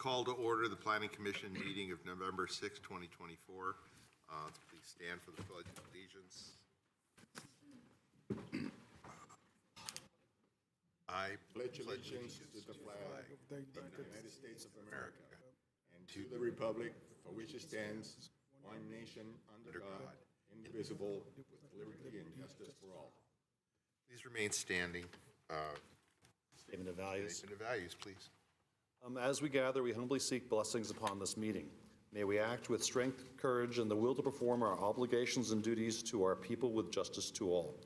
call to order the Planning Commission meeting of November 6, 2024. Please stand for the Pledge of Allegiance. I Pledge allegiance to the flag of the United States of America and to the republic for which it stands, one nation, under God, indivisible, with liberty and justice for all. please remain standing. Statement of values. Statement of values, please. As we gather, we humbly seek blessings upon this meeting. May we act with strength, courage, and the will to perform our obligations and duties to our people with justice to all.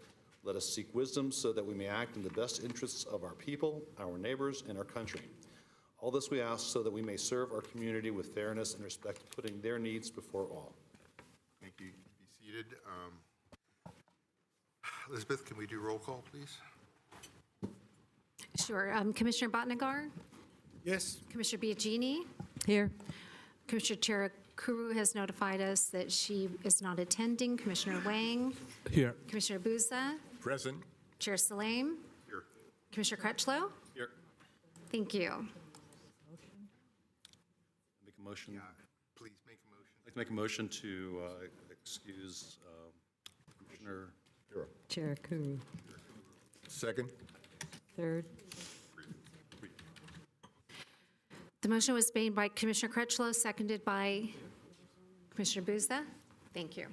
Let us seek wisdom so that we may act in the best interests of our people, our neighbors, and our country. All this we ask so that we may serve our community with fairness and respect, putting their needs before all. Thank you. Be seated. Elizabeth, can we do roll call, please? Sure. Commissioner Bhatnagar? Yes. Commissioner Biagini? Here. Commissioner Cherakuru has notified us that she is not attending. Commissioner Wang? Here. Commissioner Buza? Present. Chair Salame? Here. Commissioner Crutchlow? Here. Thank you. Make a motion. Please make a motion. I'd like to make a motion to excuse Commissioner Bureau. Chair Kuru. Second. Third. The motion was made by Commissioner Crutchlow, seconded by Commissioner Buza. Thank you.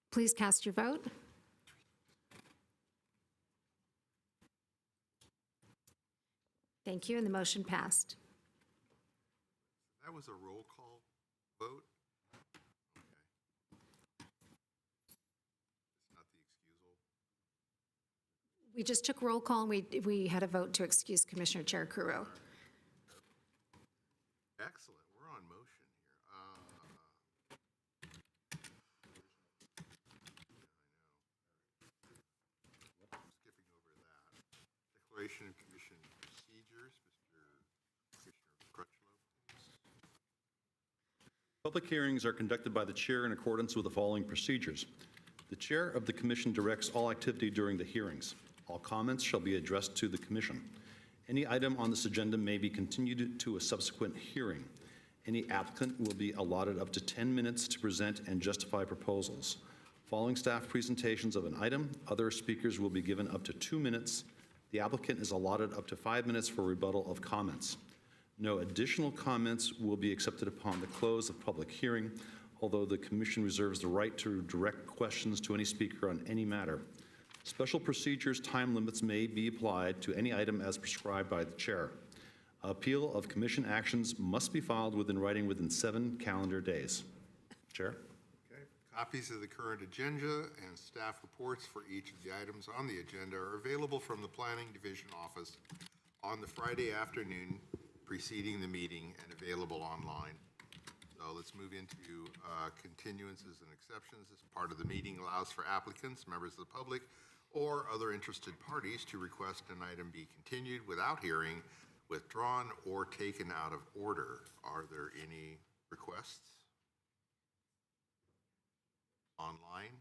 Please cast your vote. Thank you, and the motion passed. That was a roll call vote? Okay. It's not the excusal. We just took roll call, and we had a vote to excuse Commissioner Cherakuru. Excellent. We're on motion here. I'm skipping over that. Declaration of Commission procedures, Commissioner Crutchlow. Public hearings are conducted by the chair in accordance with the following procedures. The chair of the commission directs all activity during the hearings. All comments shall be addressed to the commission. Any item on this agenda may be continued to a subsequent hearing. Any applicant will be allotted up to 10 minutes to present and justify proposals. Following staff presentations of an item, other speakers will be given up to 2 minutes. The applicant is allotted up to 5 minutes for rebuttal of comments. No additional comments will be accepted upon the close of public hearing, although the commission reserves the right to direct questions to any speaker on any matter. Special procedures time limits may be applied to any item as prescribed by the chair. Appeal of commission actions must be filed within writing within 7 calendar days. Chair? Okay. Copies of the current agenda and staff reports for each of the items on the agenda are available from the Planning Division office on the Friday afternoon preceding the meeting and available online. So let's move into continuances and exceptions. This part of the meeting allows for applicants, members of the public, or other interested parties to request an item be continued without hearing, withdrawn, or taken out of order. Are there any requests? Online?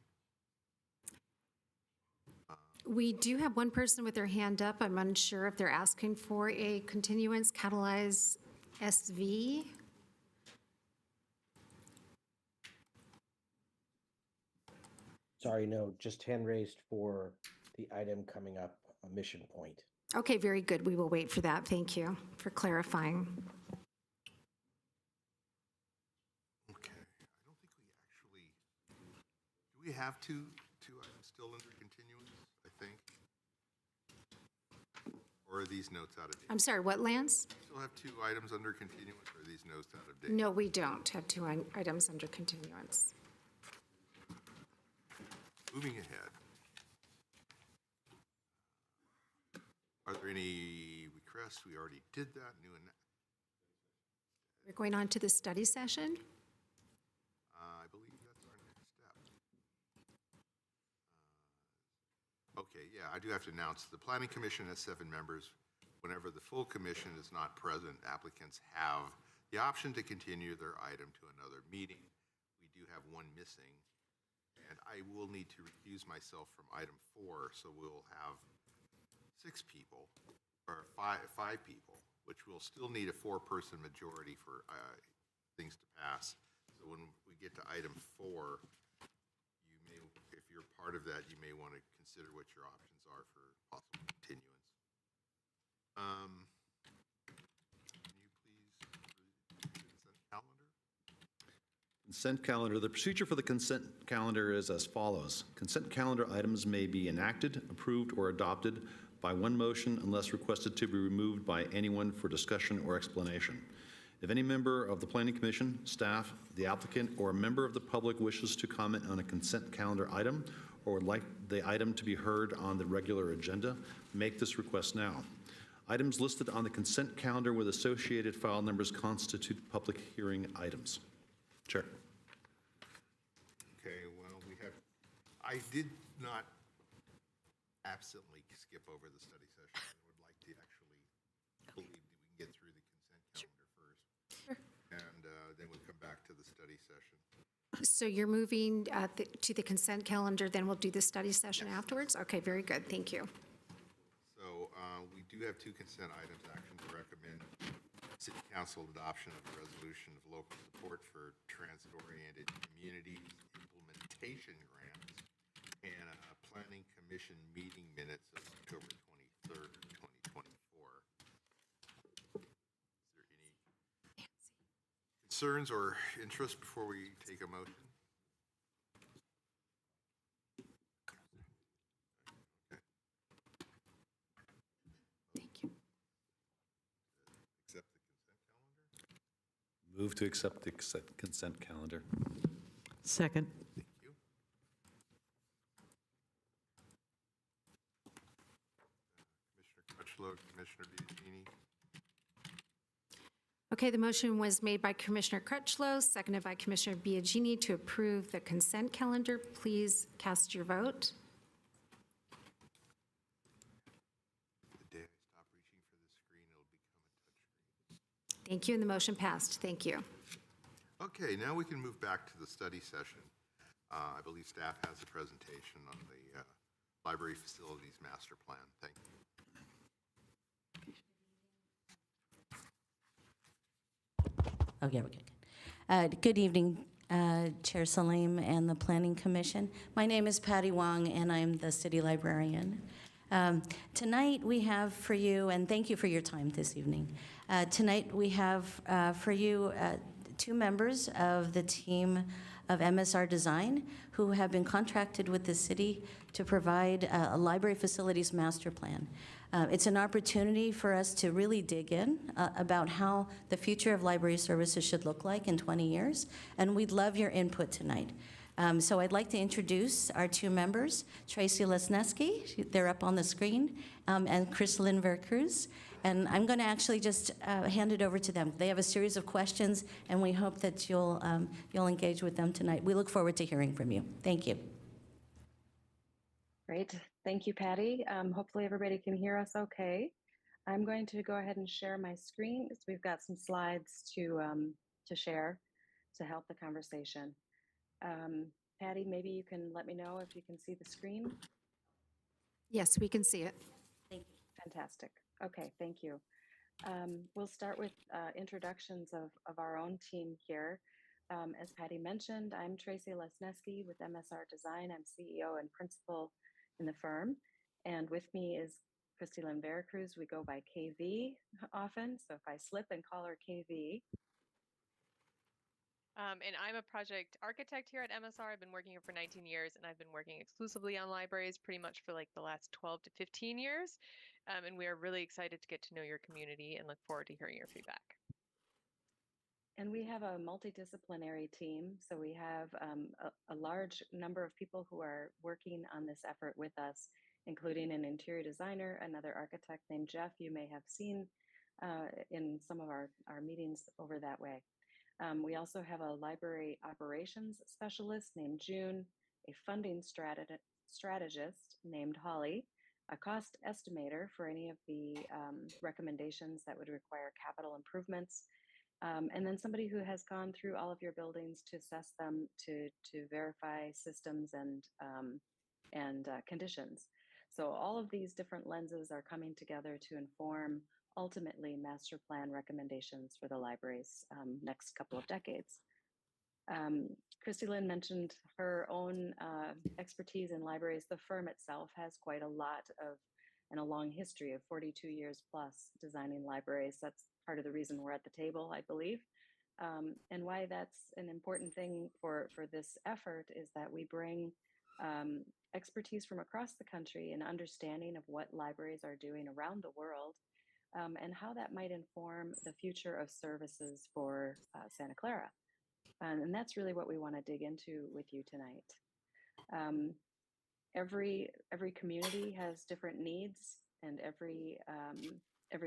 We do have one person with their hand up. I'm unsure if they're asking for a continuance. Catalyze SV. Sorry, no, just hand raised for the item coming up, Mission Point. Okay, very good. We will wait for that. Thank you for clarifying. Okay, I don't think we actually, do we have two items still under continuance, I think? Or are these notes out of date? I'm sorry, what, Lance? Still have 2 items under continuance, or are these notes out of date? No, we don't have 2 items under continuance. Moving ahead. Are there any requests? We already did that. We're going on to the study session. I believe that's our next step. Okay, yeah, I do have to announce the Planning Commission has 7 members. Whenever the full commission is not present, applicants have the option to continue their item to another meeting. We do have one missing. And I will need to recuse myself from item 4, so we'll have 6 people, or five people, which will still need a 4-person majority for things to pass. So when we get to item 4, you may, if you're part of that, you may want to consider what your options are for possible continuance. Can you please read the consent calendar? Consent calendar. The procedure for the consent calendar is as follows. Consent calendar items may be enacted, approved, or adopted by one motion unless requested to be removed by anyone for discussion or explanation. If any member of the Planning Commission, staff, the applicant, or a member of the public wishes to comment on a consent calendar item or would like the item to be heard on the regular agenda, make this request now. Items listed on the consent calendar with associated file numbers constitute public hearing items. Chair. Okay, well, I did not absently skip over the study session. I would like to actually believe that we can get through the consent calendar first. And then we'll come back to the study session. So you're moving to the consent calendar, then we'll do the study session afterwards? Okay, very good, thank you. So we do have 2 consent items, action to recommend City Council adoption of a resolution of local support for transit-oriented communities implementation grants and Planning Commission meeting minutes of October 23rd, 2024. Is there any concerns or interest before we take a motion? Okay. Thank you. Accept the consent calendar? Move to accept the consent calendar. Second. Thank you. Commissioner Crutchlow, Commissioner Biagini. Okay, the motion was made by Commissioner Crutchlow, seconded by Commissioner Biagini to approve the consent calendar. Please cast your vote. The day I stop reaching for the screen, it'll become a touchscreen. Thank you, and the motion passed. Thank you. Okay, now we can move back to the study session. I believe staff has a presentation on the library facilities master plan. Thank you. Oh, yeah, we're good. Good evening, Chair Salim and the Planning Commission. My name is Patty Wong, and I'm the city librarian. Tonight we have for you, and thank you for your time this evening. Tonight we have for you 2 members of the team of MSR Design who have been contracted with the city to provide a library facilities master plan. It's an opportunity for us to really dig in about how the future of library services should look like in 20 years, and we'd love your input tonight. So I'd like to introduce our 2 members, Tracy Lesneski, they're up on the screen, and Chrislyn Vercruz. And I'm going to actually just hand it over to them. They have a series of questions, and we hope that you'll engage with them tonight. We look forward to hearing from you. Thank you. Great. Thank you, Patty. Hopefully everybody can hear us okay. I'm going to go ahead and share my screen. So we've got some slides to share to help the conversation. Patty, maybe you can let me know if you can see the screen. Yes, we can see it. Thank you. Fantastic. Okay, thank you. We'll start with introductions of our own team here. As Patty mentioned, I'm Tracy Lesneski with MSR Design. I'm CEO and principal in the firm. And with me is Christine Veracruz. We go by KV often, so if I slip and call her KV. And I'm a project architect here at MSR. I've been working here for 19 years, and I've been working exclusively on libraries pretty much for like the last 12 to 15 years. And we are really excited to get to know your community and look forward to hearing your feedback. And we have a multidisciplinary team. So we have a large number of people who are working on this effort with us, including an interior designer, another architect named Jeff, you may have seen in some of our meetings over that way. We also have a library operations specialist named June, a funding strategist named Holly, a cost estimator for any of the recommendations that would require capital improvements, And then somebody who has gone through all of your buildings to assess them, to verify systems and conditions. So all of these different lenses are coming together to inform ultimately master plan recommendations for the library's next couple of decades. Christy Lynn mentioned her own expertise in libraries. The firm itself has quite a lot of and a long history of 42 years plus designing libraries. That's part of the reason we're at the table, I believe. And why that's an important thing for this effort is that we bring expertise from across the country and understanding of what libraries are doing around the world and how that might inform the future of services for Santa Clara. And that's really what we want to dig into with you tonight. Every community has different needs, and every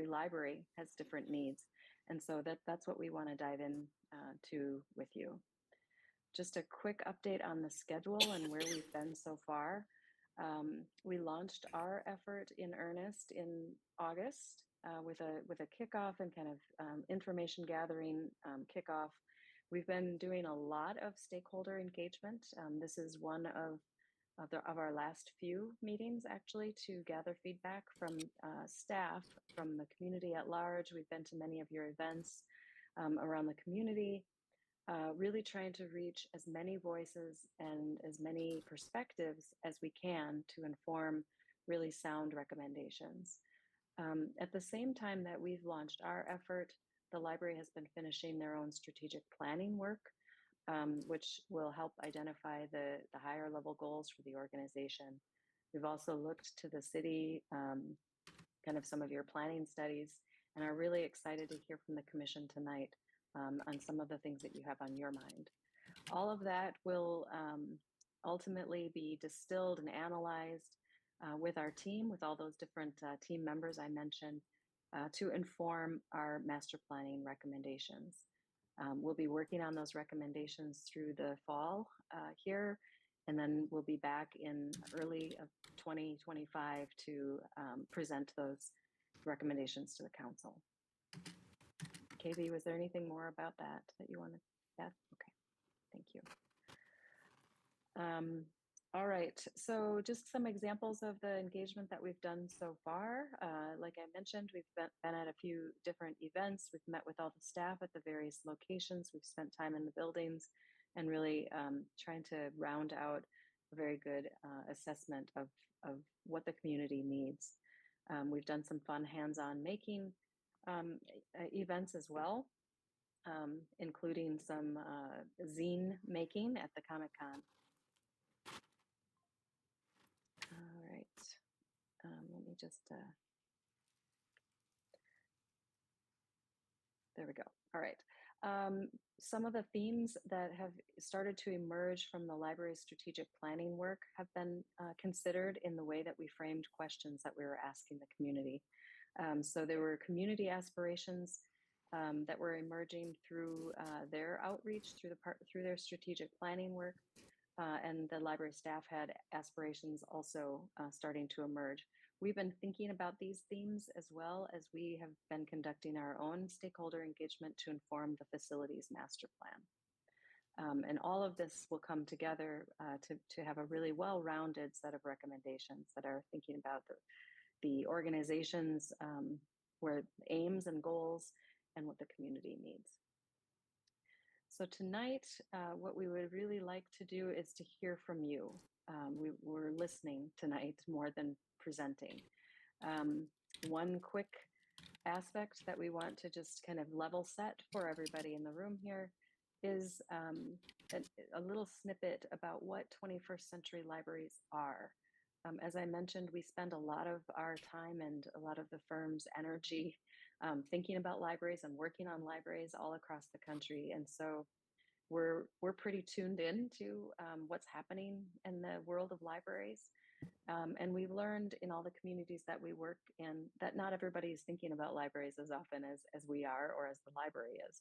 library has different needs, and so that's what we want to dive in to with you. Just a quick update on the schedule and where we've been so far. We launched our effort in earnest in August with a kickoff and kind of information gathering kickoff. We've been doing a lot of stakeholder engagement. This is one of our last few meetings, actually, to gather feedback from staff, from the community at large. We've been to many of your events around the community, really trying to reach as many voices and as many perspectives as we can to inform really sound recommendations. At the same time that we've launched our effort, the library has been finishing their own strategic planning work, which will help identify the higher level goals for the organization. We've also looked to the city, kind of some of your planning studies, and are really excited to hear from the commission tonight on some of the things that you have on your mind. All of that will ultimately be distilled and analyzed with our team, with all those different team members I mentioned, to inform our master planning recommendations. We'll be working on those recommendations through the fall here, and then we'll be back in early of 2025 to present those recommendations to the council. KB, was there anything more about that you wanted to add? Okay, thank you. All right, so just some examples of the engagement that we've done so far. Like I mentioned, we've been at a few different events. We've met with all the staff at the various locations. We've spent time in the buildings and really trying to round out a very good assessment of what the community needs. We've done some fun hands-on making events as well, including some zine making at the Comic-Con. All right, let me just, there we go. All right. Some of the themes that have started to emerge from the library's strategic planning work have been considered in the way that we framed questions that we were asking the community. So there were community aspirations that were emerging through their outreach, through their strategic planning work. And the library staff had aspirations also starting to emerge. We've been thinking about these themes as well as we have been conducting our own stakeholder engagement to inform the facilities master plan. And all of this will come together to have a really well-rounded set of recommendations that are thinking about the organization's where aims and goals and what the community needs. So tonight, what we would really like to do is to hear from you. We're listening tonight more than presenting. One quick aspect that we want to just kind of level set for everybody in the room here is a little snippet about what 21st century libraries are. As I mentioned, we spend a lot of our time and a lot of the firm's energy thinking about libraries and working on libraries all across the country. And so we're pretty tuned in to what's happening in the world of libraries. And we've learned in all the communities that we work in that not everybody is thinking about libraries as often as we are or as the library is.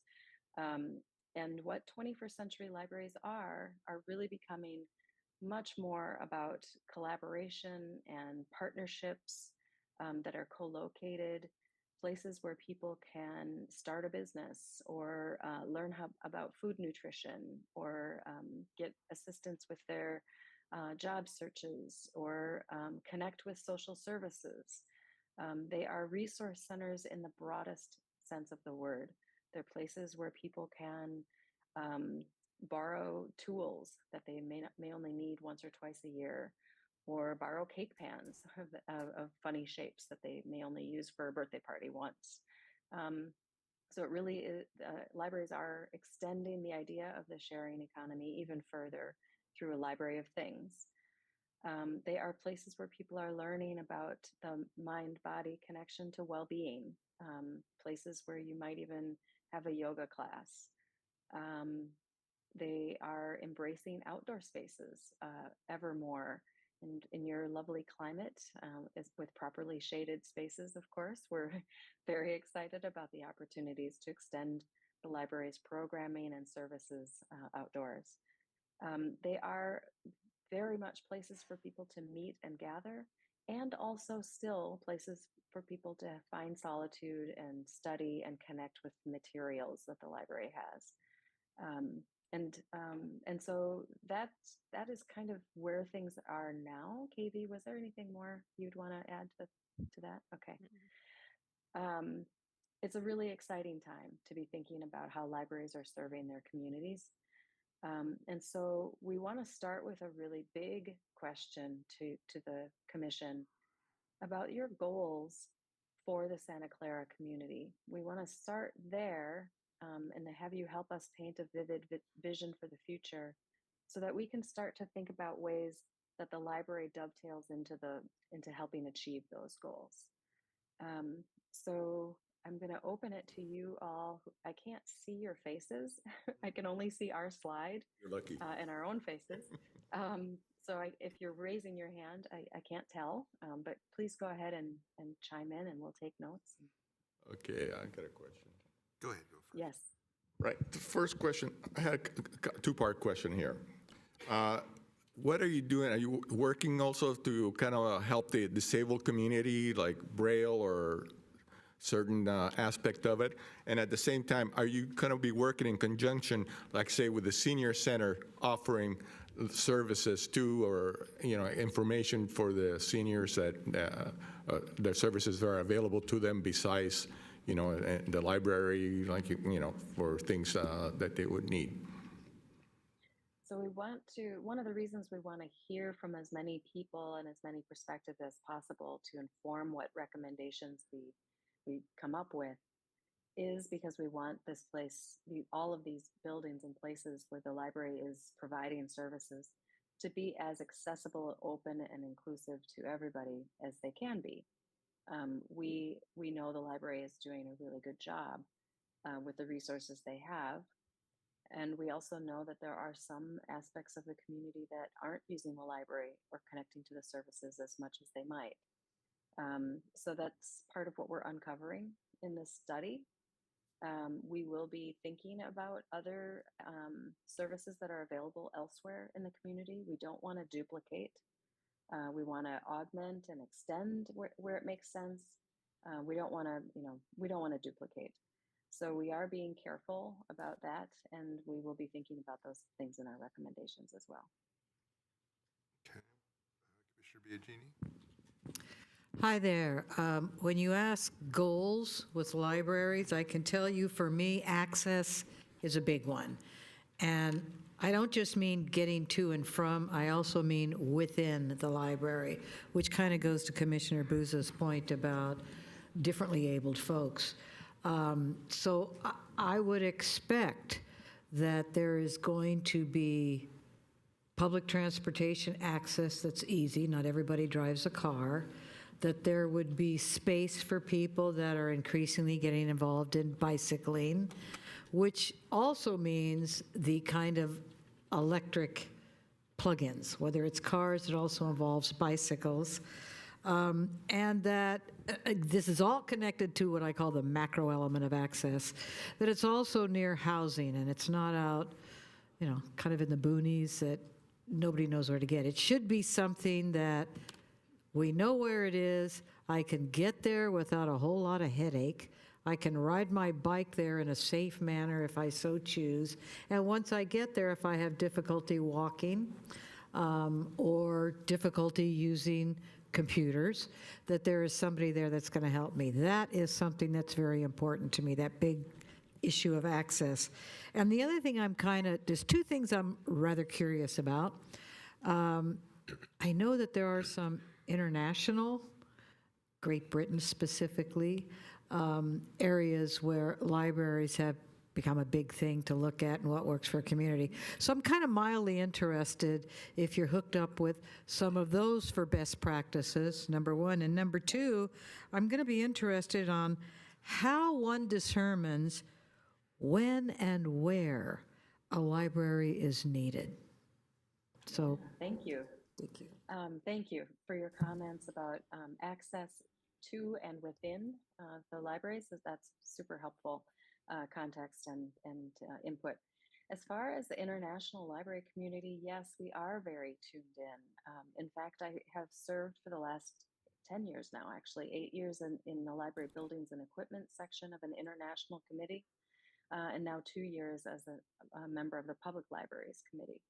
And what 21st century libraries are really becoming much more about collaboration and partnerships that are co-located places where people can start a business or learn about food nutrition or get assistance with their job searches or connect with social services. They are resource centers in the broadest sense of the word. They're places where people can borrow tools that they may only need once or twice a year, or borrow cake pans of funny shapes that they may only use for a birthday party once. So it really is, libraries are extending the idea of the sharing economy even further through a library of things. They are places where people are learning about the mind-body connection to well-being, places where you might even have a yoga class. They are embracing outdoor spaces ever more. And in your lovely climate, with properly shaded spaces, of course, we're very excited about the opportunities to extend the library's programming and services outdoors. They are very much places for people to meet and gather, and also still places for people to find solitude and study and connect with materials that the library has. And so that is kind of where things are now. KV, was there anything more you'd want to add to that? Okay. It's a really exciting time to be thinking about how libraries are serving their communities. And so we want to start with a really big question to the commission about your goals for the Santa Clara community. We want to start there and have you help us paint a vivid vision for the future so that we can start to think about ways that the library dovetails into helping achieve those goals. So I'm going to open it to you all. I can't see your faces. I can only see our slide. You're lucky. And our own faces. So if you're raising your hand, I can't tell, but please go ahead and chime in and we'll take notes. Okay, I got a question. Go ahead, go first. Yes. Right. The first question, I had a two-part question here. What are you doing? Are you working also to kind of help the disabled community, like Braille or certain aspect of it? And at the same time, are you going to be working in conjunction, like say with the senior center, offering services to, or information for the seniors that their services are available to them besides the library, like for things that they would need? So one of the reasons we want to hear from as many people and as many perspectives as possible to inform what recommendations we come up with is because we want this place, all of these buildings and places where the library is providing services, to be as accessible, open, and inclusive to everybody as they can be. We know the library is doing a really good job with the resources they have. And we also know that there are some aspects of the community that aren't using the library or connecting to the services as much as they might. So that's part of what we're uncovering in this study. We will be thinking about other services that are available elsewhere in the community. We don't want to duplicate. We want to augment and extend where it makes sense. We don't want to duplicate. So we are being careful about that, and we will be thinking about those things in our recommendations as well. Okay. Commissioner Biagini? Hi there. When you ask goals with libraries, I can tell you for me, access is a big one. And I don't just mean getting to and from, I also mean within the library, which kind of goes to Commissioner Bouza's point about differently abled folks. So I would expect that there is going to be public transportation access that's easy. Not everybody drives a car. That there would be space for people that are increasingly getting involved in bicycling, which also means the kind of electric plug-ins, whether it's cars, it also involves bicycles. And that this is all connected to what I call the macro element of access, that it's also near housing and it's not out, kind of in the boonies that nobody knows where to get. It should be something that We know where it is. I can get there without a whole lot of headache. I can ride my bike there in a safe manner if I so choose. And once I get there, if I have difficulty walking or difficulty using computers, that there is somebody there that's going to help me. That is something that's very important to me, that big issue of access. And the other thing there's two things I'm rather curious about. I know that there are some international, Great Britain specifically, areas where libraries have become a big thing to look at and what works for a community. So I'm kind of mildly interested if you're hooked up with some of those for best practices, number one. And number two, I'm going to be interested on how one determines when and where a library is needed. So Thank you. thank you. Thank you for your comments about access to and within the libraries. That's super helpful context and input. As far as the international library community, yes, we are very tuned in. In fact, I have served for the last 10 years now, actually, 8 years in the library buildings and equipment section of an international committee, and now 2 years as a member of the public libraries committee.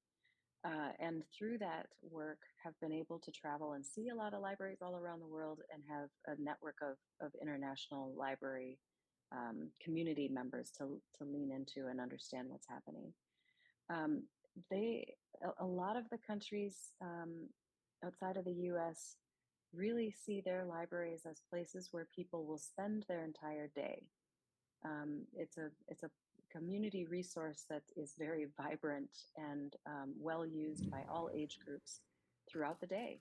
And through that work, have been able to travel and see a lot of libraries all around the world and have a network of international library community members to lean into and understand what's happening. A lot of the countries outside of the US really see their libraries as places where people will spend their entire day. It's a community resource that is very vibrant and well used by all age groups throughout the day.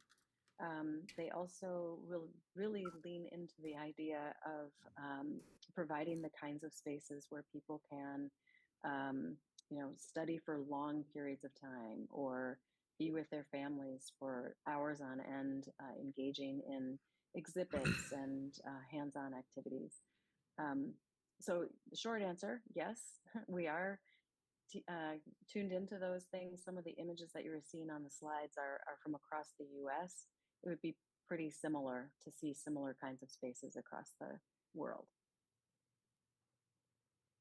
They also will really lean into the idea of providing the kinds of spaces where people can, study for long periods of time or be with their families for hours on end, engaging in exhibits and hands-on activities. So the short answer, yes, we are tuned into those things. Some of the images that you were seeing on the slides are from across the US. It would be pretty similar to see similar kinds of spaces across the world.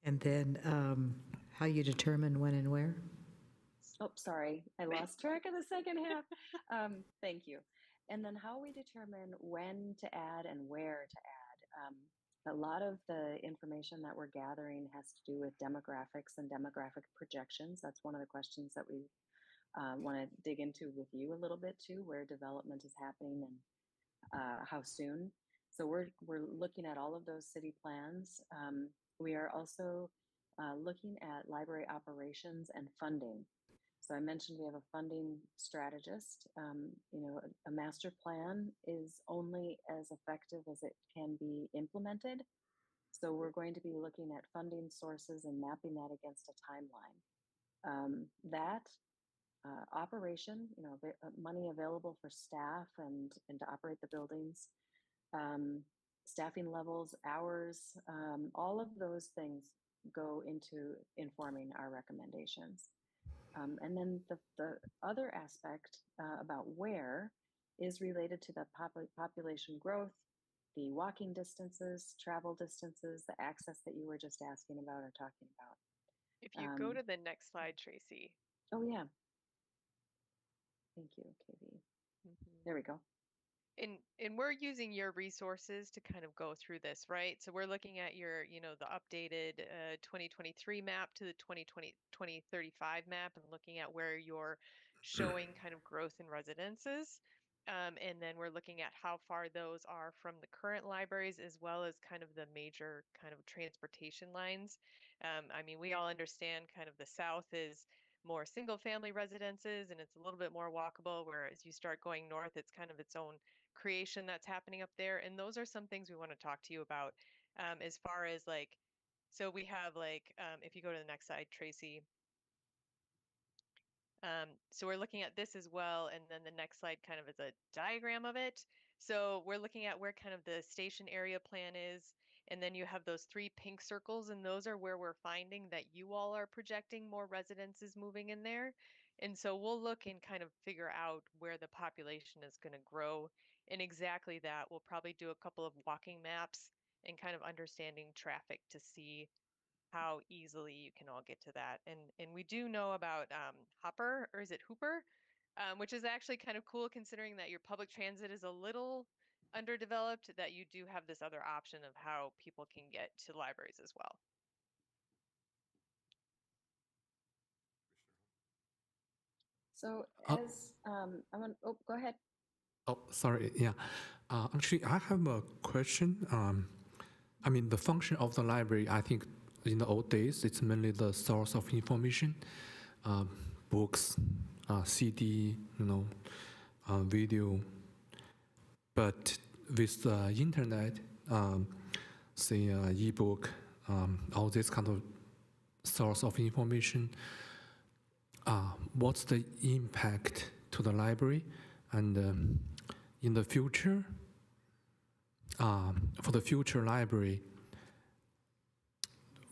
And then how you determine when and where? Oh, sorry, I lost track of the second half. Thank you. And then how we determine when to add and where to add. A lot of the information that we're gathering has to do with demographics and demographic projections. That's one of the questions that we want to dig into with you a little bit too, where development is happening and how soon. So we're looking at all of those city plans. We are also looking at library operations and funding. So I mentioned we have a funding strategist. A master plan is only as effective as it can be implemented. So we're going to be looking at funding sources and mapping that against a timeline. Operation, money available for staff and to operate the buildings, staffing levels, hours, all of those things go into informing our recommendations. And then the other aspect about where is related to the population growth, the walking distances, travel distances, the access that you were just asking about or talking about. If you go to the next slide, Tracy. Oh, yeah. Thank you, KV. There we go. And we're using your resources to kind of go through this, right? So we're looking at your, the updated 2023 map to the 2035 map and looking at where you're showing kind of growth in residences. And then we're looking at how far those are from the current libraries as well as kind of the major kind of transportation lines. We all understand kind of the south is more single family residences and it's a little bit more walkable, whereas you start going north, it's kind of its own creation that's happening up there. And those are some things we want to talk to you about as far as so we have if you go to the next slide, Tracy. So we're looking at this as well. And then the next slide kind of is a diagram of it. So we're looking at where kind of the station area plan is. And then you have those 3 pink circles, and those are where we're finding that you all are projecting more residences moving in there. And so we'll look and kind of figure out where the population is going to grow And exactly that, we'll probably do a couple of walking maps and kind of understanding traffic to see how easily you can all get to that. And we do know about Hopper, or is it Hooper, which is actually kind of cool considering that your public transit is a little underdeveloped, that you do have this other option of how people can get to libraries as well. So as oh, go ahead. Oh, sorry. Yeah. Actually, I have a question. I mean, the function of the library, I think in the old days, it's mainly the source of information, books, CD, video. But with the internet, say ebook, all this kind of source of information, what's the impact to the library? And in the future, for the future library,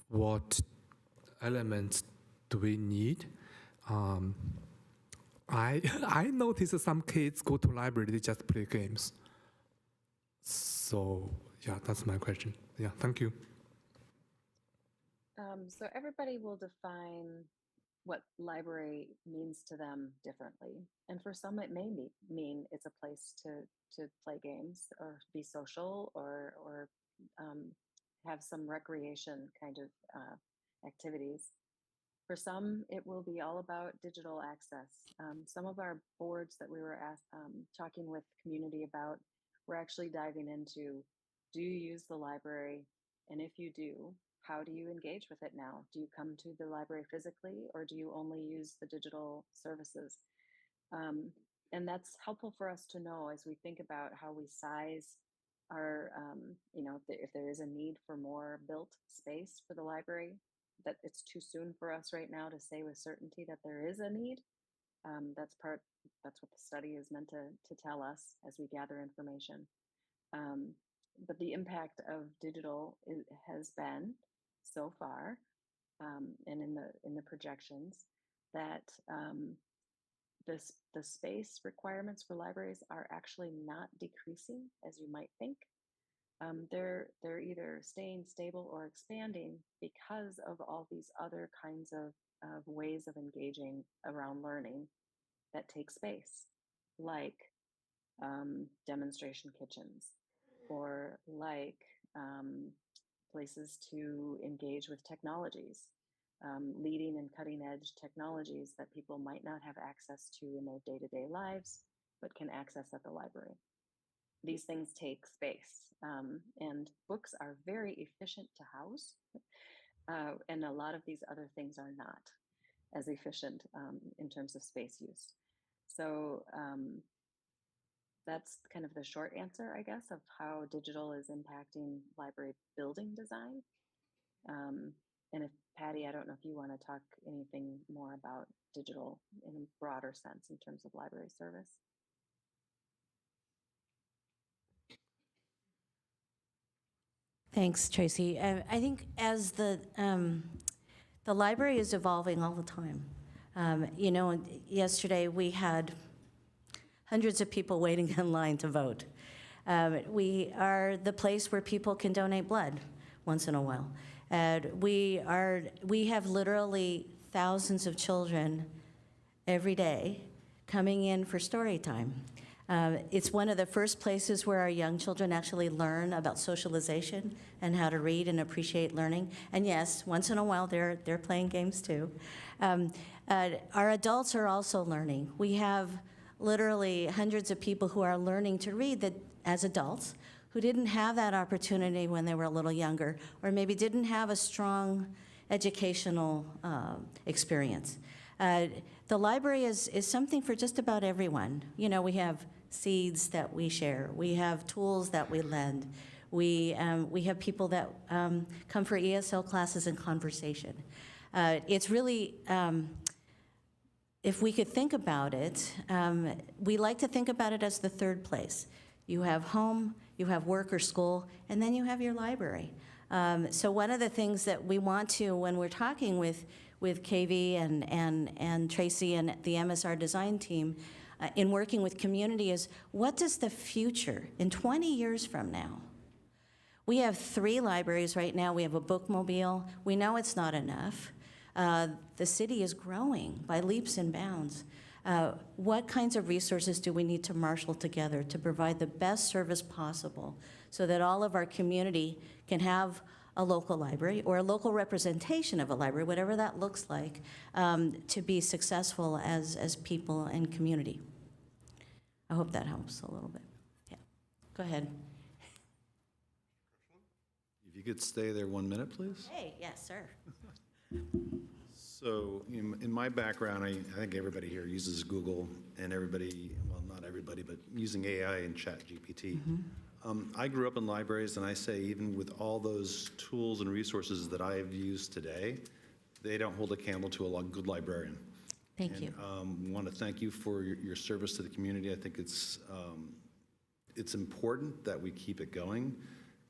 what elements do we need? I noticed some kids go to library, they just play games. So yeah, that's my question. Yeah, thank you. So everybody will define what library means to them differently. And for some, it may mean it's a place to play games or be social or have some recreation kind of activities. For some, it will be all about digital access. Some of our boards that we were talking with community about, we're actually diving into, do you use the library? And if you do, how do you engage with it now? Do you come to the library physically, or do you only use the digital services? And that's helpful for us to know as we think about how we size our, if there is a need for more built space for the library, that it's too soon for us right now to say with certainty that there is a need. That's what the study is meant to tell us as we gather information. But the impact of digital has been so far, and in the projections, that the space requirements for libraries are actually not decreasing as you might think. They're either staying stable or expanding because of all these other kinds of ways of engaging around learning that take space, like demonstration kitchens, or like places to engage with technologies, leading and cutting edge technologies that people might not have access to in their day-to-day lives, but can access at the library. These things take space, and books are very efficient to house, and a lot of these other things are not as efficient in terms of space use. So that's kind of the short answer, I guess, of how digital is impacting library building design. And if Patty, I don't know if you want to talk anything more about digital in a broader sense in terms of library service. Thanks, Tracy. I think as the library is evolving all the time. Yesterday we had hundreds of people waiting in line to vote. We are the place where people can donate blood once in a while. We have literally thousands of children every day coming in for story time. It's one of the first places where our young children actually learn about socialization and how to read and appreciate learning. And yes, once in a while they're playing games too. Our adults are also learning. We have literally hundreds of people who are learning to read that as adults who didn't have that opportunity when they were a little younger, or maybe didn't have a strong educational experience. The library is something for just about everyone. We have seeds that we share. We have tools that we lend. We have people that come for ESL classes and conversation. It's really, if we could think about it, we like to think about it as the third place. You have home, you have work or school, and then you have your library. So one of the things that we want to, when we're talking with KV and Tracy and the MSR design team, in working with community is, what does the future, in 20 years from now? We have 3 libraries right now. We have a bookmobile. We know it's not enough. The city is growing by leaps and bounds. What kinds of resources do we need to marshal together to provide the best service possible so that all of our community can have a local library or a local representation of a library, whatever that looks like, to be successful as people and community? I hope that helps a little bit. Yeah, go ahead. If you could stay there 1 minute, please. Hey, yes, sir. So in my background, I think everybody here uses Google, and everybody, well, not everybody, but using AI and ChatGPT. I grew up in libraries, and I say even with all those tools and resources that I've used today, they don't hold a candle to a good librarian. Thank you. Want to thank you for your service to the community. I think it's important that we keep it going.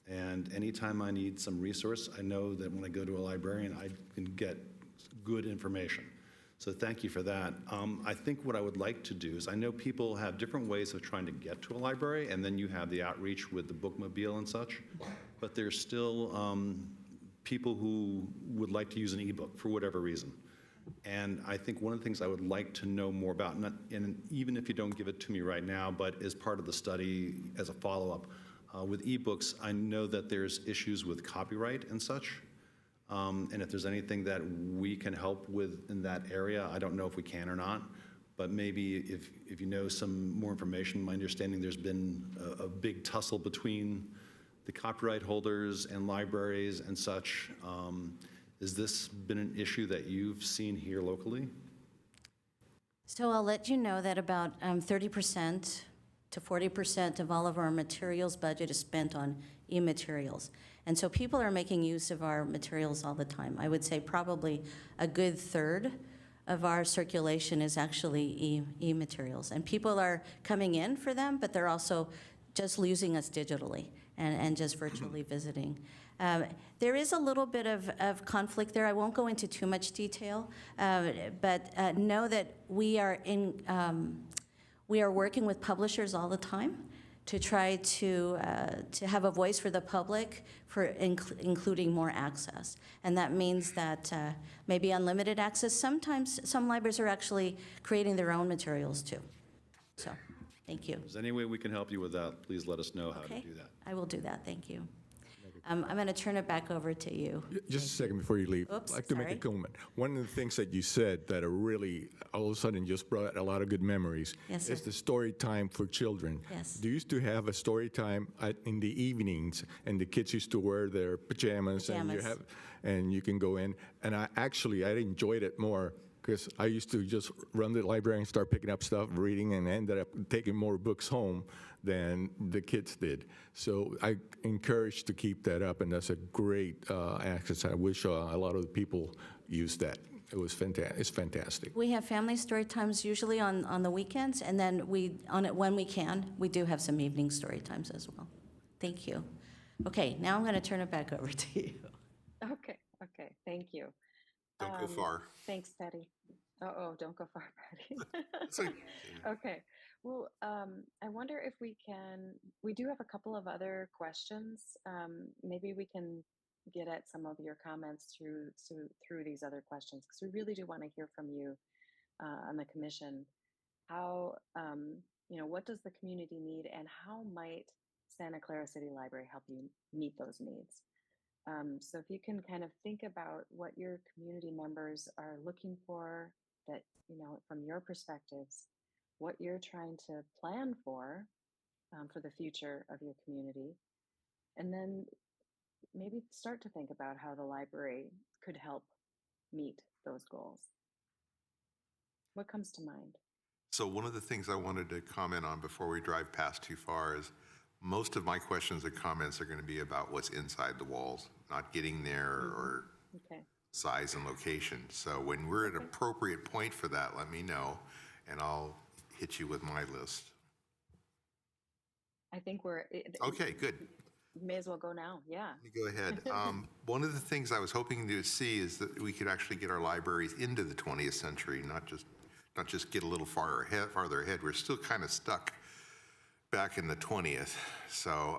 And anytime I need some resource, I know that when I go to a librarian, I can get good information. So thank you for that. I think what I would like to do is, I know people have different ways of trying to get to a library, and then you have the outreach with the bookmobile and such, but there's still people who would like to use an ebook for whatever reason. And I think one of the things I would like to know more about, and even if you don't give it to me right now, but as part of the study as a follow-up, with ebooks, I know that there's issues with copyright and such. And if there's anything that we can help with in that area, I don't know if we can or not, but maybe if you know some more information. My understanding, there's been a big tussle between the copyright holders and libraries and such. Has this been an issue that you've seen here locally? So I'll let you know that about 30% to 40% of all of our materials budget is spent on e-materials. And so people are making use of our materials all the time. I would say probably a good third of our circulation is actually e-materials. And people are coming in for them, but they're also just using us digitally and just virtually visiting. There is a little bit of conflict there. I won't go into too much detail, but know that we are working with publishers all the time to try to have a voice for the public, for including more access. And that means that maybe unlimited access. Sometimes some libraries are actually creating their own materials too. So, thank you. If there's any way we can help you with that, please let us know how to do that. I will do that, thank you. I'm going to turn it back over to you. Just a second before you leave. Oops, I'd like to make a sorry. comment. One of the things that you said that are really, all of a sudden, just brought a lot of good memories Yes, is sir. the story time for children. Yes. Do you used to have a story time in the evenings, and the kids used to wear their pajamas. And you can go in. And I enjoyed it more, because I used to just run the library and start picking up stuff, reading, and ended up taking more books home than the kids did. So I encourage to keep that up, and that's a great access. I wish a lot of the people used that. It was fantastic. It's fantastic. We have family story times usually on the weekends, and then when we can, we do have some evening story times as well. Thank you. Okay, now I'm going to turn it back over to you. Okay, thank you. Don't go far. Thanks, Patty. Don't go far, Patty. It's okay. Okay. Well, I wonder if we do have a couple of other questions. Maybe we can get at some of your comments through these other questions, because we really do want to hear from you on the commission. How, what does the community need, and how might Santa Clara City Library help you meet those needs? So if you can kind of think about what your community members are looking for, that, from your perspectives, what you're trying to plan for the future of your community, and then maybe start to think about how the library could help meet those goals. What comes to mind? So one of the things I wanted to comment on before we drive past too far is most of my questions and comments are going to be about what's inside the walls, not getting there or size and location. So when we're at an appropriate point for that, let me know, and I'll hit you with my list. I think we're okay. Good. May as well go now. Yeah. Go ahead. One of the things I was hoping to see is that we could actually get our libraries into the 20th century, not just not just get a little farther ahead, we're still kind of stuck back in the 20th. So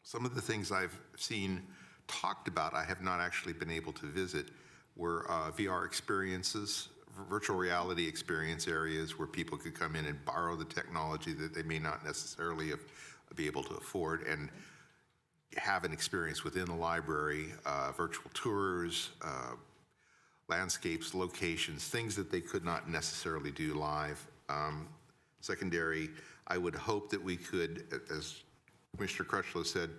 some of the things I've seen talked about, I have not actually been able to visit, were VR experiences, virtual reality experience areas where people could come in and borrow the technology that they may not necessarily be able to afford and have an experience within the library, virtual tours, landscapes, locations, things that they could not necessarily do live. Secondary, I would hope that we could, as Commissioner Crutchlow said,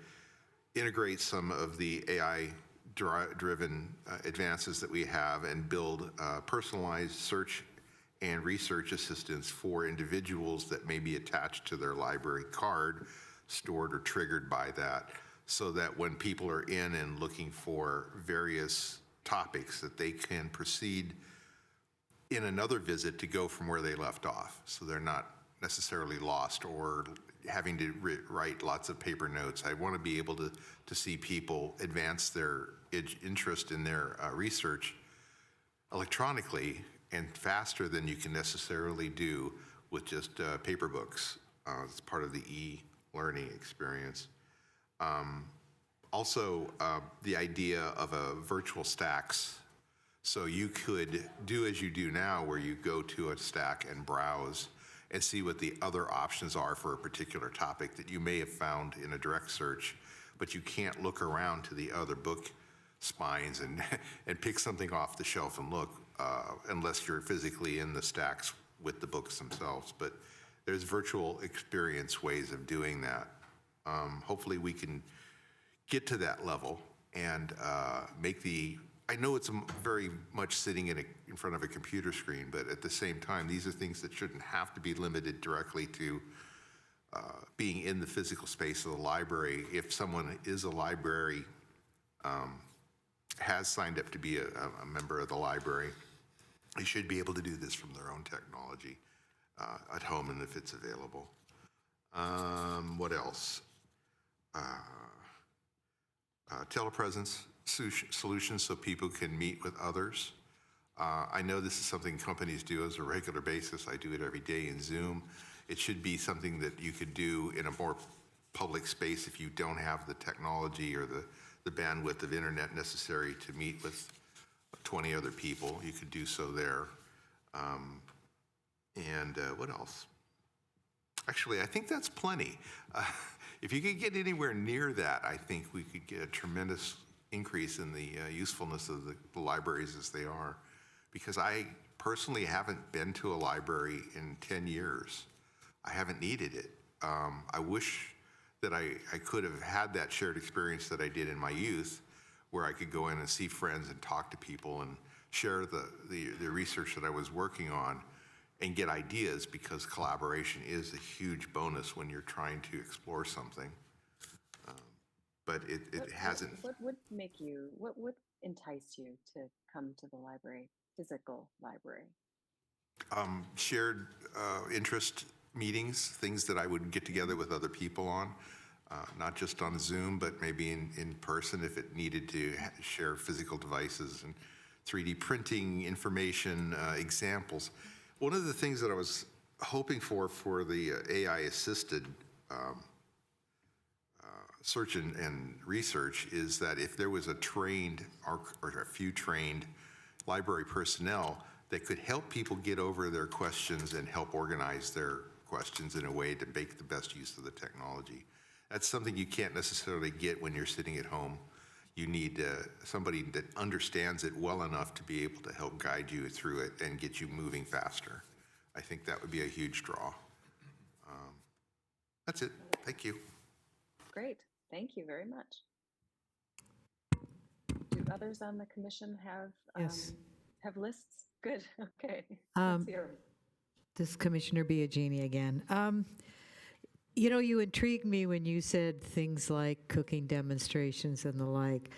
integrate some of the AI-driven advances that we have and build personalized search and research assistance for individuals that may be attached to their library card, stored or triggered by that, so that when people are in and looking for various topics, that they can proceed in another visit to go from where they left off. So they're not necessarily lost or having to write lots of paper notes. I want to be able to see people advance their interest in their research electronically and faster than you can necessarily do with just paper books. It's part of the e-learning experience. Also, the idea of a virtual stacks. So you could do as you do now, where you go to a stack and browse and see what the other options are for a particular topic that you may have found in a direct search, but you can't look around to the other book spines and, and pick something off the shelf and look, unless you're physically in the stacks with the books themselves. But there's virtual experience ways of doing that. Hopefully we can get to that level and make I know it's very much sitting in front of a computer screen, but at the same time, these are things that shouldn't have to be limited directly to being in the physical space of the library. If someone is a library, has signed up to be a member of the library, they should be able to do this from their own technology at home and if it's available. What else? Telepresence solutions so people can meet with others. I know this is something companies do as a regular basis. I do it every day in Zoom. It should be something that you could do in a more public space if you don't have the technology or the bandwidth of internet necessary to meet with 20 other people. You could do so there. What else? Actually, I think that's plenty. If you could get anywhere near that, I think we could get a tremendous increase in the usefulness of the libraries as they are. Because I personally haven't been to a library in 10 years. I haven't needed it. I wish that I could have had that shared experience that I did in my youth, where I could go in and see friends and talk to people and share the research that I was working on and get ideas, because collaboration is a huge bonus when you're trying to explore something. But it hasn't. What would make you, what would entice you to come to the library, physical library? Shared interest meetings, things that I would get together with other people on, not just on Zoom, but maybe in person if it needed to share physical devices and 3D printing information, examples. One of the things that I was hoping for the AI-assisted search and research is that if there was a trained or a few trained library personnel that could help people get over their questions and help organize their questions in a way to make the best use of the technology. That's something you can't necessarily get when you're sitting at home. You need somebody that understands it well enough to be able to help guide you through it and get you moving faster. I think that would be a huge draw. That's it. Thank you. Great. Thank you very much. Do others on the commission have Yes. have lists? Good. Okay. Um, Let's hear 'em. This is Commissioner Biagini again. You know, you intrigued me when you said things like cooking demonstrations and the like.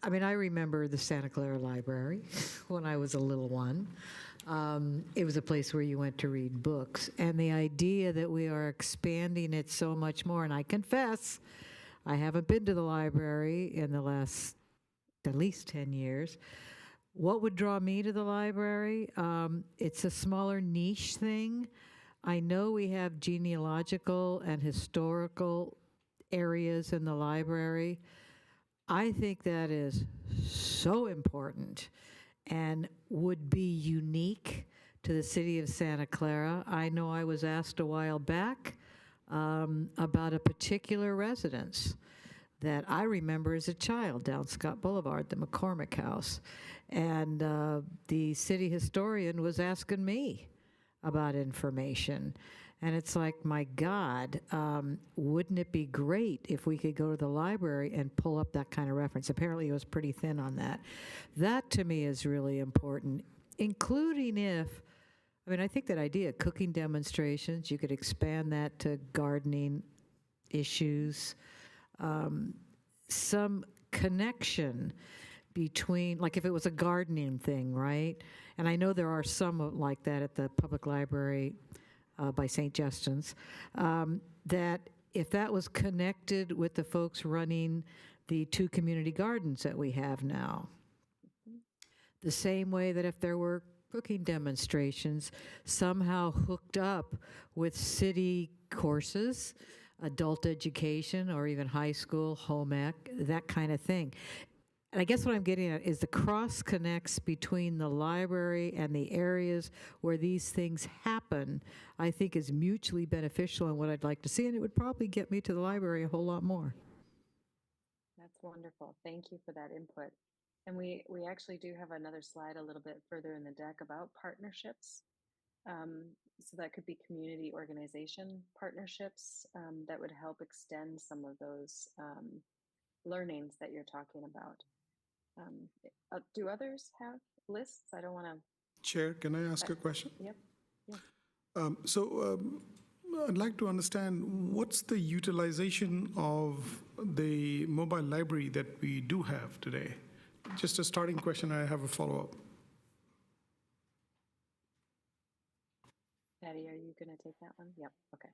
I mean, I remember the Santa Clara Library when I was a little one. It was a place where you went to read books. And the idea that we are expanding it so much more, and I confess, I haven't been to the library in the last at least 10 years, What would draw me to the library? It's a smaller niche thing. I know we have genealogical and historical areas in the library. I think that is so important and would be unique to the city of Santa Clara. I know I was asked a while back about a particular residence that I remember as a child down Scott Boulevard, the McCormick House. And the city historian was asking me about information. And it's like, my God, wouldn't it be great if we could go to the library and pull up that kind of reference? Apparently, it was pretty thin on that. That, to me, is really important, including I think that idea, cooking demonstrations, you could expand that to gardening issues. Some connection between, like if it was a gardening thing, right? And I know there are some like that at the public library by St. Justin's, that if that was connected with the folks running the 2 community gardens that we have now, the same way that if there were cooking demonstrations somehow hooked up with city courses, adult education, or even high school, home ec, that kind of thing. And I guess what I'm getting at is the cross connects between the library and the areas where these things happen, I think is mutually beneficial and what I'd like to see, and it would probably get me to the library a whole lot more. That's wonderful. Thank you for that input. And we actually do have another slide a little bit further in the deck about partnerships. So that could be community organization partnerships that would help extend some of those learnings that you're talking about. Do others have lists? I don't want to. Chair, can I ask a question? Yep. I'd like to understand what's the utilization of the mobile library that we do have today? Just a starting question, I have a follow-up. Patty, are you going to take that one? Yep. Okay.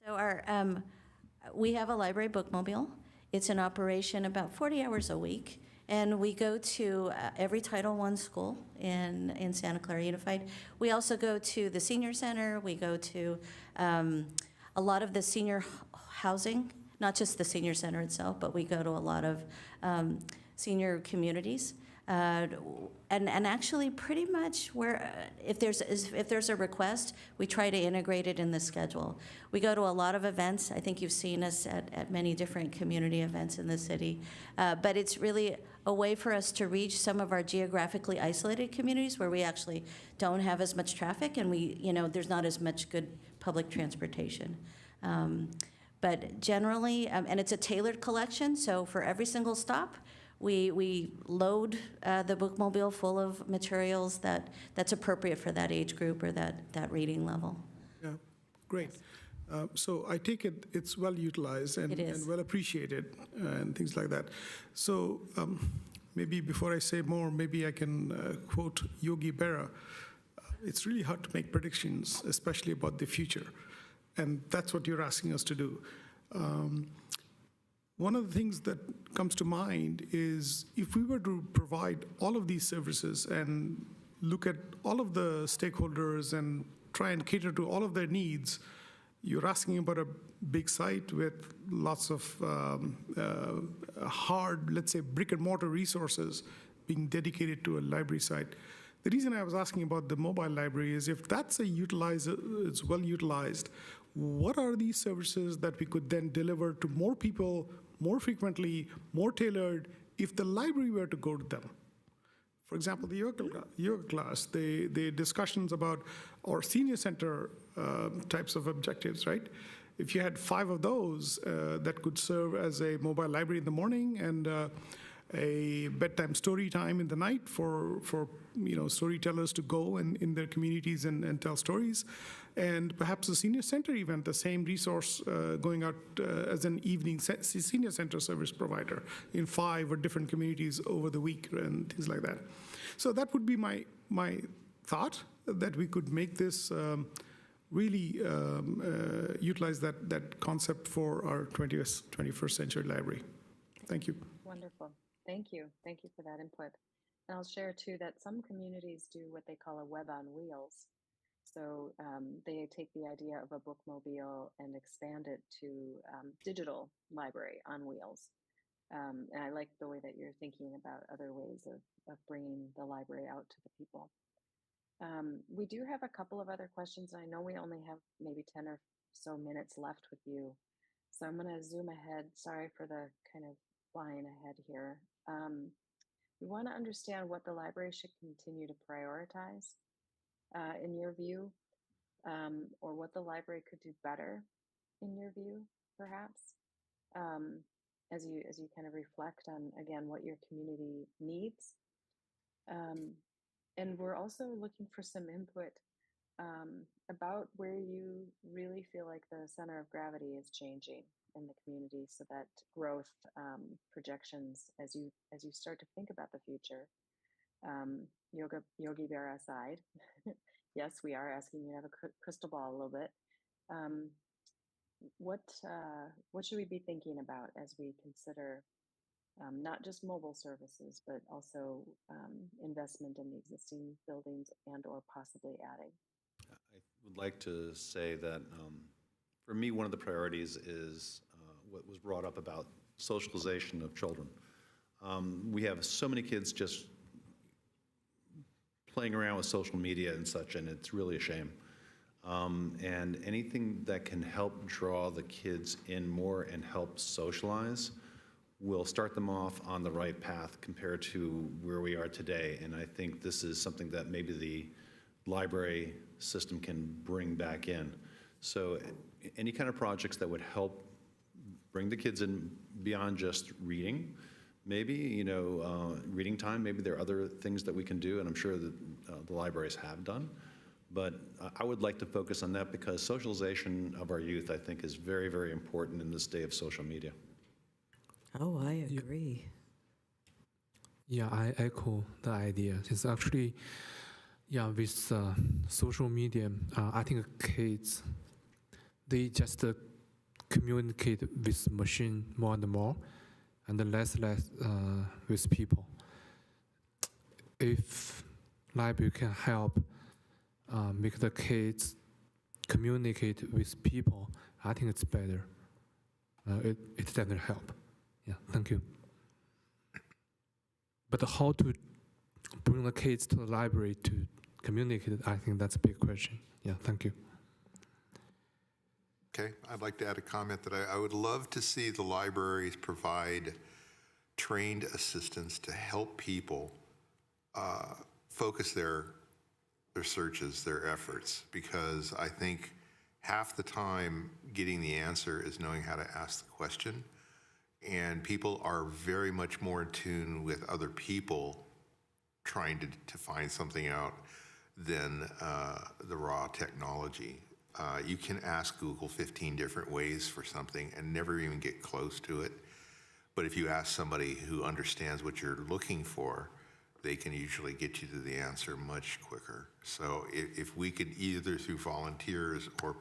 So we have a library bookmobile. It's in operation about 40 hours a week. And we go to every Title I school in Santa Clara Unified. We also go to the senior center. We go to a lot of the senior housing, not just the senior center itself, but we go to a lot of senior communities. And actually pretty much where, if there's a request, we try to integrate it in the schedule. We go to a lot of events. I think you've seen us at many different community events in the city. But it's really a way for us to reach some of our geographically isolated communities where we actually don't have as much traffic and there's not as much good public transportation. But generally, and it's a tailored collection, so for every single stop, we load the bookmobile full of materials that's appropriate for that age group or that reading level. Yeah, great. So I take it it's well utilized and well appreciated and things like that. So maybe before I say more, maybe I can quote Yogi Berra. It's really hard to make predictions, especially about the future. And that's what you're asking us to do. One of the things that comes to mind is if we were to provide all of these services and look at all of the stakeholders and try and cater to all of their needs, you're asking about a big site with lots of hard, let's say, brick and mortar resources being dedicated to a library site. The reason I was asking about the mobile library is if that's it's well utilized, what are these services that we could then deliver to more people more frequently, more tailored, if the library were to go to them? For example, the yoga class, the discussions about our senior center types of objectives, right? If you had 5 of those that could serve as a mobile library in the morning and a bedtime story time in the night for storytellers to go in their communities and tell stories, and perhaps a senior center event, the same resource going out as an evening senior center service provider in 5 or different communities over the week and things like that. So that would be my thought, that we could make this really utilize that concept for our 21st century library. Thank you. Wonderful. Thank you. Thank you for that input. And I'll share too that some communities do what they call a web on wheels. So they take the idea of a bookmobile and expand it to digital library on wheels. And I like the way that you're thinking about other ways of bringing the library out to the people. We do have a couple of other questions. I know we only have maybe 10 or so minutes left with you. So I'm going to zoom ahead. Sorry for the kind of flying ahead here. We want to understand what the library should continue to prioritize in your view, or what the library could do better in your view, perhaps, as you kind of reflect on, again, what your community needs. And we're also looking for some input about where you really feel like the center of gravity is changing in the community, so that growth projections as you start to think about the future. Yogi Bear aside, yes, we are asking you to have a crystal ball a little bit. What should we be thinking about as we consider not just mobile services, but also investment in the existing buildings and or possibly adding? I would like to say that for me, one of the priorities is what was brought up about socialization of children. We have so many kids just playing around with social media and such, and it's really a shame. And anything that can help draw the kids in more and help socialize will start them off on the right path compared to where we are today. And I think this is something that maybe the library system can bring back in. So any kind of projects that would help bring the kids in beyond just reading, maybe, reading time, maybe there are other things that we can do, and I'm sure that the libraries have done. But I would like to focus on that because socialization of our youth, I think, is very, very important in this day of social media. Oh, I agree. Yeah, I echo the idea. It's actually, with social media, I think kids, they just communicate with machine more and more, and less with people. If library can help make the kids communicate with people, I think it's better. It definitely help. Yeah, thank you. But how to bring the kids to the library to communicate, I think that's a big question. Yeah, thank you. Okay, I'd like to add a comment that I would love to see the libraries provide trained assistants to help people focus their searches, their efforts, because I think half the time getting the answer is knowing how to ask the question. And people are very much more in tune with other people trying to find something out than the raw technology. You can ask Google 15 different ways for something and never even get close to it. But if you ask somebody who understands what you're looking for, they can usually get you to the answer much quicker. So if we could, either through volunteers or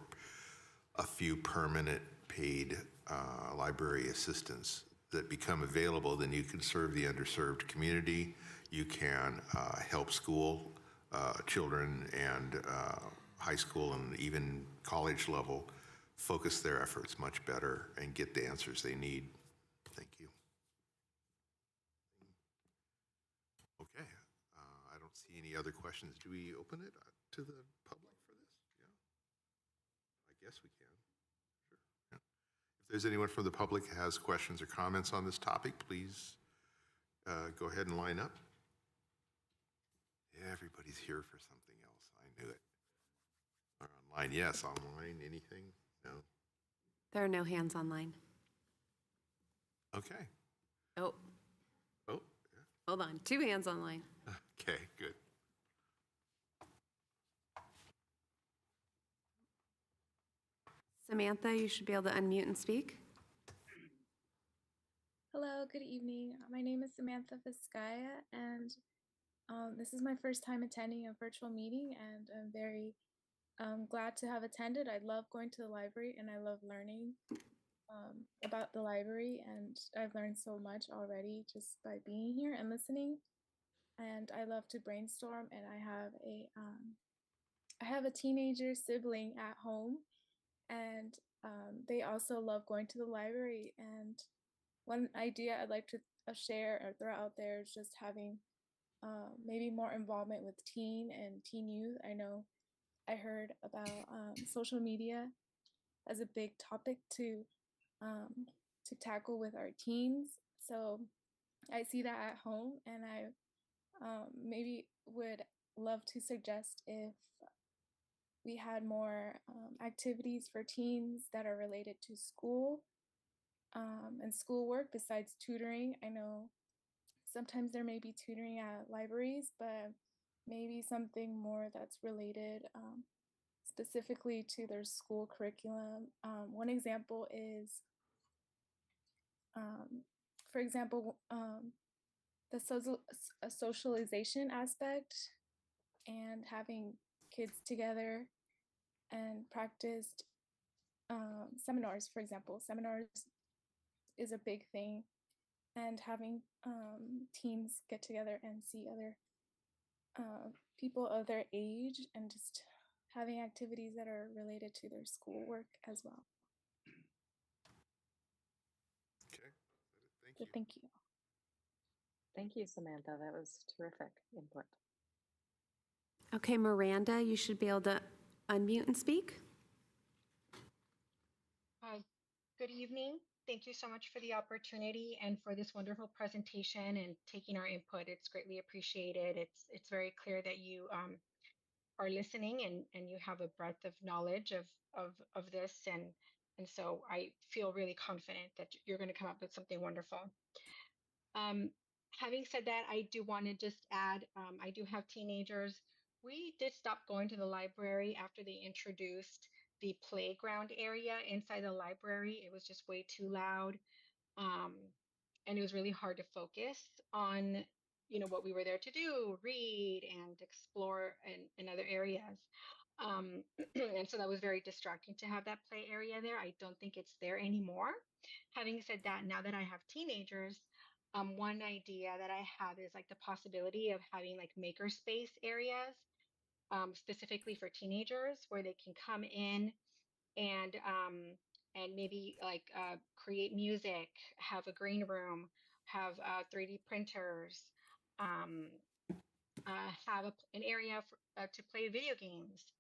a few permanent paid library assistants that become available, then you can serve the underserved community. You can help school children and high school and even college level focus their efforts much better and get the answers they need. Thank you. Okay, I don't see any other questions. Do we open it to the public for this? Yeah, I guess we can. Sure. Yeah. If there's anyone from the public who has questions or comments on this topic, please go ahead and line up. Yeah, everybody's here for something else. I knew it. Or online, yes. Online, anything? No? There are no hands online. Okay. Oh, Oh, hold on. 2 hands online. yeah. Okay, good. Samantha, you should be able to unmute and speak. Hello, good evening. My name is Samantha Vizcaya, and this is my first time attending a virtual meeting, and I'm very glad to have attended. I love going to the library, and I love learning about the library, and I've learned so much already just by being here and listening. and I love to brainstorm. And I have a teenager sibling at home, and they also love going to the library. And one idea I'd like to share or throw out there is just having maybe more involvement with teen and teen youth. I know I heard about social media as a big topic to tackle with our teens. So I see that at home, and I maybe would love to suggest if we had more activities for teens that are related to school and schoolwork besides tutoring. I know sometimes there may be tutoring at libraries, but maybe something more that's related specifically to their school curriculum. One example is, for example, the socialization aspect and having kids together and practiced seminars, for example. Seminars is a big thing, and having teens get together and see other people of their age and just having activities that are related to their schoolwork as well. Okay, thank So you. thank you. Thank you, Samantha. That was terrific input. Okay, Miranda, you should be able to unmute and speak. Good evening. Thank you so much for the opportunity and for this wonderful presentation and taking our input. It's greatly appreciated. It's very clear that you are listening and you have a breadth of knowledge of this, and so I feel really confident that you're going to come up with something wonderful. Having said that, I do want to just add, I do have teenagers. We did stop going to the library after they introduced the playground area inside the library. It was just way too loud. And it was really hard to focus on, what we were there to do, read and explore in other areas. And so that was very distracting to have that play area there. I don't think it's there anymore. Having said that, now that I have teenagers, one idea that I have is like the possibility of having like makerspace areas, specifically for teenagers, where they can come in and maybe like create music, have a green room, have 3D printers, have an area for, to play video games,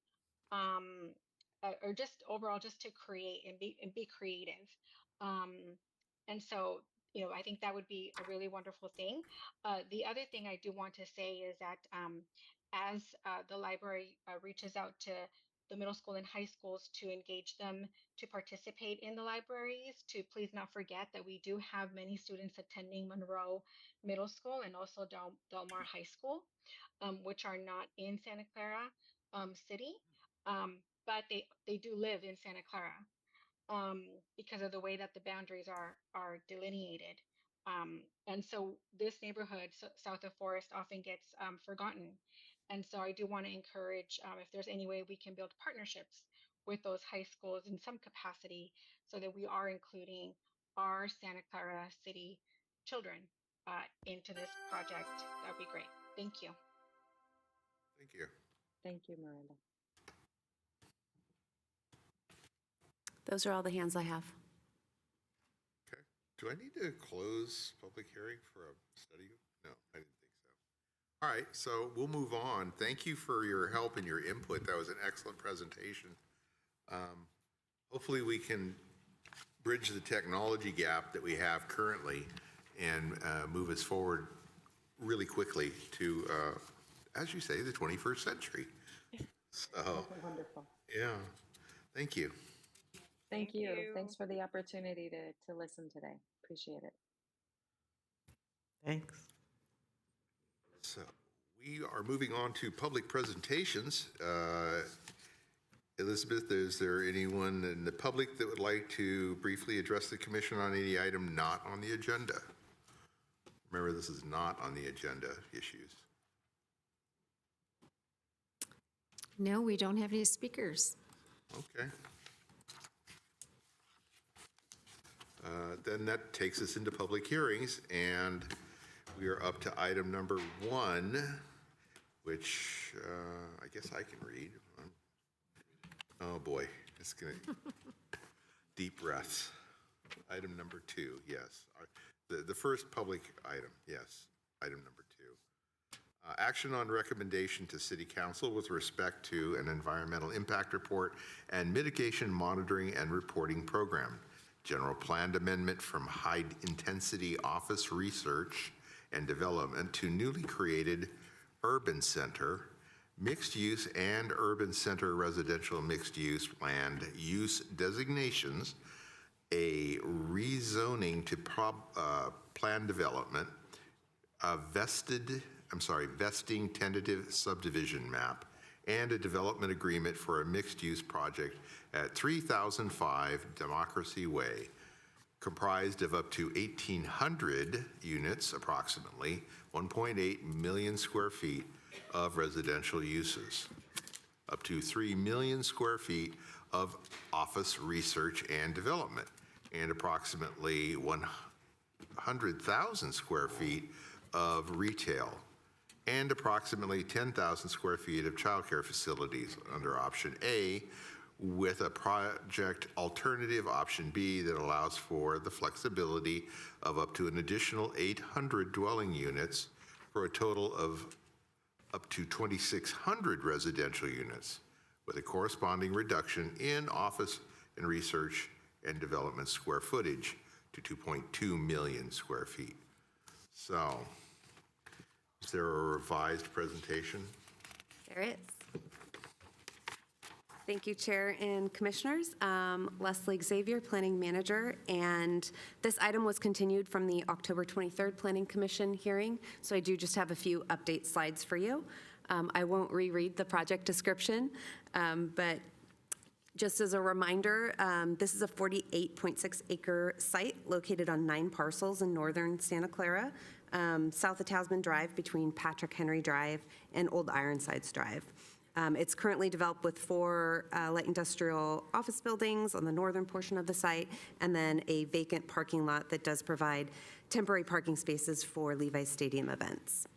or just overall just to create and be creative. And so, I think that would be a really wonderful thing. The other thing I do want to say is that as the library reaches out to the middle school and high schools to engage them to participate in the libraries, to please not forget that we do have many students attending Monroe Middle School and also Del Mar High School, which are not in Santa Clara City, but they do live in Santa Clara because of the way that the boundaries are delineated. And so this neighborhood, south of Forest, often gets forgotten. And so I do want to encourage if there's any way we can build partnerships with those high schools in some capacity so that we are including our Santa Clara City children into this project, that would be great. Thank you. Thank you. Thank you, Miranda. Those are all the hands I have. Okay. Do I need to close public hearing for a study? No, I didn't think so. All right, so we'll move on. Thank you for your help and your input. That was an excellent presentation. Hopefully we can bridge the technology gap that we have currently and move us forward really quickly to, as you say, the 21st century. So, Wonderful. yeah, thank you. Thank you. Thanks for the opportunity to listen today. Appreciate it. Thanks. So we are moving on to public presentations. Elizabeth, is there anyone in the public that would like to briefly address the commission on any item not on the agenda? Remember, this is not on the agenda issues. No, we don't have any speakers. Okay. Then that takes us into public hearings, and We are up to item number 1, which I guess I can read. Oh, boy. It's going to... Deep breaths. Item number 2, yes. The first public item, yes. Item number 2. Action on recommendation to City Council with respect to an environmental impact report and mitigation monitoring and reporting program. General planned amendment from high-intensity office research and development to newly created urban center, mixed-use and urban center residential mixed-use land use designations, a rezoning to plan development, a vesting tentative subdivision map, and a development agreement for a mixed-use project at 3005 Democracy Way, comprised of up to 1,800 units, approximately 1.8 million square feet of residential uses, up to 3 million square feet of office research and development, and approximately 100,000 square feet of retail, and approximately 10,000 square feet of childcare facilities under option A, with a project alternative option B that allows for the flexibility of up to an additional 800 dwelling units for a total of up to 2,600 residential units, with a corresponding reduction in office and research and development square footage to 2.2 million square feet. So, is there a revised presentation? There is. Thank you, Chair and Commissioners. Leslie Xavier, Planning Manager, and this item was continued from the October 23rd Planning Commission hearing, so I do just have a few update slides for you. I won't reread the project description, but just as a reminder, this is a 48.6 acre site located on 9 parcels in northern Santa Clara, south of Tasman Drive between Patrick Henry Drive and Old Ironsides Drive. It's currently developed with 4 light industrial office buildings on the northern portion of the site, and then a vacant parking lot that does provide temporary parking spaces for Levi's Stadium events.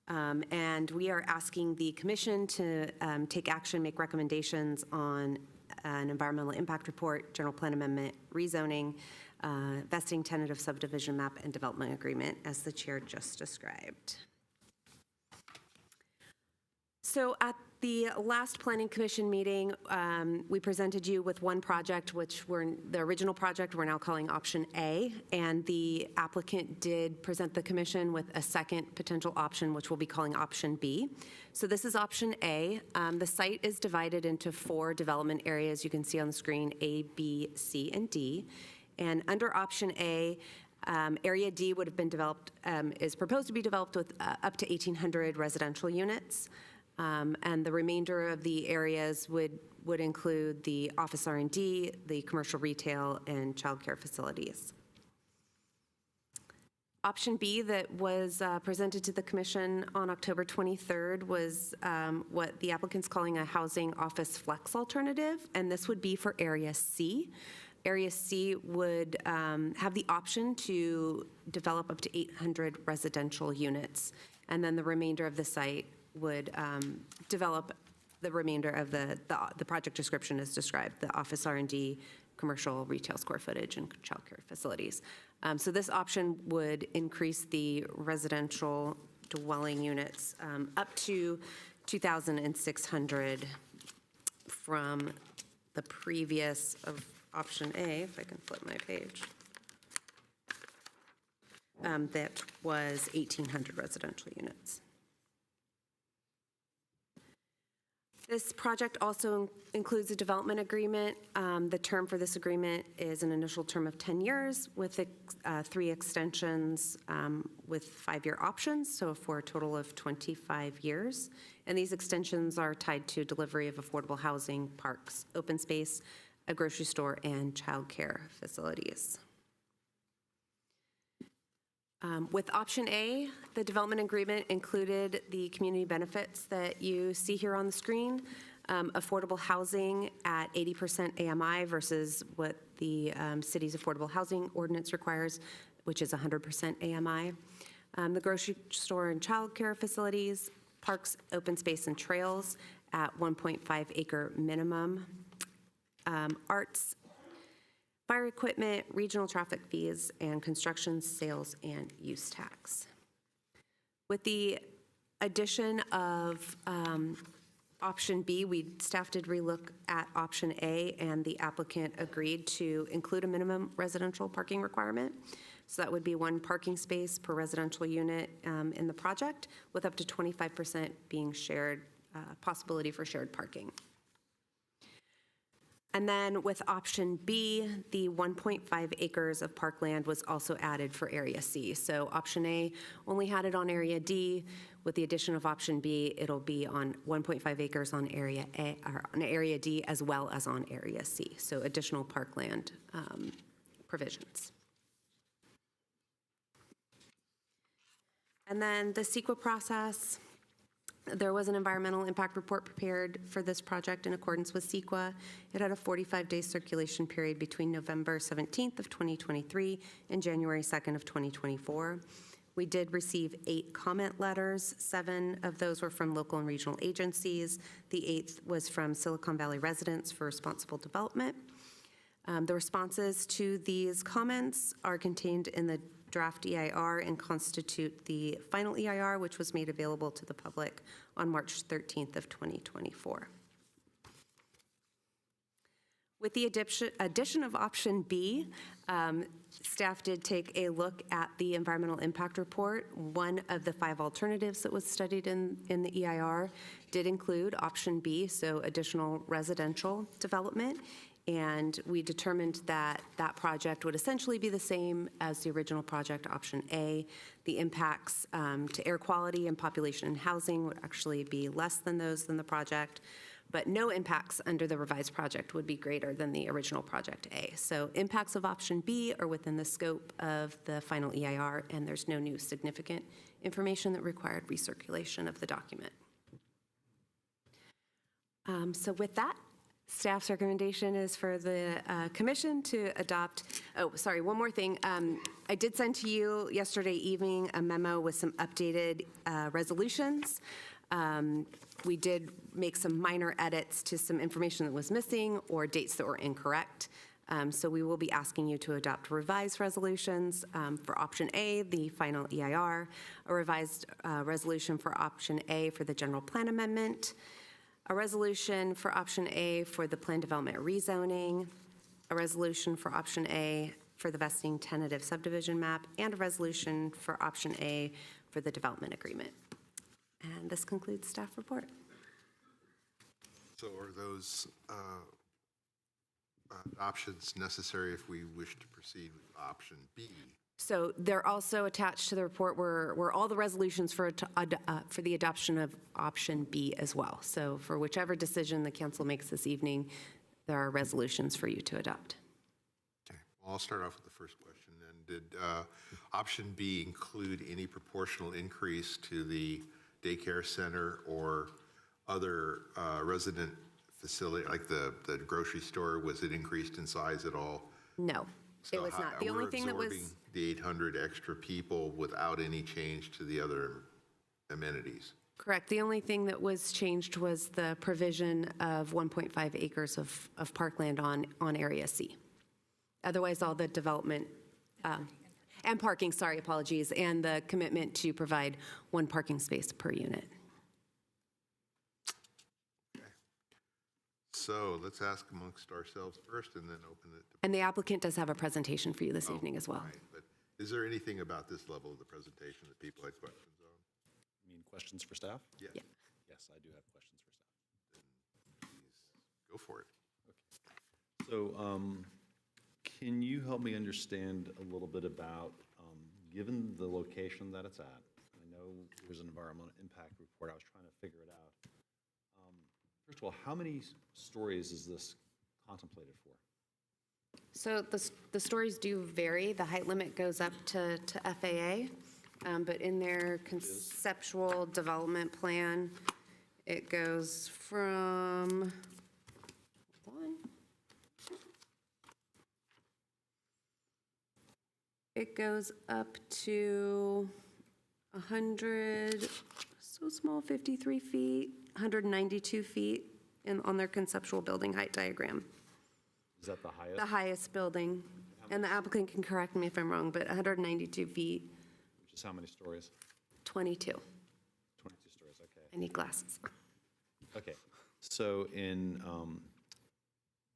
And we are asking the commission to take action, make recommendations on an environmental impact report, general plan amendment, rezoning, vesting tentative subdivision map, and development agreement, as the chair just described. So at the last Planning Commission meeting, we presented you with one project, which the original project we're now calling option A, and the applicant did present the commission with a second potential option, which we'll be calling option B. So this is option A. The site is divided into 4 development areas you can see on the screen, A, B, C, and D. And under option A, area D would have been developed, is proposed to be developed with up to 1,800 residential units. And the remainder of the areas would include the office R&D, the commercial retail, and childcare facilities. Option B that was presented to the commission on October 23rd was what the applicant's calling a housing office flex alternative, and this would be for Area C. Area C would have the option to develop up to 800 residential units, and then the remainder of the site would develop the remainder of the project description as described, the office R&D, commercial retail square footage, and childcare facilities. So this option would increase the residential dwelling units up to 2,600 from the previous of option A, if I can flip my page. That was 1,800 residential units. This project also includes a development agreement. The term for this agreement is an initial term of 10 years with 3 extensions with 5-year options, so for a total of 25 years. And these extensions are tied to delivery of affordable housing, parks, open space, a grocery store, and childcare facilities. With option A, the development agreement included the community benefits that you see here on the screen, affordable housing at 80% AMI versus what the city's affordable housing ordinance requires, which is 100% AMI. The grocery store and childcare facilities, parks, open space, and trails at 1.5 acre minimum. Arts, fire equipment, regional traffic fees, and construction, sales, and use tax. With the addition of option B, staff did relook at option A, and the applicant agreed to include a minimum residential parking requirement. So that would be 1 parking space per residential unit in the project, with up to 25% being shared, possibility for shared parking. And then with option B, the 1.5 acres of parkland was also added for area C. So option A only had it on area D. With the addition of option B, it'll be on 1.5 acres on area A, or on area D, as well as on area C. So additional parkland provisions. And then the CEQA process. There was an environmental impact report prepared for this project in accordance with CEQA. It had a 45-day circulation period between November 17th of 2023 and January 2nd of 2024. We did receive 8 comment letters. 7 of those were from local and regional agencies. The 8th was from Silicon Valley Residents for Responsible Development. The responses to these comments are contained in the draft EIR and constitute the final EIR, which was made available to the public on March 13th of 2024. With the addition of option B, staff did take a look at the environmental impact report. One of the 5 alternatives that was studied in the EIR did include option B, so additional residential development. And we determined that that project would essentially be the same as the original project, option A. The impacts to air quality and population and housing would actually be less than those in the project, but no impacts under the revised project would be greater than the original project A. So impacts of option B are within the scope of the final EIR, and there's no new significant information that required recirculation of the document. So with that, staff's recommendation is for the commission to adopt, oh, sorry, one more thing. I did send to you yesterday evening a memo with some updated resolutions. We did make some minor edits to some information that was missing or dates that were incorrect. So we will be asking you to adopt revised resolutions for option A, the final EIR, a revised resolution for option A for the general plan amendment, a resolution for option A for the plan development rezoning, a resolution for option A for the vesting tentative subdivision map, and a resolution for option A for the development agreement. And this concludes staff report. So are those options necessary if we wish to proceed with option B? So they're also attached to the report were all the resolutions for the adoption of option B as well. So for whichever decision the council makes this evening, there are resolutions for you to adopt. Okay, well, I'll start off with the first question then. Did option B include any proportional increase to the daycare center or other resident facility, like the grocery store? Was it increased in size at all? No, So it was not. The only thing that was... We're absorbing the 800 extra people without any change to the other amenities. Correct. The only thing that was changed was the provision of 1.5 acres of parkland on Area C. Otherwise, all the development, and parking, sorry, apologies, and the commitment to provide 1 parking space per unit. So let's ask amongst ourselves first and then open it. And the applicant does have a presentation for you this evening as well. Right, but is there anything about this level of the presentation that people had questions on? You mean questions for staff? Yeah. Yes, I do have questions for staff. Please go for it. So can you help me understand a little bit about, given the location that it's at, I know there's an environmental impact report, I was trying to figure it out. First of all, how many stories is this contemplated for? So the stories do vary. The height limit goes up to FAA, but in their conceptual development plan, it goes from, it goes up to 100, so small, 53 feet, 192 feet on their conceptual building height diagram. Is that the highest? The highest building, and the applicant can correct me if I'm wrong, but 192 feet, Which is how many stories? 22. 22 stories, okay. I need glasses. Okay, so in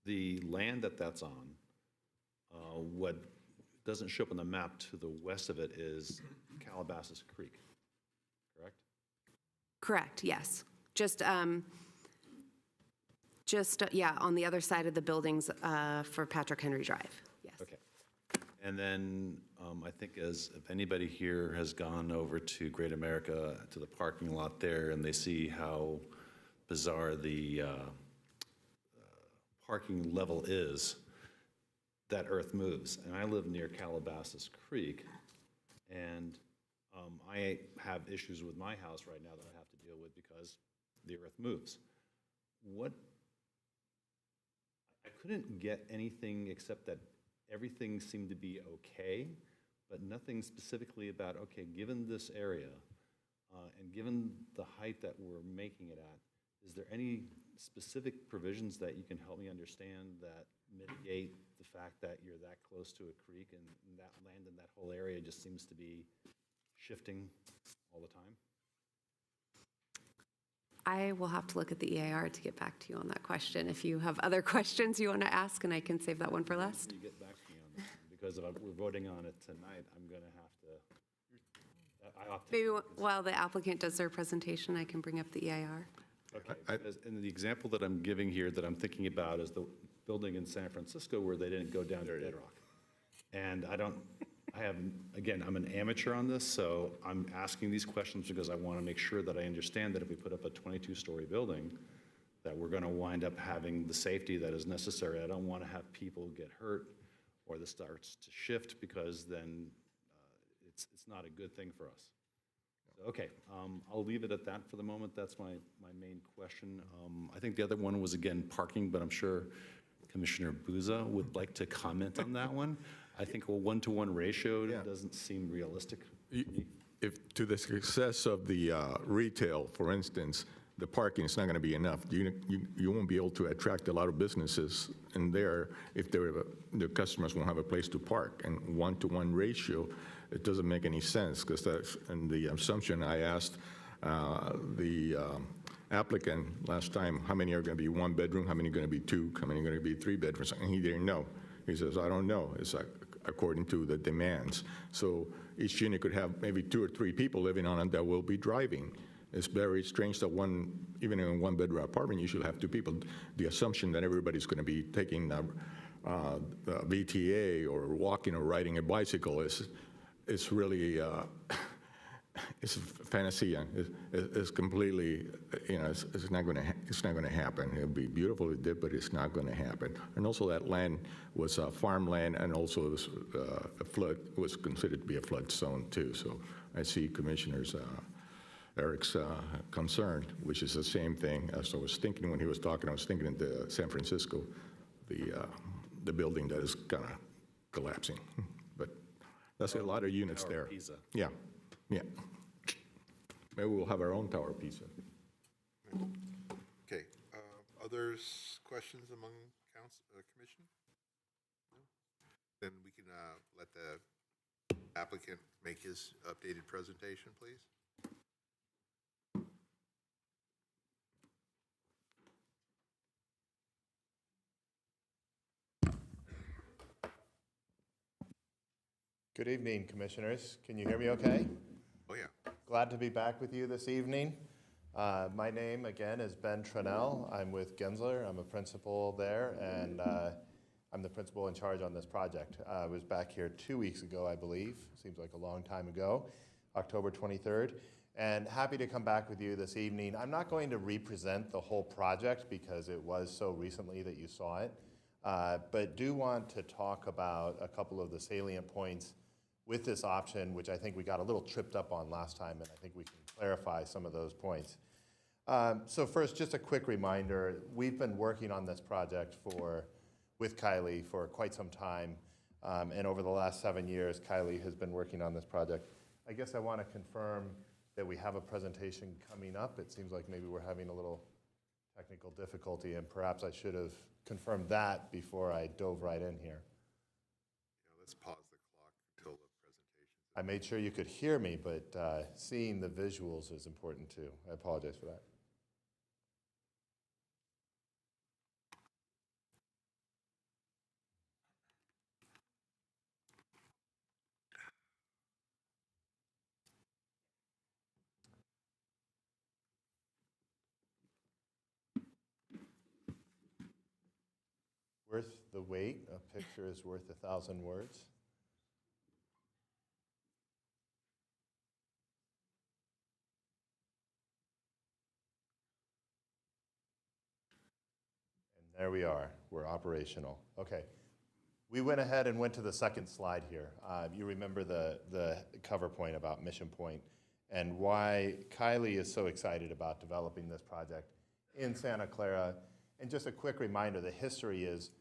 the land that's on, what doesn't show up on the map to the west of it is Calabasas Creek, correct? Correct, yes. Yeah, on the other side of the buildings for Patrick Henry Drive, yes. Okay. And then I think if anybody here has gone over to Great America, to the parking lot there, and they see how bizarre the parking level is, that earth moves. And I live near Calabasas Creek, and I have issues with my house right now that I have to deal with because the earth moves. I couldn't get anything except that everything seemed to be okay, but nothing specifically about, okay, given this area and given the height that we're making it at, is there any specific provisions that you can help me understand that mitigate the fact that you're that close to a creek and that land in that whole area just seems to be shifting all the time? I will have to look at the EAR to get back to you on that question. If you have other questions you want to ask, and I can save that one for last. You get back to me on this one, because if we're voting on it tonight, I'm going to have to. Maybe while the applicant does their presentation, I can bring up the EAR. Okay, because in the example that I'm giving here that I'm thinking about is the building in San Francisco where they didn't go down to bedrock. And I'm an amateur on this, so I'm asking these questions because I want to make sure that I understand that if we put up a 22-story building, that we're going to wind up having the safety that is necessary. I don't want to have people get hurt or this starts to shift, because then it's not a good thing for us. Okay, I'll leave it at that for the moment. That's my main question. I think the other one was, again, parking, but I'm sure Commissioner Bouza would like to comment on that one. I think a one-to-one ratio doesn't seem realistic to me. If to the success of the retail, for instance, the parking is not going to be enough. You won't be able to attract a lot of businesses in there if the customers won't have a place to park. And one-to-one ratio, it doesn't make any sense, because that's and the assumption I asked the applicant last time, how many are going to be one bedroom, how many are going to be two, how many are going to be three bedrooms, and he didn't know. He says, I don't know. It's like according to the demands. So each unit could have maybe 2 or 3 people living on it that will be driving. It's very strange that even in a one-bedroom apartment, you should have 2 people. The assumption that everybody's going to be taking the VTA or walking or riding a bicycle is really it's a fantasy. It's completely, it's not going to happen. It'll be beautiful if it did, but it's not going to happen. And also, that land was farmland, and also it was was considered to be a flood zone too. So I see Commissioner's Eric's concern, which is the same thing as I was thinking when he was talking. I was thinking in San Francisco, the building that is kind of collapsing. But that's a lot of units Tower there. Pisa. Yeah. Yeah. Maybe we'll have our own Tower Pisa. Okay, others, questions among commission? No? Then we can let the applicant make his updated presentation, please. Good evening, Commissioners. Can you hear me okay? Oh, yeah. Glad to be back with you this evening. My name, again, is Ben Tranell. I'm with Gensler. I'm a principal there, and I'm the principal in charge on this project. I was back here 2 weeks ago, I believe. Seems like a long time ago, October 23rd. And happy to come back with you this evening. I'm not going to represent the whole project because it was so recently that you saw it, but do want to talk about a couple of the salient points with this option, which I think we got a little tripped up on last time, and I think we can clarify some of those points. So first, just a quick reminder, we've been working on this project with Kylie for quite some time, and over the last 7 years, Kylie has been working on this project I guess I want to confirm that we have a presentation coming up. It seems like maybe we're having a little technical difficulty, and perhaps I should have confirmed that before I dove right in here. Yeah, let's pause the clock until the presentation. I made sure you could hear me, but seeing the visuals is important too. I apologize for that. Worth the wait. A picture is worth 1,000 words. And there we are. We're operational. Okay. We went ahead and went to the second slide here. You remember the cover point about Mission Point and why Kylie is so excited about developing this project in Santa Clara. And just a quick reminder, the history is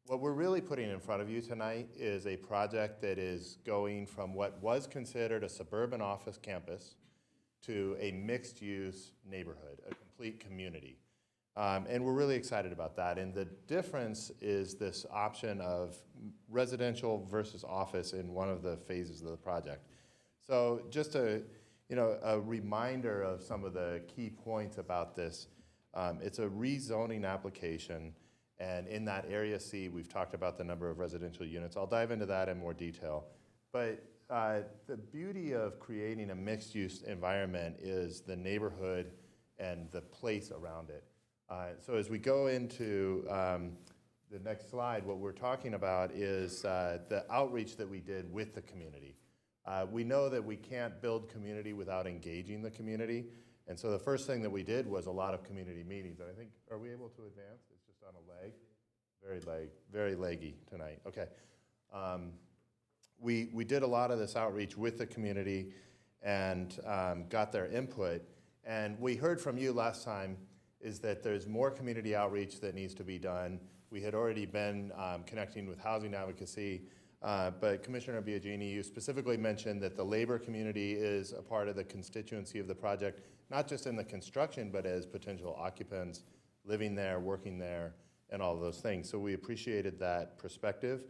what we're really putting in front of you tonight is a project that is going from what was considered a suburban office campus to a mixed-use neighborhood, a complete community. And we're really excited about that. And the difference is this option of residential versus office in one of the phases of the project. So just a reminder of some of the key points about this. It's a rezoning application. And in that Area C, we've talked about the number of residential units. I'll dive into that in more detail. But the beauty of creating a mixed-use environment is the neighborhood and the place around it. So as we go into the next slide, what we're talking about is the outreach that we did with the community. We know that we can't build community without engaging the community. And so the first thing that we did was a lot of community meetings. And I think, are we able to advance? It's just on a leg. Very leggy tonight. Okay. We did a lot of this outreach with the community and got their input. And we heard from you last time is that there's more community outreach that needs to be done. We had already been connecting with housing advocacy, but Commissioner Biagini, you specifically mentioned that the labor community is a part of the constituency of the project, not just in the construction, but as potential occupants living there, working there, and all of those things. So we appreciated that perspective,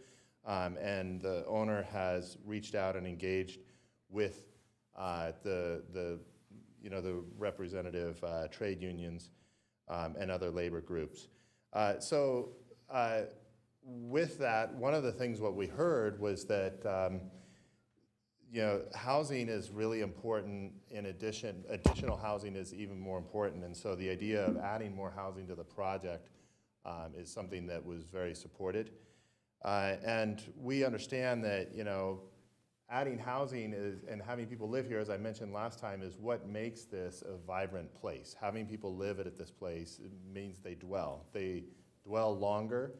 and the owner has reached out and engaged with the representative trade unions and other labor groups. With that, one of the things what we heard was that housing is really important. In addition, additional housing is even more important. And so the idea of adding more housing to the project is something that was very supported. And we understand that, adding housing and having people live here, as I mentioned last time, is what makes this a vibrant place. Having people live at this place means they dwell. They dwell longer.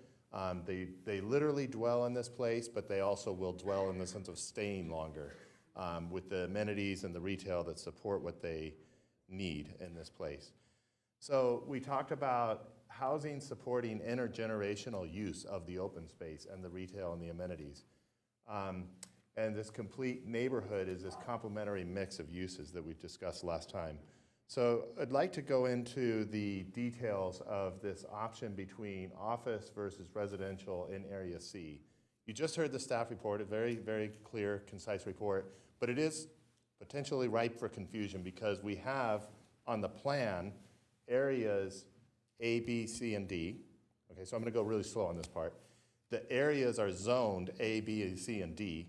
They literally dwell in this place, but they also will dwell in the sense of staying longer with the amenities and the retail that support what they need in this place. So we talked about housing supporting intergenerational use of the open space and the retail and the amenities. And this complete neighborhood is this complementary mix of uses that we discussed last time. So I'd like to go into the details of this option between office versus residential in Area C. You just heard the staff report, a very, very clear, concise report, but it is potentially ripe for confusion because we have on the plan areas A, B, C, and D. Okay, so I'm going to go really slow on this part. The areas are zoned A, B, C, and D.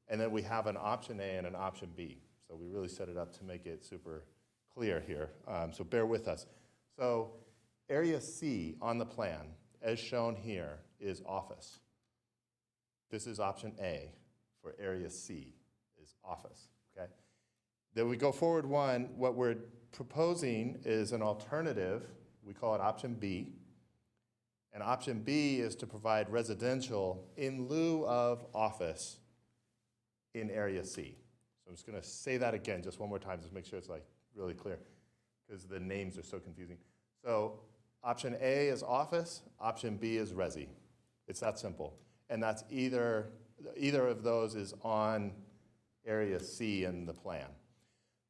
And then we have an option A and an option B. So we really set it up to make it super clear here. So bear with us. So area C on the plan, as shown here, is office. This is option A for area C, is office, okay? Then we go forward one, what we're proposing is an alternative. We call it option B. And option B is to provide residential in lieu of office in area C. So I'm just going to say that again just one more time, just make sure it's like really clear because the names are so confusing. So option A is office, option B is resi. It's that simple. And that's either of those is on Area C in the plan.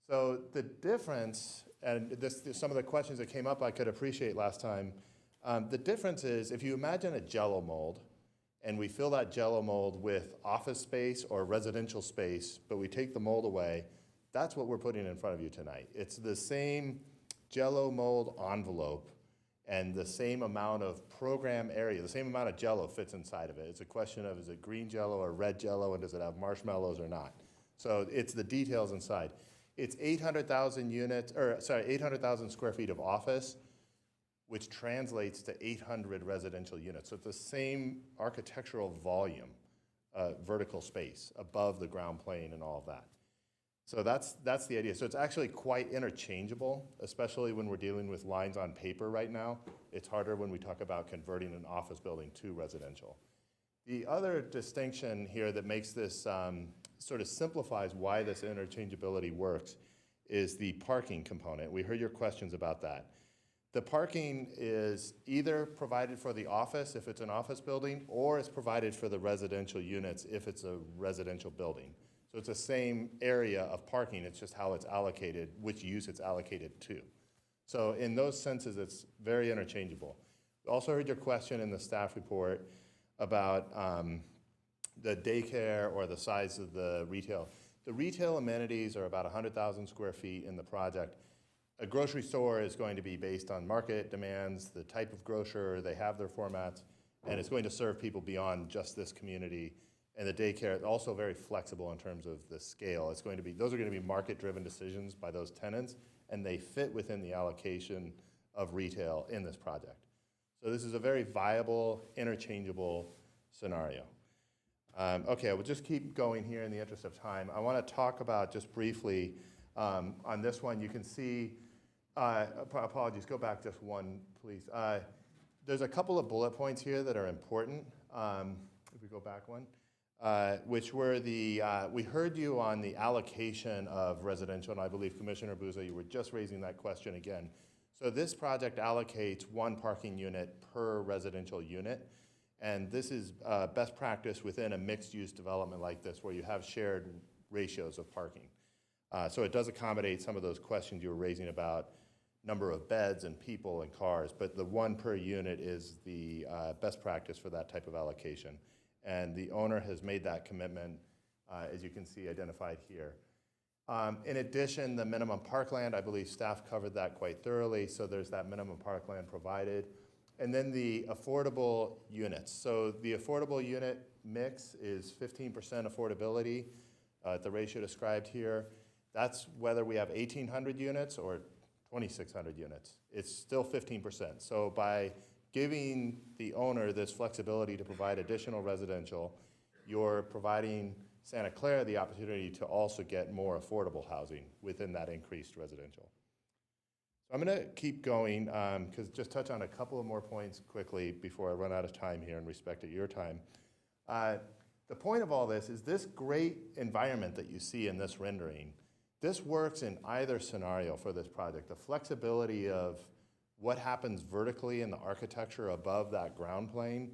So the difference, and some of the questions that came up I could appreciate last time, the difference is if you imagine a Jell-O mold, and we fill that Jell-O mold with office space or residential space, but we take the mold away, that's what we're putting in front of you tonight. It's the same Jell-O mold envelope and the same amount of program area, the same amount of Jell-O fits inside of it. It's a question of, is it green Jell-O or red Jell-O, and does it have marshmallows or not? So it's the details inside. It's 800,000 square feet of office, which translates to 800 residential units. So it's the same architectural volume, vertical space above the ground plane and all of that. So that's the idea. So it's actually quite interchangeable, especially when we're dealing with lines on paper right now. It's harder when we talk about converting an office building to residential. The other distinction here that makes this sort of simplifies why this interchangeability works is the parking component. We heard your questions about that. The parking is either provided for the office if it's an office building, or it's provided for the residential units if it's a residential building. So it's the same area of parking, it's just how it's allocated, which use it's allocated to. So in those senses, it's very interchangeable. We also heard your question in the staff report about the daycare or the size of the retail. The retail amenities are about 100,000 square feet in the project. A grocery store is going to be based on market demands, the type of grocer, they have their formats, and it's going to serve people beyond just this community. And the daycare is also very flexible in terms of the scale. It's going to be, those are going to be market-driven decisions by those tenants, and they fit within the allocation of retail in this project. So this is a very viable, interchangeable scenario. Okay, we'll just keep going here in the interest of time. I want to talk about just briefly on this one. You can see, apologies, go back just one, please. There's a couple of bullet points here that are important. If we go back one. Which were the, we heard you on the allocation of residential, and I believe Commissioner Buza, you were just raising that question again. So this project allocates one parking unit per residential unit, and this is best practice within a mixed-use development like this where you have shared ratios of parking. So it does accommodate some of those questions you were raising about number of beds and people and cars, but the one per unit is the best practice for that type of allocation. And the owner has made that commitment, as you can see identified here. In addition, the minimum parkland, I believe staff covered that quite thoroughly, so there's that minimum parkland provided. And then the affordable units. So the affordable unit mix is 15% affordability, the ratio described here. That's whether we have 1,800 units or 2,600 units. It's still 15%. So by giving the owner this flexibility to provide additional residential, you're providing Santa Clara the opportunity to also get more affordable housing within that increased residential. So I'm going to keep going, because just touch on a couple of more points quickly before I run out of time here in respect of your time. The point of all this is this great environment that you see in this rendering, this works in either scenario for this project. The flexibility of what happens vertically in the architecture above that ground plane,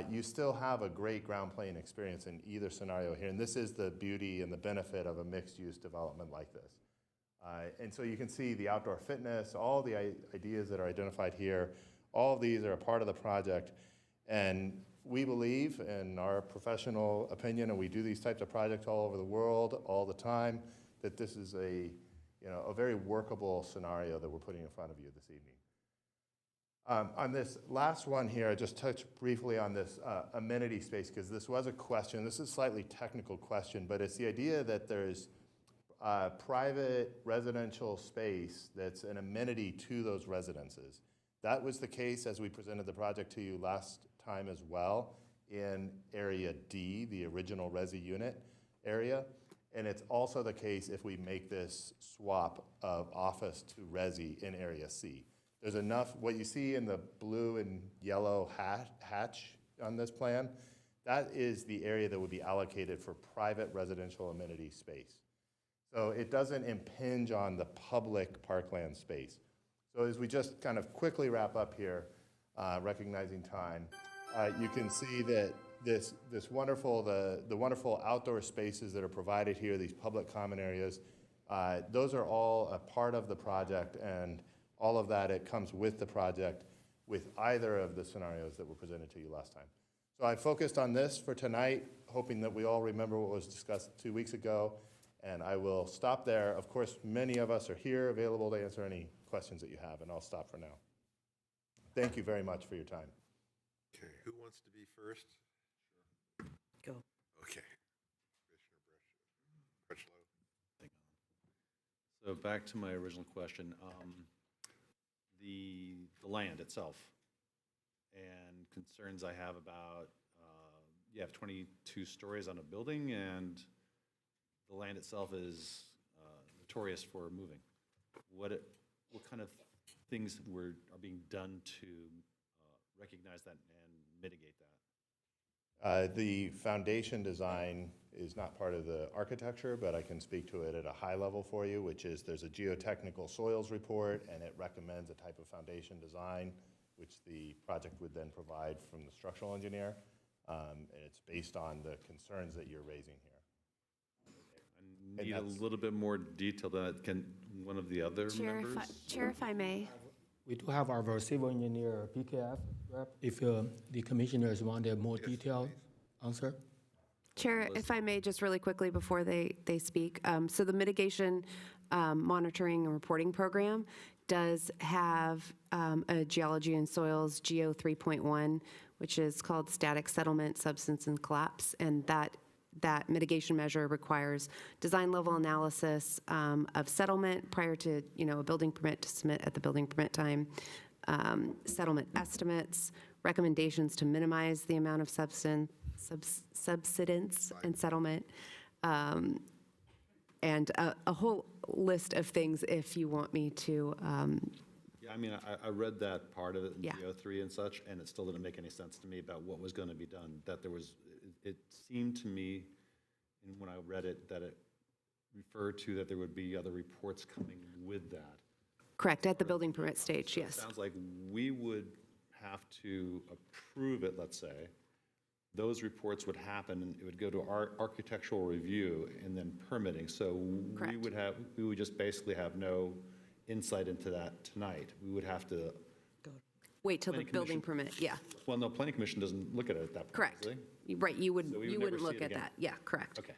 you still have a great ground plane experience in either scenario here. And this is the beauty and the benefit of a mixed-use development like this. And so you can see the outdoor fitness, all the ideas that are identified here, all of these are a part of the project. And we believe, in our professional opinion, and we do these types of projects all over the world all the time, that this is a very workable scenario that we're putting in front of you this evening. On this last one here, I just touched briefly on this amenity space, because this was a question. This is a slightly technical question, but it's the idea that there's private residential space that's an amenity to those residences. That was the case as we presented the project to you last time as well in Area D, the original Resi unit area. And it's also the case if we make this swap of office to Resi in Area C. There's enough, what you see in the blue and yellow hatch on this plan, that is the area that would be allocated for private residential amenity space. So it doesn't impinge on the public parkland space. So as we just kind of quickly wrap up here, recognizing time, you can see that this wonderful, the wonderful outdoor spaces that are provided here, these public common areas, those are all a part of the project, and all of that, it comes with the project with either of the scenarios that were presented to you last time. So I focused on this for tonight, hoping that we all remember what was discussed 2 weeks ago, and I will stop there. Of course, many of us are here available to answer any questions that you have, and I'll stop for now. Thank you very much for your time. Okay, who wants to be first? Go. Okay. Commissioner Breshlow. So back to my original question, the land itself and concerns I have about, you have 22 stories on a building and the land itself is notorious for moving. What kind of things are being done to recognize that and mitigate that? The foundation design is not part of the architecture, but I can speak to it at a high level for you, which is there's a geotechnical soils report, and it recommends a type of foundation design, which the project would then provide from the structural engineer. And it's based on the concerns that you're raising here. I need a little bit more detail than that. Can one of the other members? Chair, if I may. We do have our civil engineer, PKF rep, if the commissioners want a more detailed answer. Chair, if I may, just really quickly before they speak. So the mitigation monitoring and reporting program does have a geology and soils GEO 3.1, which is called static settlement, subsidence, and collapse. And that mitigation measure requires design level analysis of settlement prior to a building permit to submit at the building permit time, settlement estimates, recommendations to minimize the amount of subsidence and settlement, and a whole list of things if you want me to. Yeah, I mean, I read that part of it in Yeah. GO3 and such, and it still didn't make any sense to me about what was going to be done. That there was, it seemed to me, and when I read it, that it referred to that there would be other reports coming with that. Correct, at the building permit stage, So yes. It sounds like we would have to approve it, let's say. Those reports would happen, and it would go to our architectural review and then permitting. So Correct. we would just basically have no insight into that tonight. We would have to, Wait till the Planning building Commission. permit, yeah, well, no, Planning Commission doesn't look at it at that point, correct. do they? Right, you So we would never wouldn't see look it at again. that, yeah, correct. Okay.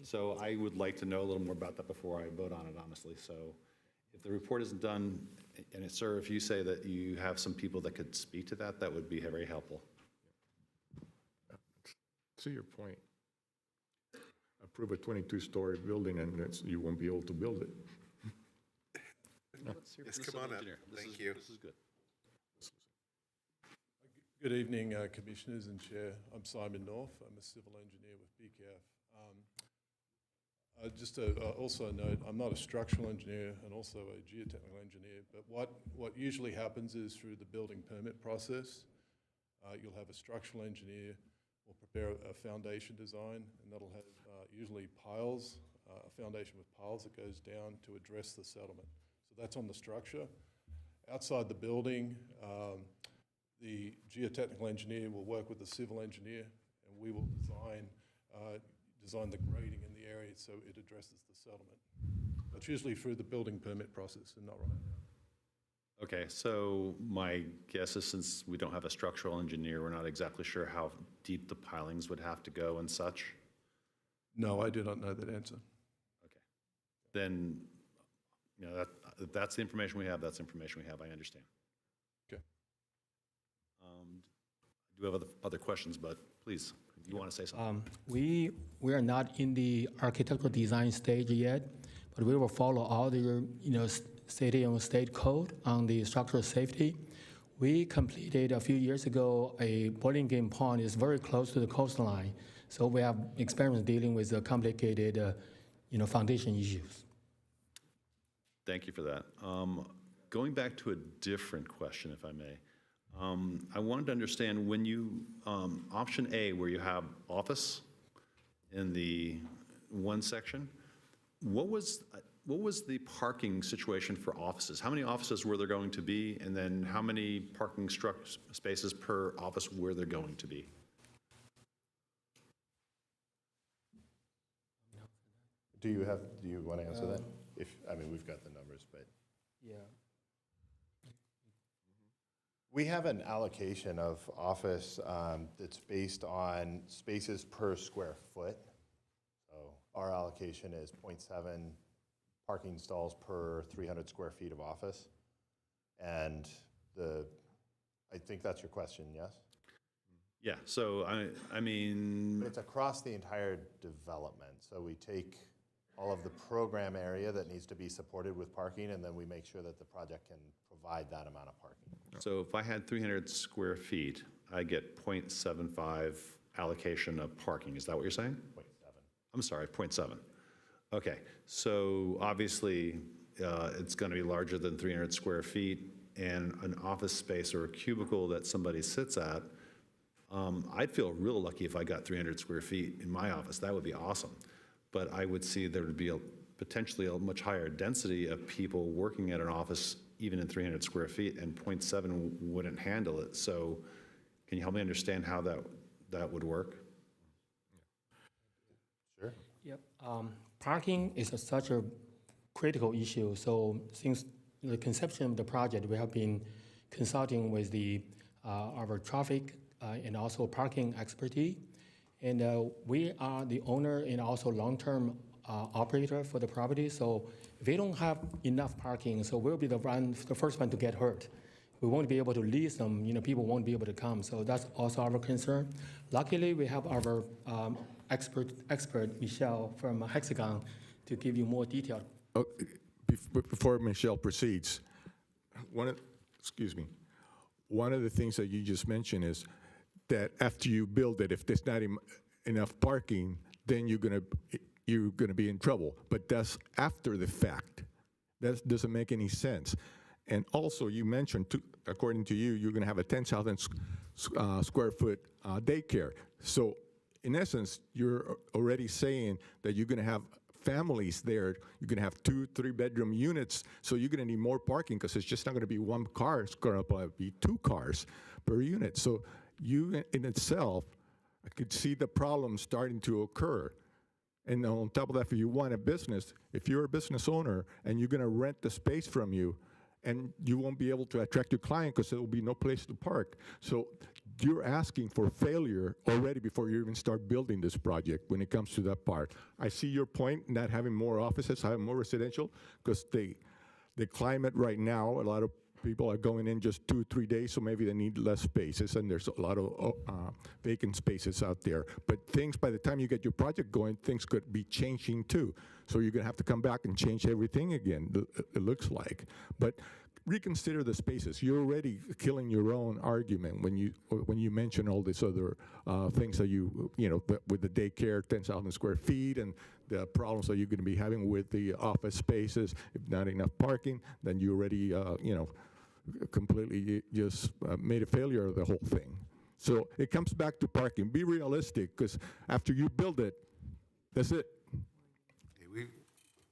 So I would like to know a little more about that before I vote on it, honestly. So if the report isn't done, and sir, if you say that you have some people that could speak to that, that would be very helpful. To your point, approve a 22-story building and you won't be able to build it. Let's hear Yes, from the come on civil up. engineer. Thank you. This is good. Good evening, Commissioners and Chair. I'm Simon North. I'm a civil engineer with BKF. Just to also note, I'm not a structural engineer and also a geotechnical engineer, but what usually happens is through the building permit process, you'll have a structural engineer will prepare a foundation design, and that'll have usually piles, a foundation with piles that goes down to address the settlement. So that's on the structure. Outside the building, the geotechnical engineer will work with the civil engineer, and we will design the grading in the area so it addresses the settlement. That's usually through the building permit process and not right now. Okay, so my guess is since we don't have a structural engineer, we're not exactly sure how deep the pilings would have to go and such? No, I do not know that answer. Okay. Then, that's the information we have, that's the information we have, I understand. Okay. Do we have other questions, but please, if you want to say something. We are not in the architectural design stage yet, but we will follow all the city and state code on the structural safety. We completed a few years ago a Burlingame Pond is very close to the coastline, so we have experience dealing with the complicated foundation issues. Thank you for that. Going back to a different question, if I may. I wanted to understand when you, option A, where you have office in the one section, what was what was the parking situation for offices? How many offices were there going to be? And then how many parking spaces per office were there going to be? Do you want to answer that? We've got the numbers, but. Yeah. We have an allocation of office that's based on spaces per square foot. So our allocation is 0.7 parking stalls per 300 square feet of office. And I think that's your question, yes? Yeah, so I mean. It's across the entire development. So we take all of the program area that needs to be supported with parking, and then we make sure that the project can provide that amount of parking. So if I had 300 square feet, I get 0.75 allocation of parking. Is that what you're saying? 0.7. I'm sorry, 0.7. Okay, so obviously it's going to be larger than 300 square feet, and an office space or a cubicle that somebody sits at, I'd feel real lucky if I got 300 square feet in my office. That would be awesome. But I would see there would be potentially a much higher density of people working at an office even in 300 square feet, and 0.7 wouldn't handle it. So can you help me understand how that would work? Sure. Yep. Parking is such a critical issue. So since the conception of the project, we have been consulting with our traffic and also parking expertise. And we are the owner and also long-term operator for the property. So if we don't have enough parking, so we'll be the first one to get hurt. We won't be able to lease them. People won't be able to come. So that's also our concern. Luckily, we have our expert Michelle from Hexagon to give you more detail. Before Michelle proceeds, one of the things that you just mentioned is that after you build it, if there's not enough parking, then you're gonna be in trouble. But that's after the fact. That doesn't make any sense. And also, you mentioned, according to you, you're gonna have a 10,000 square foot daycare. So, in essence, you're already saying that you're gonna have families there. You're gonna have 2-3 bedroom units. So you're gonna need more parking because it's just not gonna be one car. It's gonna probably be 2 cars per unit. So you, in itself, I could see the problem starting to occur. And on top of that, if you want a business, if you're a business owner and you're gonna rent the space from you, and you won't be able to attract your client because there will be no place to park. So you're asking for failure already before you even start building this project when it comes to that part. I see your point, not having more offices, having more residential, because the climate right now, a lot of people are going in just 2-3 days, so maybe they need less spaces, and there's a lot of vacant spaces out there. But things, by the time you get your project going, things could be changing too. So you're gonna have to come back and change everything again, it looks like. But reconsider the spaces. You're already killing your own argument when you mention all these other things that with the daycare, 10,000 square feet, and the problems that you're gonna be having with the office spaces. If not enough parking, then you already, completely just made a failure of the whole thing. So it comes back to parking. Be realistic, because after you build it, that's it.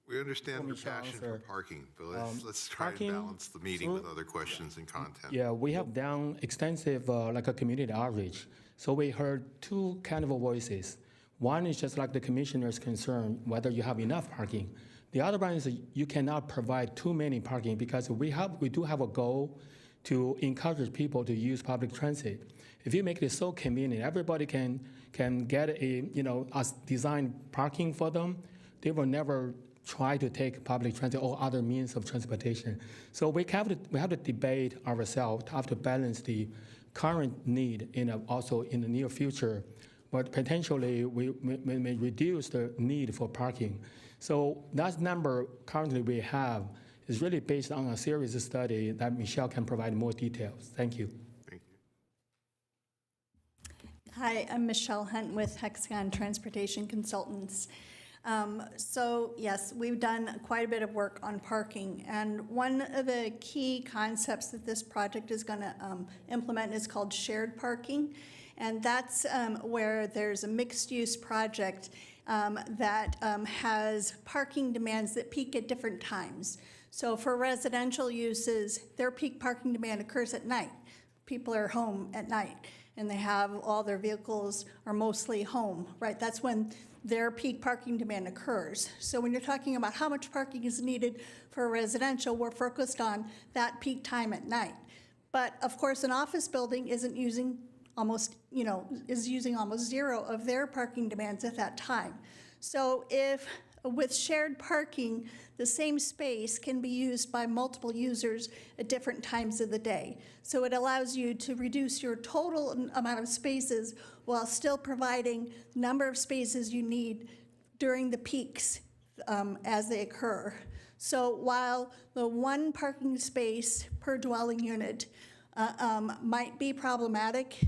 We understand your passion for parking, but let's try and balance the meeting with other questions and content. Yeah, we have done extensive like a community outreach. So we heard 2 kind of voices. One is just like the commissioner's concern, whether you have enough parking. The other one is you cannot provide too many parking because we do have a goal to encourage people to use public transit. If you make it so convenient, everybody can get a design parking for them, they will never try to take public transit or other means of transportation. So we have to debate ourselves, have to balance the current need also in the near future, but potentially we may reduce the need for parking. So that number currently we have is really based on a series study that Michelle can provide more details. Thank you. Thank you. Hi, I'm Michelle Hunt with Hexagon Transportation Consultants. So yes, we've done quite a bit of work on parking, and one of the key concepts that this project is going to implement is called shared parking, and that's where there's a mixed-use project that has parking demands that peak at different times. So for residential uses, their peak parking demand occurs at night. People are home at night, and they have all their vehicles are mostly home, right? That's when their peak parking demand occurs. So when you're talking about how much parking is needed for residential, we're focused on that peak time at night. But of course, an office building isn't using almost, is using almost zero of their parking demands at that time. So if with shared parking, the same space can be used by multiple users at different times of the day. So it allows you to reduce your total amount of spaces while still providing the number of spaces you need during the peaks as they occur. So while the one parking space per dwelling unit might be problematic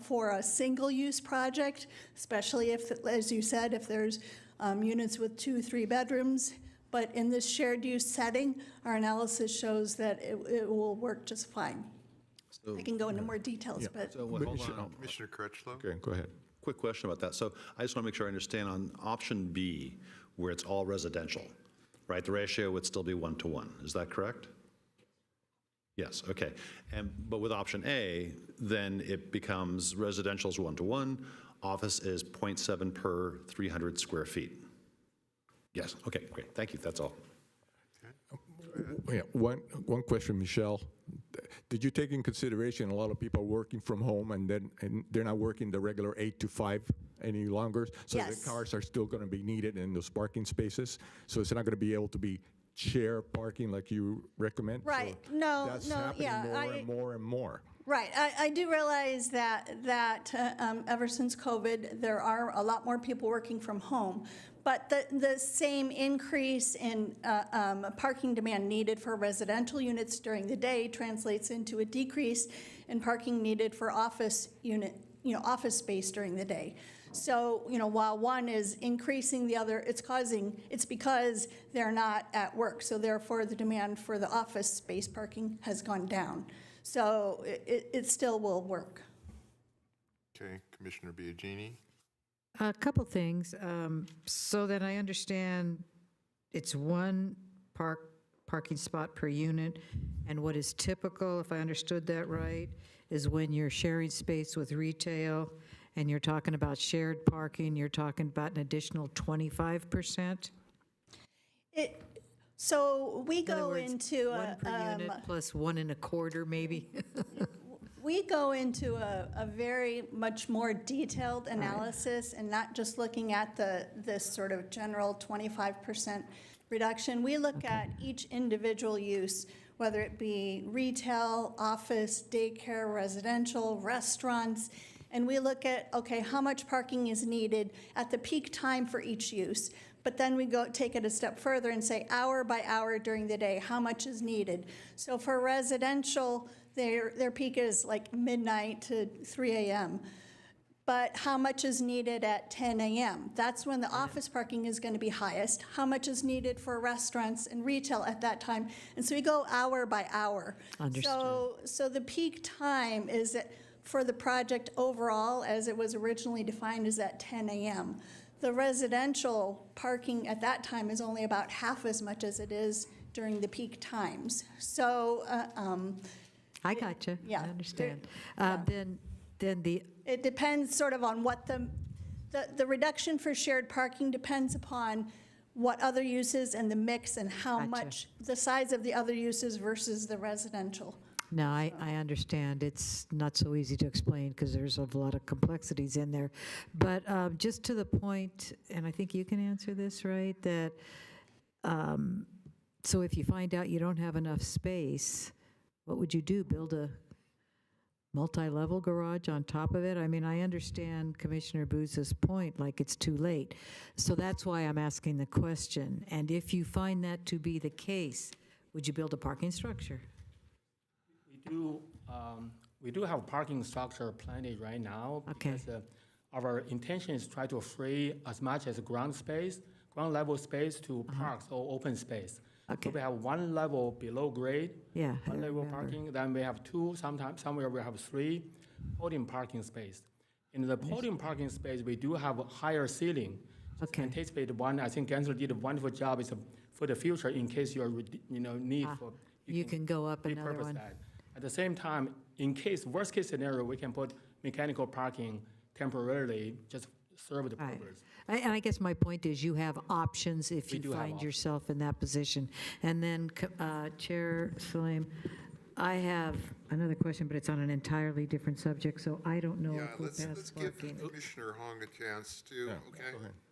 for a single-use project, especially if, as you said, if there's units with 2-3 bedrooms. But in this shared use setting, our analysis shows that it will work just fine. I can go into more details, but. So, hold on. Commissioner Crutchlow? Okay, go ahead. Quick question about that. So I just want to make sure I understand on option B, where it's all residential, right? The ratio would still be 1-to-1. Is that correct? Yes, okay. But with option A, then it becomes residential is 1-to-1, office is 0.7 per 300 square feet. Yes, okay, great. Thank you, that's all. Yeah, one question, Michelle. Did you take in consideration a lot of people working from home and they're not working the regular 8 to 5 any longer? So Yes. the cars are still going to be needed in those parking spaces? So it's not going to be able to be share parking like you recommend? Right. So No, that's no, happening yeah, more and more and more. Right. I do realize that ever since COVID, there are a lot more people working from home. But the same increase in parking demand needed for residential units during the day translates into a decrease in parking needed for office space during the day. So, while one is increasing, the other, it's because they're not at work. So therefore, the demand for the office space parking has gone down. So it still will work. Okay, Commissioner Biagini? A couple things. So that I understand, it's one parking spot per unit, and what is typical, if I understood that right, is when you're sharing space with retail and you're talking about shared parking, you're talking about an additional 25%? So we In other go words, into one per unit plus 1.25, maybe? we go into a very much more detailed analysis and not just looking at this sort of general 25% reduction. We look at each individual use, whether it be retail, office, daycare, residential, restaurants, and we look at, okay, how much parking is needed at the peak time for each use. But then we take it a step further and say hour by hour during the day, how much is needed. So for residential, their peak is like midnight to 3 a.m. But how much is needed at 10 a.m.? That's when the office parking is going to be highest. How much is needed for restaurants and retail at that time? And so we go hour by hour. Understood. So the peak time is for the project overall, as it was originally defined, is at 10 a.m. The residential parking at that time is only about half as much as it is during the peak times. So, I gotcha. Yeah. I understand. Yeah. Then the it depends sort of on what the reduction for shared parking depends upon what other uses and the mix and how much the size of the other uses versus the residential. No, I understand. It's not so easy to explain because there's a lot of complexities in there. But just to the point, and I think you can answer this, right, that so if you find out you don't have enough space, what would you do? Build a multi-level garage on top of it? I mean, I understand Commissioner Booth's point, like it's too late. So that's why I'm asking the question. And if you find that to be the case, would you build a parking structure? We do have parking structure planned right now. Okay. Because, our intention is try to free as much as ground level space to parks or open space. Okay. So we have one level below grade, Yeah. I one level remember. parking, then we have two, somewhere we have 3 podium parking space. In the podium parking space, we do have a higher ceiling, Okay. Anticipate one. I think Gensler did a wonderful job. Is for the future in case you're need for. You can go up another repurpose one. that. At the same time, in case worst case scenario, we can put mechanical parking temporarily, just serve the Right. purpose. And I guess my point is you have options if We you do have find options. yourself in that position. And then Chair Salim, I have another question, but it's on an entirely different subject, so I don't know Yeah, if we'll let's pass give parking. Commissioner Hong a chance to, okay?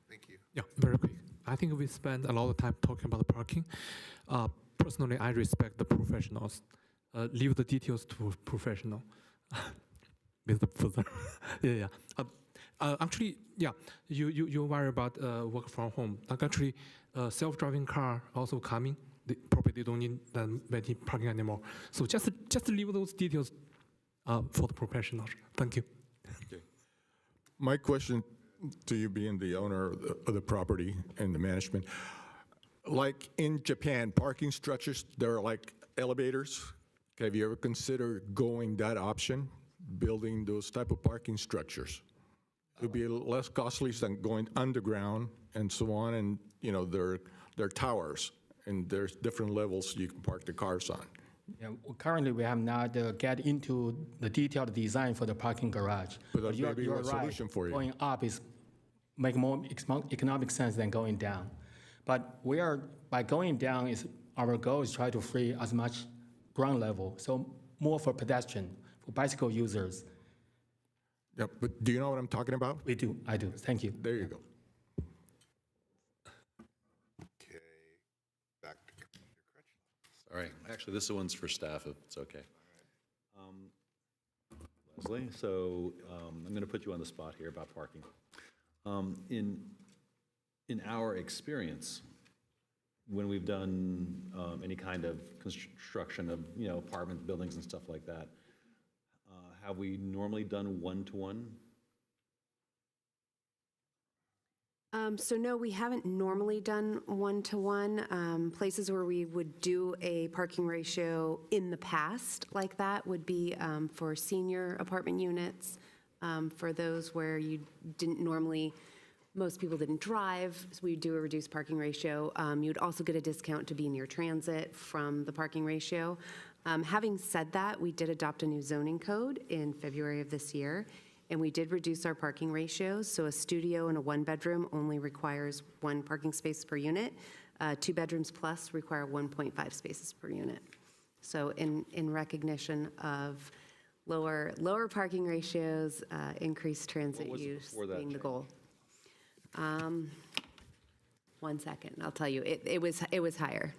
Thank you. Yeah, very quick. I think we spend a lot of time talking about the parking. Personally, I respect the professionals. Leave the details to professional. Mr. Fuller. yeah. Actually, yeah, you worry about work from home. Like actually, self-driving car also coming. They probably don't need that many parking anymore. So just leave those details for the professionals. Thank you. Okay. My question to you, being the owner of the property and the management, like in Japan, parking structures, they're like elevators. Have you ever considered going that option, building those type of parking structures? It would be less costly than going underground and so on, and they're towers, and there's different levels you can park the cars on. Yeah, currently, we have not get into the detailed design for the parking garage. But that may be you're a solution for you. Going up is make more economic sense than going down. But by going down, our goal is try to free as much ground level, so more for pedestrian, for bicycle users. Yeah, but do you know what I'm talking about? We do, I do. Thank you. There you go. Okay, back to Commissioner Kretschmann. All right, actually, this one's for staff, if it's okay. Leslie, so I'm going to put you on the spot here about parking. In our experience, when we've done any kind of construction of, apartment buildings and stuff like that, have we normally done one-to-one? So no, we haven't normally done one-to-one. Places where we would do a parking ratio in the past like that would be for senior apartment units, for those where you didn't normally, most people didn't drive, so we do a reduced parking ratio. You'd also get a discount to be near transit from the parking ratio. Having said that, we did adopt a new zoning code in February of this year, and we did reduce our parking ratios. So a studio and a one-bedroom only requires 1 parking space per unit. 2 bedrooms plus require 1.5 spaces per unit. So in recognition of lower parking ratios, increased transit use being the goal. 1 second, I'll tell you. It was higher.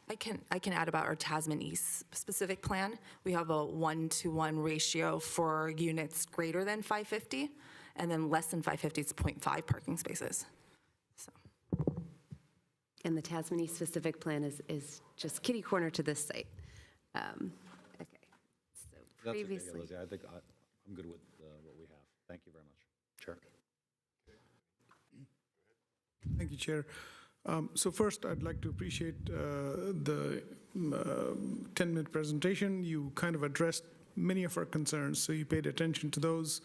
I can add about our Tasman East specific plan. We have a 1-to-1 ratio for units greater than 550, and then less than 550 is 0.5 parking spaces. And the Tasmania specific plan is just kitty corner to this site. Okay, so That's okay, previously. Leslie. I think I'm good with what we have. Thank you very much. Chair. Thank you, Chair. So first, I'd like to appreciate the 10-minute presentation. You kind of addressed many of our concerns, so you paid attention to those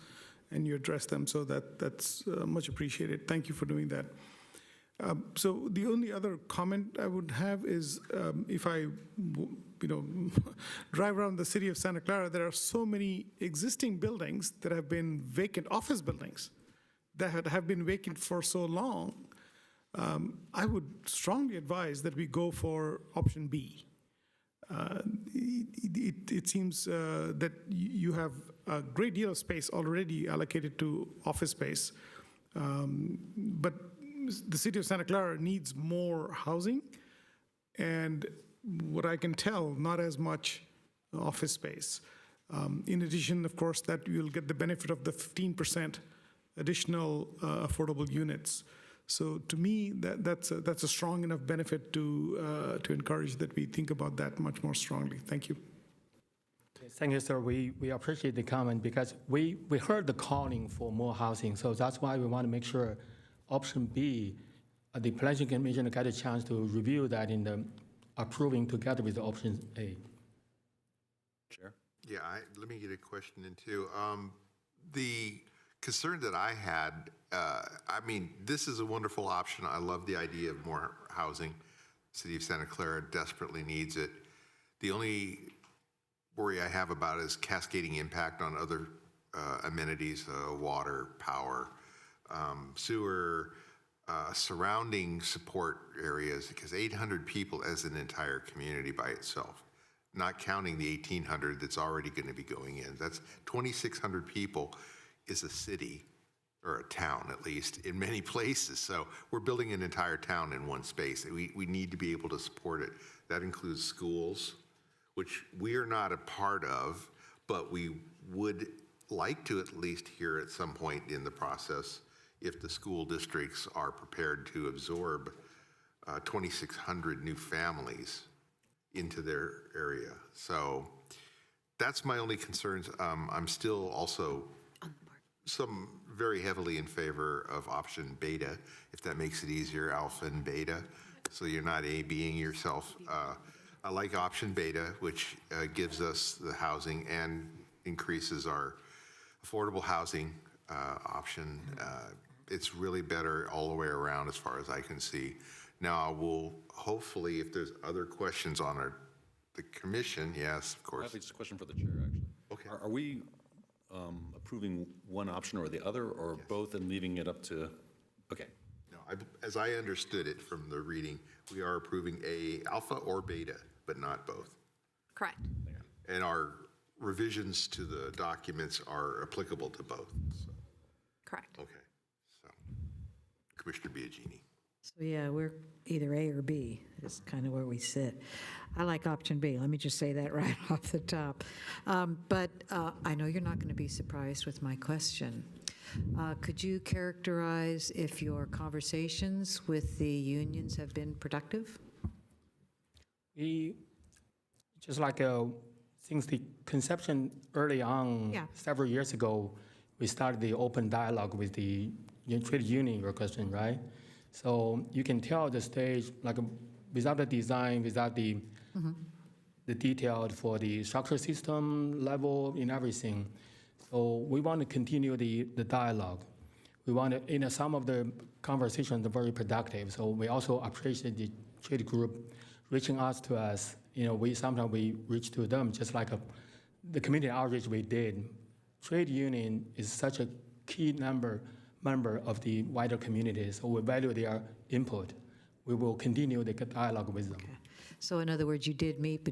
and you addressed them, so that's much appreciated. Thank you for doing that. So the only other comment I would have is if I drive around the city of Santa Clara, there are so many existing buildings that have been vacant, office buildings that have been vacant for so long. I would strongly advise that we go for option B. It seems that you have a great deal of space already allocated to office space, but the city of Santa Clara needs more housing, and what I can tell, not as much office space. In addition, of course, that you'll get the benefit of the 15% additional affordable units. So to me, that's a strong enough benefit to encourage that we think about that much more strongly. Thank you. Thank you, sir. We appreciate the comment because we heard the calling for more housing. So that's why we want to make sure option B, the planning commission got a chance to review that in the approving together with the option A. Chair? Yeah, let me get a question in too. The concern that I had, I mean, this is a wonderful option. I love the idea of more housing. City of Santa Clara desperately needs it. The only worry I have about it is cascading impact on other amenities, water, power, sewer, surrounding support areas, because 800 people as an entire community by itself, not counting the 1,800 that's already going to be going in. That's 2,600 people is a city, or a town at least, in many places. So we're building an entire town in one space. We need to be able to support it. That includes schools, which we are not a part of, but we would like to at least hear at some point in the process if the school districts are prepared to absorb 2,600 new families into their area. So that's my only concerns. I'm still also very heavily in favor of option beta, if that makes it easier, alpha and beta, so you're not A-Bing yourself. I like option beta, which gives us the housing and increases our affordable housing option. It's really better all the way around as far as I can see. Now, I will hopefully, if there's other questions on the commission, yes, of I course. have a question for the chair, actually. Okay. Are we approving one option or the other, or both and leaving it up to, okay. No, as I understood it from the reading, we are approving alpha or beta, but not both. Correct. And our revisions to the documents are applicable to both. So. Correct. Okay. So, Commissioner Biagini. So yeah, we're either A or B is kind of where we sit. I like option B. Let me just say that right off the top. But I know you're not going to be surprised with my question. Could you characterize if your conversations with the unions have been productive? We, just like since the conception early on, several years ago, we started the open dialogue with the trade union, your question, right? So you can tell the stage, like without the design, without the detail for the structure system level and everything. So we want to continue the dialogue. We want to, some of the conversations are very productive. So we also appreciate the trade group reaching out to us. Sometimes we reach to them, just like the community outreach we did. Trade union is such a key member of the wider community, so we value their input. We will continue the dialogue with them. Okay. So in other words, you did meet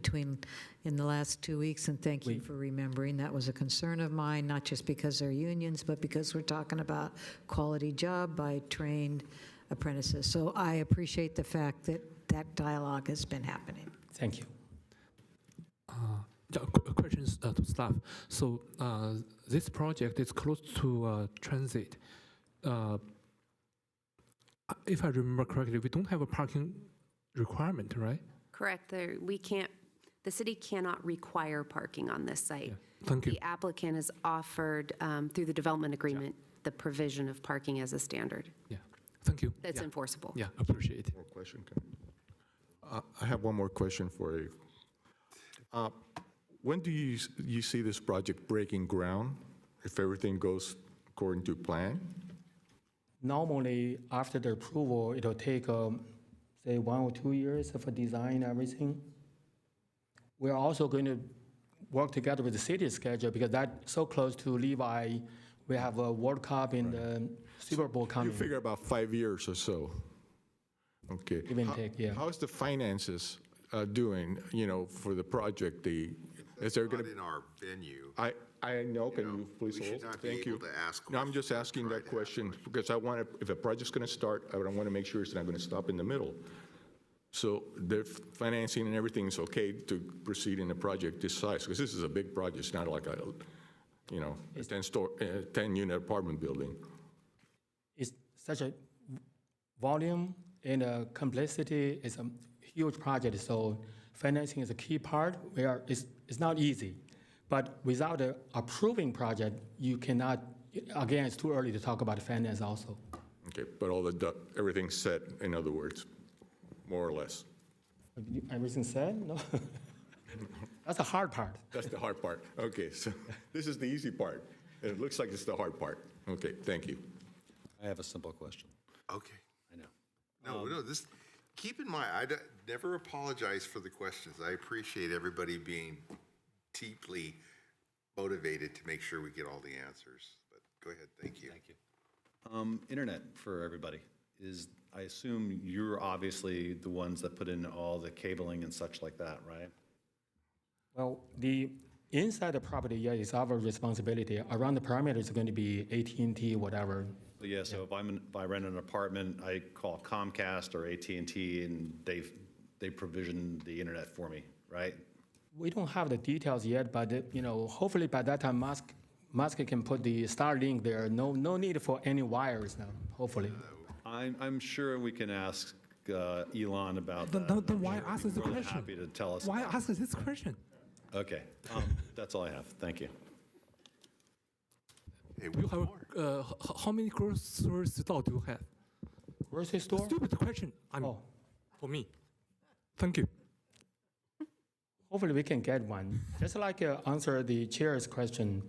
in the last 2 weeks, and thank you for remembering. That was a concern of mine, not just because they're unions, but because we're talking about quality job by trained apprentices. So I appreciate the fact that that dialogue has been happening. Thank you. Questions to staff. So this project is close to transit. If I remember correctly, we don't have a parking requirement, right? Correct. The city cannot require parking on this site. Thank you. The applicant has offered, through the development agreement, the provision of parking as a standard. Yeah. Thank you. That's enforceable. Yeah, appreciate it. More question. I have one more question for you. When do you see this project breaking ground, if everything goes according to plan? Normally, after the approval, it'll take, say, 1 or 2 years for design and everything. We're also going to work together with the city schedule because that's so close to Levi. We have a World Cup in the Super Bowl coming. You figure about 5 years or so. Okay. Give and take, yeah. How's the finances doing, for the project? Is there going to Not in our venue. I know, can you please We hold? should not be Thank able you. to ask No, I'm just questions asking right that question because I want to, if a project's going to start, I want to make sure it's not going to stop in the middle. So the financing and everything is okay to proceed in a project this size, because this is a big project. It's not like a 10-unit apartment building. It's such a volume and complexity. It's a huge project, so financing is a key part. It's not easy, but without an approving project, you cannot. Again, it's too early to talk about finance also. Okay, but everything's set, in other words, more or less. Everything said? No. That's the hard part. That's the hard part. Okay, so this is the easy part, and it looks like it's the hard part. Okay, thank you. I have a simple question. Okay. I know. No, this, keep in mind, never apologize for the questions. I appreciate everybody being deeply motivated to make sure we get all the answers. But go ahead, thank you. Thank you. Internet for everybody is, I assume you're obviously the ones that put in all the cabling and such like that, right? Well, the inside the property, yeah, is our responsibility. Around the perimeter is going to be AT&T, whatever. But yeah, so if I rent an apartment, I call Comcast or AT&T and they provision the internet for me, right? We don't have the details yet, but hopefully by that time, Musk can put the Starlink there. No need for any wires now. Hopefully. I'm sure we can ask Elon about that. Then why ask us the More than question? happy to tell us. Why about ask us this question? it. Okay, that's all I have. Thank you. Hey, You have how many grocery stores do you have? Grocery store? Stupid question. For me. Thank you. Hopefully we can get one. Just like answer the chair's question,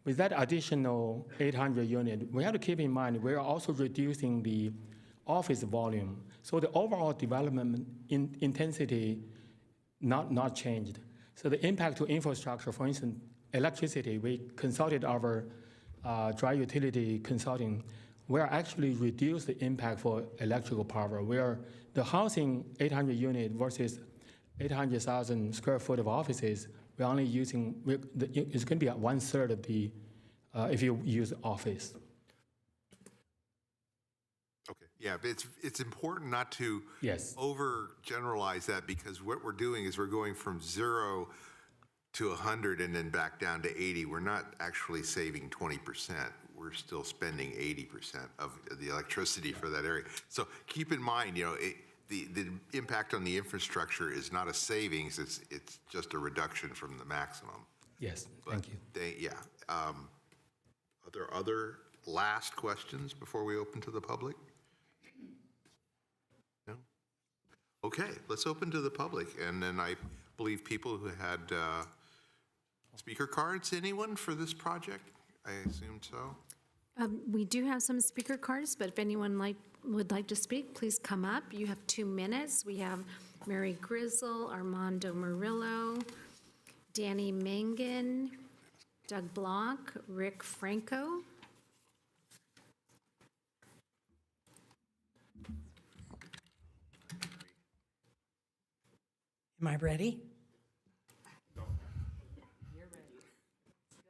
with that additional 800 unit, we have to keep in mind we're also reducing the office volume. So the overall development intensity not changed. So the impact to infrastructure, for instance, electricity, we consulted our dry utility consulting. We're actually reduced the impact for electrical power, where the housing 800 unit versus 800,000 square foot of offices, we're only using, it's going to be at 1/3 of the, if you use office. Okay, yeah, but it's important not to overgeneralize that, because what we're doing is we're going from 0 to 100 and then back down to 80. We're not actually saving 20%. We're still spending 80% of the electricity for that area. So keep in mind, the impact on the infrastructure is not a savings, it's just a reduction from the maximum. Yes, thank you. Are there other last questions before we open to the public? No? Okay, let's open to the public. And then I believe people who had speaker cards, anyone for this project? I assume so. We do have some speaker cards, but if anyone would like to speak, please come up. You have 2 minutes. We have Mary Grizzle, Armando Murillo, Danny Mangan, Doug Block, Rick Franco. Am I ready?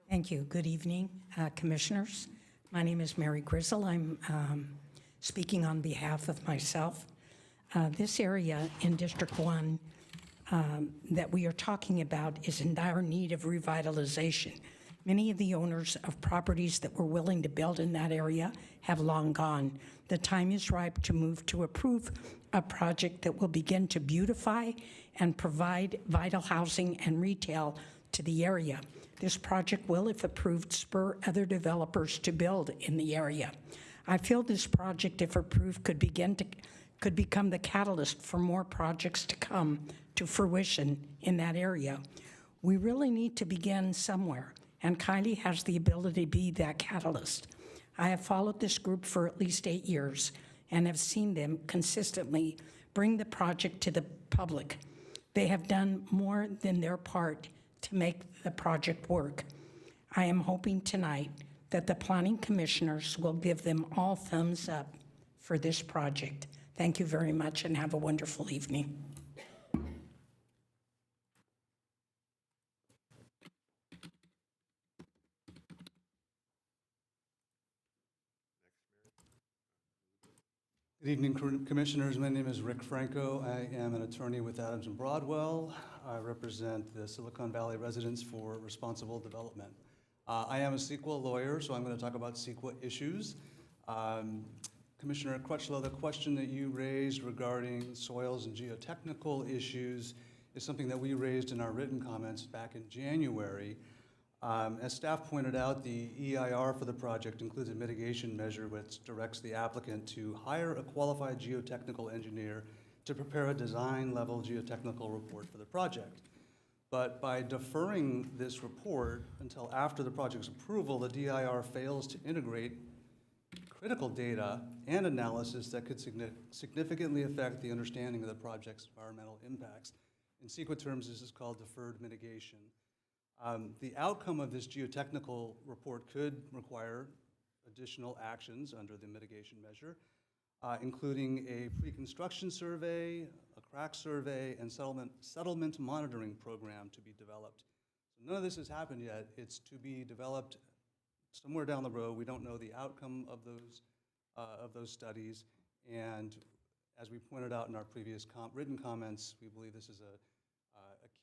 Thank you. Good evening, commissioners. My name is Mary Grizzle. I'm speaking on behalf of myself. This area in District 1 that we are talking about is in dire need of revitalization. Many of the owners of properties that were willing to build in that area have long gone. The time is ripe to move to approve a project that will begin to beautify and provide vital housing and retail to the area. This project will, if approved, spur other developers to build in the area. I feel this project, if approved, could become the catalyst for more projects to come to fruition in that area. We really need to begin somewhere, and Kylie has the ability to be that catalyst. I have followed this group for at least 8 years and have seen them consistently bring the project to the public. They have done more than their part to make the project work. I am hoping tonight that the planning commissioners will give them all thumbs up for this project. Thank you very much and have a wonderful evening. Good evening, Commissioners. My name is Rick Franco. I am an attorney with Adams and Broadwell. I represent the Silicon Valley residents for responsible development. I am a CEQA lawyer, so I'm going to talk about CEQA issues. Commissioner Crutchlow, the question that you raised regarding soils and geotechnical issues is something that we raised in our written comments back in January. As staff pointed out, the EIR for the project includes a mitigation measure which directs the applicant to hire a qualified geotechnical engineer to prepare a design-level geotechnical report for the project. But by deferring this report until after the project's approval, the DIR fails to integrate critical data and analysis that could significantly affect the understanding of the project's environmental impacts. In CEQA terms, this is called deferred mitigation. The outcome of this geotechnical report could require additional actions under the mitigation measure, including a pre-construction survey, a crack survey, and settlement monitoring program to be developed. So none of this has happened yet. It's to be developed somewhere down the road. We don't know the outcome of those studies, and as we pointed out in our previous written comments, we believe this is a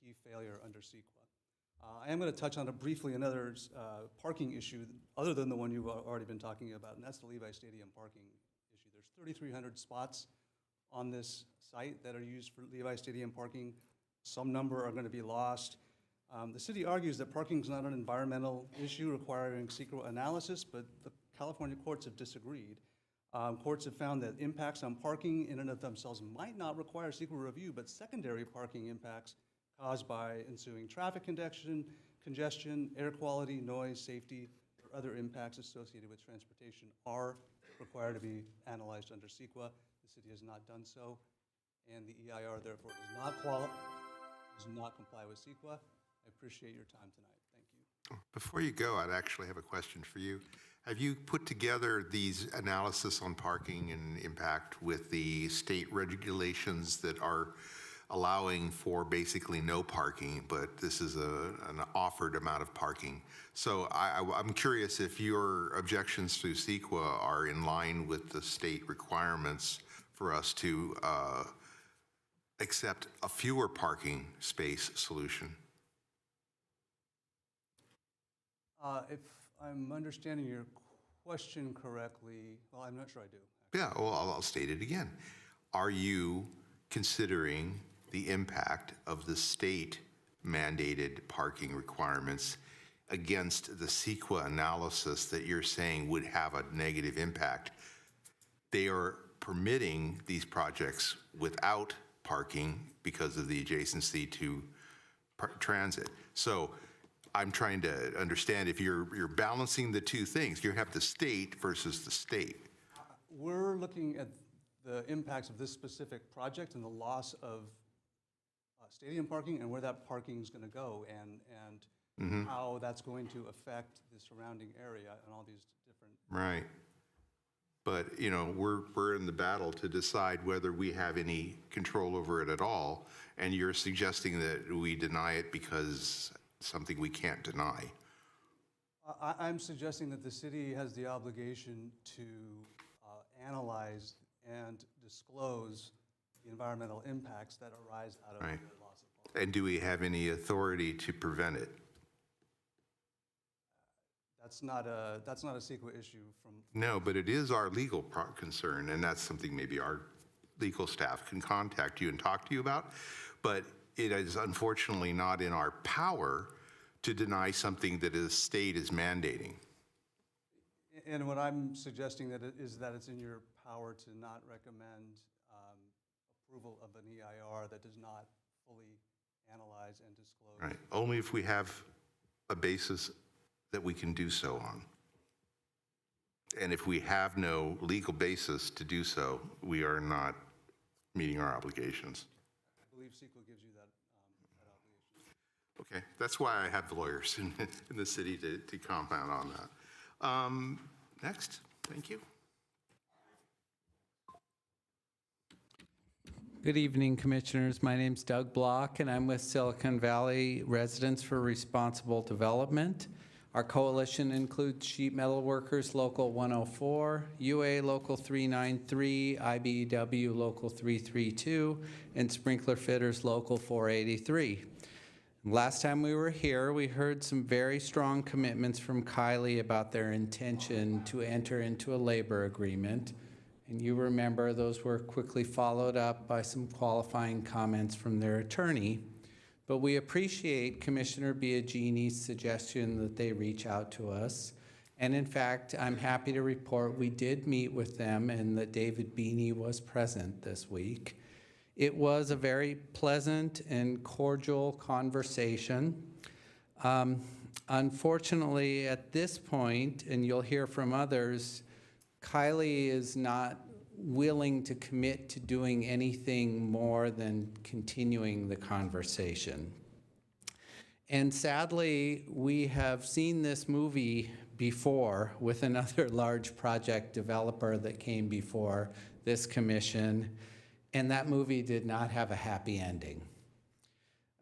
key failure under CEQA. I am going to touch on briefly another parking issue other than the one you've already been talking about, and that's the Levi Stadium parking issue. There's 3,300 spots on this site that are used for Levi Stadium parking. Some number are going to be lost. The city argues that parking is not an environmental issue requiring CEQA analysis, but the California courts have disagreed. Courts have found that impacts on parking in and of themselves might not require CEQA review, but secondary parking impacts caused by ensuing traffic congestion, air quality, noise, safety, or other impacts associated with transportation are required to be analyzed under CEQA. The city has not done so, and the EIR therefore does not comply with CEQA. I appreciate your time tonight. Thank you. Before you go, I'd actually have a question for you. Have you put together these analysis on parking and impact with the state regulations that are allowing for basically no parking, but this is an offered amount of parking? So I'm curious if your objections to CEQA are in line with the state requirements for us to accept a fewer parking space solution. If I'm understanding your question correctly, well, I'm not sure I do. Yeah, well, I'll state it again. Are you considering the impact of the state mandated parking requirements against the CEQA analysis that you're saying would have a negative impact? They are permitting these projects without parking because of the adjacency to transit. So I'm trying to understand if you're balancing the two things. You have the state versus the state. We're looking at the impacts of this specific project and the loss of stadium parking and where that parking is going to go and how that's going to affect the surrounding area and all these different. Right. But, you know, we're in the battle to decide whether we have any control over it at all. And you're suggesting that we deny it because something we can't deny. I'm suggesting that the city has the obligation to analyze and disclose the environmental impacts that arise out of the loss of parking. And do we have any authority to prevent it? That's not a CEQA issue from. No, but it is our legal concern, and that's something maybe our legal staff can contact you and talk to you about. But it is unfortunately not in our power to deny something that the state is mandating. And what I'm suggesting is that it's in your power to not recommend approval of an EIR that does not fully analyze and disclose. Right. Only if we have a basis that we can do so on. And if we have no legal basis to do so, we are not meeting our obligations. I believe CEQA gives you that obligation. Okay, that's why I have lawyers in the city to comment on that. Next, thank you. Good evening, Commissioners. My name's Doug Block, and I'm with Silicon Valley Residents for Responsible Development. Our coalition includes Sheet Metal Workers Local 104, UA Local 393, IBEW Local 332, and Sprinkler Fitters Local 483. Last time we were here, we heard some very strong commitments from Kylie about their intention to enter into a labor agreement. And you remember those were quickly followed up by some qualifying comments from their attorney. But we appreciate Commissioner Biagini's suggestion that they reach out to us. And in fact, I'm happy to report we did meet with them and that David Beeney was present this week. It was a very pleasant and cordial conversation. Unfortunately, at this point, and you'll hear from others, Kylie is not willing to commit to doing anything more than continuing the conversation. And sadly, we have seen this movie before with another large project developer that came before this commission, and that movie did not have a happy ending.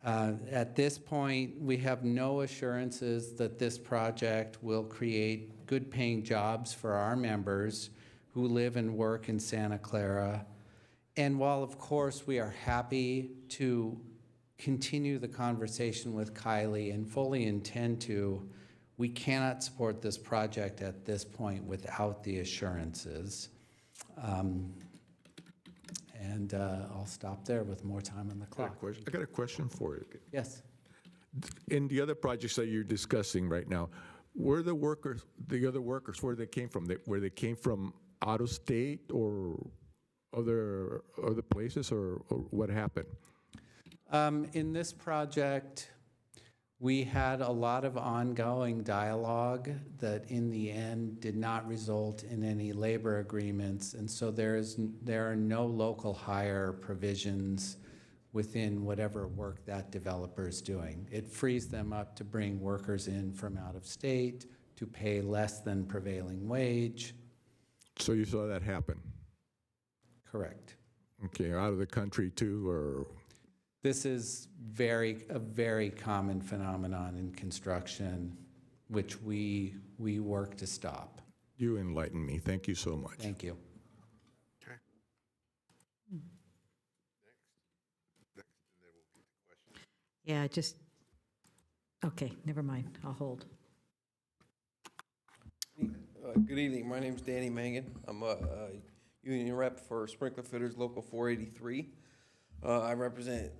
At this point, we have no assurances that this project will create good-paying jobs for our members who live and work in Santa Clara. And while, of course, we are happy to continue the conversation with Kylie and fully intend to, we cannot support this project at this point without the assurances. And I'll stop there with more time on the clock. I got a question for you. Yes. In the other projects that you're discussing right now, where the workers, the other workers, where they came from? Where they came from out of state or other places, or what happened? In this project, we had a lot of ongoing dialogue that in the end did not result in any labor agreements. And so there are no local hire provisions within whatever work that developer is doing. It frees them up to bring workers in from out of state, to pay less than prevailing wage. So you saw that happen? Correct. Okay, out of the country too, or? This is a very common phenomenon in construction, which we work to stop. You enlighten me. Thank you so much. Thank you. Okay. Next, and then we'll get to questions. Yeah, okay, never mind, I'll hold. Good evening. My name's Danny Mangan. I'm a union rep for Sprinkler Fitters Local 483. I represent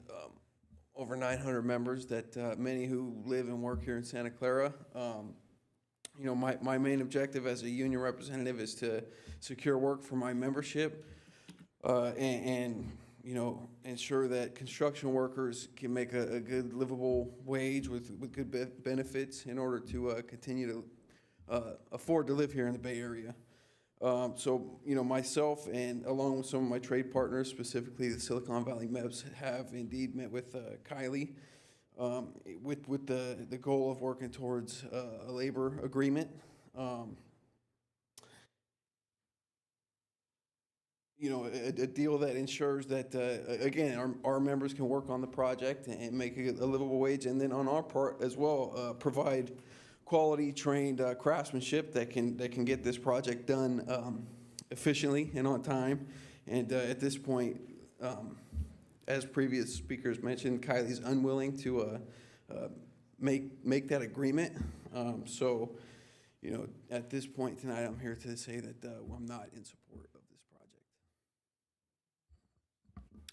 over 900 members, that many who live and work here in Santa Clara. You know, my main objective as a union representative is to secure work for my membership and you know, ensure that construction workers can make a good livable wage with good benefits in order to continue to afford to live here in the Bay Area. So, you know, myself and along with some of my trade partners, specifically the Silicon Valley MEPs, have indeed met with Kylie with the goal of working towards a labor agreement. You know, a deal that ensures that, again, our members can work on the project and make a livable wage, and then on our part as well, provide quality trained craftsmanship that can get this project done efficiently and on time. And at this point, as previous speakers mentioned, Kylie's unwilling to make that agreement. So, you know, at this point tonight, I'm here to say that I'm not in support of this project.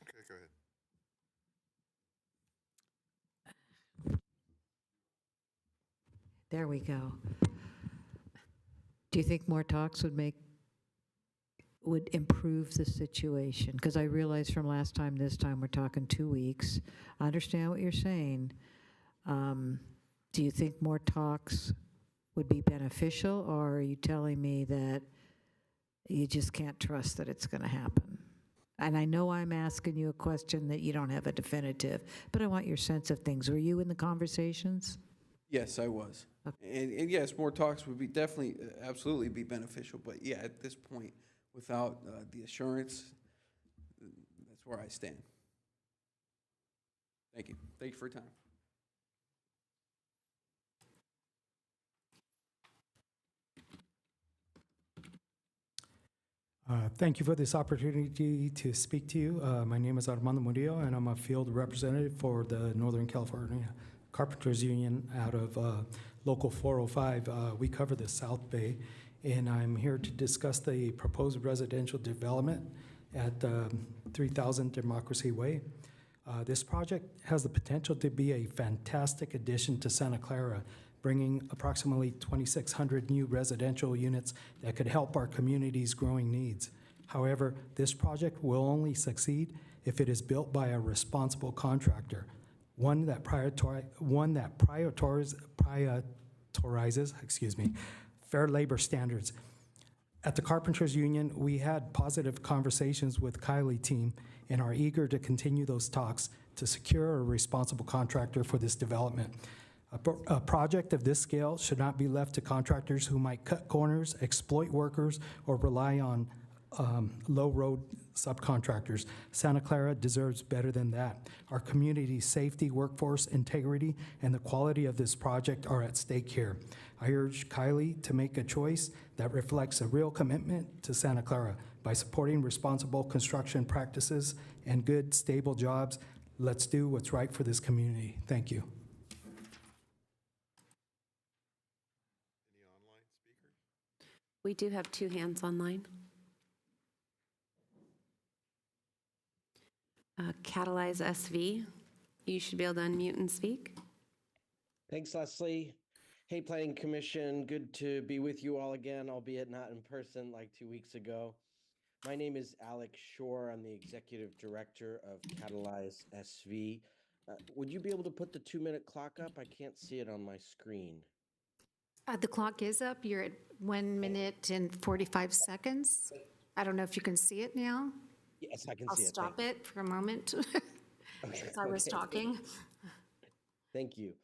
Okay, go ahead. There we go. Do you think more talks would improve the situation? Because I realize from last time, this time we're talking 2 weeks. I understand what you're saying. Do you think more talks would be beneficial, or are you telling me that you just can't trust that it's going to happen? And I know I'm asking you a question that you don't have a definitive, but I want your sense of things. Were you in the conversations? Yes, I was. Okay. And yes, more talks would be definitely, absolutely be beneficial. But yeah, at this point, without the assurance, that's where I stand. Thank you. Thank you for your time. Thank you for this opportunity to speak to you. My name is Armando Murillo, and I'm a field representative for the Northern California Carpenters Union out of Local 405. We cover the South Bay, and I'm here to discuss the proposed residential development at 3000 Democracy Way. This project has the potential to be a fantastic addition to Santa Clara, bringing approximately 2,600 new residential units that could help our community's growing needs. However, this project will only succeed if it is built by a responsible contractor, one that prioritizes fair labor standards. At the Carpenters Union, we had positive conversations with Kylie team and are eager to continue those talks to secure a responsible contractor for this development. A project of this scale should not be left to contractors who might cut corners, exploit workers, or rely on low-road subcontractors. Santa Clara deserves better than that. Our community's safety, workforce integrity, and the quality of this project are at stake here. I urge Kylie to make a choice that reflects a real commitment to Santa Clara. By supporting responsible construction practices and good, stable jobs, let's do what's right for this community. Thank you. We do have 2 hands online. Catalyze SV, you should be able to unmute and speak. Thanks, Leslie. Hey, Planning Commission, good to be with you all again, albeit not in person like 2 weeks ago. My name is Alex Shore. I'm the Executive Director of Catalyze SV. Would you be able to put the 2-minute clock up? I can't see it on my screen. The clock is up. You're at 1 minute and 45 seconds. I don't know if you can see it now. Yes, I can I'll see it. stop it for a moment. As I was talking. Thank you.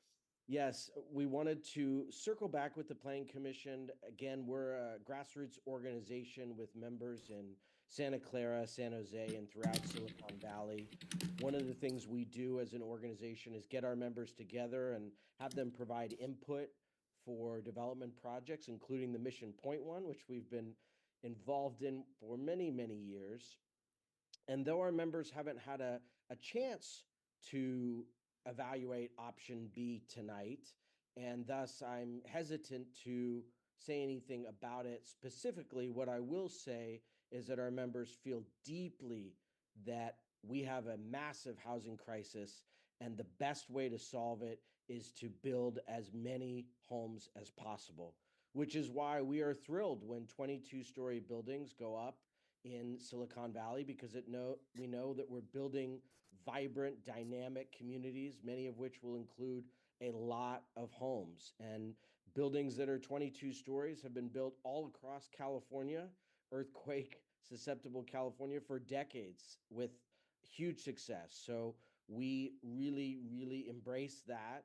Yes, we wanted to circle back with the Planning Commission. Again, we're a grassroots organization with members in Santa Clara, San Jose, and throughout Silicon Valley. One of the things we do as an organization is get our members together and have them provide input for development projects, including the Mission Point one, which we've been involved in for many, many years. And though our members haven't had a chance to evaluate option B tonight, and thus I'm hesitant to say anything about it specifically, what I will say is that our members feel deeply that we have a massive housing crisis, and the best way to solve it is to build as many homes as possible, which is why we are thrilled when 22-story buildings go up in Silicon Valley, because we know that we're building vibrant, dynamic communities, many of which will include a lot of homes. And buildings that are 22 stories have been built all across California, earthquake susceptible California, for decades with huge success. So we really, really embrace that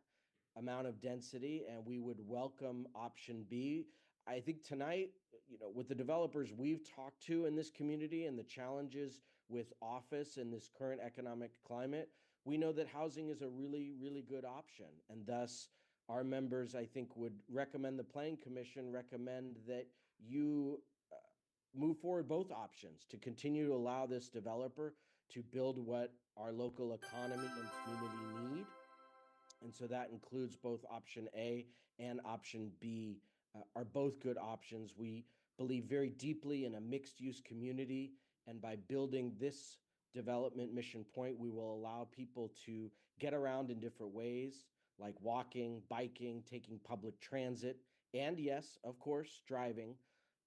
amount of density, and we would welcome option B. I think tonight, with the developers we've talked to in this community and the challenges with office in this current economic climate, we know that housing is a really, really good option. And thus, our members, I think, would recommend, the Planning Commission recommend that you move forward both options to continue to allow this developer to build what our local economy and community need. And so that includes both option A and option B are both good options. We believe very deeply in a mixed-use community, and by building this development, Mission Point, we will allow people to get around in different ways, like walking, biking, taking public transit, and yes, of course, driving.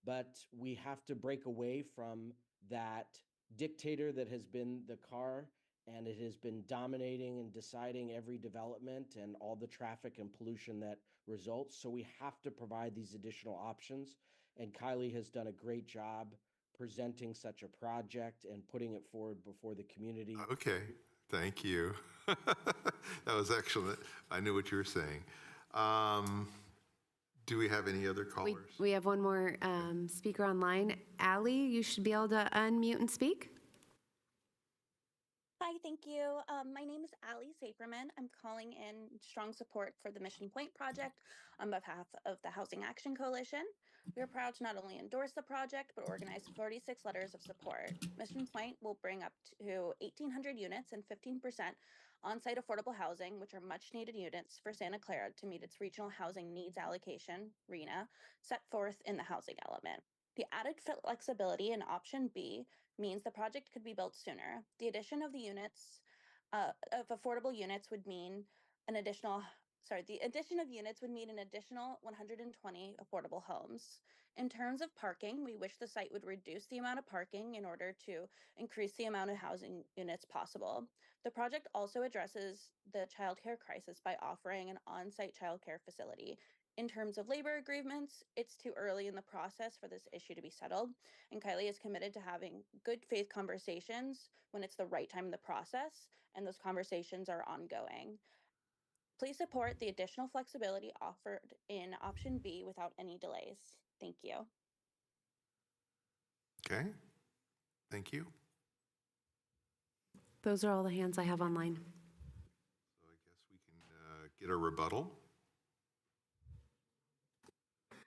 But we have to break away from that dictator that has been the car, and it has been dominating and deciding every development and all the traffic and pollution that results. So we have to provide these additional options. And Kylie has done a great job presenting such a project and putting it forward before the community. Okay, thank you. That was excellent. I knew what you were saying. Do we have any other callers? We have one more speaker online. Allie, you should be able to unmute and speak. Hi, thank you. My name is Allie Saferman. I'm calling in strong support for the Mission Point project on behalf of the Housing Action Coalition. We are proud to not only endorse the project, but organize 46 letters of support. Mission Point will bring up to 1,800 units and 15% on-site affordable housing, which are much needed units for Santa Clara to meet its regional housing needs allocation, RHNA, set forth in the housing element. The added flexibility in option B means the project could be built sooner. The addition of the units, of affordable units would mean an additional, the addition of units would mean an additional 120 affordable homes. In terms of parking, we wish the site would reduce the amount of parking in order to increase the amount of housing units possible. The project also addresses the childcare crisis by offering an on-site childcare facility In terms of labor agreements, it's too early in the process for this issue to be settled, and Kylie is committed to having good faith conversations when it's the right time in the process, and those conversations are ongoing. Please support the additional flexibility offered in option B without any delays. Thank you. Okay, thank you. Those are all the hands I have online. So I guess we can get a rebuttal. Learned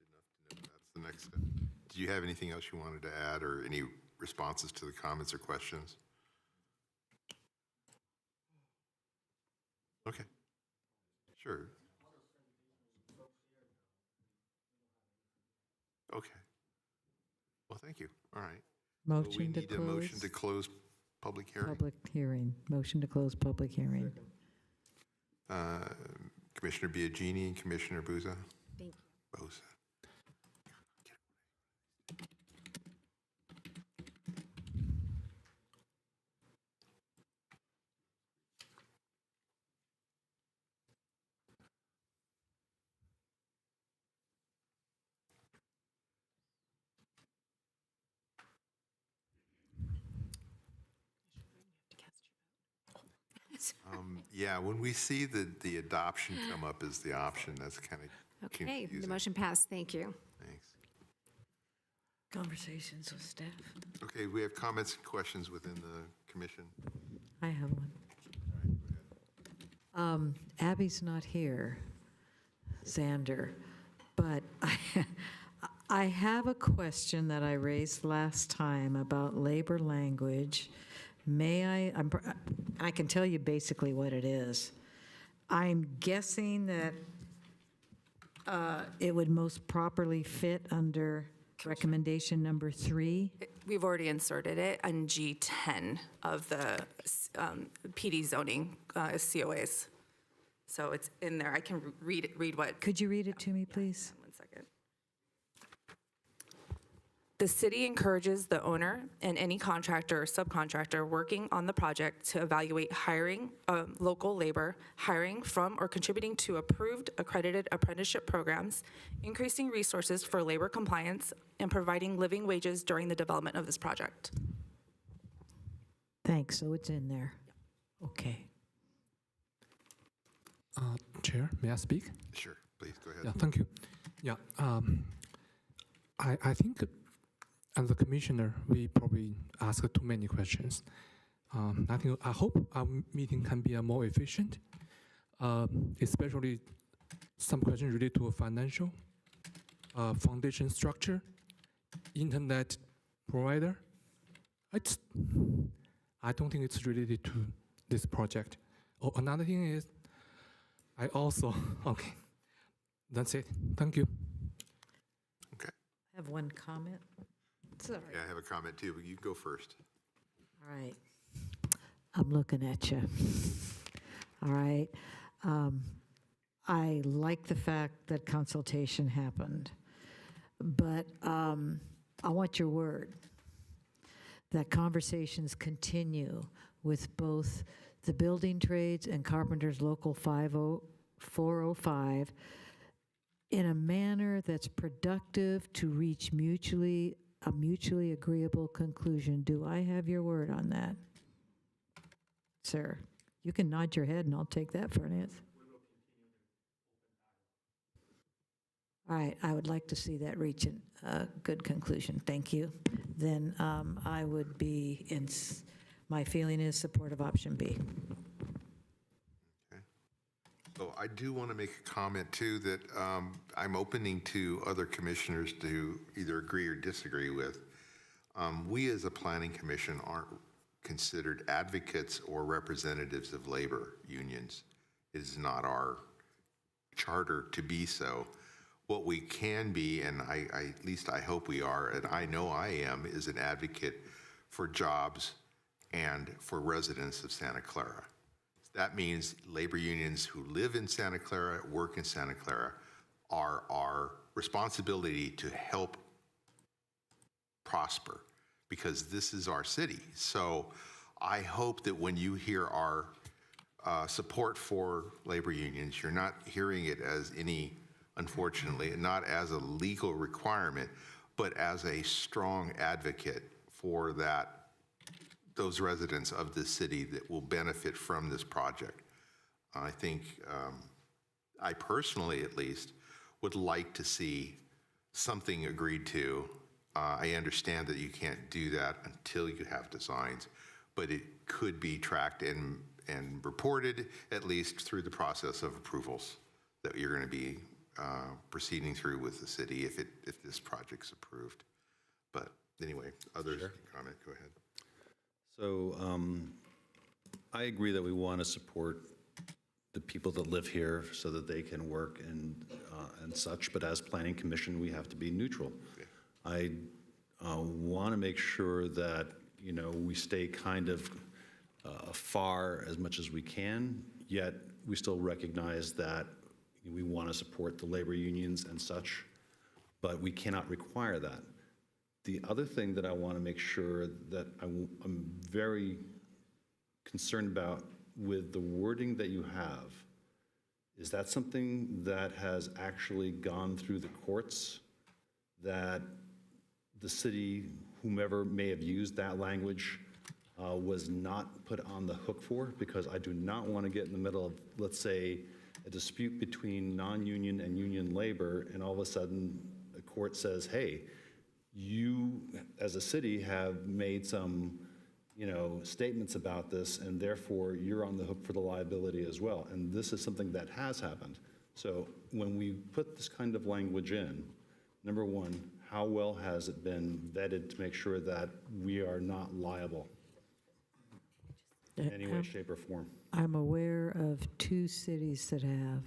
enough to know that's the next step. Do you have anything else you wanted to add or any responses to the comments or questions? Okay, sure. Okay. Well, thank you. All right. So we Motion to need a motion to close close public hearing. public hearing. Motion to close public hearing. Commissioner Biagini and Commissioner Buza. Thank you. Boza. Yeah, when we see the adoption come up as the option, that's kind of Okay, the confusing. motion passed. Thank you. Thanks. Conversations with staff. Okay, we have comments and questions within the commission. I have one. Abby's not here, Xander, but I have a question that I raised last time about labor language. May I can tell you basically what it is. I'm guessing that it would most properly fit under recommendation number 3. We've already inserted it on G10 of the PD zoning COAs. So it's in there. I can read what. Could you read it to me, please? One second. The city encourages the owner and any contractor or subcontractor working on the project to evaluate hiring local labor, hiring from or contributing to approved accredited apprenticeship programs, increasing resources for labor compliance, and providing living wages during the development of this project. Thanks, so it's in there. Okay. Chair, may I speak? Sure, please, go ahead. Yeah, thank you. Yeah, I think as a commissioner, we probably ask too many questions. I hope our meeting can be more efficient, especially some questions related to a financial, foundation structure, internet provider. I don't think it's related to this project. Oh, another thing is, I also, okay, that's it. Thank you. Okay. I have one comment. Sorry. Yeah, I have a comment too, but you can go first. All right. I'm looking at you. All right. I like the fact that consultation happened, but I want your word that conversations continue with both the building trades and Carpenters Local 405 in a manner that's productive to reach a mutually agreeable conclusion. Do I have your word on that? Sir, you can nod your head and I'll take that for an answer. All right, I would like to see that reach a good conclusion. Thank you. Then I would be my feeling is support of option B. Okay. So I do want to make a comment too that I'm opening to other commissioners to either agree or disagree with. We as a planning commission aren't considered advocates or representatives of labor unions. It is not our charter to be so. What we can be, and at least I hope we are, and I know I am, is an advocate for jobs and for residents of Santa Clara. That means labor unions who live in Santa Clara, work in Santa Clara, are our responsibility to help prosper because this is our city. So I hope that when you hear our support for labor unions. You're not hearing it as any, unfortunately, not as a legal requirement, but as a strong advocate for those residents of this city that will benefit from this project. I think, I personally at least, would like to see something agreed to. I understand that you can't do that until you have designs, but it could be tracked and reported, at least through the process of approvals that you're going to be proceeding through with the city if this project's approved. But anyway, others can comment. Go ahead. So I agree that we want to support the people that live here so that they can work and such, but as Planning Commission, we have to be neutral. I want to make sure that, you know, we stay kind of far as much as we can, yet we still recognize that we want to support the labor unions and such, but we cannot require that. The other thing that I want to make sure that I'm very concerned about with the wording that you have, is that something that has actually gone through the courts, that the city, whomever may have used that language, was not put on the hook for? Because I do not want to get in the middle of, let's say, a dispute between non-union and union labor, and all of a sudden the court says, hey, you as a city have made some, you know, statements about this, and therefore you're on the hook for the liability as well. And this is something that has happened. So when we put this kind of language in, number one, how well has it been vetted to make sure that we are not liable in any way, shape, or form? I'm aware of 2 cities that have.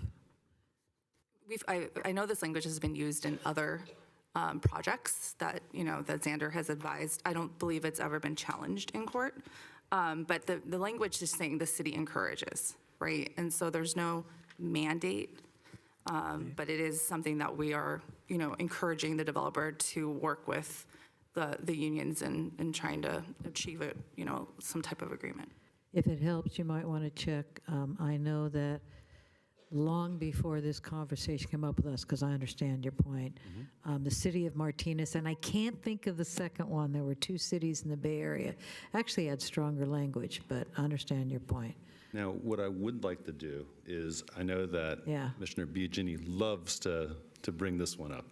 I know this language has been used in other projects that, you know, that Xander has advised. I don't believe it's ever been challenged in court, but the language is saying the city encourages, right? And so there's no mandate, but it is something that we are, you know, encouraging the developer to work with the unions in trying to achieve it, you know, some type of agreement. If it helps, you might want to check. I know that long before this conversation came up with us, because I understand your point, the city of Martinez, and I can't think of the second one, there were 2 cities in the Bay Area, actually had stronger language, but I understand your point. Now, what I would like to do is, I know that Commissioner Biagini loves to bring this one up,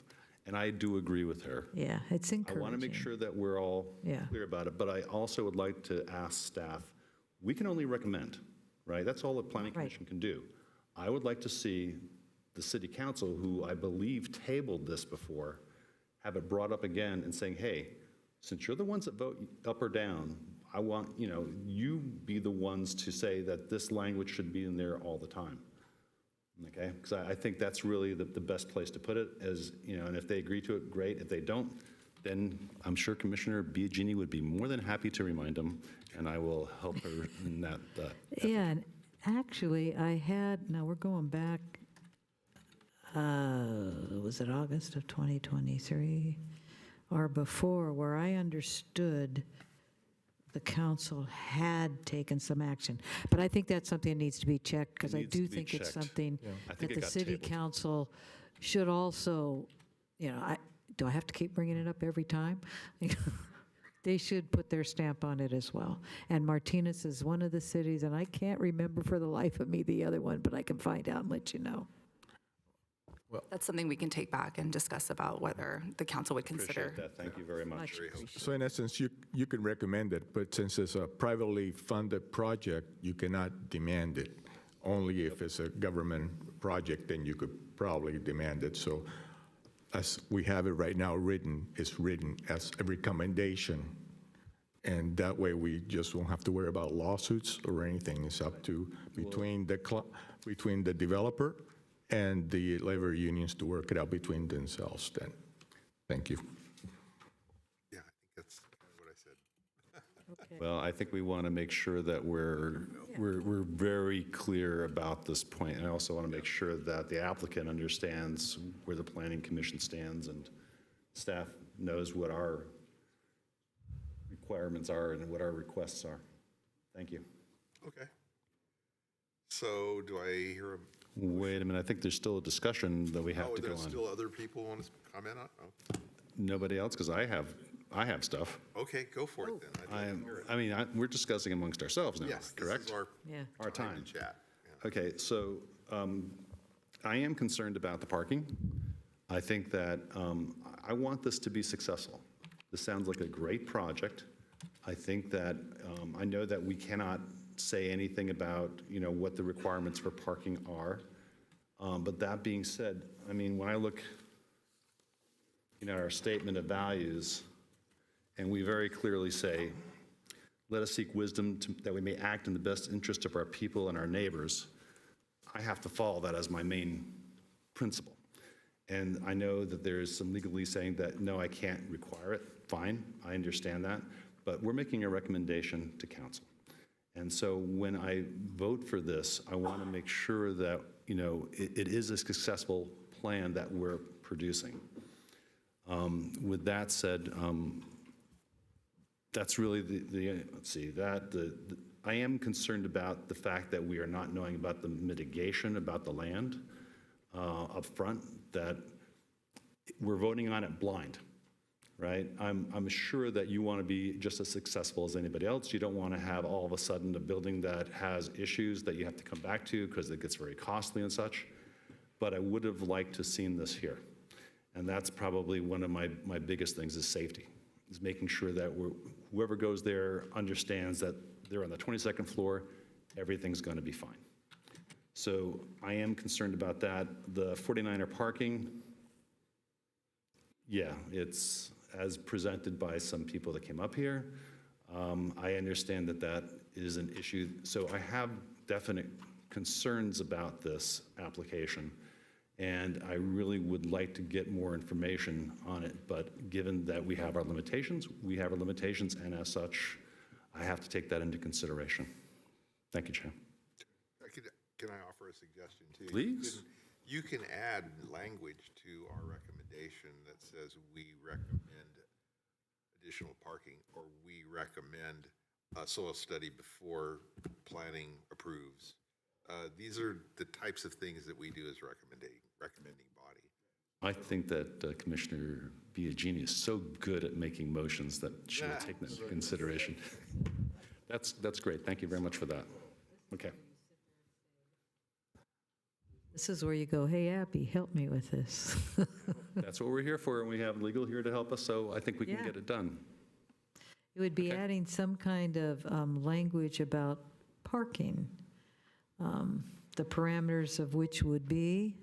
and I do agree with her. Yeah, it's encouraging. I want to make sure that we're all clear about it, but I also would like to ask staff, we can only recommend, right? That's all the Planning Commission can do. I would like to see the city council, who I believe tabled this before, have it brought up again and saying, hey, since you're the ones that vote up or down, I want, you know, you be the ones to say that this language should be in there all the time. Okay, because I think that's really the best place to put it, as, you know, and if they agree to it, great. If they don't, then I'm sure Commissioner Biagini would be more than happy to remind them, and I will help her in that. Yeah, and actually, I had, now we're going back, was it August of 2023 or before, where I understood the council had taken some action. But I think that's something that needs to be checked, because I do think it's something that the city council should also, you know, do I have to keep bringing it up every time? They should put their stamp on it as well. And Martinez is one of the cities, and I can't remember for the life of me the other one, but I can find out and let you know. Well, that's something we can take back and discuss about whether the council would consider. Appreciate that. Thank you very much. So in essence, you can recommend it, but since it's a privately funded project, you cannot demand it. Only if it's a government project, then you could probably demand it. So as we have it right now written, it's written as a recommendation. And that way we just won't have to worry about lawsuits or anything. It's up to between the developer and the labor unions to work it out between themselves then. Thank you. Yeah, I think that's kind of what I said. Well, I think we want to make sure that we're very clear about this point. And I also want to make sure that the applicant understands where the Planning Commission stands, and staff knows what our requirements are and what our requests are. Thank you. Okay. So do I hear a, Wait a minute, I think there's still a discussion that we have oh, to go there's on. still other people want to comment on? Oh, Nobody else, because I have stuff. okay, go for it then. I'd like to hear it. We're discussing amongst ourselves now, Yes, this correct? is our Yeah. Our time time. to chat. Okay, so I am concerned about the parking. I think that I want this to be successful. This sounds like a great project. I think that, I know that we cannot say anything about, what the requirements for parking are. But that being said, I mean, when I look, at our statement of values, and we very clearly say, let us seek wisdom that we may act in the best interest of our people and our neighbors, I have to follow that as my main principle. And I know that there is some legalese saying that, no, I can't require it. Fine, I understand that. But we're making a recommendation to council. And so when I vote for this, I want to make sure that, it is a successful plan that we're producing. With that said, that's really let's see, I am concerned about the fact that we are not knowing about the mitigation about the land up front, that we're voting on it blind, right? I'm sure that you want to be just as successful as anybody else. You don't want to have all of a sudden a building that has issues that you have to come back to because it gets very costly and such. But I would have liked to seen this here. And that's probably one of my biggest things is safety, is making sure that whoever goes there understands that they're on the 22nd floor, everything's going to be fine. So I am concerned about that. The 49er parking, yeah, it's as presented by some people that came up here. I understand that that is an issue. So I have definite concerns about this application. And I really would like to get more information on it, but given that we have our limitations, and as such, I have to take that into consideration. Thank you, Chair. Can I offer a suggestion too? Please. You can add language to our recommendation that says we recommend additional parking, or we recommend a soil study before planning approves. These are the types of things that we do as recommending body. I think that Commissioner Biagini is so good at making motions that she will take that into consideration. That's great. Thank you very much for that. Okay. This is where you go, hey, Abby, help me with this. That's what we're here for, and we have legal here to help us, so I think we can Yeah. get it done. It would be adding some kind of language about parking, the parameters of which would be?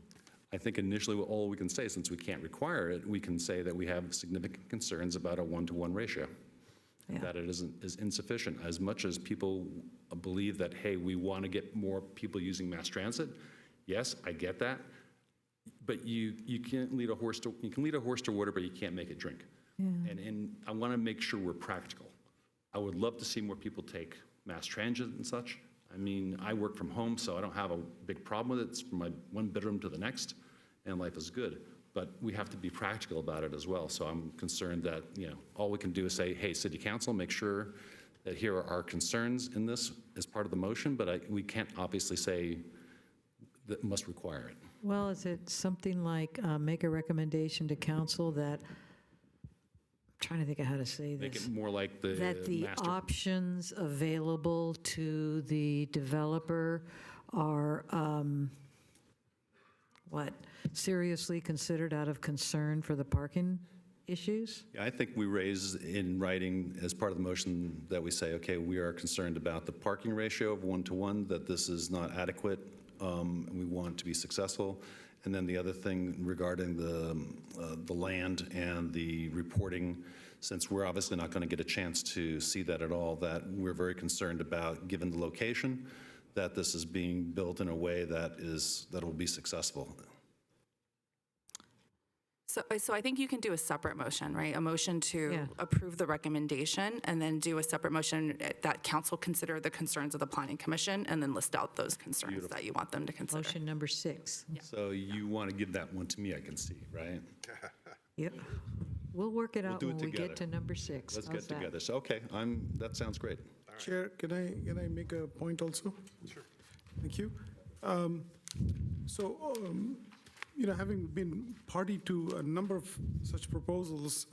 I think initially all we can say, since we can't require it, we can say that we have significant concerns about a 1-to-1 ratio, that it is insufficient. As much as people believe that, hey, we want to get more people using mass transit, yes, I get that, but you can't lead a horse to, you can lead a horse to water, but you can't make it drink. And I want to make sure we're practical. I would love to see more people take mass transit and such. I mean, I work from home, so I don't have a big problem with it. It's from my one bedroom to the next, and life is good. But we have to be practical about it as well. So I'm concerned that, all we can do is say, hey, City Council, make sure that here are our concerns in this as part of the motion, but we can't obviously say that must require it. Well, is it something like make a recommendation to council that, I'm trying to think of how to say this. Make it more like the That the master. options available to the developer are, seriously considered out of concern for the parking issues? Yeah, I think we raise in writing as part of the motion that we say, okay, we are concerned about the parking ratio of 1-to-1, that this is not adequate, and we want to be successful. And then the other thing regarding the land and the reporting, since we're obviously not going to get a chance to see that at all, that we're very concerned about, given the location, that this is being built in a way that will be successful. So I think you can do a separate motion, right? A motion to approve the recommendation, and then do a separate motion that council consider the concerns of the planning commission, and then list out those concerns that you want them to consider. Motion number 6. So you want to give that one to me, I can see, right? Yep. We'll work it out do it when we get to together. number 6. Let's How's get that? together. So, okay, that sounds great. Chair, can I make a point also? Sure. Thank you. So, having been party to a number of such proposals,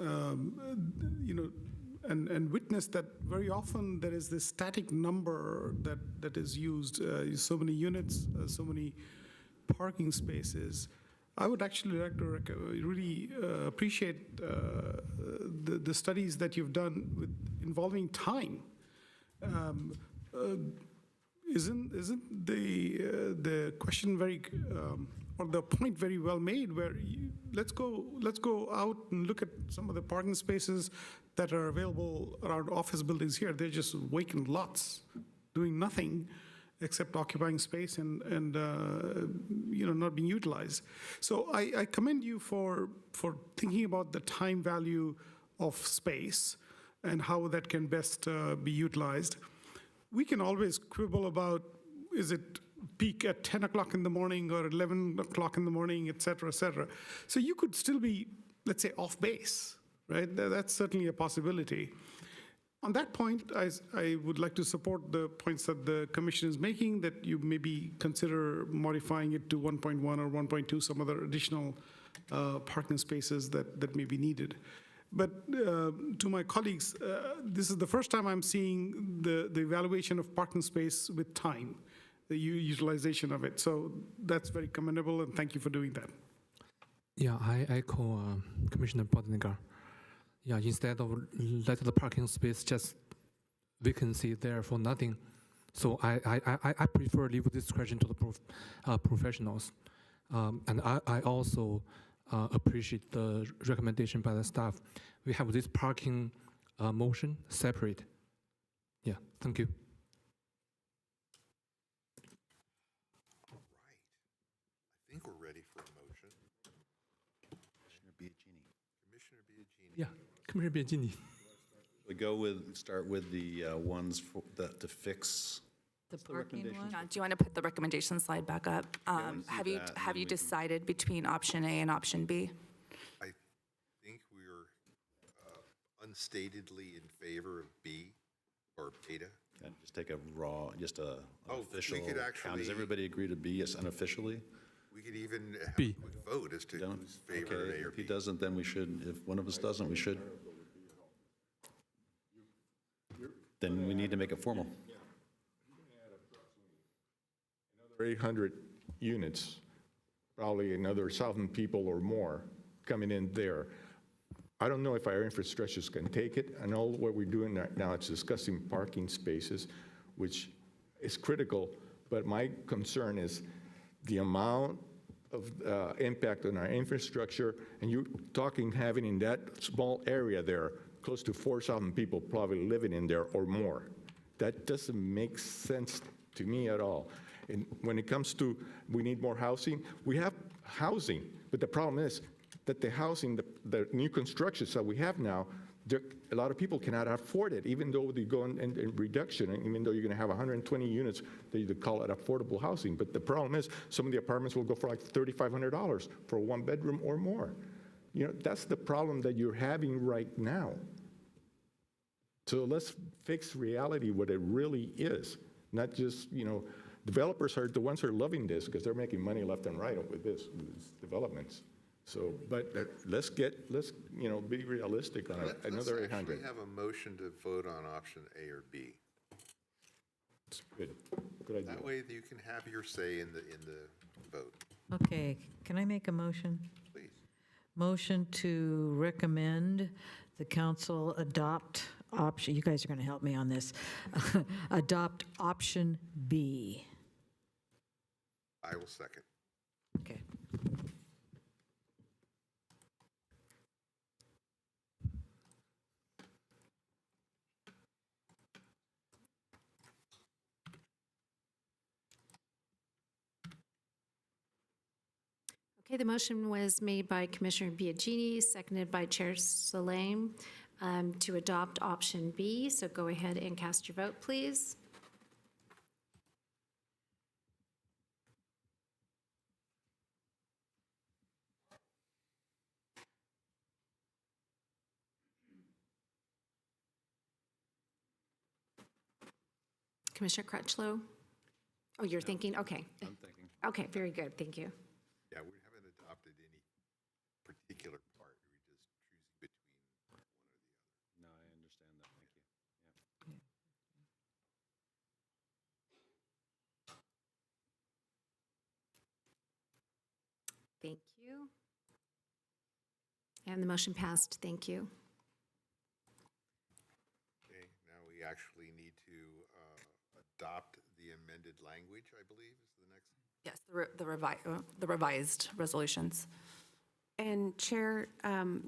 and witnessed that very often there is this static number that is used, so many units, so many parking spaces. I would actually like to really appreciate the studies that you've done with involving time. Isn't the question very or the point very well made? Where let's go out and look at some of the parking spaces that are available around office buildings here. They're just vacant lots, doing nothing except occupying space and not being utilized. So I commend you for thinking about the time value of space and how that can best be utilized. We can always quibble about, is it peak at 10 o'clock in the morning or 11 o'clock in the morning, et cetera, et cetera. So you could still be, let's say, off base, right? That's certainly a possibility. On that point, I would like to support the points that the commission is making, that you maybe consider modifying it to 1.1 or 1.2, some other additional parking spaces that may be needed. But to my colleagues, this is the first time I'm seeing the evaluation of parking space with time, the utilization of it. So that's very commendable, and thank you for doing that. Yeah, I echo Commissioner Bodnagar. Yeah, instead of let the parking space just vacancy there for nothing. So I prefer leave this question to the professionals. And I also appreciate the recommendation by the staff. We have this parking motion separate. Yeah, thank you. All right. I think we're ready for a motion. Commissioner Biagini. Commissioner Biagini. Yeah, Commissioner Biagini. We start with the ones to fix. The parking one? John, do you want to put the recommendation slide back up? Have you decided between option A and option B? I think we're unstatedly in favor of B or beta. Can I just take a raw, just a official we could count? actually- Does everybody agree to B, yes, unofficially? We could even have B. a quick vote as to who's favored Okay, A or if he B. doesn't, then we should, if one of us doesn't, we should. Then we need to make it formal. 800 units, probably another 1,000 people or more coming in there. I don't know if our infrastructures can take it. I know what we're doing right now is discussing parking spaces, which is critical, but my concern is the amount of impact on our infrastructure, and you're talking having in that small area there, close to 4,000 people probably living in there or more. That doesn't make sense to me at all. And when it comes to we need more housing, we have housing, but the problem is that the housing, the new constructions that we have now, a lot of people cannot afford it, even though they go in reduction, and even though you're going to have 120 units that you call it affordable housing. But the problem is some of the apartments will go for like $3,500 for a one bedroom or more. That's the problem that you're having right now. So let's fix reality, what it really is, not just, developers are the ones who are loving this because they're making money left and right with these developments. So, but let's be realistic on another 800. Let's actually have a motion to vote on option A or B. It's good idea. That way you can have your say in the vote. Okay, can I make a motion? Please. Motion to recommend the council adopt option, you guys are going to help me on this, adopt option B. I will second. Okay. Okay, the motion was made by Commissioner Biagini, seconded by Chair Salem, to adopt option B. So go ahead and cast your vote, please. Commissioner Crutchlow, Oh, you're thinking, okay. I'm thinking. Okay, very good, thank you. Yeah, we haven't adopted any particular part. We're just choosing between one or the other. No, I understand that, thank you. Thank you. And the motion passed, thank you. Okay, now we actually need to adopt the amended language, I believe, is the next. Yes, the revised resolutions. And Chair,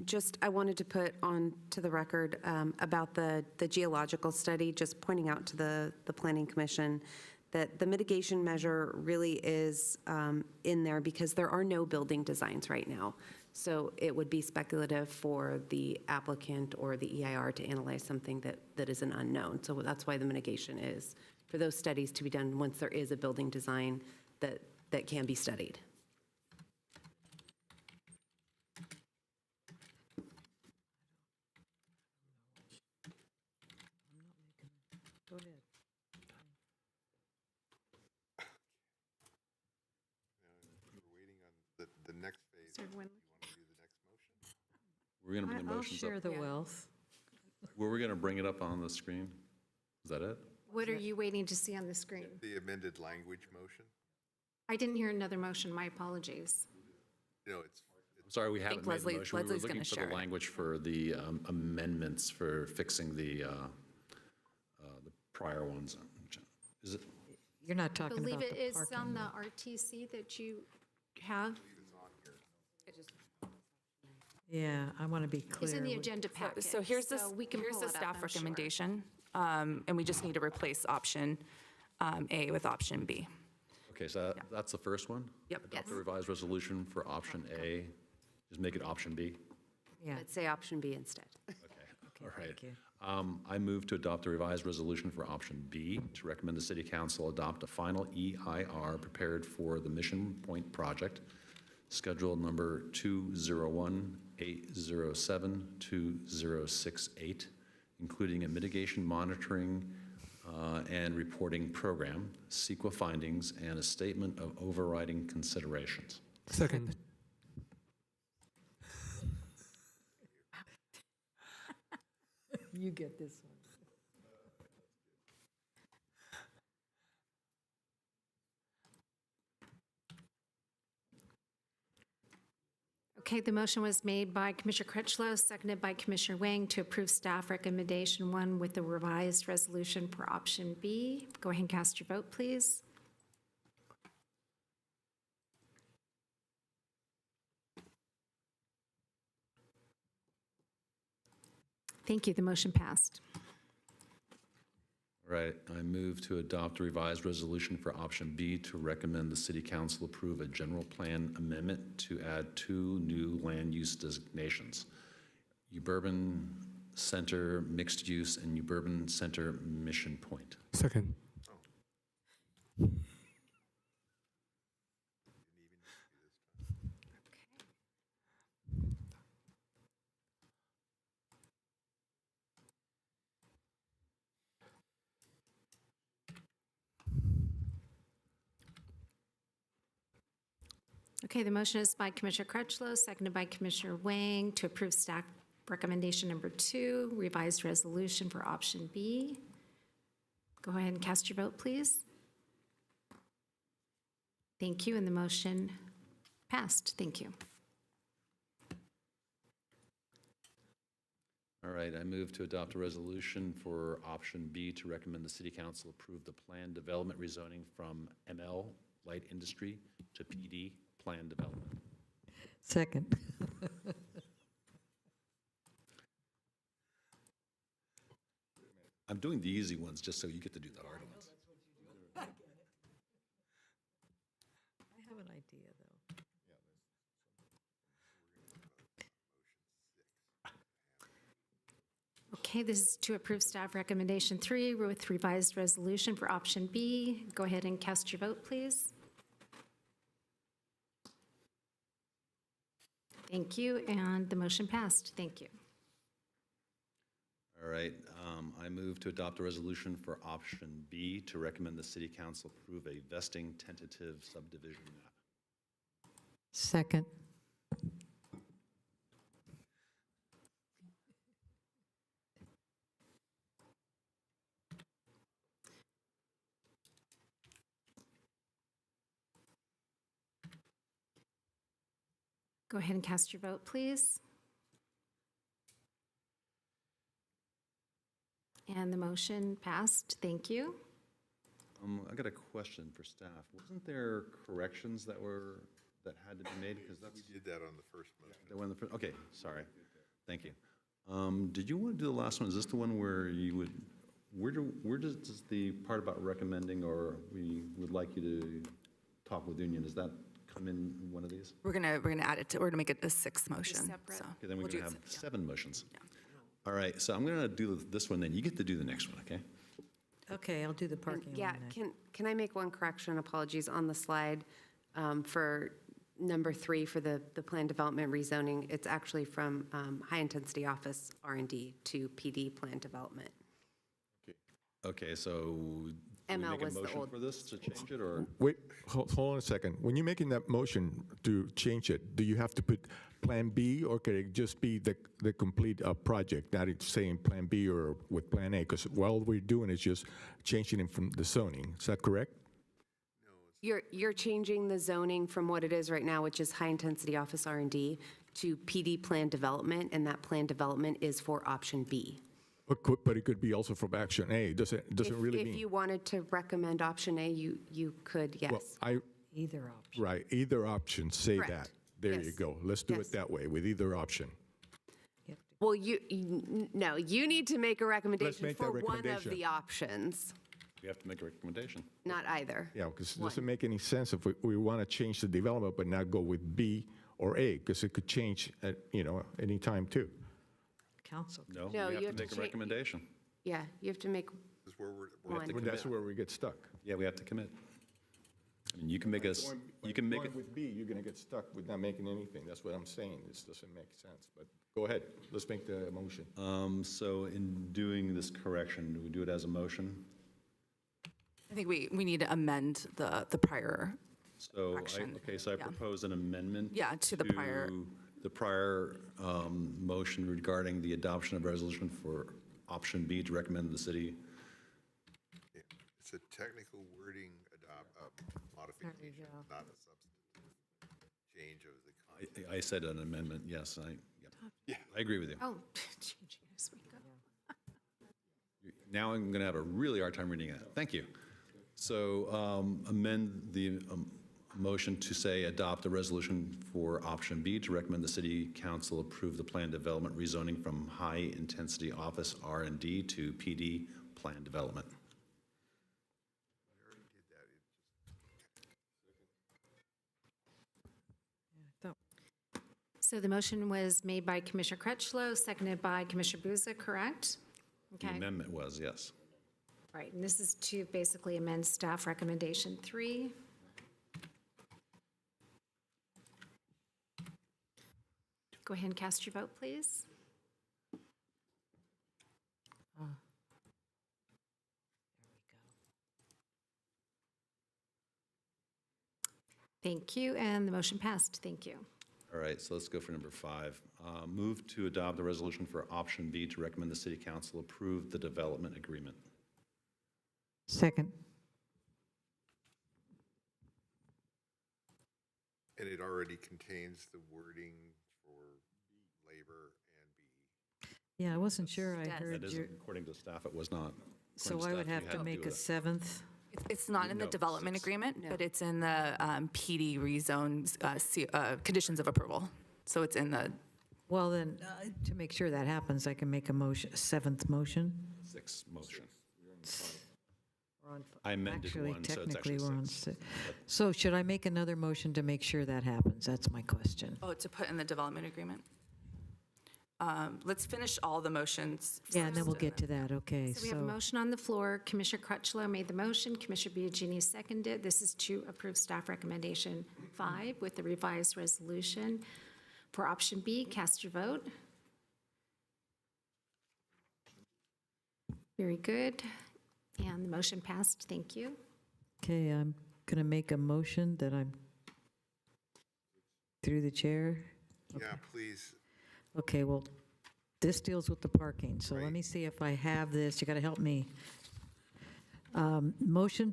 just, I wanted to put on to the record about the geological study, just pointing out to the Planning Commission that the mitigation measure really is in there because there are no building designs right now. So it would be speculative for the applicant or the EIR to analyze something that is an unknown. So that's why the mitigation is for those studies to be done once there is a building design that can be studied. Go ahead. We're waiting on the next phase. Sir, when- You want to do the next motion? We're going to bring the I'll motions share up. the wealth. Were we going to bring it up on the screen? Is that it? What are you waiting to see on the screen? The amended language motion? I didn't hear another motion, my apologies. No, it's, I'm sorry, we haven't made the motion. We were Leslie's looking gonna for share the it. language for the amendments for fixing the prior ones. Is it? You're not I talking believe about it the is on parking. the RTC that you have. Yeah, I want to be clear. It's in the with- agenda packet. So here's the, so we can here's pull the it up, staff I'm sure. recommendation, and we just need to replace option A with option B. Okay, so that's the first one? Yep. Adopt the revised resolution for option A. Just make it option B. Yeah. Let's say option B instead. All right. Thank you. I move to adopt a revised resolution for option B, to recommend the city council adopt a final EIR prepared for the Mission Point project, schedule number 201-807-2068, including a mitigation monitoring and reporting program, CEQA findings, and a statement of overriding considerations. Second. You get this one. Okay, the motion was made by Commissioner Crutchlow, seconded by Commissioner Wang to approve staff recommendation 1 with the revised resolution for option B. Go ahead and cast your vote, please. Thank you, the motion passed. All right, I move to adopt a revised resolution for option B, to recommend the city council approve a general plan amendment to add 2 new land use designations: Uburban Center Mixed Use and Uburban Center Mission Point. Second. Okay, the motion is by Commissioner Crutchlow, seconded by Commissioner Wang to approve staff recommendation number 2, revised resolution for option B. Go ahead and cast your vote, please. Thank you, and the motion passed. Thank you. All right, I move to adopt a resolution for option B, to recommend the city council approve the planned development rezoning from ML Light Industry to PD Planned Development. Second. I'm doing the easy ones just so you get to do the hard ones. I have an idea, though. Okay, this is to approve staff recommendation 3 with revised resolution for option B. Go ahead and cast your vote, please. Thank you, and the motion passed. Thank you. All right, I move to adopt a resolution for option B to recommend the city council approve a vesting tentative subdivision map. Second. Go ahead and cast your vote, please. And the motion passed. Thank you. I got a question for staff. Wasn't there corrections that had to be made? Because that's. We did that on the first motion. That one, okay, sorry. Thank you. Did you want to do the last one? Is this the one where you would, where does the part about recommending or we would like you to talk with union, does that come in one of these? We're gonna add it to, we're gonna make it a sixth motion. Separate. So Okay, then we're we'll going to do have it- 7 motions. All right, so I'm going to do this one, then you get to do the next one, okay? Okay, I'll do the parking Yeah, one next. can I make one correction? Apologies on the slide for number 3 for the plan development rezoning. It's actually from high-intensity office R&D to PD plan development. Okay, so do we ML make a was the motion old- for this to change it, or? Wait, hold on a second. When you're making that motion to change it, do you have to put Plan B, or could it just be the complete project, not it saying Plan B or with Plan A? Because all we're doing is just changing it from the zoning. Is that correct? You're changing the zoning from what it is right now, which is high-intensity office R&D, to PD plan development, and that plan development is for option B. But it could be also from Action A. Doesn't really mean. If you wanted to recommend option A, you could, yes. Well, Either option. right, either option, say Correct. that. There you Yes. go. Let's do Yes. it that way, with either option. Well, no, you need to make a recommendation make that for one of recommendation. the options, We have to make a recommendation. not either. Yeah, because it doesn't make any sense if we want to change the development but not go with B or A, because it could change at, any time too. Council. No, we No, have you to make a recommendation. Yeah, you have to make This is where we're one. But that's where we get stuck. Yeah, we have to commit. I mean, you can make us, you can make it, Going with B, you're going to get stuck with not making anything. That's what I'm saying. This doesn't make sense. But go ahead. Let's make the motion. so in doing this correction, do we do it as a motion? I think we need to amend the prior. So, Correction. so I Yeah. propose an amendment. Yeah, to the prior. The prior motion regarding the adoption of resolution for option B to recommend the city. It's a technical wording modification, not a substantive change of the content. I said an amendment, yes, I agree with you. Oh, changing as we go. Now I'm going to have a really hard time reading that. Thank you. So amend the motion to say adopt a resolution for option B to recommend the city council approve the plan development rezoning from high-intensity office R&D to PD plan development. So the motion was made by Commissioner Crutchlow, seconded by Commissioner Buza, correct? The Okay, amendment was, yes. right, and this is to basically amend staff recommendation 3. Go ahead and cast your vote, please. Thank you, and the motion passed. Thank you. All right, so let's go for number 5. Move to adopt the resolution for option B to recommend the city council approve the development agreement. Second. And it already contains the wording for labor and B. Yeah, I wasn't sure I Yes. heard That is, your, according to staff, it was not. so According I to would staff, have you to had make do a it. 7th. It's not in the No, development 6. agreement, but it's in the PD rezones, conditions of approval. So it's in the, Well, then, to make sure that happens, I can make a motion, 7th motion. 6th motion. We're on I amended Actually, one, so it's technically, actually we're on 6. 6. So should I make another motion to make sure that happens? That's my question. to put in the development agreement. Let's finish all the motions. Yeah, and then we'll first. get to that, okay. So we have a motion on the floor. Commissioner Crutchlow made the motion. Commissioner Biagini seconded. This is to approve staff recommendation 5 with the revised resolution. For option B, cast your vote. Very good. And the motion passed. Thank you. Okay, I'm going to make a motion that I'm through the chair. Yeah, please. Okay, well, this deals with the parking, so let me see if I have this. You got to help me. Motion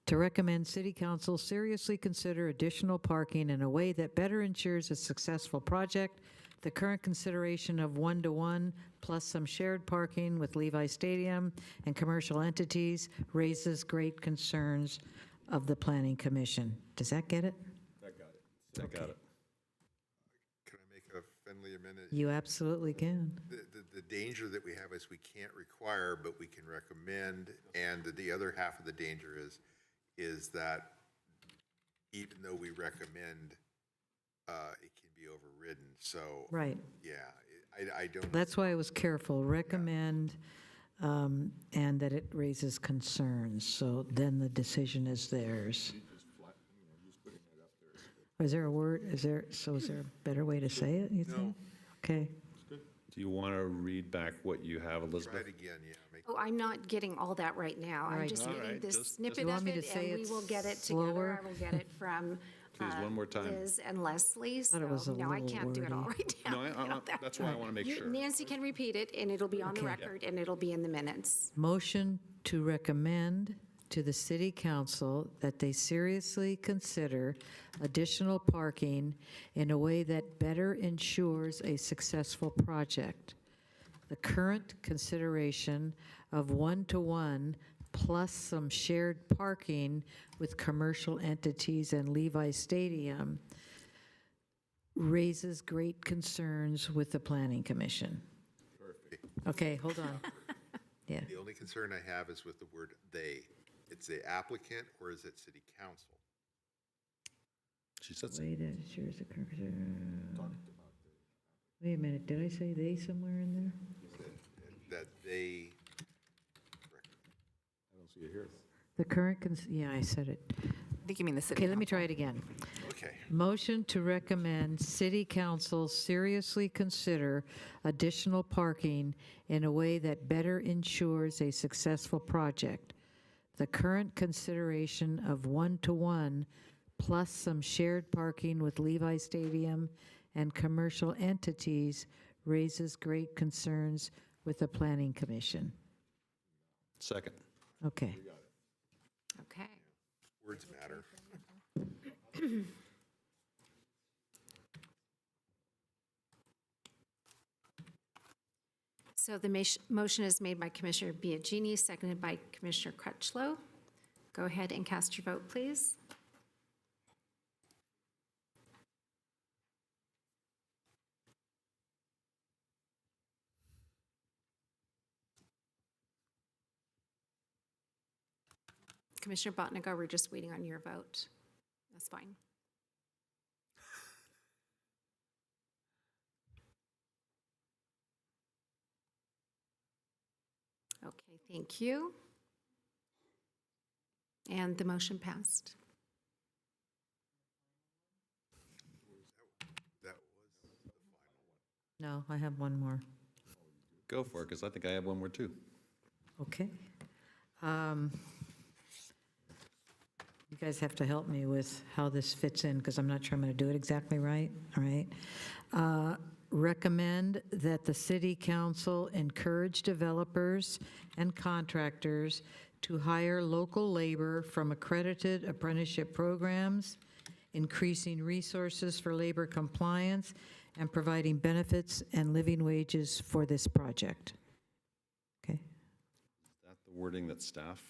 to recommend City Council seriously consider additional parking in a way that better ensures a successful project. The current consideration of 1-to-1 plus some shared parking with Levi Stadium and commercial entities raises great concerns of the Planning Commission. Does that get it? I got it. I got it. Can I make a friendly amendment? You absolutely can. The danger that we have is we can't require, but we can recommend, and the other half of the danger is that even though we recommend, it can be overridden, so. Right. Yeah, I don't. That's why I was careful. Recommend, and that it raises concerns, so then the decision is theirs. Is there a word, is there a better way to say it, you think? Okay. Do you want to read back what you have, Elizabeth? Try it again, yeah. Oh, I'm not getting all that right now. I'm Right. just All getting right, this just- snippet You want of me to it, say and we it will get it slower? together. I will get it from Please, one more time. Liz and Leslie. Thought it was a No, I little can't do it all wordy. right now. No, that's why I want to make sure. Nancy can repeat it, and it'll be on the Okay. record, and it'll be in the minutes. Motion to recommend to the City Council that they seriously consider additional parking in a way that better ensures a successful project. The current consideration of 1-to-1 plus some shared parking with commercial entities and Levi Stadium raises great concerns with the Planning Commission. Perfect. Okay, hold on. Yeah. The only concern I have is with the word "they." It's the applicant, or is it city council? She said, Wait, that ensures the Wait a minute, did I say they somewhere in there? That they, I don't see it here. The current, yeah, I said it. I think you mean the city. Okay, let me try it again. okay. Motion to recommend City Council seriously consider additional parking in a way that better ensures a successful project. The current consideration of 1-to-1 plus some shared parking with Levi Stadium and commercial entities raises great concerns with the Planning Commission. second. Okay. Okay. Words matter. So the motion is made by Commissioner Biagini, seconded by Commissioner Crutchlow. Go ahead and cast your vote, please. Commissioner Botnagar, we're just waiting on your vote. That's fine. Okay, thank you. And the motion passed. That was the final one. No, I have one more. Go for it, because I think I have one more too. Okay. You guys have to help me with how this fits in, because I'm not sure I'm going to do it exactly right, all right? Recommend that the City Council encourage developers and contractors to hire local labor from accredited apprenticeship programs, increasing resources for labor compliance, and providing benefits and living wages for this project. Okay? Is that the wording that staff?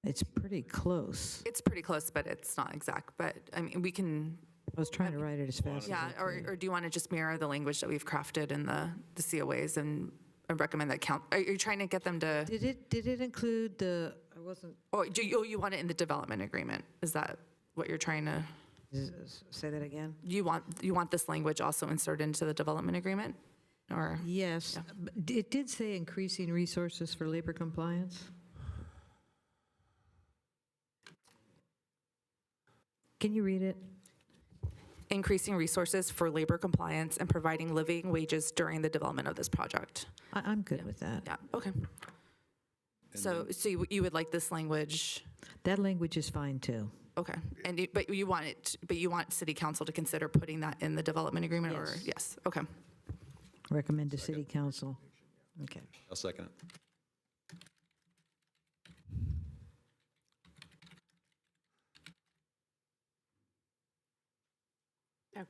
It's pretty close. It's pretty close, but it's not exact. But I mean, we can, I was trying to write it as fast as yeah, I could. or do you want to just mirror the language that we've crafted in the COAs and recommend that count? Are you trying to get them to, Did it include the, I wasn't, or you want it in the development agreement? Is that what you're trying to, say that again? you want this language also inserted into the development agreement? Or, Yes, but it did say increasing resources for labor compliance. Can you read it? increasing resources for labor compliance and providing living wages during the development of this project. I'm good with that. Yeah, okay. So you would like this language? That language is fine too. Okay, and but you want City Council to consider putting that in the development agreement, or Yes. yes? Okay. Recommend to City Council. Okay. I'll second it. Okay.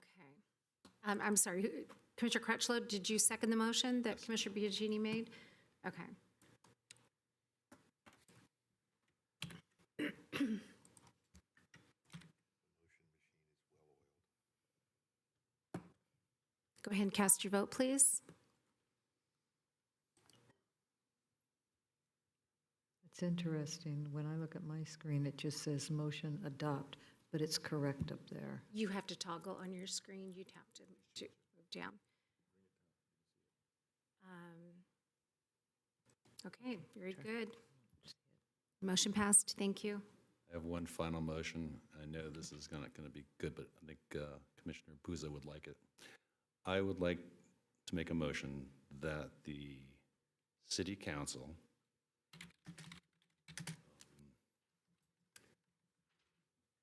I'm sorry, Commissioner Crutchlow, did you second the motion that Commissioner Biagini made? Okay. Go ahead and cast your vote, please. It's interesting. When I look at my screen, it just says motion adopt, but it's correct up there. You have to toggle on your screen. You'd have to move down. Okay, very good. Motion passed. Thank you. I have one final motion. I know this is not going to be good, but I think Commissioner Puza would like it. I would like to make a motion that the City Council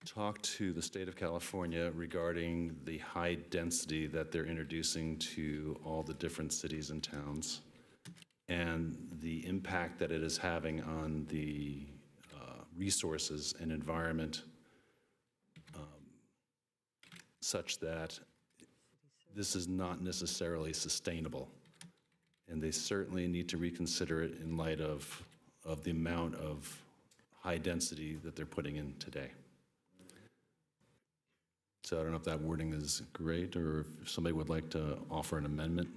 talk to the state of California regarding the high density that they're introducing to all the different cities and towns and the impact that it is having on the resources and environment, such that this is not necessarily sustainable. And they certainly need to reconsider it in light of the amount of high density that they're putting in today. So I don't know if that wording is great or if somebody would like to offer an amendment,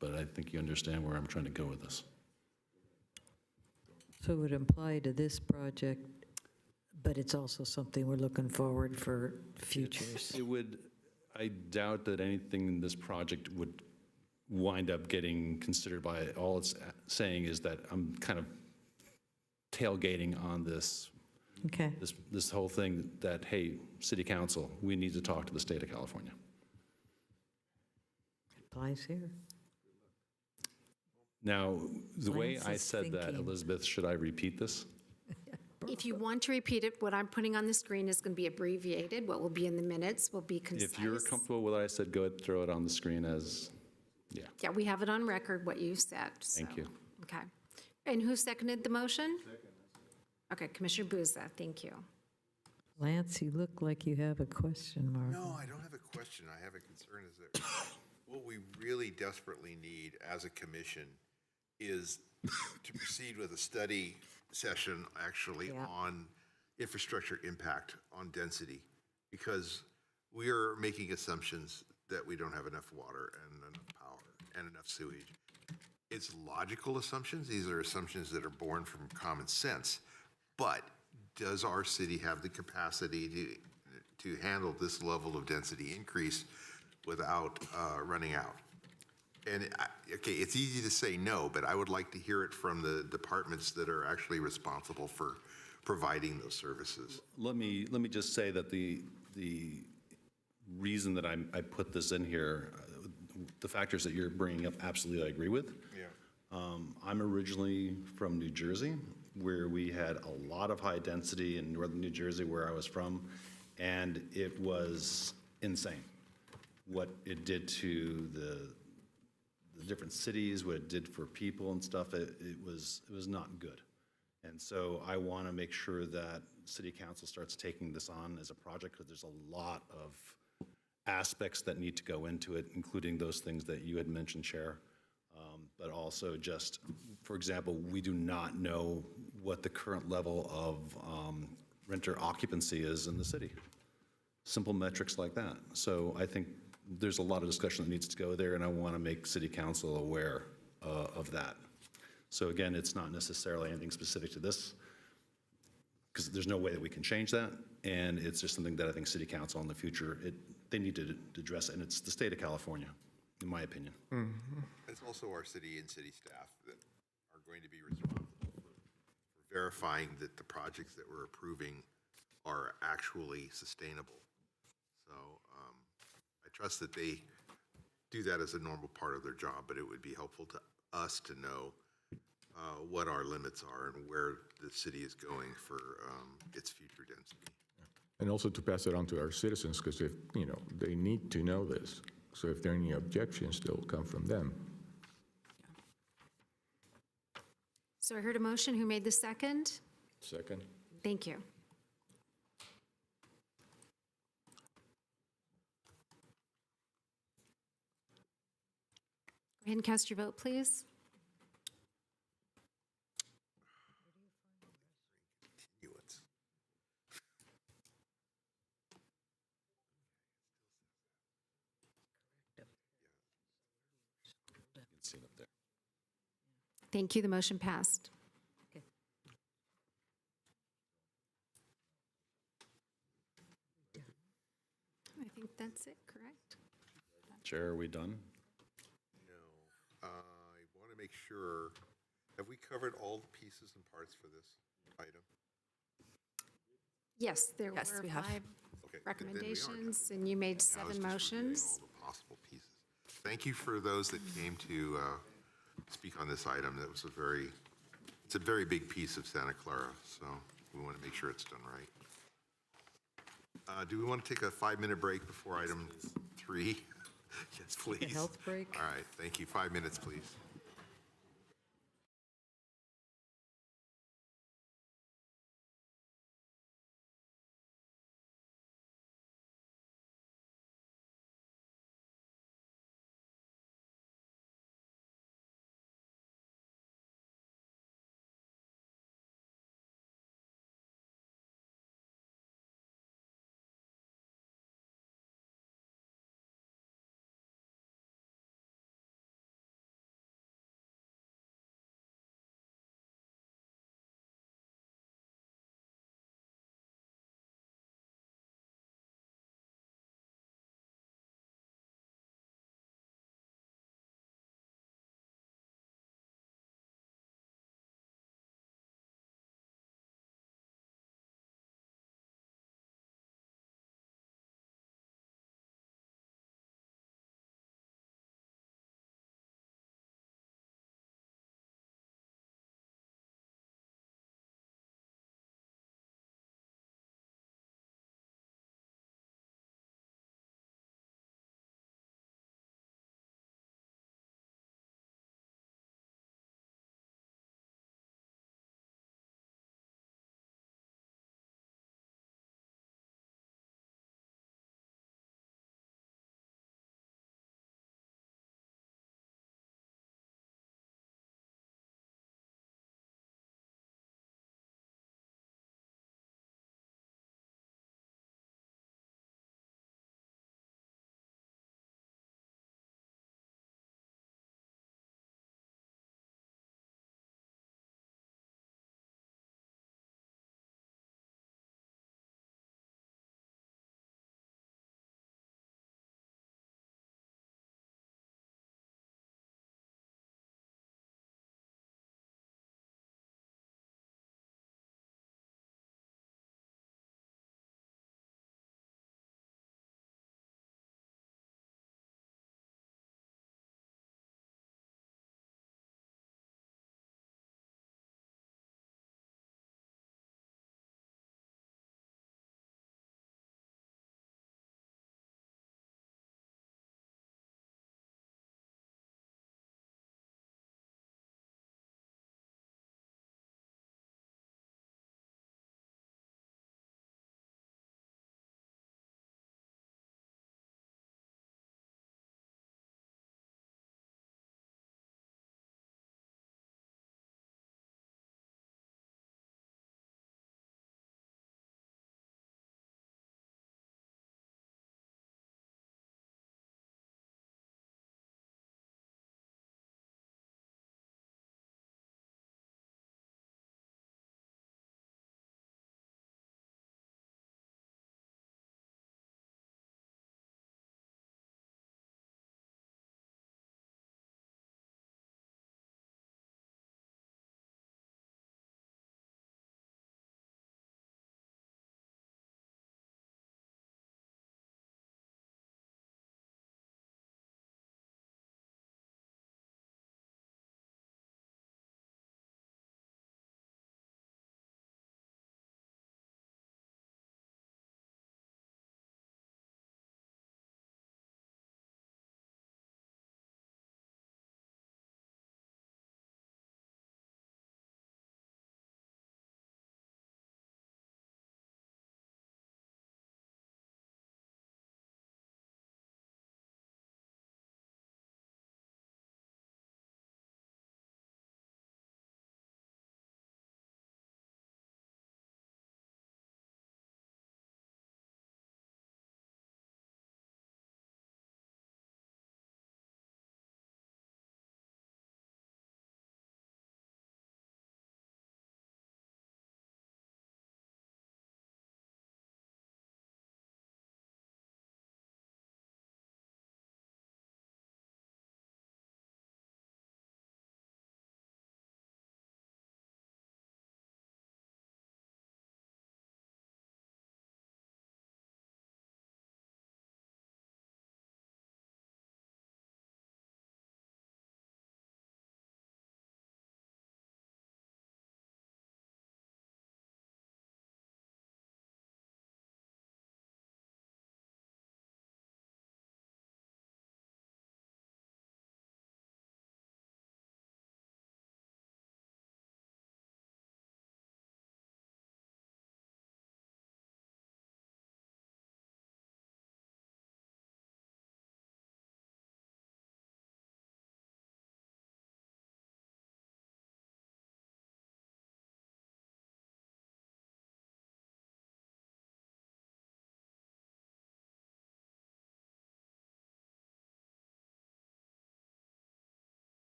but I think you understand where I'm trying to go with this. So it would apply to this project, but it's also something we're looking forward for futures. It would, I doubt that anything in this project would wind up getting considered by it. All it's saying is that I'm kind of tailgating on this, Okay. this whole thing that, hey, City Council, we need to talk to the state of California. Applies here. Now, the way Lance I is said that, thinking. Elizabeth, should I repeat this? If you want to repeat it, what I'm putting on the screen is going to be abbreviated. What will be in the minutes will be concise. If you're comfortable with what I said, go ahead and throw it on the screen as, yeah. Yeah, we have it on record, what you said. Thank so, you. Okay. And who seconded the motion? Okay, Commissioner Buza, thank you. Lance, you look like you have a question mark. No, I don't have a question. I have a concern is that what we really desperately need as a commission is to proceed with a study session actually on infrastructure impact on density, because we are making assumptions that we don't have enough water and enough power and enough sewage. It's logical assumptions. These are assumptions that are born from common sense. But does our city have the capacity to handle this level of density increase without running out? And, okay, it's easy to say no, but I would like to hear it from the departments that are actually responsible for providing those services. Let me just say that the reason that I put this in here, the factors that you're bringing up, absolutely I agree with. Yeah. I'm originally from New Jersey, where we had a lot of high density in northern New Jersey, where I was from, and it was insane what it did to the different cities, what it did for people and stuff. It was not good. And so I want to make sure that City Council starts taking this on as a project, because there's a lot of aspects that need to go into it, including those things that you had mentioned, Chair. But also just, for example, we do not know what the current level of renter occupancy is in the city. Simple metrics like that. So I think there's a lot of discussion that needs to go there, and I want to make City Council aware of that. So again, it's not necessarily anything specific to this, because there's no way that we can change that, and it's just something that I think City Council in the future, they need to address, and it's the state of California, in my opinion. It's also our city and city staff that are going to be responsible for verifying that the projects that we're approving are actually sustainable. So trust that they do that as a normal part of their job, but it would be helpful to us to know what our limits are and where the city is going for its future density. And also to pass it on to our citizens, because if, they need to know this. So if there are any objections, they'll come from them. So I heard a motion. Who made the second? Second. Thank you. Go ahead and cast your vote, please. Continuance. You can see it up there. Thank you. The motion passed. I think that's it, correct? Chair, are we done? No, I want to make sure, have we covered all the pieces and parts for this item? Yes, there Yes, were we have. 5 Okay, then we are done. recommendations, and you made Yeah, I was 7 just reviewing motions. all the possible pieces. Thank you for those that came to speak on this item. That was it's a very big piece of Santa Clara, so we want to make sure it's done right. Do we want to take a 5-minute break before item 3? Yes, please. health break? All right, thank you. 5 minutes, please.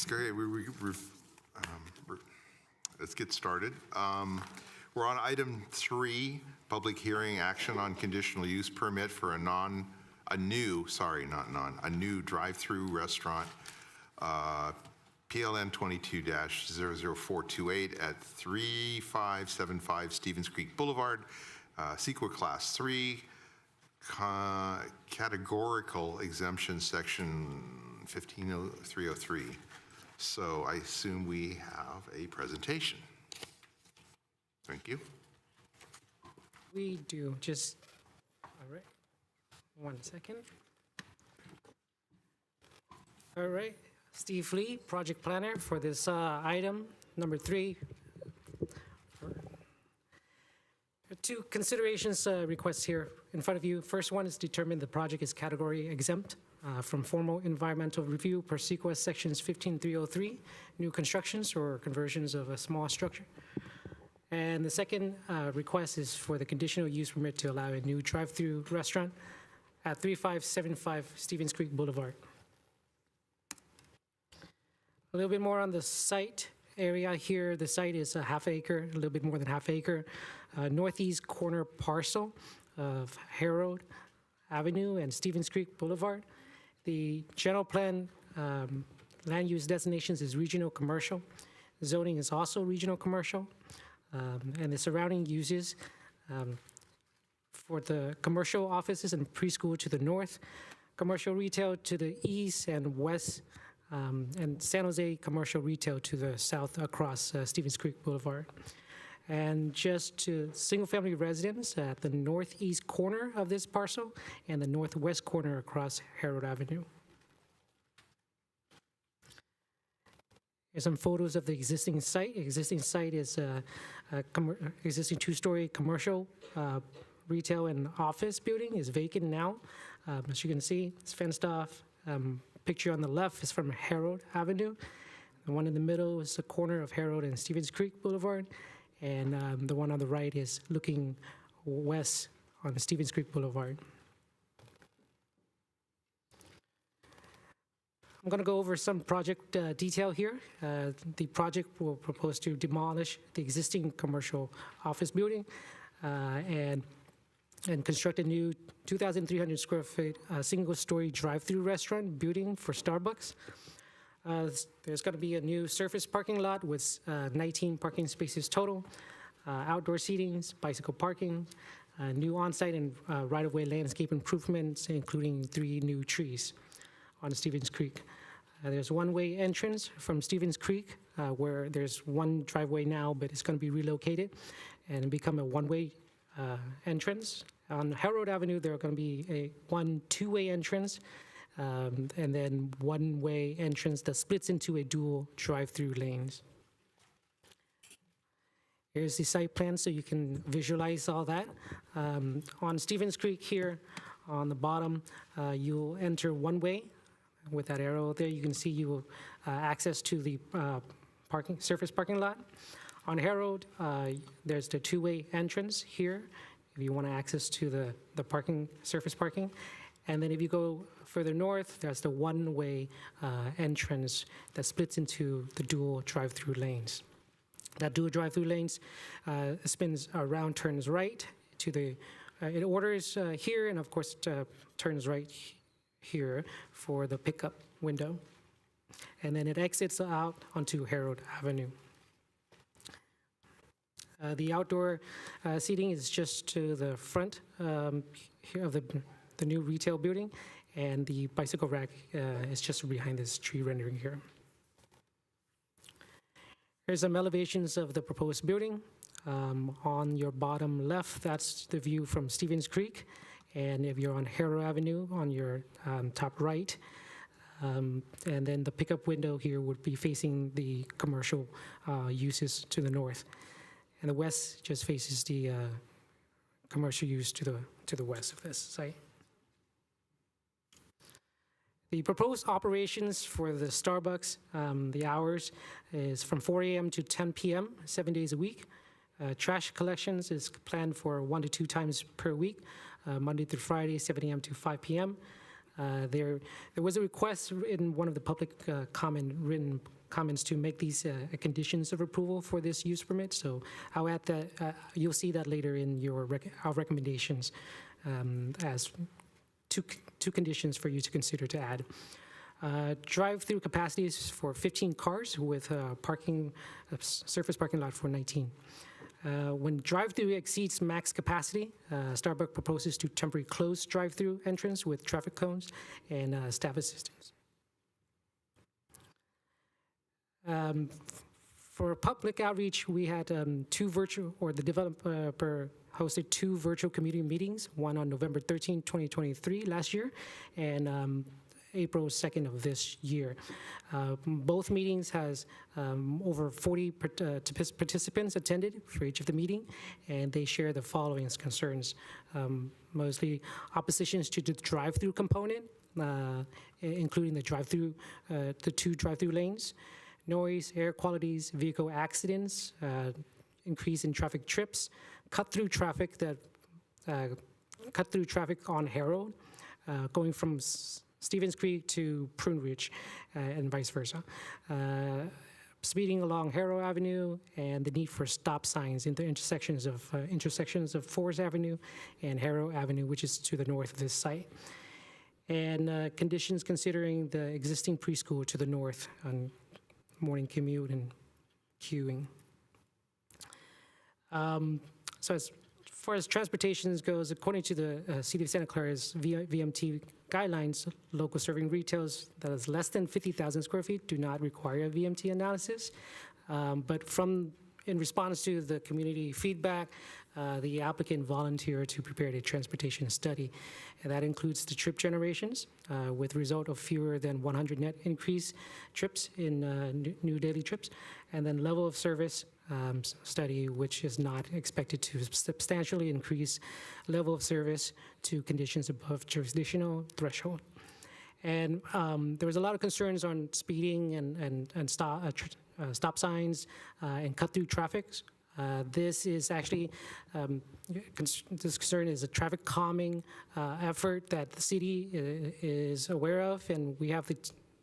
It's great. Let's get started. We're on item 3, public hearing action on conditional use permit for a new drive-through restaurant, PLN 22-00428 at 3575 Stevens Creek Boulevard, CEQA Class 3, categorical exemption section 15303. So I assume we have a presentation. Thank you. We do. Just, all right. 1 second. All right. Steve Lee, project planner for this item, number 3. Two considerations requests here in front of you. First one is determine the project is category exempt from formal environmental review per CEQA sections 15303, new constructions or conversions of a small structure. And the second request is for the conditional use permit to allow a new drive-through restaurant at 3575 Stevens Creek Boulevard. A little bit more on the site area here. The site is a half acre, a little bit more than half acre, northeast corner parcel of Harold Avenue and Stevens Creek Boulevard. The general plan land use designations is regional commercial. Zoning is also regional commercial. And the surrounding uses for the commercial offices and preschool to the north, commercial retail to the east and west, and San Jose commercial retail to the south across Stevens Creek Boulevard. And just to single-family residents at the northeast corner of this parcel and the northwest corner across Harold Avenue. Here's some photos of the existing site. Existing site is a existing 2-story commercial, retail and office building is vacant now. As you can see, it's fenced off. Picture on the left is from Harold Avenue. The one in the middle is the corner of Harold and Stevens Creek Boulevard. And the one on the right is looking west on Stevens Creek Boulevard. I'm going to go over some project detail here. The project will propose to demolish the existing commercial office building and construct a new 2,300 square feet single-story drive-through restaurant building for Starbucks. There's going to be a new surface parking lot with 19 parking spaces total, outdoor seatings, bicycle parking, new on-site and right-of-way landscape improvements, including 3 new trees on Stevens Creek. There's one-way entrance from Stevens Creek, where there's one driveway now, but it's going to be relocated and become a one-way entrance. On Harold Avenue, there are going to be a 2-way entrance, and then one-way entrance that splits into a dual drive-through lanes. Here's the site plan so you can visualize all that. On Stevens Creek here, on the bottom, you'll enter one-way. With that arrow there, you can see you will access to the surface parking lot. On Harold, there's the 2-way entrance here if you want to access to the surface parking. And then if you go further north, there's the one-way entrance that splits into the dual drive-through lanes. That dual drive-through lanes spins around, turns right to the, it orders here, and of course turns right here for the pickup window. And then it exits out onto Harold Avenue. The outdoor seating is just to the front here of the new retail building, and the bicycle rack is just behind this tree rendering here. Here's some elevations of the proposed building. On your bottom left, that's the view from Stevens Creek, and if you're on Harold Avenue, on your top right, and then the pickup window here would be facing the commercial uses to the north. And the west just faces the commercial use to the west of this site. The proposed operations for the Starbucks, the hours is from 4 a.m. to 10 p.m., 7 days a week. Trash collections is planned for 1 to 2 times per week, Monday through Friday, 7 a.m. to 5 p.m. There was a request in one of the public written comments to make these conditions of approval for this use permit. So I'll add that, you'll see that later in our recommendations as two conditions for you to consider to add. Drive-through capacities for 15 cars with surface parking lot for 19. When drive-through exceeds max capacity, Starbucks proposes to temporarily close drive-through entrance with traffic cones and staff assistance. For public outreach, we had the developer hosted 2 virtual community meetings, one on November 13, 2023, last year, and April 2nd of this year. Both meetings has over 40 participants attended for each of the meeting, and they share the following concerns, mostly oppositions to the drive-through component, including the 2 drive-through lanes, noise, air qualities, vehicle accidents, increase in traffic trips, cut-through traffic on Harold, going from Stevens Creek to Prune Ridge, and vice versa. Speeding along Harrow Avenue, and the need for stop signs in the intersections of Forest Avenue and Harrow Avenue, which is to the north of this site. And conditions considering the existing preschool to the north on morning commute and queuing. So as far as transportation goes, according to the City of Santa Clara's VMT guidelines, local serving retails that is less than 50,000 square feet do not require a VMT analysis. But in response to the community feedback, the applicant volunteered to prepare a transportation study. And that includes the trip generations, with result of fewer than 100 net increase trips in new daily trips, and then level of service study, which is not expected to substantially increase level of service to conditions above jurisdictional threshold. And there was a lot of concerns on speeding and stop signs and cut-through traffic. This is actually, this concern is a traffic calming effort that the city is aware of, and we have the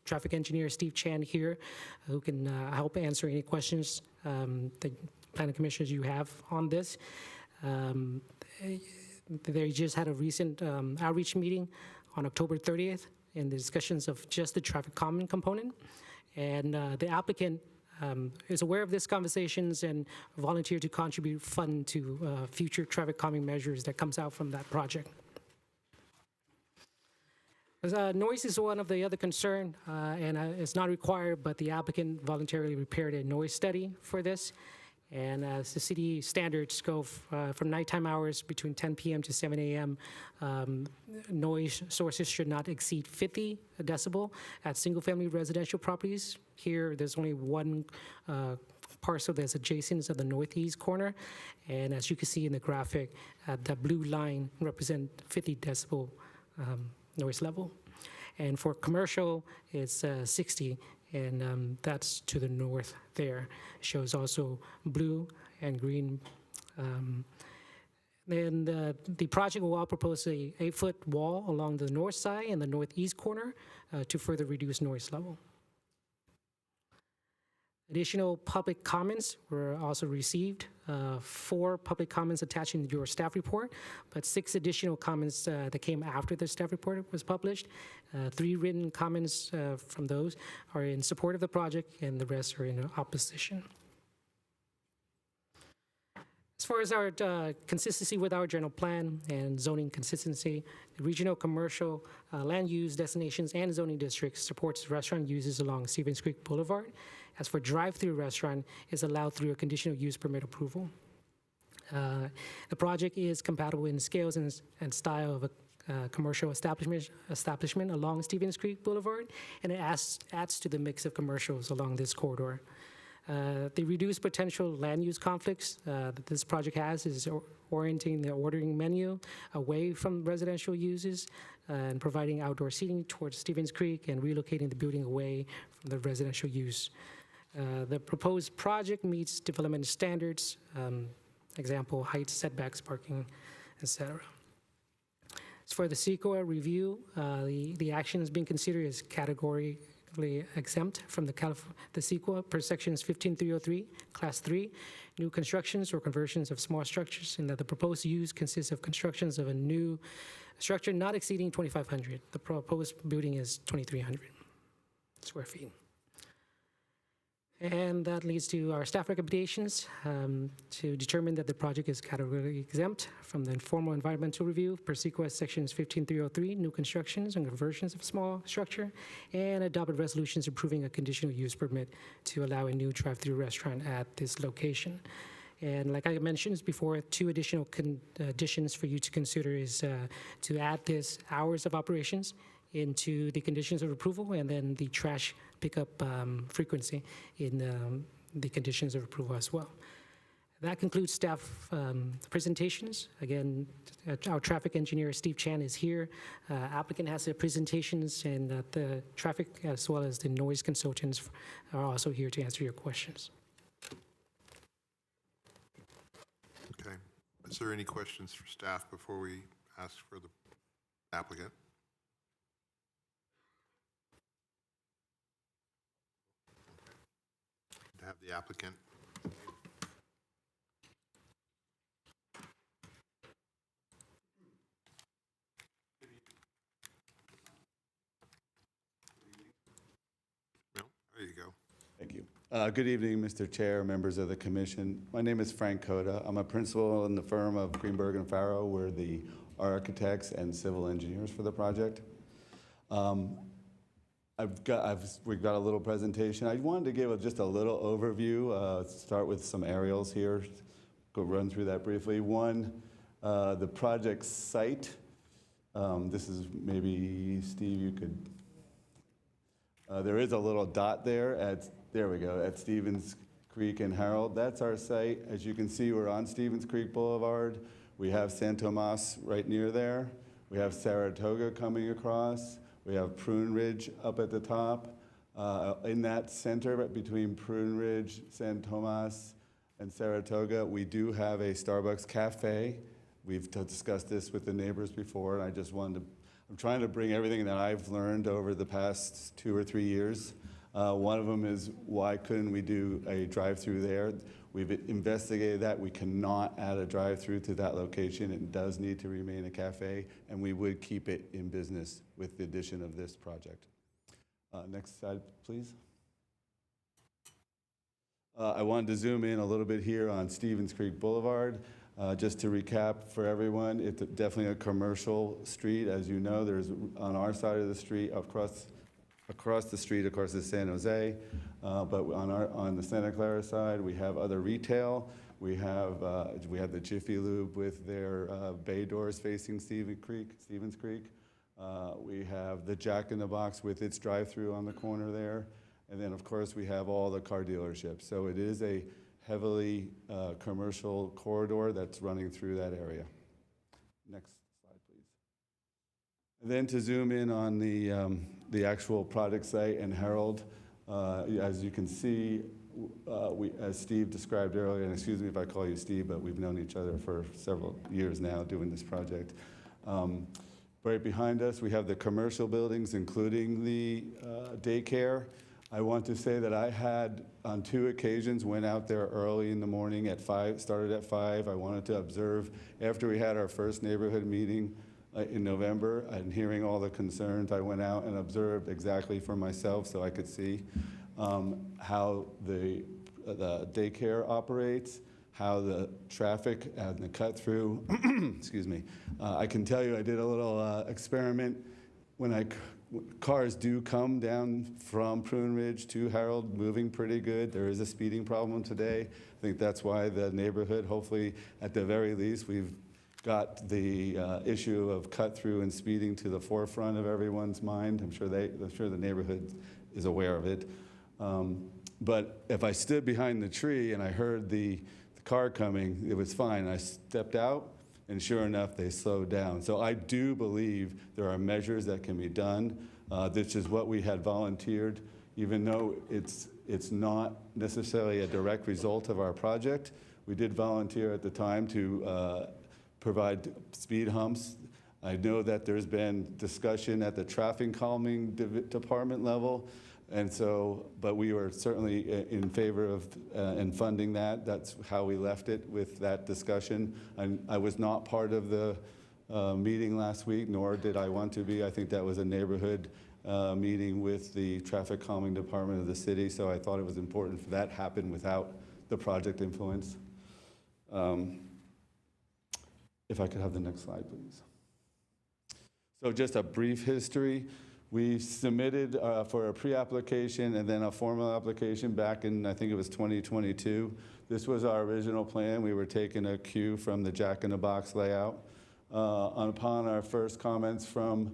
traffic engineer, Steve Chan, here, who can help answer any questions the planning commissioners you have on this. They just had a recent outreach meeting on October 30th in the discussions of just the traffic calming component. And the applicant is aware of these conversations and volunteered to contribute fund to future traffic calming measures that comes out from that project. Noise is one of the other concern, and it's not required, but the applicant voluntarily prepared a noise study for this. And as the city standards go from nighttime hours between 10 p.m. to 7 a.m., noise sources should not exceed 50 decibel at single-family residential properties. Here, there's only one parcel that's adjacent to the northeast corner. And as you can see in the graphic, the blue line represents 50 decibel noise level. And for commercial, it's 60, and that's to the north there. Shows also blue and green. Then the project will propose a 8-foot wall along the north side and the northeast corner to further reduce noise level. Additional public comments were also received. 4 public comments attached in your staff report, but 6 additional comments that came after the staff report was published. 3 written comments from those are in support of the project, and the rest are in opposition. As far as our consistency with our general plan and zoning consistency, the regional commercial land use destinations and zoning districts supports restaurant uses along Stevens Creek Boulevard. As for drive-through restaurant, is allowed through a conditional use permit approval. The project is compatible in scales and style of a commercial establishment along Stevens Creek Boulevard, and it adds to the mix of commercials along this corridor. The reduced potential land use conflicts that this project has is orienting the ordering menu away from residential uses and providing outdoor seating towards Stevens Creek and relocating the building away from the residential use. The proposed project meets development standards, example, height, setbacks, parking, etc. As for the CEQA review, the action is being considered as categorically exempt from the CEQA per sections 15303, class 3, new constructions or conversions of small structures, and that the proposed use consists of constructions of a new structure not exceeding 2,500. The proposed building is 2,300 square feet. And that leads to our staff recommendations to determine that the project is categorically exempt from the informal environmental review per CEQA sections 15303, new constructions and conversions of small structure, and adopted resolutions approving a conditional use permit to allow a new drive-through restaurant at this location. And like I mentioned before, 2 additional conditions for you to consider is to add this hours of operations into the conditions of approval, and then the trash pickup frequency in the conditions of approval as well. That concludes staff presentations. Again, our traffic engineer, Steve Chan, is here. Applicant has their presentations, and the traffic as well as the noise consultants are also here to answer your questions. Okay. Is there any questions for staff before we ask for the applicant? To have the applicant. No, there you go. Thank you. Good evening, Mr. Chair, members of the commission. My name is Frank Cota. I'm a principal in the firm of Greenberg and Farrow. We're the architects and civil engineers for the project. We've got a little presentation. I wanted to give just a little overview, start with some aerials here, go run through that briefly. One, the project site. This is maybe, Steve, you could, there is a little dot there there we go, at Stevens Creek and Harold. That's our site. As you can see, we're on Stevens Creek Boulevard. We have San Tomas right near there. We have Saratoga coming across. We have Prune Ridge up at the top. In that center between Prune Ridge, San Tomas, and Saratoga, we do have a Starbucks cafe. We've discussed this with the neighbors before, and I just wanted to, I'm trying to bring everything that I've learned over the past 2 or 3 years. One of them is, why couldn't we do a drive-through there? We've investigated that. We cannot add a drive-through to that location. It does need to remain a cafe, and we would keep it in business with the addition of this project. Next slide, please. I wanted to zoom in a little bit here on Stevens Creek Boulevard. Just to recap for everyone, it's definitely a commercial street. As you know, there's on our side of the street, across the street, of course, is San Jose, but on the Santa Clara side, we have other retail. We have the Jiffy Lube with their bay doors facing Stevens Creek. We have the Jack in the Box with its drive-through on the corner there, and then of course we have all the car dealerships. So it is a heavily commercial corridor that's running through that area. Next slide, please. And then to zoom in on the actual project site and Harold, as you can see, as Steve described earlier, and excuse me if I call you Steve, but we've known each other for several years now doing this project. Right behind us, we have the commercial buildings, including the daycare. I want to say that I had, on 2 occasions, went out there early in the morning at 5, started at 5. I wanted to observe, after we had our first neighborhood meeting in November, and hearing all the concerns, I went out and observed exactly for myself so I could see how the daycare operates, how the traffic and the cut-through, excuse me. I can tell you I did a little experiment. When cars do come down from Prune Ridge to Harold, moving pretty good. There is a speeding problem today. I think that's why the neighborhood, hopefully, at the very least, we've got the issue of cut-through and speeding to the forefront of everyone's mind. I'm sure the neighborhood is aware of it. But if I stood behind the tree and I heard the car coming, it was fine. I stepped out, and sure enough, they slowed down. So I do believe there are measures that can be done. This is what we had volunteered, even though it's not necessarily a direct result of our project. We did volunteer at the time to provide speed humps I know that there's been discussion at the traffic calming department level, and so, but we were certainly in favor of and funding that. That's how we left it with that discussion. I was not part of the meeting last week, nor did I want to be. I think that was a neighborhood meeting with the traffic calming department of the city, so I thought it was important for that to happen without the project influence. If I could have the next slide, please. So just a brief history. We submitted for a pre-application and then a formal application back in, I think it was 2022. This was our original plan. We were taking a cue from the Jack in the Box layout. Upon our first comments from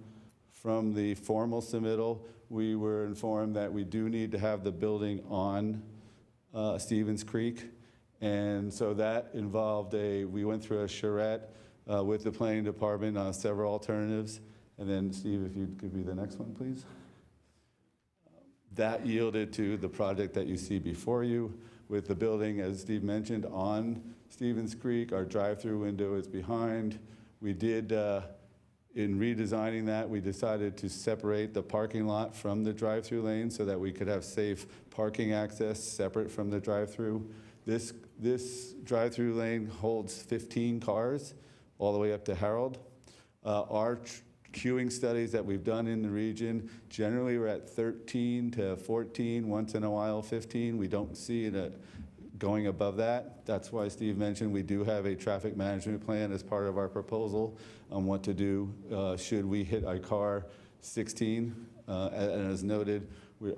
the formal submittal, we were informed that we do need to have the building on Stevens Creek. And so that involved we went through a charrette with the planning department on several alternatives. And then, Steve, if you'd give me the next one, please. That yielded to the project that you see before you, with the building, as Steve mentioned, on Stevens Creek. Our drive-through window is behind. We did, in redesigning that, we decided to separate the parking lot from the drive-through lane so that we could have safe parking access separate from the drive-through. This drive-through lane holds 15 cars all the way up to Harold. Our queuing studies that we've done in the region, generally we're at 13 to 14, once in a while 15. We don't see it going above that. That's why Steve mentioned we do have a traffic management plan as part of our proposal on what to do should we hit a car 16. And as noted,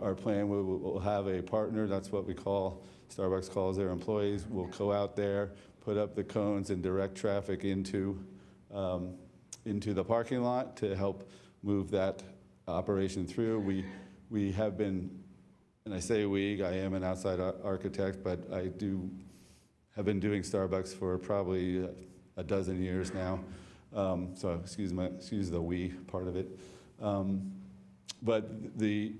our plan will have a partner. That's what we call, Starbucks calls their employees. We'll go out there, put up the cones and direct traffic into the parking lot to help move that operation through. We have been, and I say we, I am an outside architect, but I have been doing Starbucks for probably a dozen years now. So excuse the we part of it. But the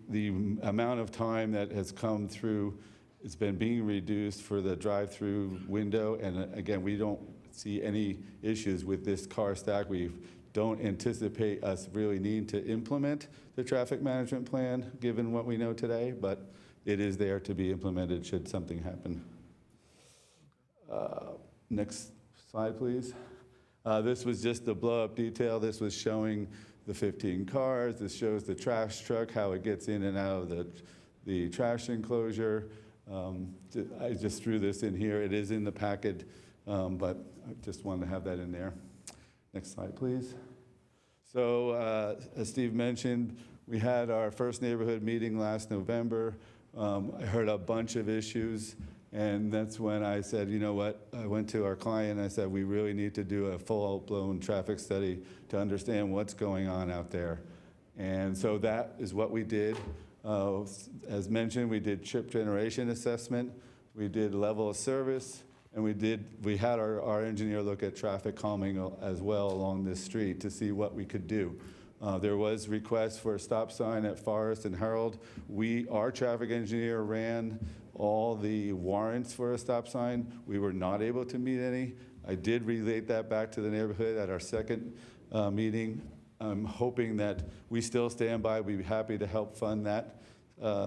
amount of time that has come through, it's been being reduced for the drive-through window. And again, we don't see any issues with this car stack. We don't anticipate us really needing to implement the traffic management plan, given what we know today, but it is there to be implemented should something happen. Next slide, please. This was just the blow-up detail. This was showing the 15 cars. This shows the trash truck, how it gets in and out of the trash enclosure. I just threw this in here. It is in the packet, but I just wanted to have that in there. Next slide, please. So as Steve mentioned, we had our first neighborhood meeting last November. I heard a bunch of issues, and that's when I said, you know what, I went to our client and I said, we really need to do a full-blown traffic study to understand what's going on out there. And so that is what we did. As mentioned, we did trip generation assessment, we did level of service, and we had our engineer look at traffic calming as well along this street to see what we could do. There was requests for a stop sign at Forest and Harold. Our traffic engineer ran all the warrants for a stop sign. We were not able to meet any. I did relate that back to the neighborhood at our second meeting. I'm hoping that we still stand by. We'd be happy to help fund that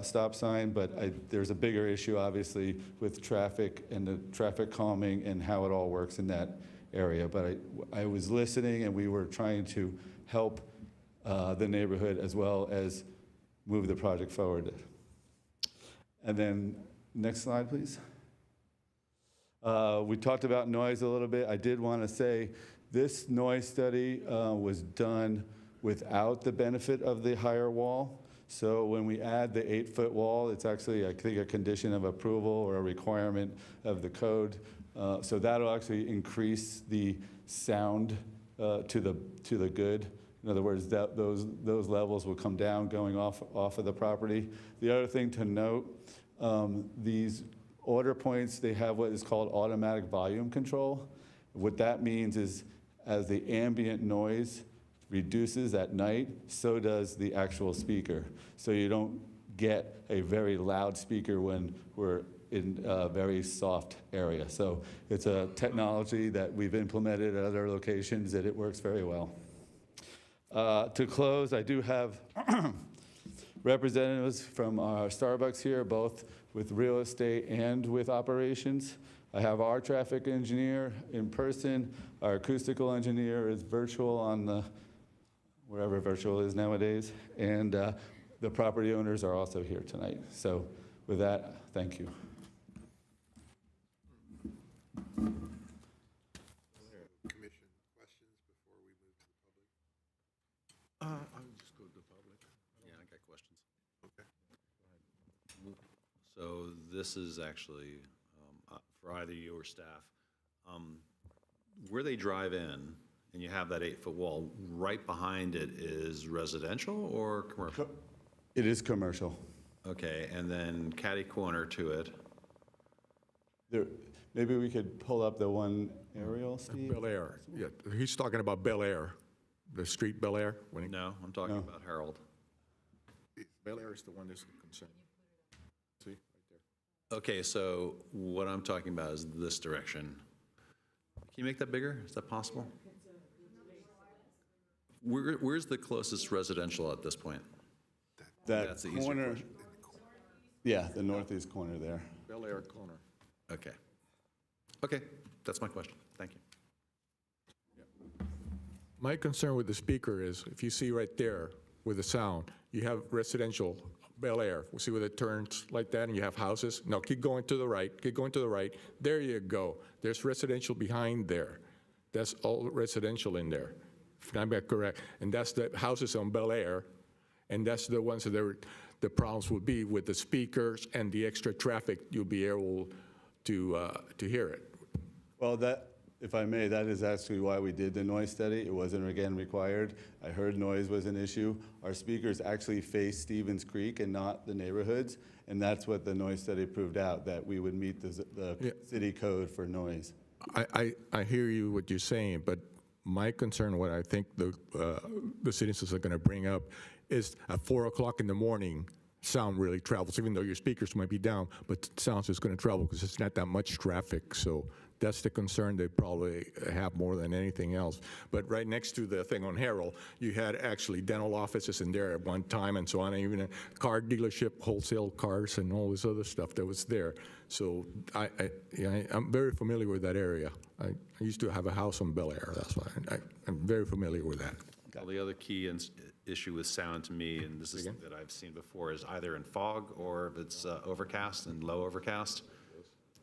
stop sign, but there's a bigger issue, obviously, with traffic and the traffic calming and how it all works in that area. But I was listening, and we were trying to help the neighborhood as well as move the project forward. And then next slide, please. We talked about noise a little bit. I did want to say this noise study was done without the benefit of the higher wall. So when we add the 8-foot wall, it's actually, I think, a condition of approval or a requirement of the code. So that'll actually increase the sound to the good. In other words, those levels will come down going off of the property. The other thing to note, these order points, they have what is called automatic volume control. What that means is as the ambient noise reduces at night, so does the actual speaker. So you don't get a very loud speaker when we're in a very soft area. So it's a technology that we've implemented at other locations that it works very well. To close, I do have representatives from our Starbucks here, both with real estate and with operations. I have our traffic engineer in person. Our acoustical engineer is virtual on the, wherever virtual is nowadays. And the property owners are also here tonight. So with that, thank you. Commission questions before we move to the public? I'll just go to the public. Yeah, I got questions. Okay. So this is actually for either you or staff. Where they drive in, and you have that 8-foot wall, right behind it is residential or commercial? It is commercial. Okay, and then catty corner to it. There, maybe we could pull up the one aerial, Steve? Bel Air, yeah, he's talking about Bel Air, the street Bel Air. No, I'm talking about Harold. Bel Air is the one that's concerned. See, right there. Okay, so what I'm talking about is this direction. Can you make that bigger? Is that possible? Where's the closest residential at this point? That's the That easier corner, question. yeah, the northeast corner there. Bel Air corner. Okay. Okay, that's my question. Thank you. My concern with the speaker is, if you see right there with the sound, you have residential Bel Air. We see where it turns like that, and you have houses. No, keep going to the right, keep going to the right. There you go. There's residential behind there. That's all residential in there, if I'm correct. And that's the houses on Bel Air, and that's the ones that the problems would be with the speakers and the extra traffic. You'll be able to hear it. Well, that, if I may, that is actually why we did the noise study. It wasn't, again, required. I heard noise was an issue. Our speakers actually face Stevens Creek and not the neighborhoods, and that's what the noise study proved out, that we would meet the city code for noise. I hear you, what you're saying, but my concern, what I think the citizens are going to bring up is at 4 o'clock in the morning, sound really travels, even though your speakers might be down, but sound is going to travel because it's not that much traffic. So that's the concern they probably have more than anything else. But right next to the thing on Harold, you had actually dental offices in there at one time and so on, and even a car dealership, wholesale cars and all this other stuff that was there. So I'm very familiar with that area. I used to have a house on Bel Air, that's why I'm very familiar with that. Well, the other key issue with sound to me, and this is something that I've seen before, is either in fog or if it's overcast and low overcast,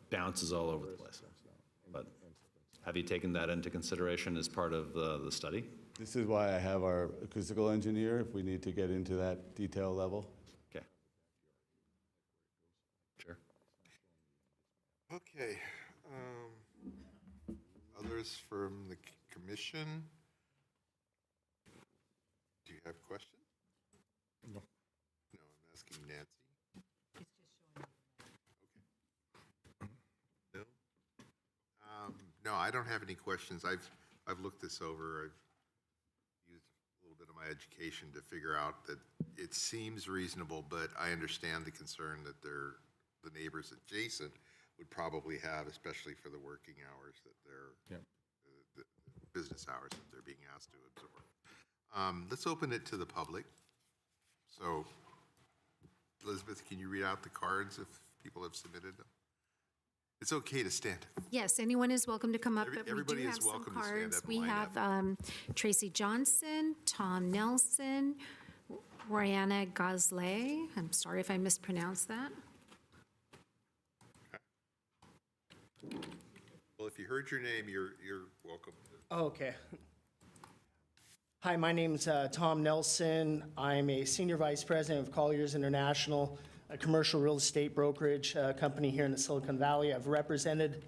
bounces all over the place. But have you taken that into consideration as part of the study? This is why I have our acoustical engineer, if we need to get into that detail level. Okay. Sure. Okay. Others from the commission? Do you have questions? No. No, I'm asking Nancy. Okay. No? No, I don't have any questions. I've looked this over. I've used a little bit of my education to figure out that it seems reasonable, but I understand the concern that the neighbors adjacent would probably have, especially for the working hours that they're, the business hours that they're being asked to absorb. Let's open it to the public. So, Elizabeth, can you read out the cards if people have submitted them? It's okay to stand. Yes, anyone is welcome to come up, but we Everybody do is have some welcome to stand cards. up and We line have Tracy Johnson, Tom Nelson, Rihanna Goslet. I'm sorry if I mispronounced that. Well, if you heard your name, you're welcome. Okay. Hi, my name's Tom Nelson. I'm a Senior Vice President of Colliers International, a commercial real estate brokerage company here in the Silicon Valley. I've represented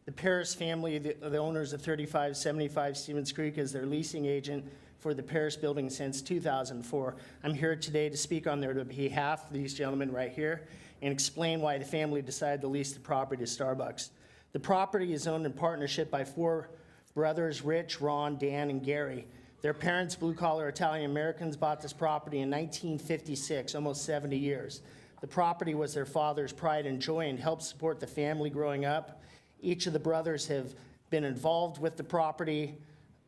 the Paris family, the owners of 3575 Stevens Creek, as their leasing agent for the Paris building since 2004. I'm here today to speak on their behalf, these gentlemen right here, and explain why the family decided to lease the property to Starbucks. The property is owned in partnership by 4 brothers, Rich, Ron, Dan, and Gary. Their parents, blue-collar Italian Americans, bought this property in 1956, almost 70 years. The property was their father's pride and joy and helped support the family growing up. Each of the brothers have been involved with the property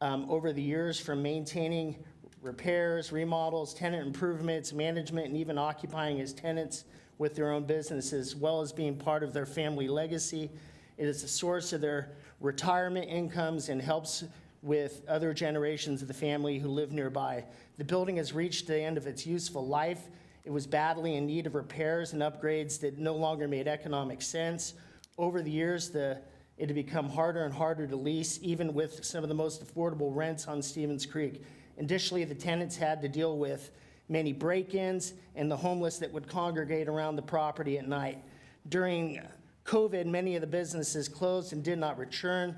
over the years, from maintaining repairs, remodels, tenant improvements, management, and even occupying as tenants with their own businesses, as well as being part of their family legacy. It is a source of their retirement incomes and helps with other generations of the family who live nearby. The building has reached the end of its useful life. It was badly in need of repairs and upgrades that no longer made economic sense. Over the years, it had become harder and harder to lease, even with some of the most affordable rents on Stevens Creek. Additionally, the tenants had to deal with many break-ins and the homeless that would congregate around the property at night. During COVID, many of the businesses closed and did not return.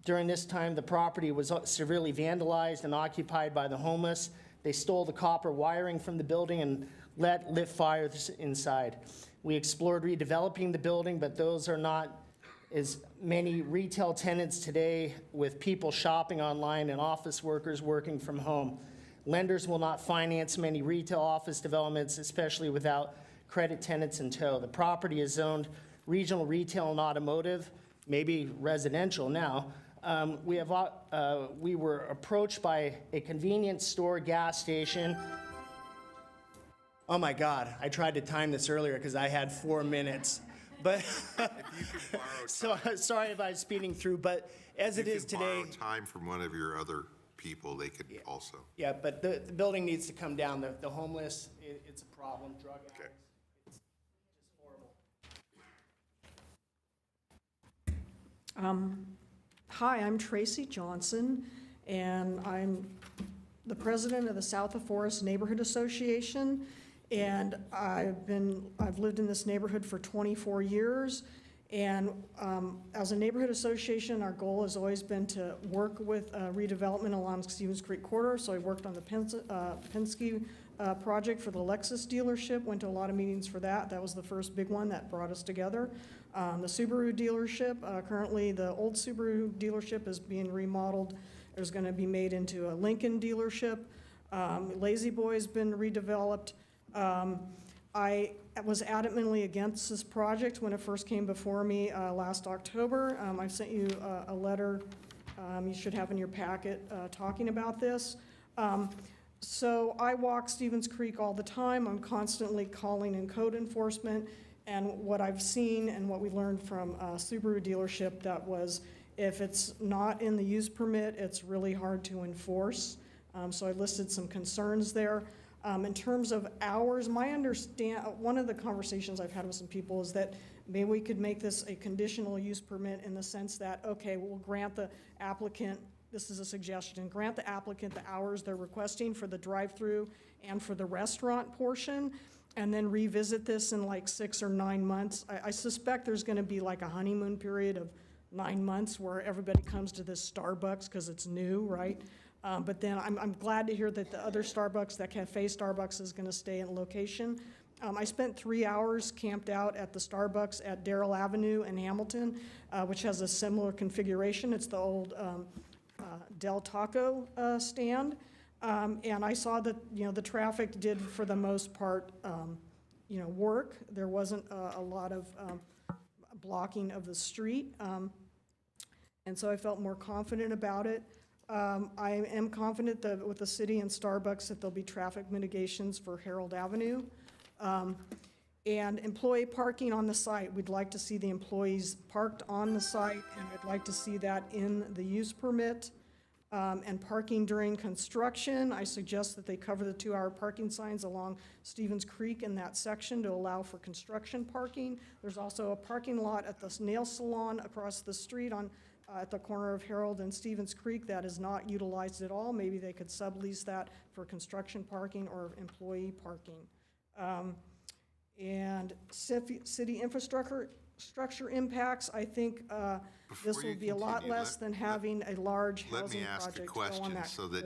During this time, the property was severely vandalized and occupied by the homeless. They stole the copper wiring from the building and let lit fires inside. We explored redeveloping the building, but those are not as many retail tenants today, with people shopping online and office workers working from home. Lenders will not finance many retail office developments, especially without credit tenants in tow. The property is zoned regional retail and automotive, maybe residential now. We were approached by a convenience store, gas station. Oh my God, I tried to time this earlier because I had 4 minutes. But, so, sorry if I was speeding through, but as it is today. If you borrow time from one of your other people, they could also. Yeah, but the building needs to come down. The homeless, it's a problem, drug addicts. It's just horrible. Hi, I'm Tracy Johnson, and I'm the president of the South of Forest Neighborhood Association. And I've lived in this neighborhood for 24 years. And as a neighborhood association, our goal has always been to work with redevelopment along Stevens Creek corridor. So I worked on the Penske project for the Lexus dealership, went to a lot of meetings for that. That was the first big one that brought us together. The Subaru dealership, currently the old Subaru dealership is being remodeled. It's going to be made into a Lincoln dealership. Lazy Boy's been redeveloped. I was adamantly against this project when it first came before me last October. I sent you a letter you should have in your packet talking about this. So I walk Stevens Creek all the time. I'm constantly calling in code enforcement. And what I've seen and what we learned from Subaru dealership, that was if it's not in the use permit, it's really hard to enforce. So I listed some concerns there. In terms of hours, one of the conversations I've had with some people is that maybe we could make this a conditional use permit in the sense that, okay, we'll grant the applicant, this is a suggestion, grant the applicant the hours they're requesting for the drive-through and for the restaurant portion, and then revisit this in like 6 or 9 months. I suspect there's gonna be like a honeymoon period of 9 months where everybody comes to this Starbucks because it's new, right? But then I'm glad to hear that the other Starbucks, that Cafe Starbucks, is going to stay in location. I spent 3 hours camped out at the Starbucks at Darrell Avenue in Hamilton, which has a similar configuration. It's the old Del Taco stand. And I saw that, the traffic did, for the most part, work. There wasn't a lot of blocking of the street. And so I felt more confident about it. I am confident that with the city and Starbucks that there'll be traffic mitigations for Harold Avenue. And employee parking on the site. We'd like to see the employees parked on the site, and I'd like to see that in the use permit. And parking during construction, I suggest that they cover the 2-hour parking signs along Stevens Creek in that section to allow for construction parking. There's also a parking lot at the nail salon across the street at the corner of Harold and Stevens Creek that is not utilized at all. Maybe they could sublease that for construction parking or employee parking. And city infrastructure impacts, I think this will be a lot less than having a large housing project go on that Let me ask a question so that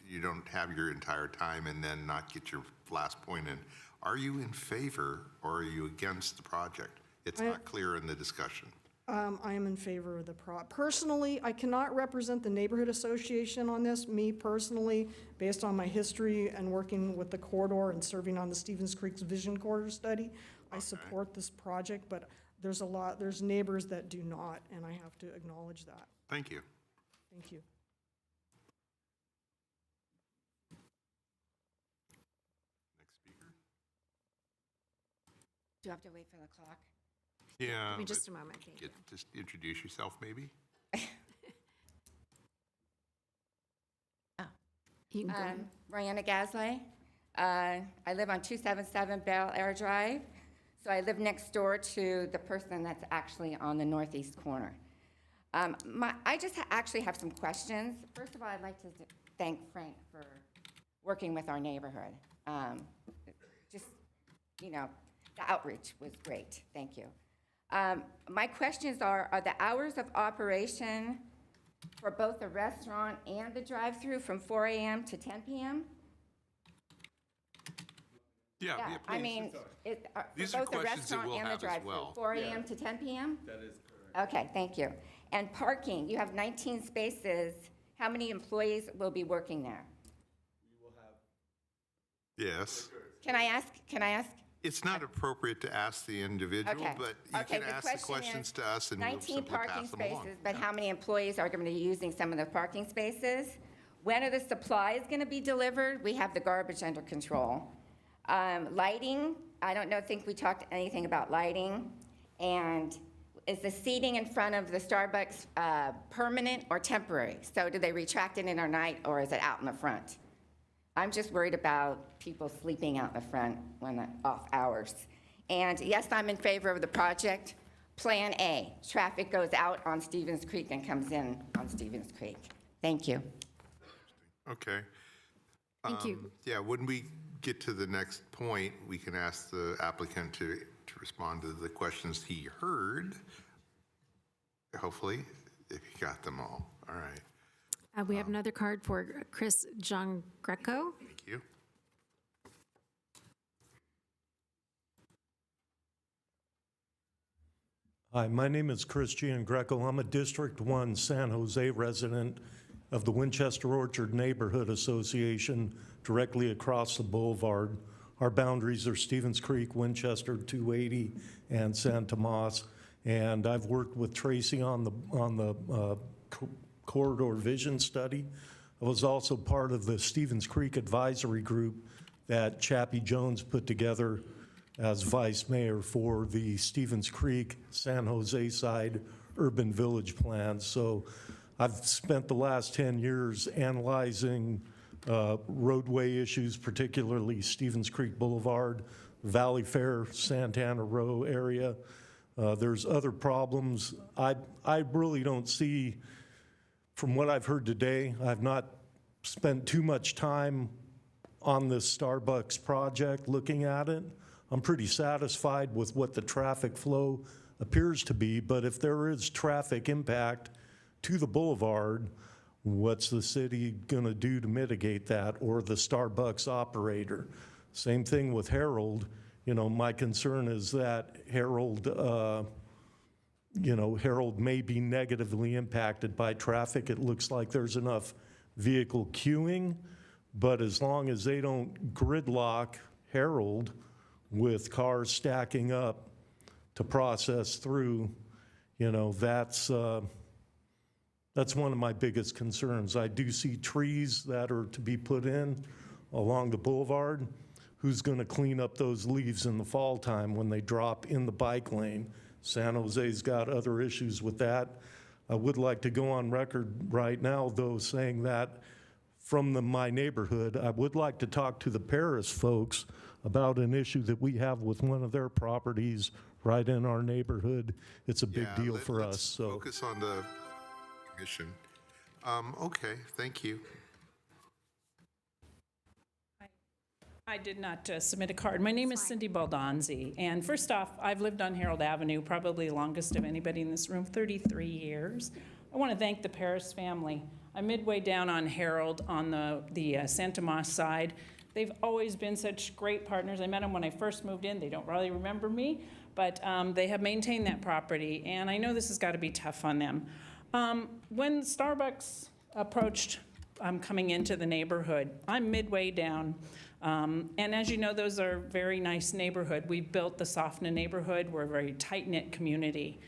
you don't have your entire time and then not get your last point in. Are you in favor or are you against the project? It's not clear in the discussion. I am in favor of the Personally, I cannot represent the neighborhood association on this. Me personally, based on my history and working with the corridor and serving on the Stevens Creek Vision Corridor study, I support this project, but there's neighbors that do not, and I have to acknowledge that. Thank you. Thank you. Do I have to wait for the clock? Yeah. Give me just but a moment, thank you. Just introduce yourself, maybe? You can go ahead. Brianna Gasley. I live on 277 Bel Air Drive. So I live next door to the person that's actually on the northeast corner. I just actually have some questions. First of all, I'd like to thank Frank for working with our neighborhood. Just, you know, the outreach was great. Thank you. My questions are the hours of operation for both the restaurant and the drive-through from 4 a.m. to 10 p.m.? Yeah, please. I mean, These for are both the questions that restaurant we'll and the have as drive-through, well. 4 a.m. to 10 p.m.? That is correct. Okay, thank you. And parking, you have 19 spaces. How many employees will be working there? Yes. Can I ask? It's not appropriate to ask the individual, Okay. but you Okay, can the ask the question questions is to us and we'll 19 simply parking pass them along. spaces, but how many employees are going to be using some of the parking spaces? When are the supplies going to be delivered? We have the garbage under control. Lighting, I don't think we talked anything about lighting. And is the seating in front of the Starbucks permanent or temporary? So do they retract it in our night or is it out in the front? I'm just worried about people sleeping out in the front when the off hours. And yes, I'm in favor of the project. Plan A, traffic goes out on Stevens Creek and comes in on Stevens Creek. Thank you. Okay. Thank you. Yeah, when we get to the next point, we can ask the applicant to respond to the questions he heard, hopefully, if he got them all. All right. We have another card for Chris John Greco. Thank you. Hi, my name is Christian Greco. I'm a District 1 San Jose resident of the Winchester Orchard Neighborhood Association, directly across the boulevard. Our boundaries are Stevens Creek, Winchester, 280, and San Tomas. And I've worked with Tracy on the corridor vision study. I was also part of the Stevens Creek Advisory Group that Chappie Jones put together as vice mayor for the Stevens Creek, San Jose side urban village plan. So I've spent the last 10 years analyzing roadway issues, particularly Stevens Creek Boulevard, Valley Fair, Santana Row area. There's other problems. I really don't see, from what I've heard today, I've not spent too much time on this Starbucks project looking at it. I'm pretty satisfied with what the traffic flow appears to be, but if there is traffic impact to the boulevard, what's the city gonna do to mitigate that, or the Starbucks operator? Same thing with Herald. You know, my concern is that Herald may be negatively impacted by traffic. It looks like there's enough vehicle queuing, but as long as they don't gridlock Herald with cars stacking up to process through, you know, that's one of my biggest concerns. I do see trees that are to be put in along the boulevard. Who's going to clean up those leaves in the fall time when they drop in the bike lane? San Jose's got other issues with that. I would like to go on record right now, though, saying that from my neighborhood, I would like to talk to the Paris folks about an issue that we have with one of their properties right in our neighborhood. It's a big deal for us. So Focus on the mission. Okay, thank you. I did not submit a card. My name is Cindy Baldonzi, and first off, I've lived on Harold Avenue, probably the longest of anybody in this room, 33 years. I want to thank the Paris family. I'm midway down on Harold on the San Tomas side. They've always been such great partners. I met them when I first moved in. They don't really remember me, but they have maintained that property, and I know this has got to be tough on them. When Starbucks approached coming into the neighborhood, I'm midway down. And as you know, those are very nice neighborhood. We built the Sofna neighborhood. We're a very tight-knit community.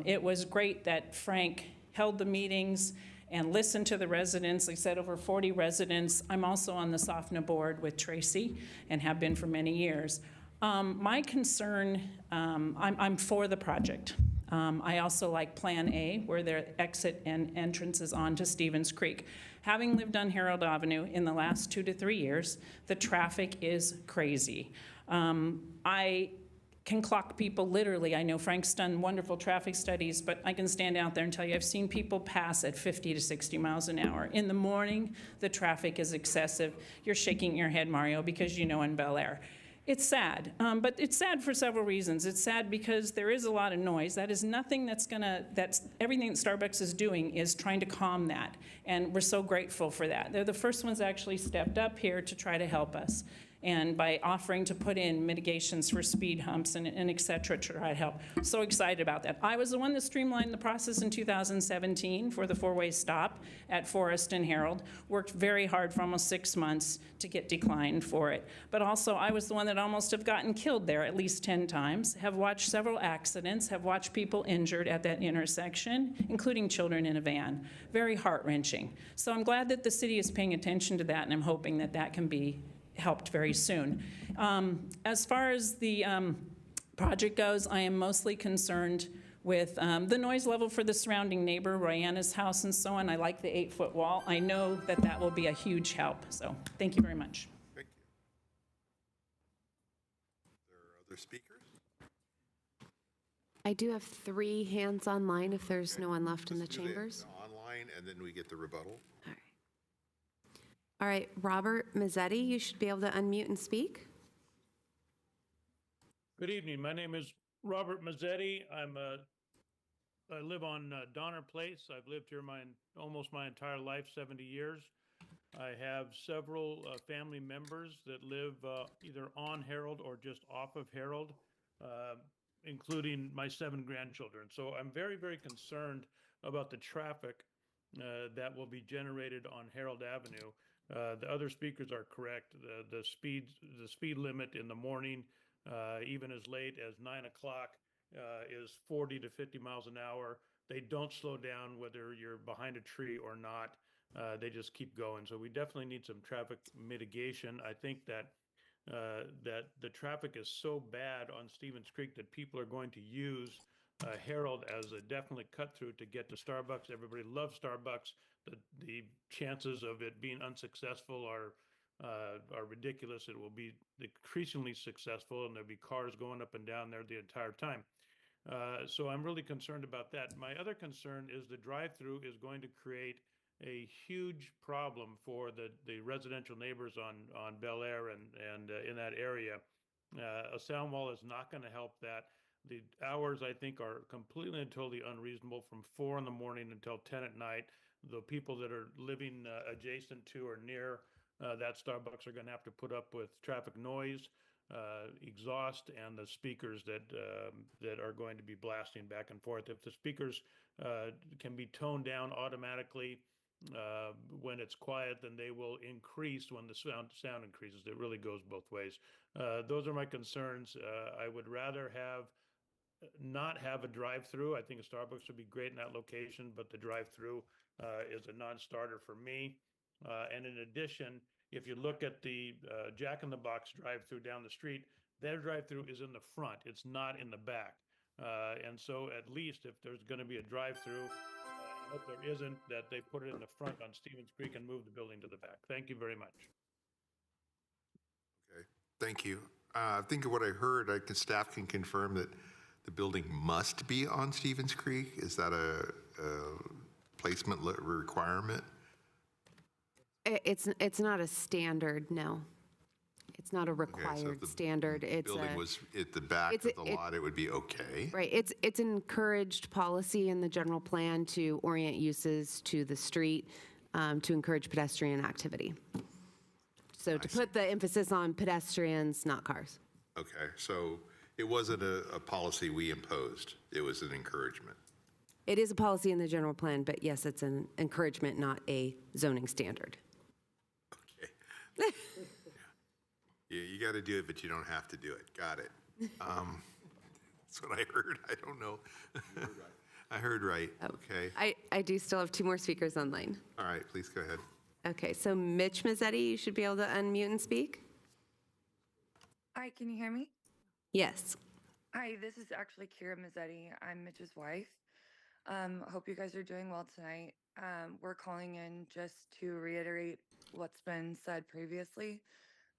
It was great that Frank held the meetings and listened to the residents. Like I said, over 40 residents. I'm also on the Sofna board with Tracy and have been for many years. My concern, I'm for the project. I also like Plan A, where their exit and entrance is onto Stevens Creek. Having lived on Harold Avenue in the last 2 to 3 years, the traffic is crazy. I can clock people literally. I know Frank's done wonderful traffic studies, but I can stand out there and tell you I've seen people pass at 50 to 60 miles an hour. In the morning, the traffic is excessive. You're shaking your head, Mario, because you know in Bel Air. It's sad, but it's sad for several reasons. It's sad because there is a lot of noise. That is nothing that's everything that Starbucks is doing is trying to calm that, and we're so grateful for that. They're the first ones actually stepped up here to try to help us, and by offering to put in mitigations for speed humps and et cetera to try to help. So excited about that. I was the one that streamlined the process in 2017 for the four-way stop at Forest and Harold. Worked very hard for almost 6 months to get declined for it. But also, I was the one that almost have gotten killed there at least 10 times, have watched several accidents, have watched people injured at that intersection, including children in a van. Very heart-wrenching. So I'm glad that the city is paying attention to that, and I'm hoping that that can be helped very soon. As far as the project goes, I am mostly concerned with the noise level for the surrounding neighbor, Royanna's house and so on. I like the 8-foot wall. I know that that will be a huge help. So thank you very much. Thank you. Are there other speakers? I do have 3 hands online if there's no one left in the chambers. Online, and then we get the rebuttal. All right, Robert Mazzetti, you should be able to unmute and speak. Good evening. My name is Robert Mazzetti. I live on Donner Place. I've lived here almost my entire life, 70 years. I have several family members that live either on Harold or just off of Harold, including my 7 grandchildren. So I'm very, very concerned about the traffic that will be generated on Harold Avenue. The other speakers are correct. The speed limit in the morning, even as late as 9 o'clock, is 40 to 50 miles an hour. They don't slow down whether you're behind a tree or not. They just keep going. So we definitely need some traffic mitigation. I think that the traffic is so bad on Stevens Creek that people are going to use Harold as a definitely cut through to get to Starbucks. Everybody loves Starbucks. The chances of it being unsuccessful are ridiculous. It will be increasingly successful, and there'll be cars going up and down there the entire time. So I'm really concerned about that. My other concern is the drive-through is going to create a huge problem for the residential neighbors on Bel Air and in that area. A sound wall is not going to help that. The hours, I think, are completely and totally unreasonable, from 4 in the morning until 10 at night. The people that are living adjacent to or near that Starbucks are going to have to put up with traffic noise, exhaust, and the speakers that are going to be blasting back and forth. If the speakers can be toned down automatically when it's quiet, then they will increase when the sound increases. It really goes both ways. Those are my concerns. I would rather not have a drive-through. I think a Starbucks would be great in that location, but the drive-through is a non-starter for me. And in addition, if you look at the Jack in the Box drive-through down the street, their drive-through is in the front. It's not in the back. And so at least if there's going to be a drive-through, if there isn't, that they put it in the front on Stevens Creek and move the building to the back. Thank you very much. Okay, thank you. I think of what I heard, staff can confirm that the building must be on Stevens Creek. Is that a placement requirement? It's not a standard, no. It's not a required standard. If the building was at the back of the lot, it would be okay. Right. It's an encouraged policy in the general plan to orient uses to the street to encourage pedestrian activity. So to put the emphasis on pedestrians, not cars. Okay, so it wasn't a policy we imposed. It was an encouragement. It is a policy in the general plan, but yes, it's an encouragement, not a zoning standard. Okay. Yeah, you got to do it, but you don't have to do it. Got it. That's what I heard. I don't know. I heard right. Okay. I do still have 2 more speakers online. All right, please go ahead. Okay, so Mitch Mazzetti, you should be able to unmute and speak. All right, can you hear me? Yes. Hi, this is actually Kira Mazzetti. I'm Mitch's wife. Hope you guys are doing well tonight. We're calling in just to reiterate what's been said previously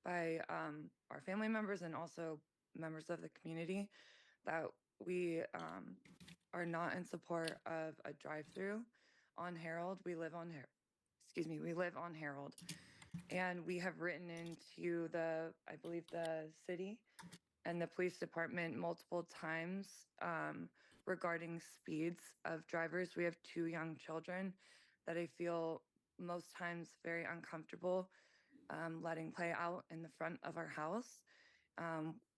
by our family members and also members of the community, that we are not in support of a drive-through on Harold. We live on we live on Harold, and we have written into I believe the city and the police department multiple times regarding speeds of drivers. We have 2 young children that I feel most times very uncomfortable letting play out in the front of our house.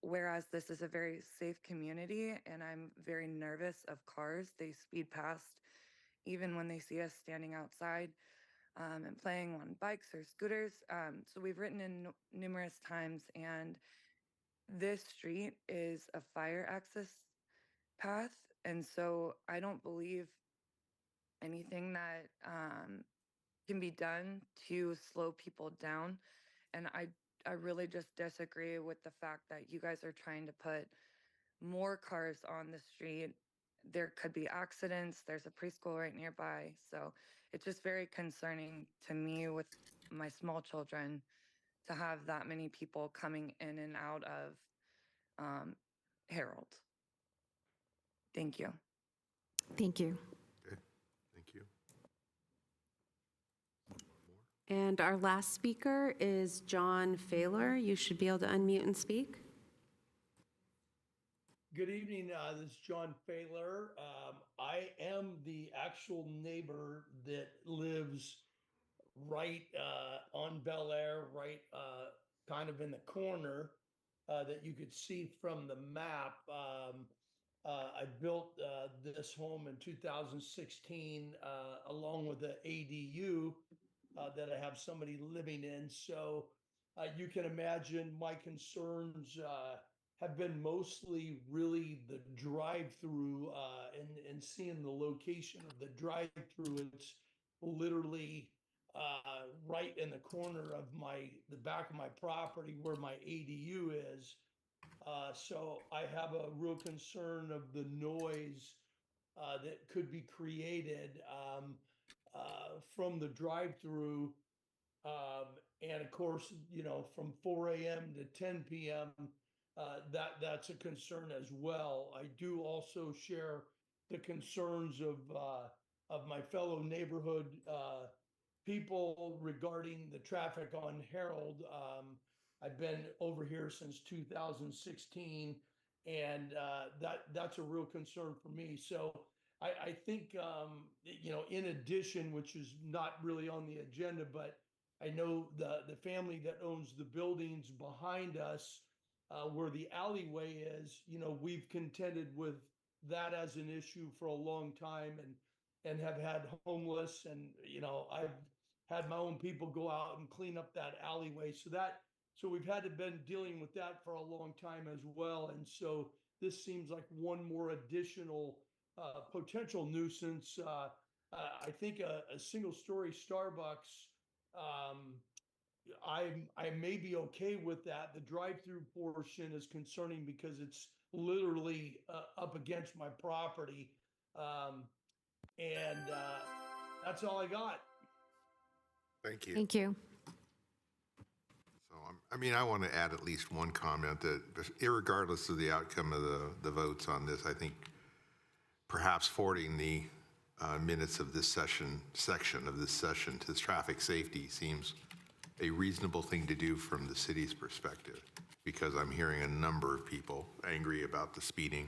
Whereas this is a very safe community and I'm very nervous of cars. They speed past even when they see us standing outside and playing on bikes or scooters. So we've written in numerous times, and this street is a fire access path. And so I don't believe anything that can be done to slow people down. And I really just disagree with the fact that you guys are trying to put more cars on the street. There could be accidents. There's a preschool right nearby. So it's just very concerning to me with my small children to have that many people coming in and out of Harold. Thank you. Thank you. Okay, thank you. And our last speaker is John Faylor. You should be able to unmute and speak. Good evening, this is John Faylor. I am the actual neighbor that lives right on Bel Air, right kind of in the corner that you could see from the map. I built this home in 2016 along with the ADU that I have somebody living in. So you can imagine my concerns have been mostly really the drive-through and seeing the location of the drive-through. It's literally right in the corner of the back of my property where my ADU is. So I have a real concern of the noise that could be created from the drive-through. And of course, from 4 a.m. to 10 p.m., that's a concern as well. I do also share the concerns of my fellow neighborhood people regarding the traffic on Harold. I've been over here since 2016, and that's a real concern for me. So I think, in addition, which is not really on the agenda, but I know the family that owns the buildings behind us, where the alleyway is, we've contended with that as an issue for a long time, and have had homeless, and I've had my own people go out and clean up that alleyway. So we've had to been dealing with that for a long time as well. And so this seems like one more additional potential nuisance. I think a single-story Starbucks, I may be okay with that. The drive-through portion is concerning because it's literally up against my property. And that's all I got. Thank you. Thank you. So, I want to add at least one comment that irregardless of the outcome of the votes on this, I think perhaps forwarding the minutes of this section of this session to traffic safety seems a reasonable thing to do from the city's perspective, because I'm hearing a number of people angry about the speeding,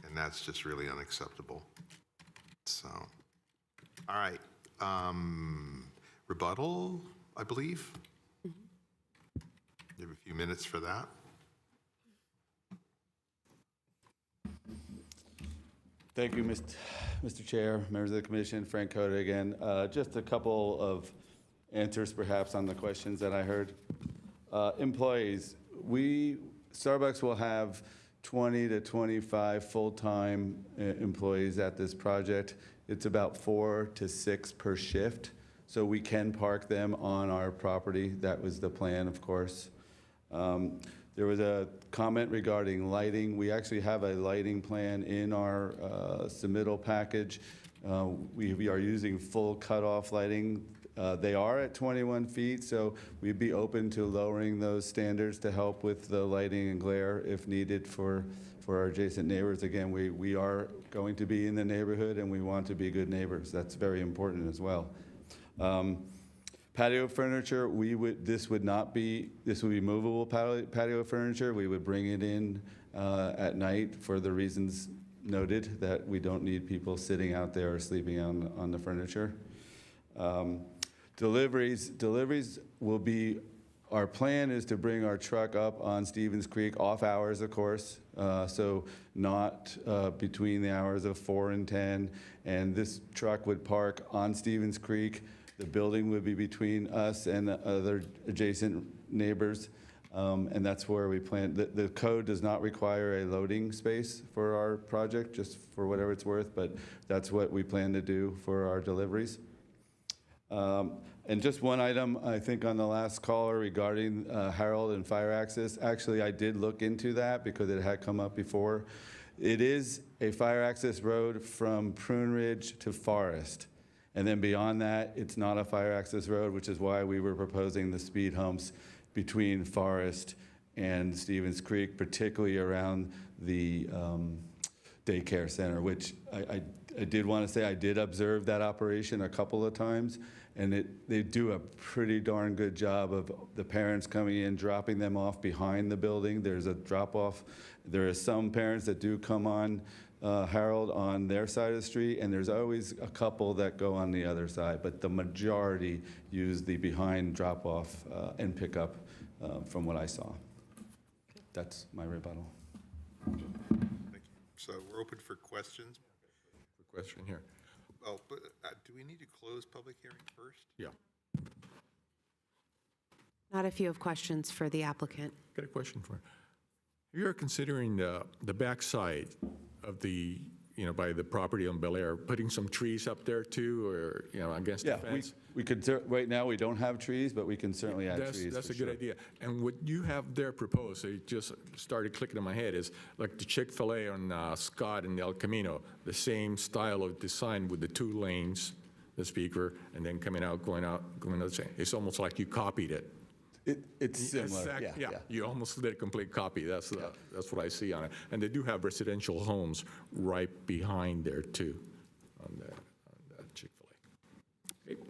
and that's just really unacceptable. So, all right. Rebuttal, I believe. You have a few minutes for that. Thank you, Mr. Chair, members of the commission, Frank Cota again. Just a couple of answers perhaps on the questions that I heard. Employees, Starbucks will have 20 to 25 full-time employees at this project. It's about 4 to 6 per shift, so we can park them on our property. That was the plan, of course. There was a comment regarding lighting. We actually have a lighting plan in our submittal package. We are using full cutoff lighting. They are at 21 feet, so we'd be open to lowering those standards to help with the lighting and glare if needed for our adjacent neighbors. Again, we are going to be in the neighborhood and we want to be good neighbors. That's very important as well. Patio furniture, this would be movable patio furniture. We would bring it in at night for the reasons noted, that we don't need people sitting out there or sleeping on the furniture. Deliveries will be, our plan is to bring our truck up on Stevens Creek off hours, of course, so not between the hours of 4 and 10. And this truck would park on Stevens Creek. The building would be between us and the other adjacent neighbors. And that's where we plan. The code does not require a loading space for our project, just for whatever it's worth, but that's what we plan to do for our deliveries. And just one item, I think on the last caller regarding Harold and fire access. Actually, I did look into that because it had come up before. It is a fire access road from Prune Ridge to Forest. And then beyond that, it's not a fire access road, which is why we were proposing the speed humps between Forest and Stevens Creek, particularly around the daycare center, which I did want to say I did observe that operation a couple of times, and they do a pretty darn good job of the parents coming in, dropping them off behind the building. There's a drop-off. There are some parents that do come on Harold on their side of the street, and there's always a couple that go on the other side, but the majority use the behind drop-off and pickup from what I saw. That's my rebuttal. Thank you. So we're open for questions. Question here. Well, but do we need to close public hearing first? Yeah. Not if you have questions for the applicant. Got a question for you. You're considering the backside of the, by the property on Bel Air, putting some trees up there too, or, against the fence? We could, right now we don't have trees, but we can certainly add trees. That's for a good sure. idea. And what you have there proposed, it just started clicking in my head, is like the Chick-fil-A on Scott and El Camino, the same style of design with the 2 lanes, the speaker, and then coming out, going out the same. It's almost like you copied it. It's similar, yeah. You almost did a complete copy. That's what I see on it. And they do have residential homes right behind there too, on that Chick-fil-A. Okay.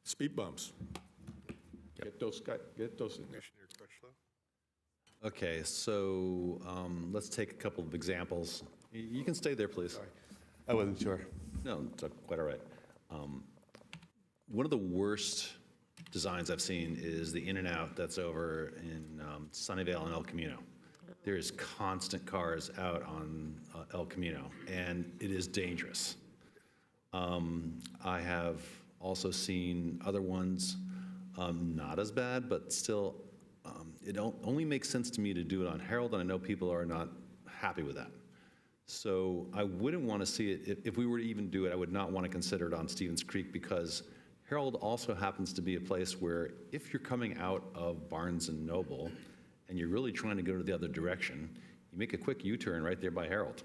Speed bumps. Get those. Commissioner Crutchlow? Okay, so let's take a couple of examples. You can stay there, please. Sorry. I wasn't sure. No, it's quite all right. One of the worst designs I've seen is the In-N-Out that's over in Sunnyvale and El Camino. There is constant cars out on El Camino, and it is dangerous. I have also seen other ones, not as bad, but still, it only makes sense to me to do it on Harold, and I know people are not happy with that. So I wouldn't want to see it, if we were to even do it, I would not want to consider it on Stevens Creek, because Harold also happens to be a place where if you're coming out of Barnes and Noble and you're really trying to go to the other direction, you make a quick U-turn right there by Harold.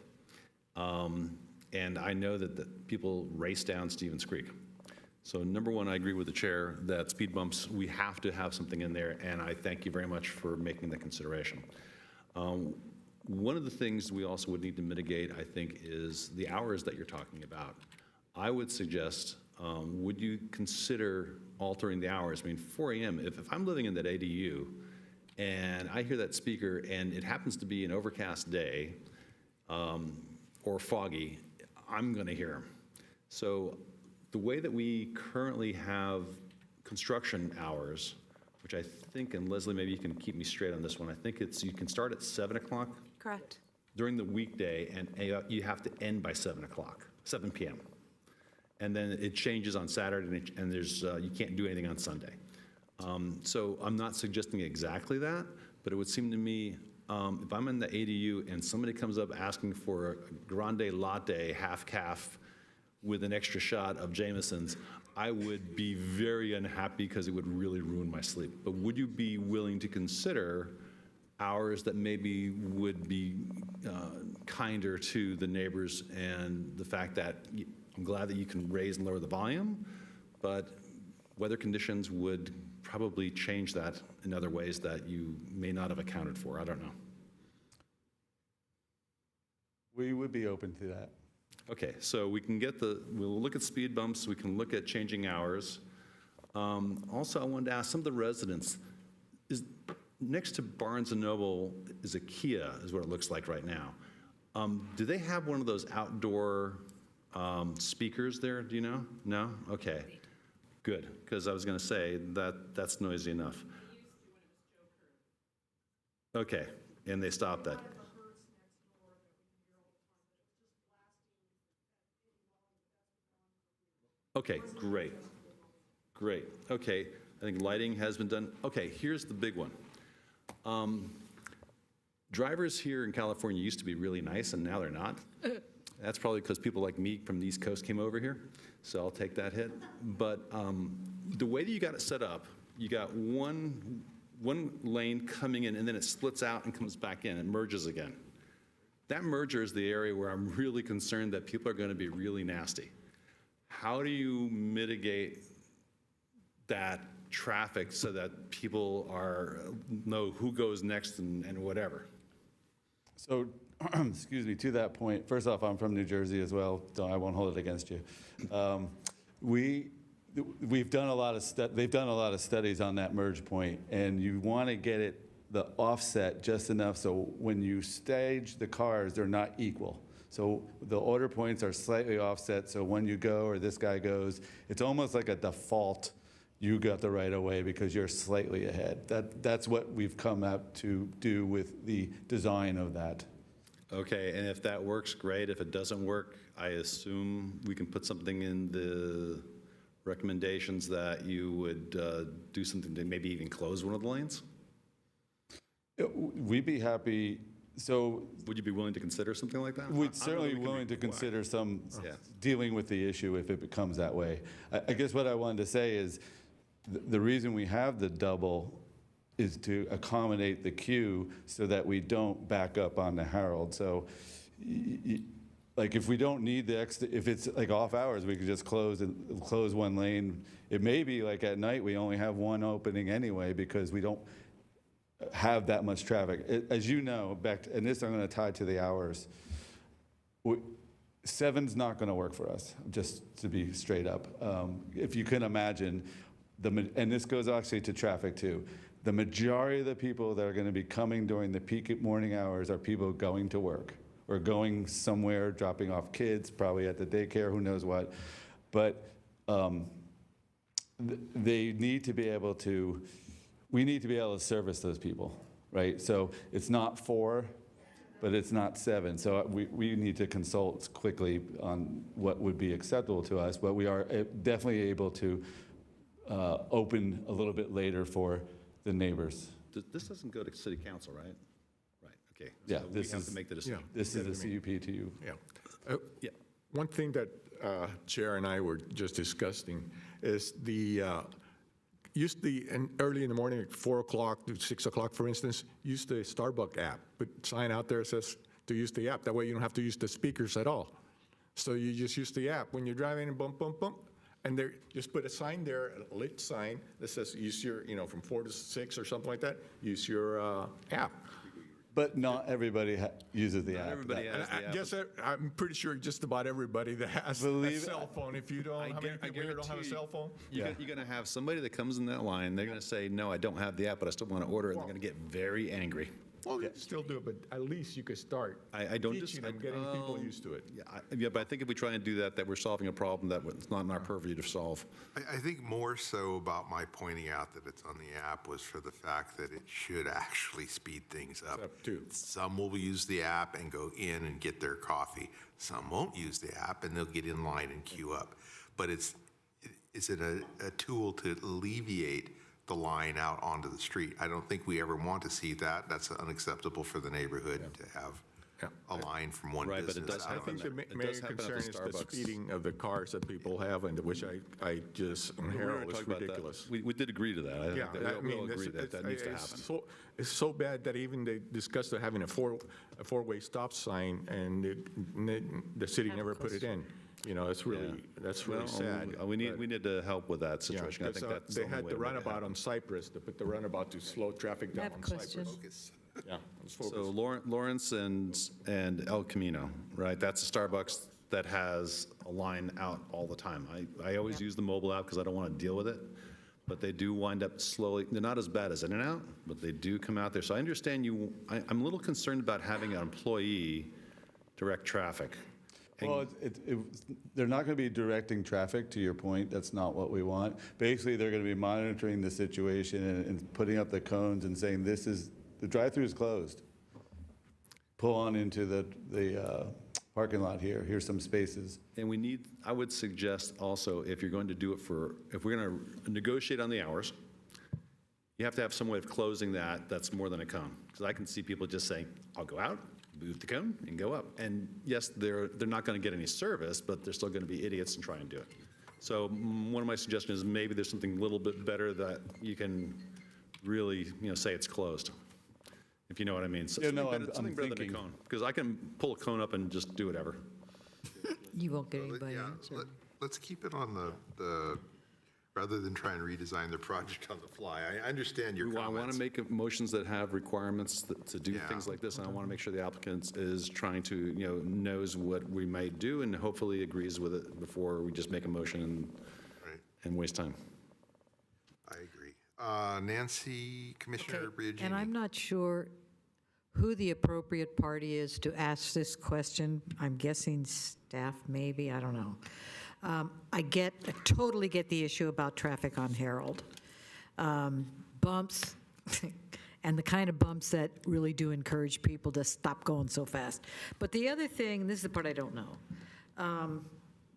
And I know that people race down Stevens Creek. So number one, I agree with the chair that speed bumps, we have to have something in there, and I thank you very much for making the consideration. One of the things we also would need to mitigate, I think, is the hours that you're talking about. I would suggest, would you consider altering the hours? I mean, 4 a.m., if I'm living in that ADU and I hear that speaker and it happens to be an overcast day or foggy, I'm going to hear him. So the way that we currently have construction hours, which I think, and Leslie, maybe you can keep me straight on this one, I think it's, you can start at 7 o'clock Correct. during the weekday, and you have to end by 7 o'clock, 7 p.m. And then it changes on Saturday, and there's you can't do anything on Sunday. So I'm not suggesting exactly that, but it would seem to me, if I'm in the ADU and somebody comes up asking for a grande latte, half calf, with an extra shot of Jameson's, I would be very unhappy because it would really ruin my sleep. But would you be willing to consider hours that maybe would be kinder to the neighbors, and the fact that I'm glad that you can raise and lower the volume, but weather conditions would probably change that in other ways that you may not have accounted for. I don't know. We would be open to that. Okay, so we'll look at speed bumps, we can look at changing hours. Also, I wanted to ask some of the residents, next to Barnes & Noble is a Kia, is what it looks like right now. Do they have one of those outdoor speakers there, do you know? No? Okay, good, because I was going to say that's noisy enough. Okay, and they stopped that. Okay, great. Great. Okay, I think lighting has been done. Okay, here's the big one. Drivers here in California used to be really nice, and now they're not. That's probably because people like me from the East Coast came over here, so I'll take that hit. But the way that you got it set up, you got one lane coming in, and then it splits out and comes back in. It merges again. That merger is the area where I'm really concerned that people are going to be really nasty. How do you mitigate that traffic so that people know who goes next and whatever? So, excuse me, to that point, first off, I'm from New Jersey as well, so I won't hold it against you. We've done a lot of they've done a lot of studies on that merge point, and you want to get the offset just enough so when you stage the cars, they're not equal. So the order points are slightly offset, so when you go or this guy goes, it's almost like a default, you got the right of way because you're slightly ahead. That's what we've come up to do with the design of that. Okay, and if that works, great. If it doesn't work, I assume we can put something in the recommendations that you would do something to maybe even close one of the lanes? We'd be happy. So would you be willing to consider something like that? We'd certainly be willing to consider dealing with the issue if it becomes that way. I guess what I wanted to say is the reason we have the double is to accommodate the queue so that we don't back up on the Harold. So like if we don't need the extra, if it's like off hours, we could just close one lane. It may be like at night, we only have one opening anyway because we don't have that much traffic. As you know, and this I'm going to tie to the hours, 7's not going to work for us, just to be straight up. If you can imagine, and this goes actually to traffic too, the majority of the people that are going to be coming during the peak morning hours are people going to work or going somewhere, dropping off kids, probably at the daycare, who knows what. But they need to be able to, we need to be able to service those people, right? So it's not 4, but it's not 7. So we need to consult quickly on what would be acceptable to us, but we are definitely able to open a little bit later for the neighbors. This doesn't go to city council, right? Right, okay. Yeah, So we have to make the decision. This is a CUP to you. Yeah. One thing that Chair and I were just discussing is early in the morning at 4 o'clock to 6 o'clock, for instance, use the Starbucks app. Put sign out there that says to use the app. That way you don't have to use the speakers at all. So you just use the app. When you're driving and bump, bump, bump, and there, just put a sign there, a lit sign that says use your, from 4 to 6 or something like that, use your app. But not everybody uses the app. Everybody has the app. Yes, I'm pretty sure just about everybody that has a cell phone. If you don't, how many people here don't have a cell phone? You're going to have somebody that comes in that line, they're going to say, no, I don't have the app, but I still want to order it, and they're going to get very angry. Well, you still do it, but at least you could start teaching them, getting people used to it. Yeah, but I think if we try and do that, we're solving a problem that's not in our purview to solve. I think more so about my pointing out that it's on the app was for the fact that it should actually speed things up. Some will use the app and go in and get their coffee. Some won't use the app and they'll get in line and queue up. But is it a tool to alleviate the line out onto the street? I don't think we ever want to see that. That's unacceptable for the neighborhood to have. a line from one Right, but it business does out I of think the another. It main does happen at the concern is the Starbucks. speeding of the cars that people have, and which I just, on We were Harold, is talking about that. ridiculous. We did agree to that. I Yeah, think that we all this- agree that that needs to happen. It's so bad that even they discussed having a four-way stop sign, and the city never put it in. You know, it's really, that's really Well, sad. we need to help with that Yeah, situation. I think because, that's they the only had way the to make it runabout happen. on Cypress, they put the runabout to slow traffic I down have a on question. Cypress. Yeah, it's So focused. Lawrence and El Camino, right? That's a Starbucks that has a line out all the time. I always use the mobile app because I don't want to deal with it, but they do wind up slowly. They're not as bad as In-N-Out, but they do come out there. So I understand I'm a little concerned about having an employee direct traffic. Well, they're not going to be directing traffic, to your point. That's not what we want. Basically, they're going to be monitoring the situation and putting up the cones and saying, the drive-through is closed. Pull on into the parking lot here. Here's some spaces. And I would suggest also, if you're going to do it if we're going to negotiate on the hours, you have to have some way of closing that's more than a cone. Because I can see people just saying, I'll go out, move the cone, and go up. And yes, they're not going to get any service, but they're still going to be idiots and try and do it. So one of my suggestions is maybe there's something a little bit better that you can really, say it's closed, if you know what I mean. So Yeah, no, something I'm better than a thinking. cone. Because I can pull a cone up and just do whatever. You won't get anybody Yeah, answering. let's keep it on the, rather than try and redesign the project on the fly. I understand your I want comments. to make motions that have requirements to do Yeah. things like this, and I want to make sure the applicant is trying to, knows what we might do and hopefully agrees with it before we just make a motion Right. and waste time. I agree. Nancy, Commissioner Biagini. And I'm not sure who the appropriate party is to ask this question. I'm guessing staff, maybe, I don't know. I totally get the issue about traffic on Harold. Bumps, and the kind of bumps that really do encourage people to stop going so fast. But the other thing, this is the part I don't know.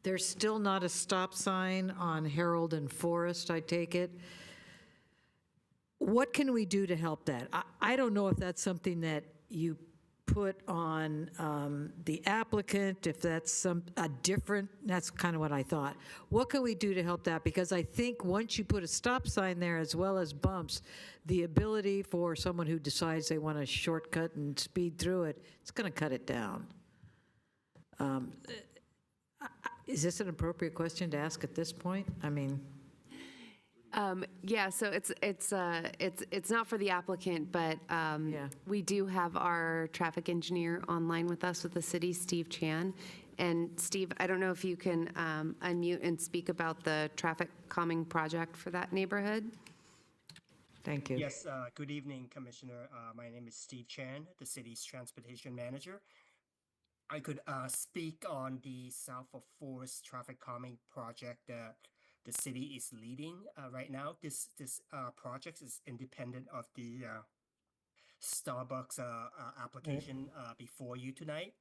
There's still not a stop sign on Harold and Forest, I take it. What can we do to help that? I don't know if that's something that you put on the applicant, if that's that's kind of what I thought. What can we do to help that? Because I think once you put a stop sign there as well as bumps, the ability for someone who decides they want to shortcut and speed through it, it's going to cut it down. Is this an appropriate question to ask at this point? I mean... Yeah, so it's not for the applicant, but we do have our traffic engineer online with us with the city, Steve Chan. And Steve, I don't know if you can unmute and speak about the traffic calming project for that neighborhood. Thank you. Yes, good evening, Commissioner. My name is Steve Chan, the city's transportation manager. I could speak on the South of Forest traffic calming project that the city is leading right now. This project is independent of the Starbucks application before you tonight.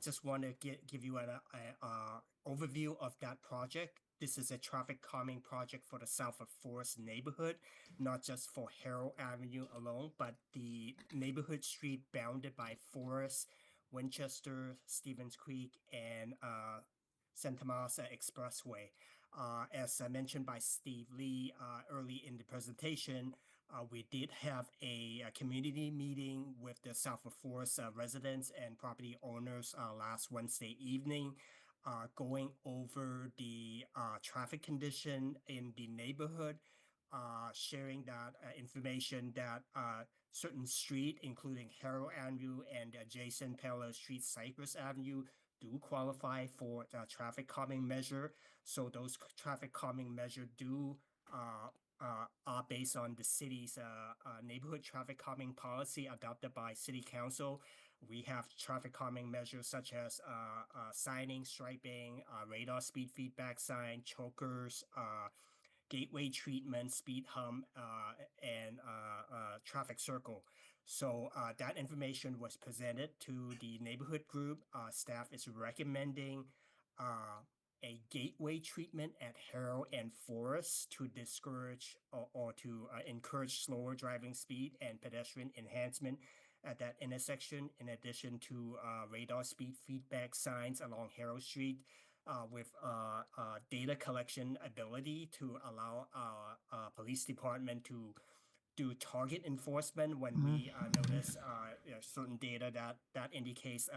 Just want to give you an overview of that project. This is a traffic calming project for the South of Forest neighborhood, not just for Harold Avenue alone, but the neighborhood street bounded by Forest, Winchester, Stevens Creek, and Santa Tomasa Expressway. As mentioned by Steve Lee early in the presentation, we did have a community meeting with the South of Forest residents and property owners last Wednesday evening, going over the traffic condition in the neighborhood, sharing that information that certain street, including Harold Avenue and adjacent parallel street Cypress Avenue, do qualify for the traffic calming measure. So those traffic calming measure are based on the city's neighborhood traffic calming policy adopted by City Council. We have traffic calming measures such as signing, striping, radar speed feedback sign, chokers, gateway treatment, speed hump, and traffic circle. So that information was presented to the neighborhood group. Staff is recommending a gateway treatment at Harold and Forest to discourage or to encourage slower driving speed and pedestrian enhancement at that intersection, in addition to radar speed feedback signs along Harold Street, with data collection ability to allow our police department to do target enforcement when we notice certain data that indicates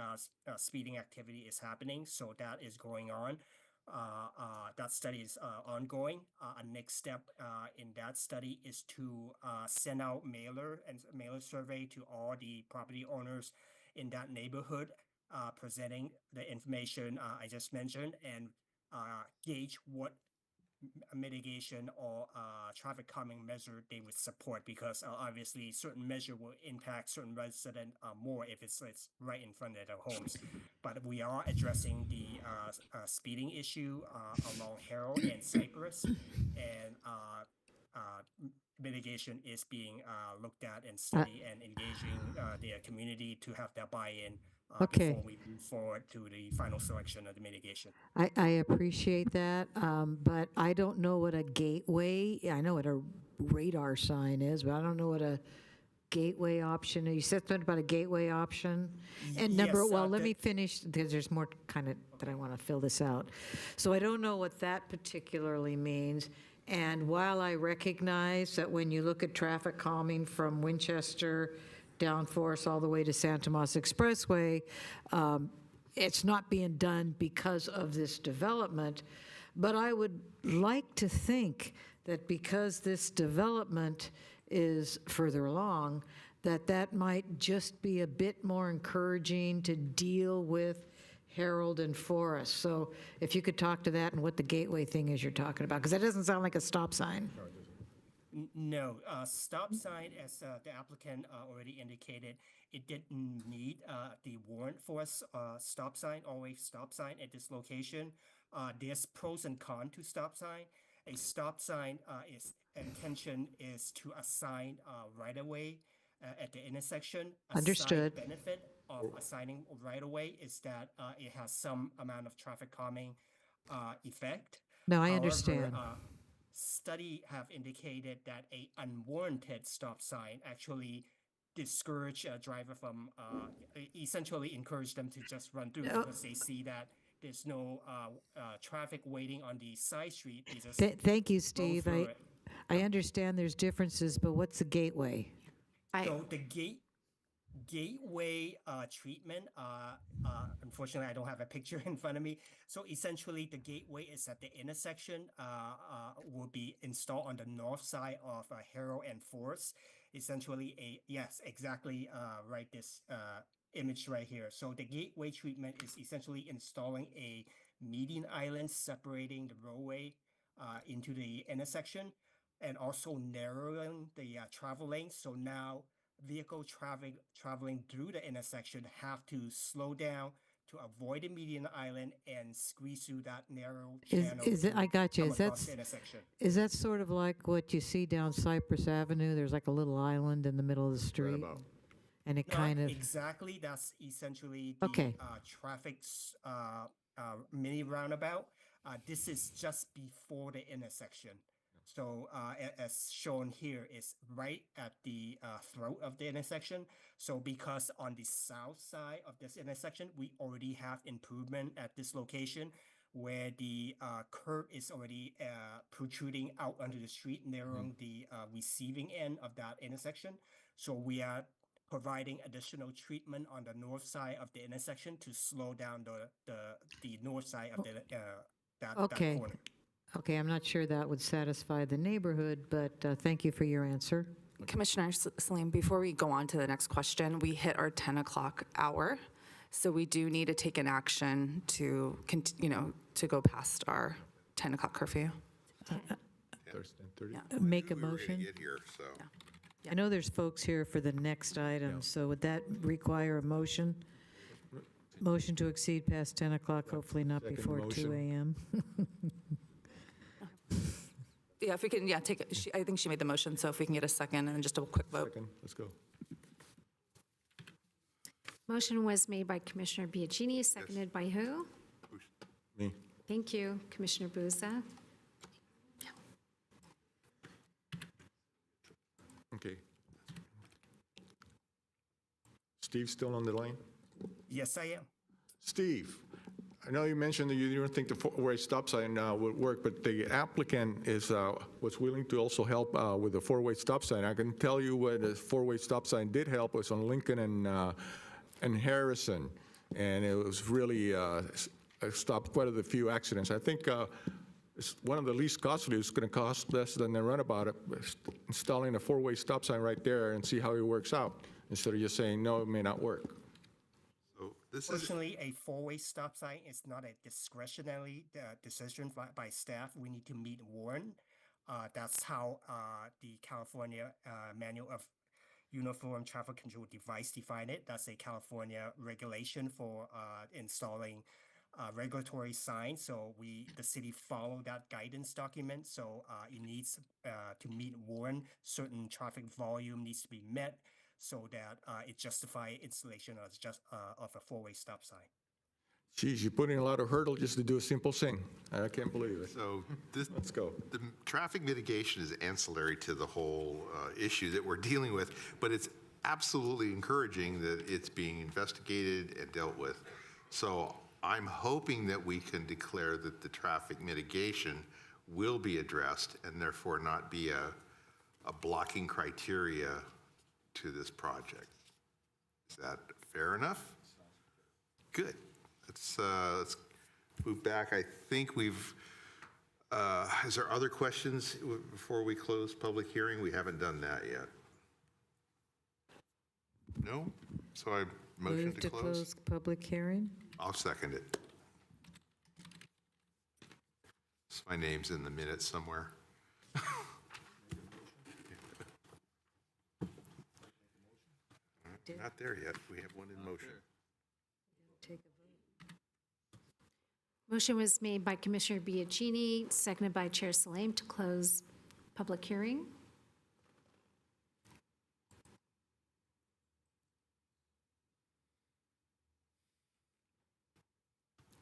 speeding activity is happening. So that is going on. That study is ongoing. A next step in that study is to send out mailer survey to all the property owners in that neighborhood, presenting the information I just mentioned, and gauge what mitigation or traffic calming measure they would support, because obviously certain measure will impact certain resident more if it's right in front of their homes. But we are addressing the speeding issue along Harold and Cypress, and mitigation is being looked at and studied, and engaging the community to have their buy-in before we move forward to the final selection of the mitigation. I appreciate that, but I don't know what a gateway, I know what a radar sign is, but I don't know what a gateway option, you said something about a gateway option? And let me finish, because there's more kind of that I want to fill this out. So I don't know what that particularly means. And while I recognize that when you look at traffic calming from Winchester down Forest all the way to Santa Tomas Expressway, it's not being done because of this development. But I would like to think that because this development is further along, that might just be a bit more encouraging to deal with Harold and Forest. So if you could talk to that and what the gateway thing is you're talking about, because that doesn't sound like a stop sign. No, stop sign, as the applicant already indicated, it didn't need the warrant for a stop sign, always stop sign at this location. There's pros and cons to stop sign. A stop sign intention is to assign right of way at the intersection. A Understood. side benefit of assigning right of way is that it has some amount of traffic calming effect. No, I However, understand. Study have indicated that a unwarranted stop sign actually discourage a driver from, essentially encourage them to just run through, because they see that there's no traffic waiting on the side street. They just Thank you, go Steve. through it. I understand there's differences, but what's the gateway? So the gateway treatment, unfortunately, I don't have a picture in front of me. So essentially, the gateway is at the intersection, will be installed on the north side of Harold and Forest. Essentially, yes, exactly right, this image right here. So the gateway treatment is essentially installing a median island separating the roadway into the intersection, and also narrowing the travel lanes. So now vehicle traveling through the intersection have to slow down to avoid the median island and squeeze through that narrow channel. I got you. Come Is that, across the intersection. is that sort of like what you see down Cypress Avenue? There's like a little island in the middle of the street? And it Not kind of, exactly. That's essentially the Okay. traffic mini roundabout. This is just before the intersection. So as shown here, is right at the throat of the intersection. So because on the south side of this intersection, we already have improvement at this location, where the curb is already protruding out onto the street, narrowing the receiving end of that intersection. So we are providing additional treatment on the north side of the intersection to slow down the north side of that okay. corner. Okay, I'm not sure that would satisfy the neighborhood, but thank you for your answer. Commissioner Salim, before we go on to the next question, we hit our 10 o'clock hour. So we do need to take an action to, to go past our 10 o'clock curfew. Make a We were gonna motion? get here, so. I know there's folks here for the next item, so would that require a motion? Motion to exceed past 10 o'clock, hopefully not Second before 2 motion. a.m. Yeah, if we can, take it. I think she made the motion, so if we can get a second and just a quick vote. Second, let's go. Motion was made by Commissioner Biagini, seconded by who? Me. Thank you, Commissioner Buza. Okay. Steve still on the line? Yes, I am. Steve, I know you mentioned that you don't think the four-way stop sign would work, but the applicant was willing to also help with the four-way stop sign. I can tell you where the four-way stop sign did help was on Lincoln and Harrison, and it was really stopped quite a few accidents. I think it's one of the least costly. It's going to cost less than the runabout, installing a four-way stop sign right there and see how it works out, instead of just saying, no, it may not work. Fortunately, a four-way stop sign is not a discretionary decision by staff. We need to meet warn. That's how the California Manual of Uniform Traffic Control Device define it. That's a California regulation for installing regulatory signs. So the city follow that guidance document. So it needs to meet warn. Certain traffic volume needs to be met, so that it justify installation of a four-way stop sign. Geez, you're putting a lot of hurdle just to do a simple thing. I can't believe it. So let's go. The traffic mitigation is ancillary to the whole issue that we're dealing with, but it's absolutely encouraging that it's being investigated and dealt with. So I'm hoping that we can declare that the traffic mitigation will be addressed and therefore not be a blocking criteria to this project. Is that fair enough? Good. Let's move back. I think we've, is there other questions before we close public hearing? We haven't done that yet. No? So I motion Move to close public hearing? I'll second it. My name's in the minutes somewhere. Not there yet. We have one in motion. Motion was made by Commissioner Biagini, seconded by Chair Salam to close public hearing.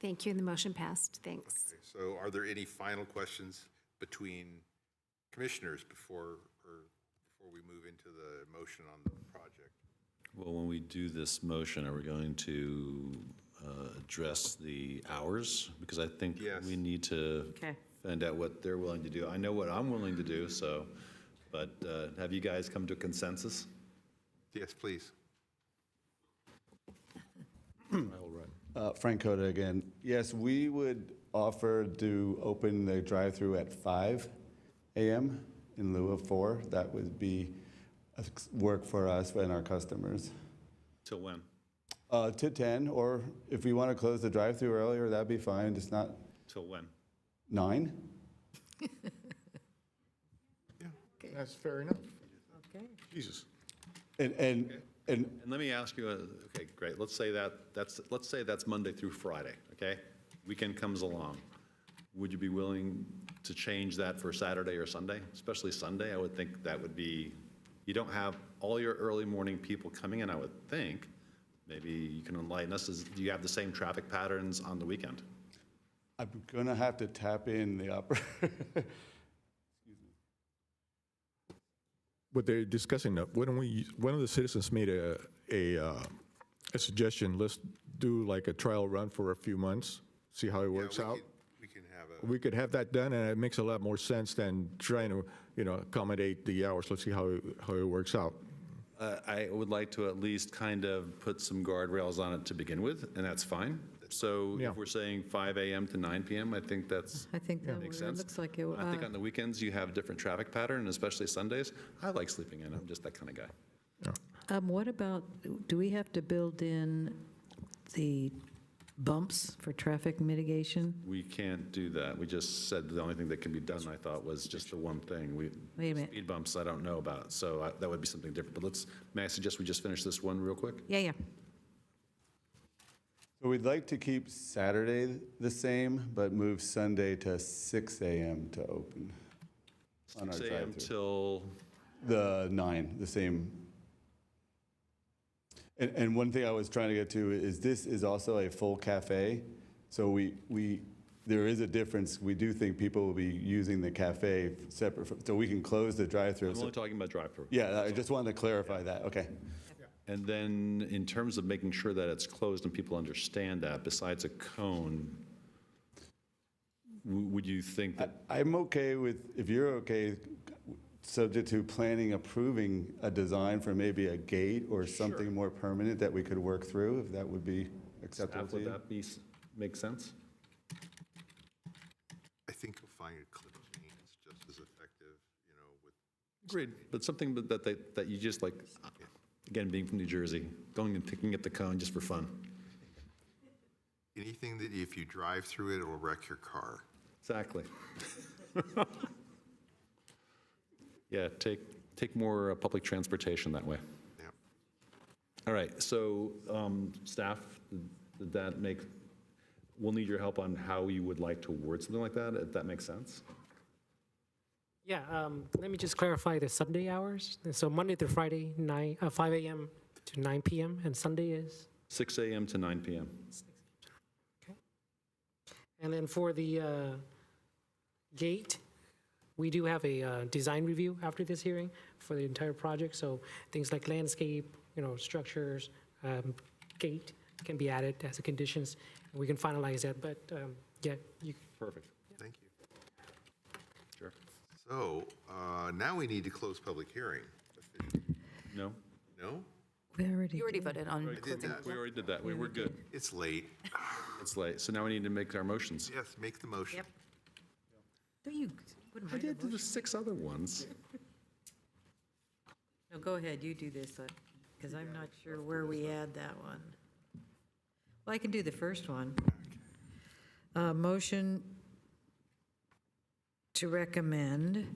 Thank you, and the motion passed. Thanks. Okay, so are there any final questions between commissioners before we move into the motion on the project? Well, when we do this motion, are we going to address the hours? Because I think we need to find out what they're willing to do. I know what I'm willing to do, so, but have you guys come to a consensus? Yes, please. Frank Cota again. Yes, we would offer to open the drive-through at 5 a.m. in lieu of 4. That would be work for us and our customers. Till when? To 10, or if we want to close the drive-through earlier, that'd be fine. Just not. Till when? 9. That's fair enough. Okay. Jesus. And let me ask you, okay, great. Let's say that's Monday through Friday, okay? Weekend comes along. Would you be willing to change that for Saturday or Sunday? Especially Sunday, I would think that would be, you don't have all your early morning people coming in, I would think. Maybe you can enlighten us. Do you have the same traffic patterns on the weekend? I'm going to have to tap in the operator. What they're discussing, one of the citizens made a suggestion, let's do like a trial run for a few months, see how it works out. We could have that done, and it makes a lot more sense than trying to, accommodate the hours. Let's see how it works out. I would like to at least kind of put some guardrails on it to begin with, and that's fine. So if we're saying 5 a.m. to 9 p.m., I think that makes sense. Looks like it. I think on the weekends you have a different traffic pattern, especially Sundays. I like sleeping in. I'm just that kind of guy. What about, do we have to build in the bumps for traffic mitigation? We can't do that. We just said the only thing that can be done, I thought, was just the one thing. Wait a minute. Speed bumps, I don't know about, so that would be something different. But may I suggest we just finish this one real quick? Yeah. So we'd like to keep Saturday the same, but move Sunday to 6 a.m. to open. 6 a.m. till? The 9, the same. And one thing I was trying to get to is this is also a full cafe. So there is a difference. We do think people will be using the cafe separate, so we can close the drive-through. I'm only talking about drive-through. Yeah, I just wanted to clarify that. Okay. And then in terms of making sure that it's closed and people understand that, besides a cone, would you think that? I'm okay with, if you're okay, subject to planning approving a design for maybe a gate or something more permanent that we could work through, if that would be acceptable Staff, to would you? that make sense? I think you'll find a clip chain is just as effective, you know, with. Agreed, but something that you just like, again, being from New Jersey, going and picking up the cone just for fun. Anything that if you drive through it, it'll wreck your car. Exactly. Yeah, take more public transportation that way. Yeah. All right, so staff, did that make, we'll need your help on how you would like to word something like that, if that makes sense? Yeah, let me just clarify the Sunday hours. So Monday through Friday, 5 a.m. to 9 p.m., and Sunday is? 6 a.m. to 9 p.m. Okay. And then for the gate, we do have a design review after this hearing for the entire project. So things like landscape, structures, gate can be added as a conditions. We can finalize that, but yeah. Perfect. Thank you. Sure. So now we need to close public hearing. No? No? You already voted on I did closing. that. We already did that. We're good. It's late. It's late. So now we need to make our motions. Yes, make the motion. Yep. Don't you, wouldn't I mind a did the motion? 6 other ones. No, go ahead, you do this, because I'm not sure where we add that one. Well, I can do the first one. Motion to recommend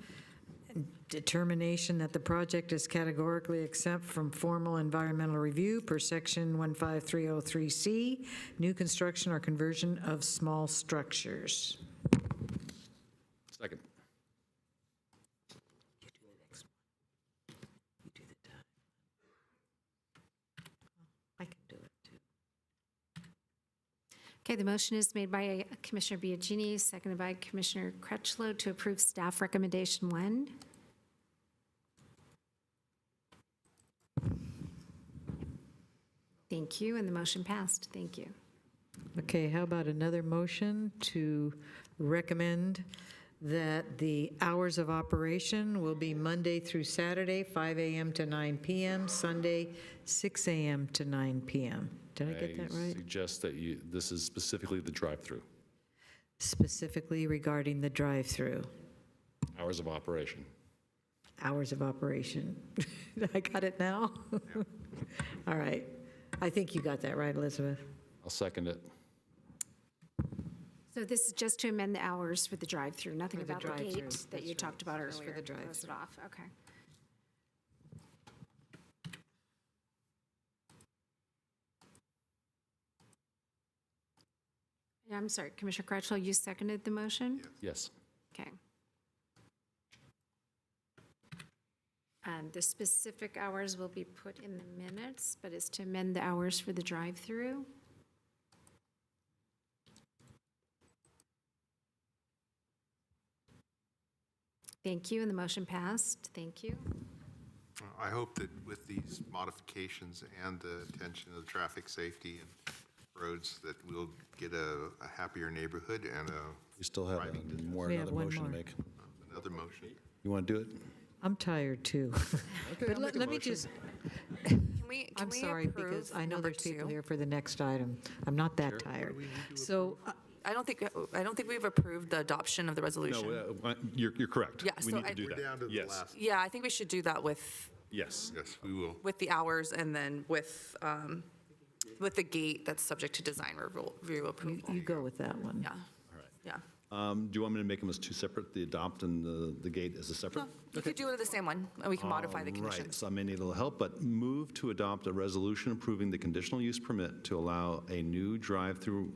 determination that the project is categorically exempt from formal environmental review per section 15303C, new construction or conversion of small structures. Second. You do the next one. You do the time. I can do it too. Okay, the motion is made by Commissioner Biagini, seconded by Commissioner Crutchlow to approve staff recommendation 1. Thank you, and the motion passed. Thank you. Okay, how about another motion to recommend that the hours of operation will be Monday through Saturday, 5 a.m. to 9 p.m., Sunday, 6 a.m. to 9 p.m. Did I get that right? Suggest that this is specifically the drive-through, Specifically regarding the drive-through, hours of operation. hours of operation. I got it now? All right. I think you got that right, Elizabeth. I'll second it. So this is just to amend the hours for the drive-through, nothing For the about the drive-through, gate that that's you right. talked about Just for earlier. the Close it off, okay. Yeah, I'm sorry, Commissioner Crutchlow, you seconded the motion? Yes. Okay. And the specific hours will be put in the minutes, but it's to amend the hours for the drive-through. Thank you, and the motion passed. Thank you. I hope that with these modifications and the attention of traffic safety and roads, that we'll get a happier neighborhood and We still have We have another one motion to more. make. another motion. You want to do it? I'm tired, too. Okay, But I'll make a let me motion. just, Can we I'm sorry, because I know there's people here for the next item. I'm not that tired. So, I don't think we've approved the adoption of the resolution. No, you're correct. Yeah, We so need to do We're that. down to the Yes. last. Yeah, I think we should do that with Yes. Yes, we will. the hours and then with the gate that's subject to design review approval. you go with that one. Yeah. All right. Yeah. Do you want me to make them as two separate, the adopt and the gate as a separate? No, you could do it the same one, and we can modify the Right, conditions. so I may need a little help, but move to adopt a resolution approving the conditional use permit to allow a new drive-through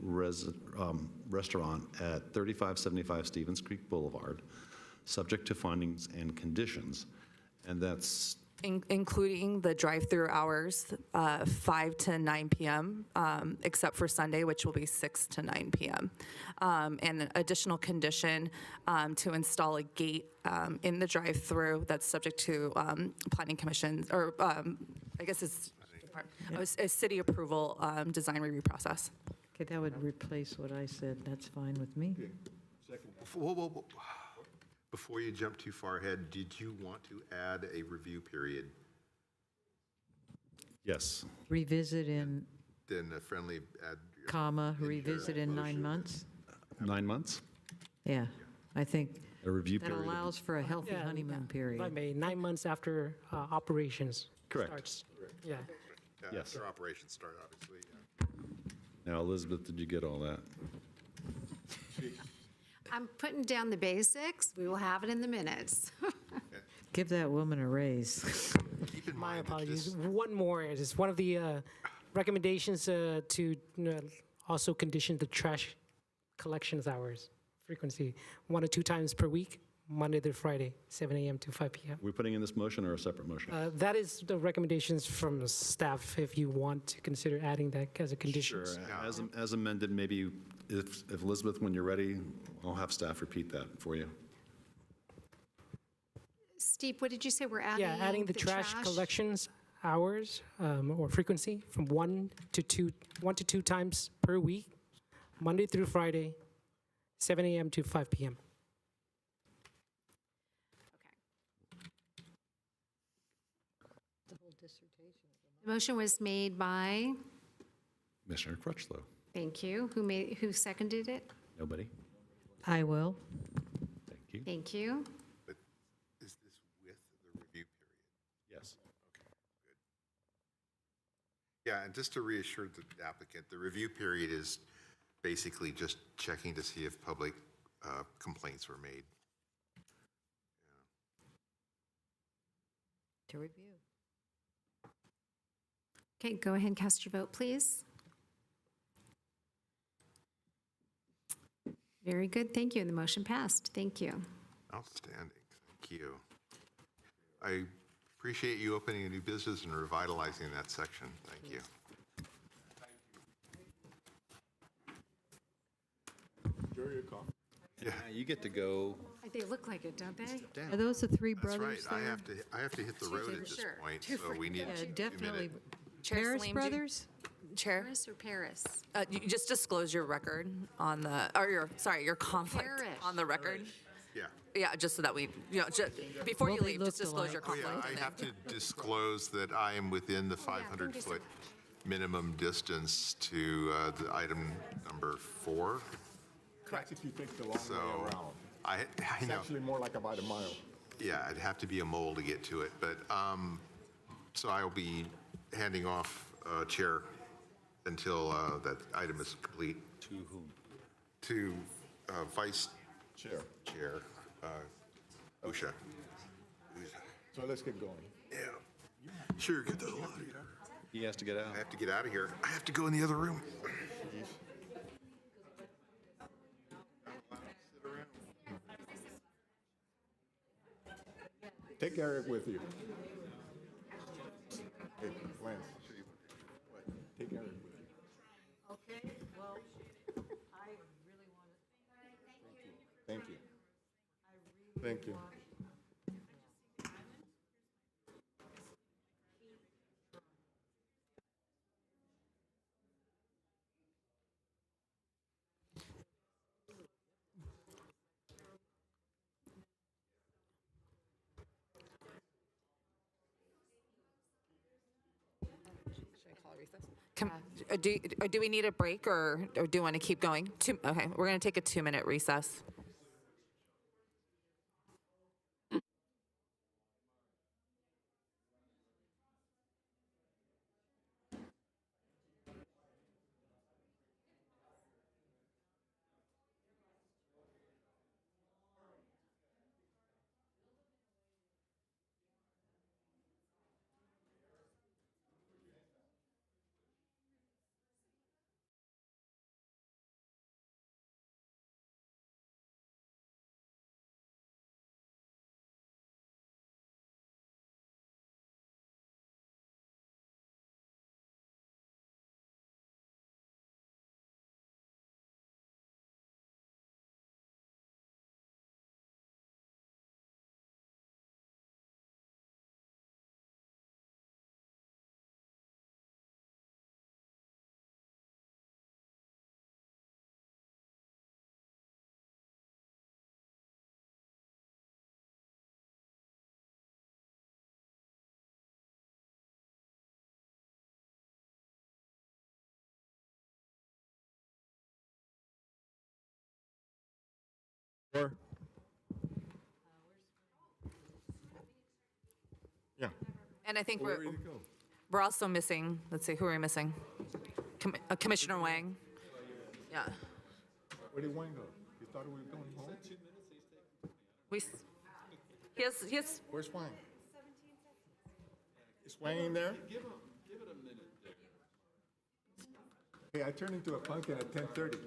restaurant at 3575 Stevens Creek Boulevard, subject to findings and conditions. And that's, Including the drive-through hours, 5 to 9 p.m., except for Sunday, which will be 6 to 9 p.m. And an additional condition to install a gate in the drive-through that's subject to planning commission, or I guess it's A city approval design review process. Okay, that would replace what I said. That's fine with me. Whoa. Before you jump too far ahead, did you want to add a review period? Yes. Revisit in, Then a friendly add. comma, revisit in 9 months? 9 months? Yeah, I think A review that period. allows for a healthy Yeah, honeymoon If I period. may, 9 months after operations Correct. starts. Yeah. Yes. After operations start, obviously, yeah. Now, Elizabeth, did you get all that? I'm putting down the basics. We will have it in the minutes. Give that woman a raise. Keep in My mind that apologies. this, One more. It is one of the recommendations to also condition the trash collections hours frequency, 1 to 2 times per week, Monday through Friday, 7 a.m. to 5 p.m. Are we putting in this motion or a separate motion? That is the recommendations from staff, if you want to consider adding that as a condition. Sure. As amended, maybe if Elizabeth, when you're ready, I'll have staff repeat that for you. Steve, what did you say we're adding? Yeah, adding the trash collections hours or frequency from 1 to 2 times per week, Monday through Friday, 7 a.m. to 5 p.m. The motion was made by, Commissioner Crutchlow. thank you, who seconded it? Nobody? I will. Thank you. Thank you. but is this with the review period? Yes. Yeah, and just to reassure the applicant, the review period is basically just checking to see if public complaints were made. To review. Okay, go ahead and cast your vote, please. Very good, thank you, and the motion passed. Thank you. Outstanding, thank you. I appreciate you opening a new business and revitalizing that section. Thank you. Enjoy your coffee. Yeah, you get to go. They look like it, don't they? Are those the three That's right, brothers there? I have to hit the road at this Sure. point, Two so for- we need Yeah, 2 minutes. definitely. Chair Paris Salim, Brothers? Chair, Paris or Paris? you just disclose your record on the, or your conflict Parish. on the record. Yeah. Yeah, just so that we, before Well, you they leave, just looked disclose your Oh, yeah, conflict. I and have then- to disclose that I am within the Oh, yeah, thank you so 500-foot minimum distance to the item number 4. Correct. If you take the long way So, around. I It's know, actually more like about a mile. yeah, it'd have to be a mole to get to it, but, so I'll be handing off chair until that item is complete. To whom? To Vice Chair. Chair Usha. So let's get going. Yeah. Sure, get the hell out of here. He has to get out. I have to get out of here. I have to go in the other room. Take Eric with you. Hey, Lance. Take Eric with you. Okay, well, I really want to. Thank you. Thank you. Do we need a break or do you want to keep going? Okay, we're going to take a 2-minute recess. Or? Yeah. And I think Where did it go? we're also missing, let's see, who are we missing? Commissioner Wang. Yeah. Where did Wayne go? You thought we were going home? Yes. Where's Wayne? Is Wayne in there? Hey, I turned into a pumpkin at 10:30.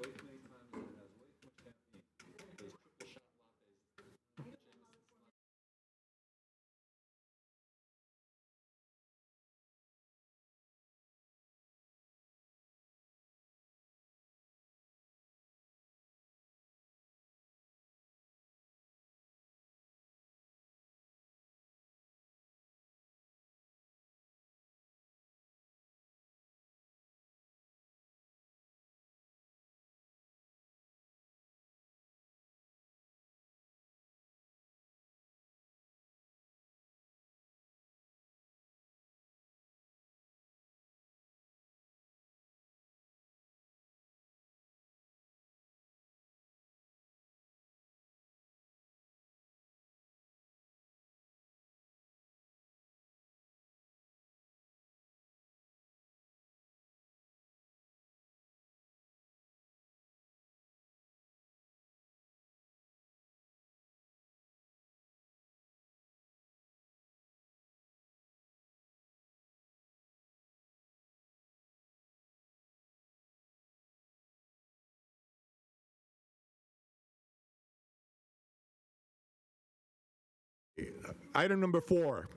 Item number 4,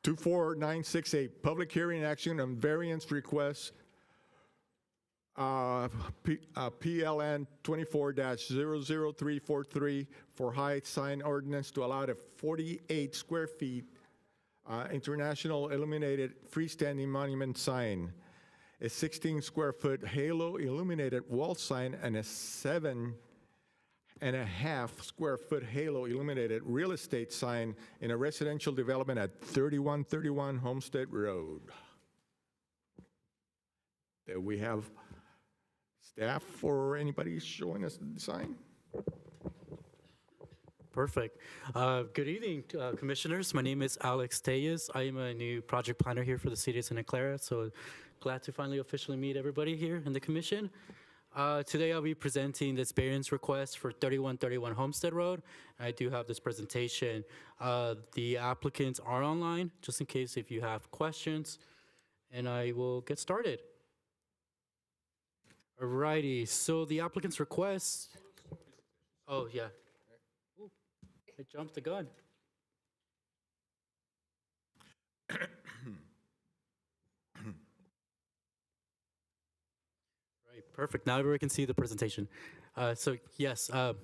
24968, public hearing action on variance request, PLN 24-00343 for height sign ordinance to allow a 48 square feet international illuminated freestanding monument sign, a 16 square foot halo illuminated wall sign, and a 7.5 square foot halo illuminated real estate sign in a residential development at 3131 Homestead Road. Do we have staff or anybody showing us the sign? Perfect. Good evening, commissioners. My name is Alex Tellez. I am a new project planner here for the city of Santa Clara, so glad to finally officially meet everybody here in the commission. Today I'll be presenting this variance request for 3131 Homestead Road. I do have this presentation. The applicants are online, just in case if you have questions, and I will get started. Alrighty, so the applicant's request, oh yeah. Ooh, I jumped the gun. Perfect. Now everyone can see the presentation. So yes, all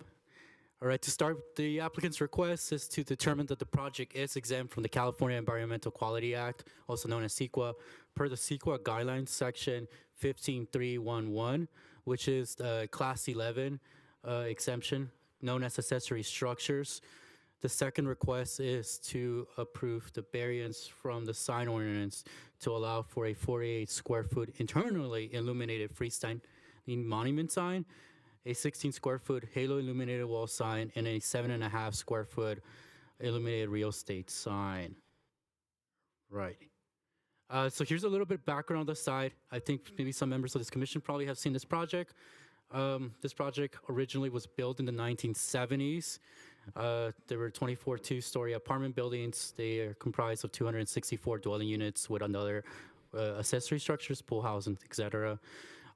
right, to start, the applicant's request is to determine that the project is exempt from the California Environmental Quality Act, also known as CEQA, per the CEQA guidelines section 15311, which is the Class 11 exemption, known as accessory structures. The second request is to approve the variance from the sign ordinance to allow for a 48 square foot internally illuminated freestanding monument sign, a 16 square foot halo illuminated wall sign, and a 7.5 square foot illuminated real estate sign. Right. So here's a little bit background on the site. I think maybe some members of this commission probably have seen this project. This project originally was built in the 1970s. There were 24 two-story apartment buildings. They are comprised of 264 dwelling units with another accessory structures, pool house, and etc.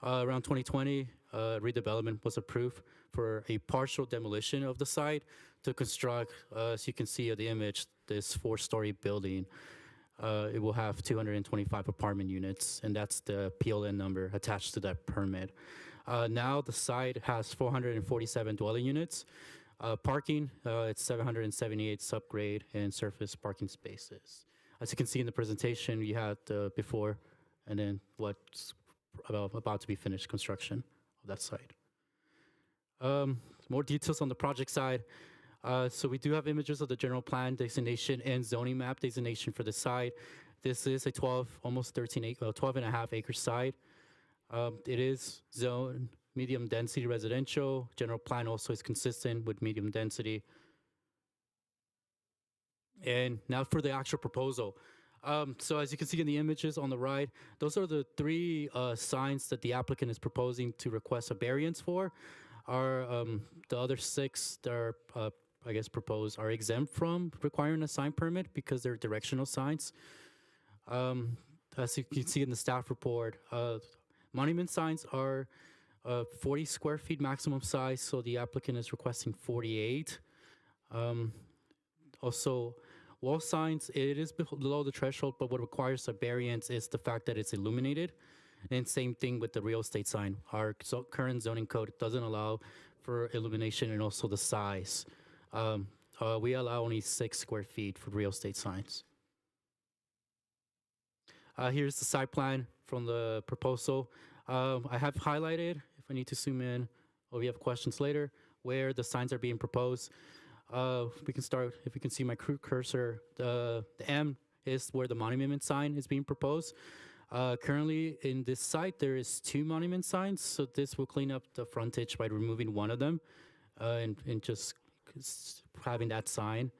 Around 2020, redevelopment was approved for a partial demolition of the site to construct, as you can see of the image, this 4-story building. It will have 225 apartment units, and that's the PLN number attached to that permit. Now the site has 447 dwelling units. Parking, it's 778 subgrade and surface parking spaces. As you can see in the presentation, we had before and then what's about to be finished construction of that site. More details on the project side. So we do have images of the general plan designation and zoning map designation for the site. This is a almost 12 and a half acre site. It is zoned medium density residential. General plan also is consistent with medium density. And now for the actual proposal. So as you can see in the images on the right, those are the three signs that the applicant is proposing to request a variance for. The other six that are, I guess, proposed are exempt from requiring a sign permit because they're directional signs. As you can see in the staff report, monument signs are 40 square feet maximum size, so the applicant is requesting 48. Also, wall signs, it is below the threshold, but what requires a variance is the fact that it's illuminated. And same thing with the real estate sign. Our current zoning code doesn't allow for illumination and also the size. We allow only 6 square feet for real estate signs. Here's the site plan from the proposal. I have highlighted, if I need to zoom in, or we have questions later, where the signs are being proposed. We can start, if you can see my cursor, the M is where the monument sign is being proposed. Currently in this site, there is 2 monument signs, so this will clean up the frontage by removing one of them and just having that sign.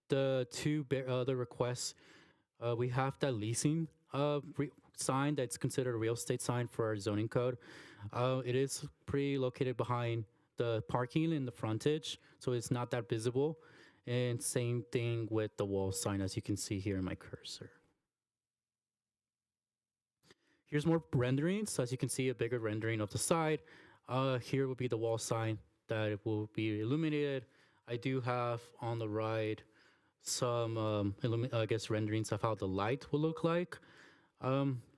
The 2 other requests, we have that leasing sign that's considered a real estate sign for our zoning code. It is located behind the parking in the frontage, so it's not that visible. And same thing with the wall sign, as you can see here in my cursor. Here's more renderings. As you can see, a bigger rendering of the side. Here will be the wall sign that will be illuminated. I do have on the right some, I guess, renderings of how the light will look like.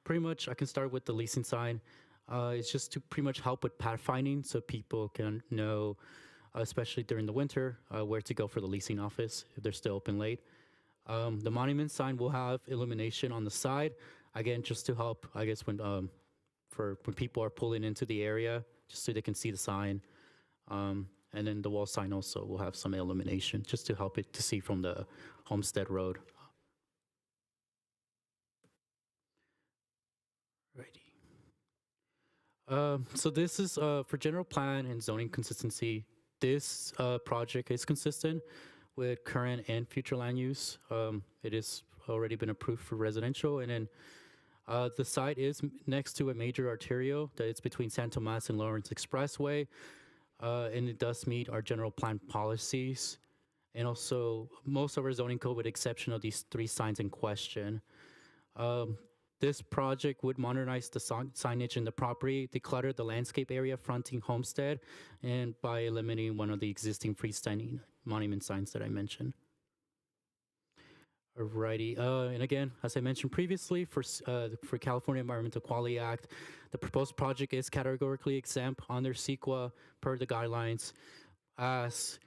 Pretty much, I can start with the leasing sign. It's just to pretty much help with pathfinding so people can know, especially during the winter, where to go for the leasing office if they're still open late. The monument sign will have illumination on the side, again, just to help, I guess, when people are pulling into the area, just so they can see the sign. And then the wall sign also will have some illumination, just to help it to see from the Homestead Road. So this is for general plan and zoning consistency. This project is consistent with current and future land use. It has already been approved for residential, and then the site is next to a major arterial that is between San Tomas and Lawrence Expressway, and it does meet our general plan policies, and also most of our zoning code, with the exception of these 3 signs in question. This project would modernize the signage in the property, declutter the landscape area fronting Homestead, and by eliminating one of the existing freestanding monument signs that I mentioned. Alrighty, and again, as I mentioned previously, for California Environmental Quality Act, the proposed project is categorically exempt under CEQA per the guidelines, as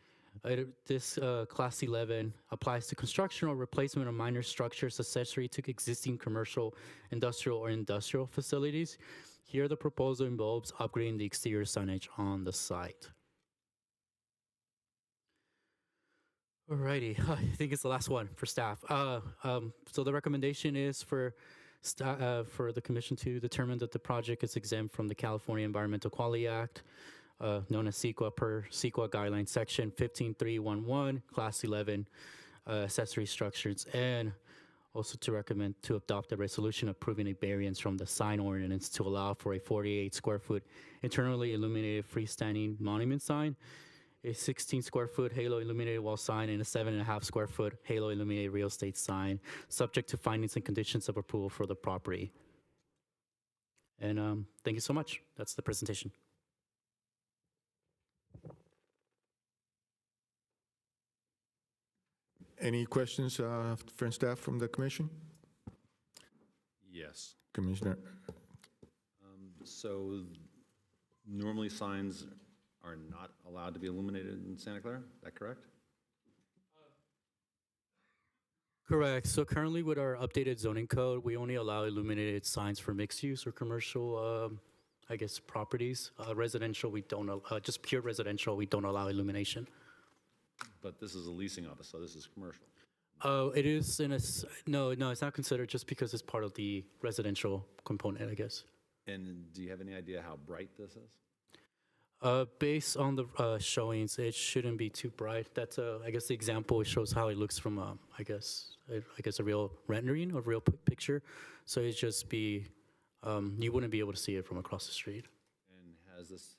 this Class 11 applies to construction or replacement of minor structures accessory to existing commercial, industrial, or industrial facilities. Here, the proposal involves upgrading the exterior signage on the site. Alrighty, I think it's the last one for staff. So the recommendation is for the commission to determine that the project is exempt from the California Environmental Quality Act, known as CEQA per CEQA guideline section 15311, class 11 accessory structures, and also to recommend to adopt a resolution approving a variance from the sign ordinance to allow for a 48 square foot internally illuminated freestanding monument sign, a 16 square foot halo illuminated wall sign, and a 7.5 square foot halo illuminated real estate sign, subject to findings and conditions of approval for the property. And thank you so much. That's the presentation. Any questions from staff from the commission? Yes. Commissioner? So normally signs are not allowed to be illuminated in Santa Clara, is that correct? Correct. So currently with our updated zoning code, we only allow illuminated signs for mixed use or commercial, I guess, properties. Residential, we don't, just pure residential, we don't allow illumination. But this is a leasing office, so this is commercial. It is in a, no, it's not considered just because it's part of the residential component, I guess. And do you have any idea how bright this is? Based on the showings, it shouldn't be too bright. That's I guess the example shows how it looks from I guess a real rendering or real picture. So it's just be you wouldn't be able to see it from across the street. And has this,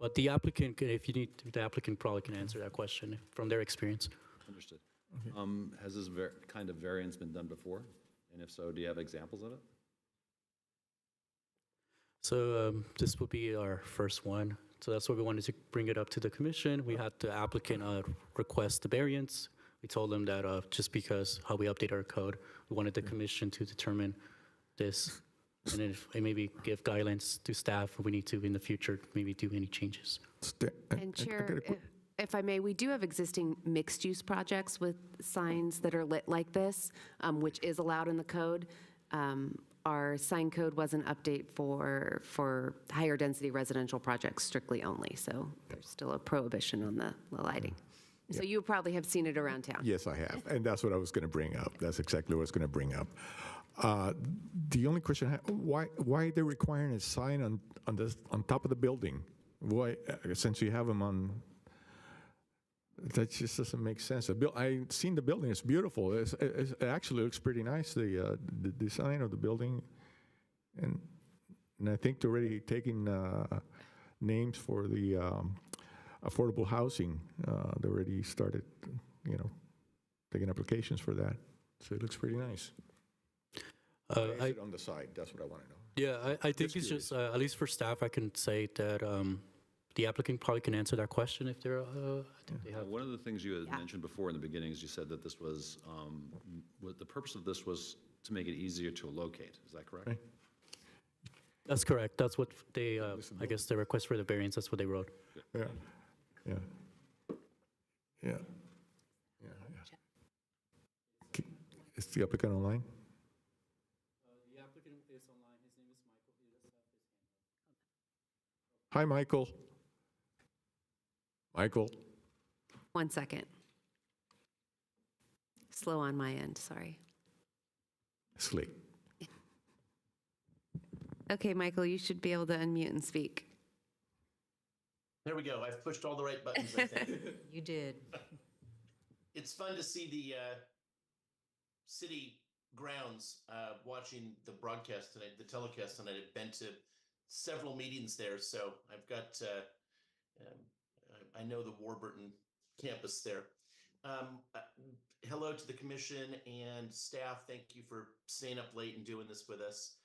But the applicant, if you need, the applicant probably can answer that question from their experience. understood. Has this kind of variance been done before? And if so, do you have examples of it? So this would be our first one. So that's why we wanted to bring it up to the commission. We had the applicant request the variance. We told them that just because how we update our code, we wanted the commission to determine this, and then maybe give guidelines to staff if we need to in the future, maybe do any changes. And Chair, if I may, we do have existing mixed-use projects with signs that are lit like this, which is allowed in the code. Our sign code was an update for higher density residential projects strictly only, so there's still a prohibition on the lighting. So you probably have seen it around town. Yes, I have, and that's what I was going to bring up. That's exactly what I was going to bring up. The only question, why are they requiring a sign on top of the building? Why, since you have them on, that just doesn't make sense. I've seen the building, it's beautiful. It actually looks pretty nice, the design of the building. And I think they're already taking names for the affordable housing. They already started, taking applications for that. So it looks pretty nice. On the side, that's what I want to know. Yeah, I think it's just, at least for staff, I can say that the applicant probably can answer that question if they're, I think they have. One of the things you had mentioned before in the beginning is you said that this was, the purpose of this was to make it easier to locate. Is that correct? Right. That's correct. That's what they, I guess the request for the variance, that's what they wrote. Yeah. Is the applicant online? The applicant is online. His name is Michael. Hi, Michael. Michael. 1 second. Slow on my end, sorry. Sleep. Okay, Michael, you should be able to unmute and speak. There we go. I've pushed all the right buttons, I think. You did. It's fun to see the city grounds watching the broadcast tonight, the telecast tonight. I've been to several meetings there, so I've got, I know the Warburton campus there. Hello to the commission and staff. Thank you for staying up late and doing this with us.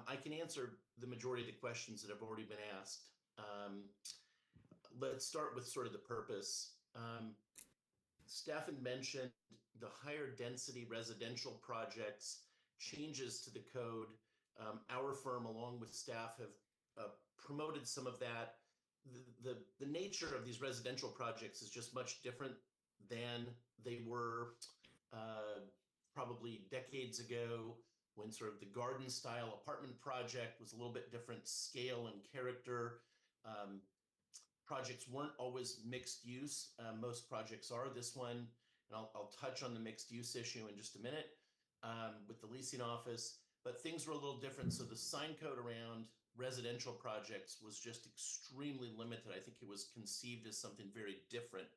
I can answer the majority of the questions that have already been asked. Let's start with sort of the purpose. Staff had mentioned the higher density residential projects, changes to the code. Our firm, along with staff, have promoted some of that. The nature of these residential projects is just much different than they were probably decades ago, when sort of the garden style apartment project was a little bit different scale and character. Projects weren't always mixed use. Most projects are. This one, and I'll touch on the mixed use issue in just a minute with the leasing office, but things were a little different. So the sign code around residential projects was just extremely limited. I think it was conceived as something very different.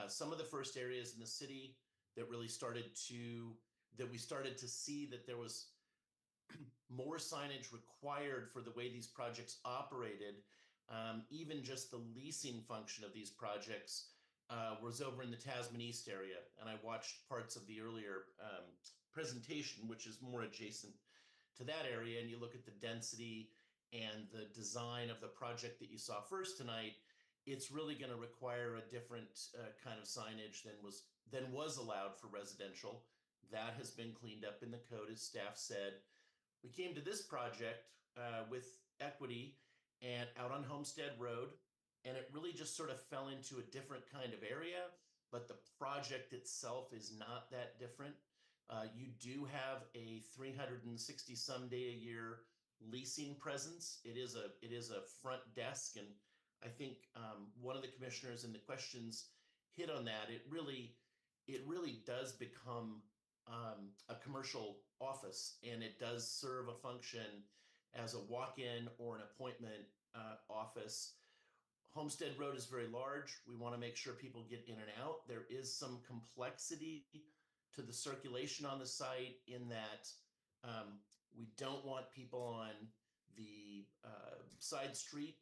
Some of the first areas in the city that really we started to see that there was more signage required for the way these projects operated. Even just the leasing function of these projects was over in the Tasman East area. And I watched parts of the earlier presentation, which is more adjacent to that area. And you look at the density and the design of the project that you saw first tonight, it's really going to require a different kind of signage than was allowed for residential. That has been cleaned up in the code, as staff said. We came to this project with equity and out on Homestead Road, and it really just sort of fell into a different kind of area, but the project itself is not that different. You do have a 360 some day a year leasing presence. It is a front desk, and I think one of the commissioners in the questions hit on that. It really does become a commercial office, and it does serve a function as a walk-in or an appointment office. Homestead Road is very large. We want to make sure people get in and out. There is some complexity to the circulation on the site in that we don't want people on the side street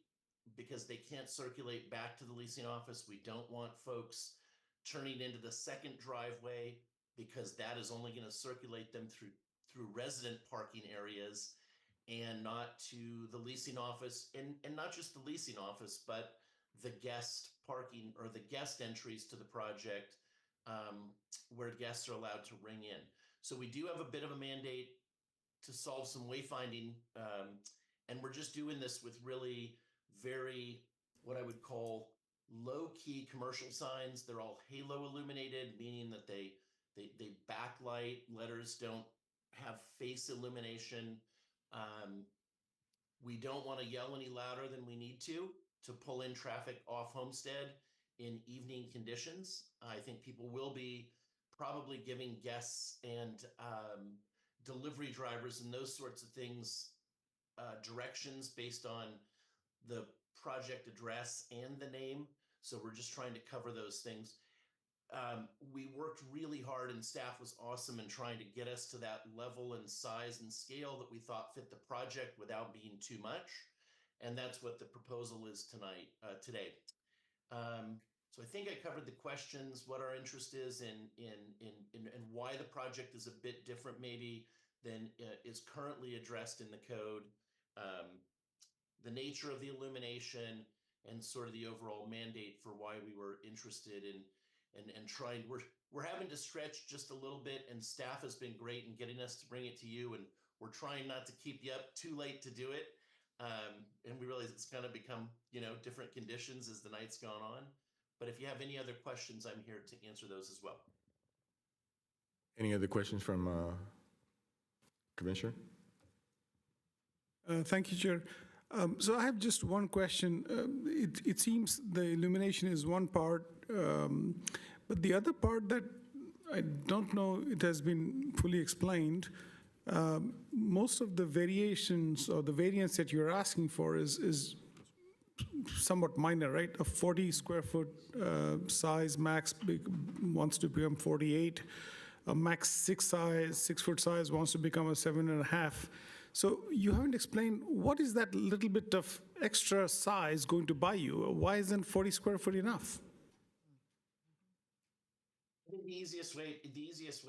because they can't circulate back to the leasing office. We don't want folks turning into the second driveway because that is only going to circulate them through resident parking areas and not to the leasing office, and not just the leasing office, but the guest parking or the guest entries to the project where guests are allowed to ring in. So we do have a bit of a mandate to solve some wayfinding, and we're just doing this with really very, what I would call low-key commercial signs. They're all halo illuminated, meaning that they backlight. Letters don't have face illumination. We don't want to yell any louder than we need to pull in traffic off Homestead in evening conditions. I think people will be probably giving guests and delivery drivers and those sorts of things directions based on the project address and the name. So we're just trying to cover those things. We worked really hard and staff was awesome in trying to get us to that level and size and scale that we thought fit the project without being too much. And that's what the proposal is today. So I think I covered the questions, what our interest is and why the project is a bit different maybe than is currently addressed in the code. The nature of the illumination and sort of the overall mandate for why we were interested in and trying. We're having to stretch just a little bit, and staff has been great in getting us to bring it to you, and we're trying not to keep you up too late to do it. And we realize it's going to become, different conditions as the night's gone on. But if you have any other questions, I'm here to answer those as well. Any other questions from Commissioner? Thank you, Chair. So I have just one question. It seems the illumination is one part, but the other part that I don't know it has been fully explained. Most of the variations or the variance that you're asking for is somewhat minor, right? A 40 square foot size max wants to become 48. A max 6 foot size wants to become a 7.5. So you haven't explained what is that little bit of extra size going to buy you? Why isn't 40 square foot enough? I think the easiest way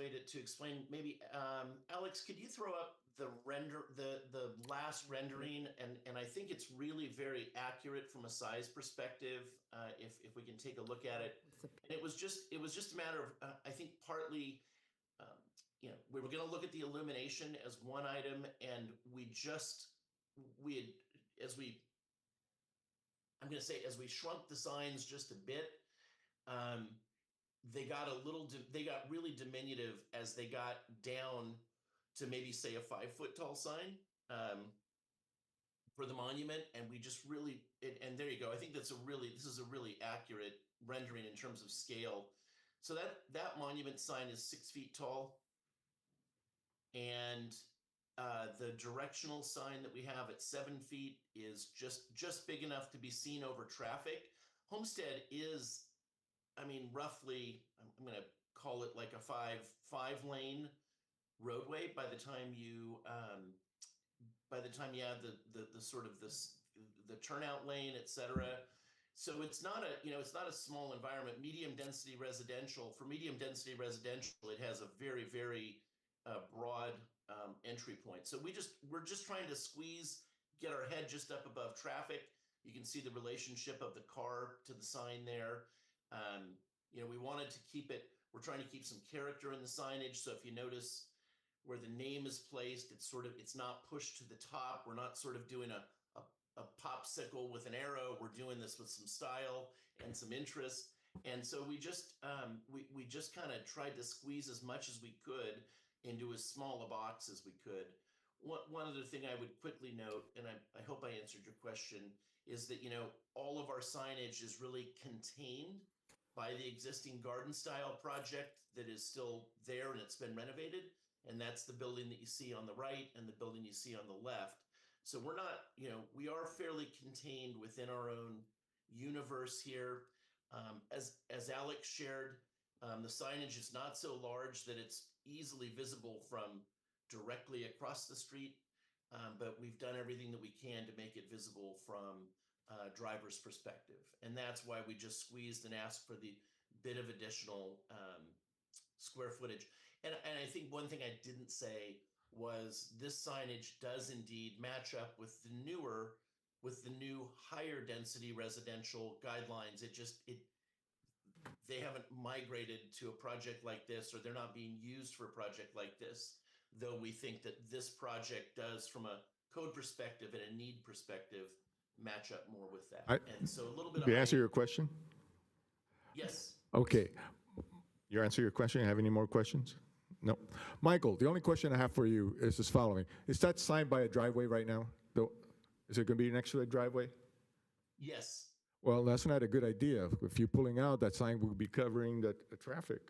to explain, maybe, Alex, could you throw up the last rendering, and I think it's really very accurate from a size perspective. If we can take a look at it, and it was just a matter of I think partly. We were going to look at the illumination as one item, and as we shrunk the signs just a bit, they got really diminutive as they got down to maybe say a 5 foot tall sign for the monument, and we just really, and there you go. I think this is a really accurate rendering in terms of scale. So that monument sign is 6 feet tall. And the directional sign that we have at 7 feet is just big enough to be seen over traffic. Homestead is, roughly, I'm going to call it like a five lane roadway by the time you add the sort of the turnout lane, et cetera. So it's not a small environment. Medium density residential, it has a very, very broad entry point. So we're just trying to get our head just up above traffic. You can see the relationship of the car to the sign there. We wanted to we're trying to keep some character in the signage. So if you notice where the name is placed, it's not pushed to the top. We're not sort of doing a popsicle with an arrow. We're doing this with some style and some interest. And so we just kind of tried to squeeze as much as we could into as small a box as we could. One other thing I would quickly note, and I hope I answered your question, is that all of our signage is really contained by the existing garden style project that is still there and it's been renovated. And that's the building that you see on the right and the building you see on the left. So we're not, we are fairly contained within our own universe here. As Alex shared, the signage is not so large that it's easily visible from directly across the street, but we've done everything that we can to make it visible from driver's perspective. And that's why we just squeezed and asked for the bit of additional square footage. And I think one thing I didn't say was this signage does indeed match up with the new higher density residential guidelines. They haven't migrated to a project like this, or they're not being used for a project like this, though we think that this project does, from a code perspective and a need perspective, match up more with that. And so a little bit of... Did I answer your question? Yes. Okay. You answer your question? You have any more questions? No. Michael, the only question I have for you is this following. Is that signed by a driveway right now? Is it going to be next to a driveway? Yes. Well, that's not a good idea. If you're pulling out, that sign will be covering the traffic.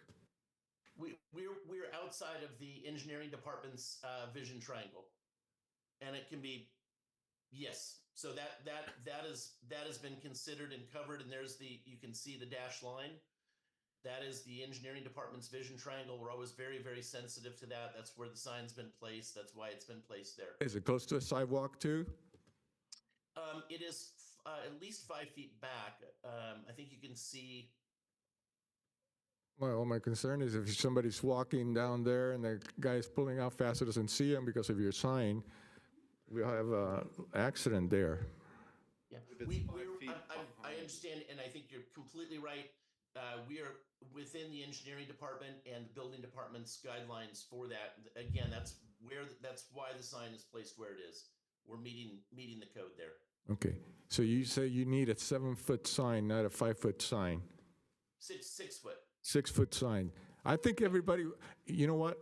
We're outside of the engineering department's vision triangle, and it can be, yes. So that has been considered and covered, and you can see the dash line. That is the engineering department's vision triangle. We're always very, very sensitive to that. That's where the sign's been placed. That's why it's been placed there. Is it close to a sidewalk too? It is at least 5 feet back. I think you can see. Well, my concern is if somebody's walking down there and the guy's pulling out faster, doesn't see him because of your sign, we'll have an accident there. Yeah, I understand, and I think you're completely right. We are within the engineering department and the building department's guidelines for that. Again, that's why the sign is placed where it is. We're meeting the code there. Okay, so you say you need a 7-foot sign, not a 5-foot sign. 6 foot. 6-foot sign. I think everybody, you know what?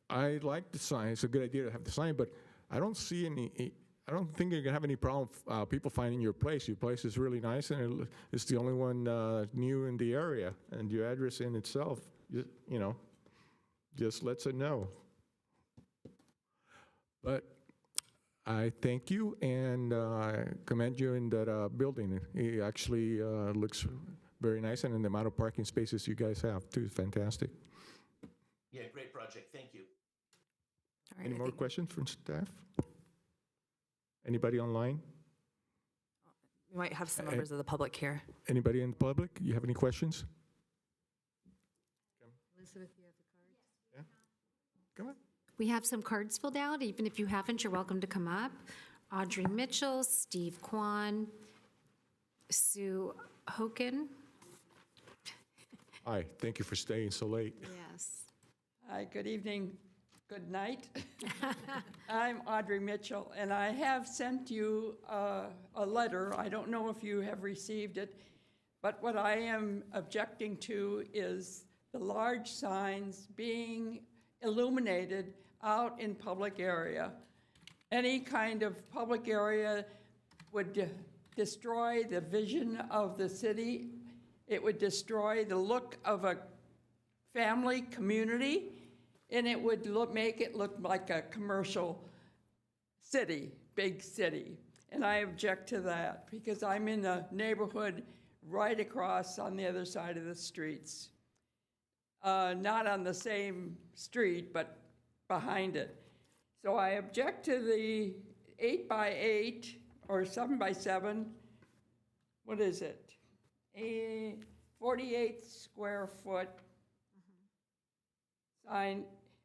I like the sign. It's a good idea to have the sign, but I don't see any. I don't think you're gonna have any problem people finding your place. Your place is really nice, and it's the only one new in the area. And your address in itself, just lets it know. But I thank you and commend you in that building. It actually looks very nice, and the amount of parking spaces you guys have too is fantastic. Yeah, great project. Thank you. All right, Any more questions from staff? Anybody online? We might have some members of the public here. Anybody in the public? You have any questions? Elizabeth, you have the cards? Yeah. Come on. We have some cards filled out. Even if you haven't, you're welcome to come up. Audrey Mitchell, Steve Kwan, Sue Hoken. Hi, thank you for staying so late. Yes. Hi, good evening, good night. I'm Audrey Mitchell, and I have sent you a letter. I don't know if you have received it, but what I am objecting to is the large signs being illuminated out in public area. Any kind of public area would destroy the vision of the city. It would destroy the look of a family community, and it would make it look like a commercial city, big city. And I object to that because I'm in the neighborhood right across on the other side of the streets. Not on the same street, but behind it. So I object to the 8x8 or 7x7, what is it? A 48 square foot sign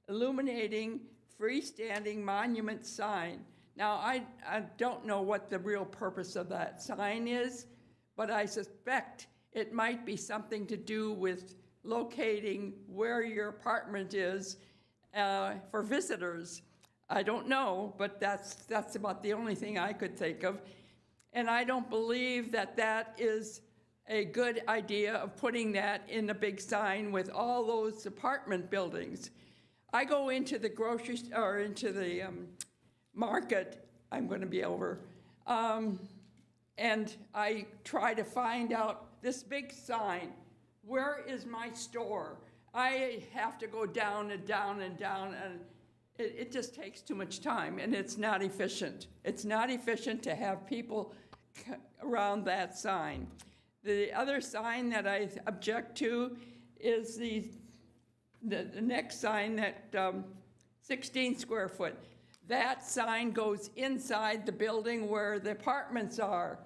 illuminating freestanding monument sign. Now, I don't know what the real purpose of that sign is, but I suspect it might be something to do with locating where your apartment is for visitors. I don't know, but that's about the only thing I could think of. And I don't believe that that is a good idea of putting that in a big sign with all those apartment buildings. I go into the grocery store, or into the market, I'm going to be over, and I try to find out this big sign. Where is my store? I have to go down and down and down, and it just takes too much time, and it's not efficient. It's not efficient to have people around that sign. The other sign that I object to is the next sign, that 16 square foot. That sign goes inside the building where the apartments are.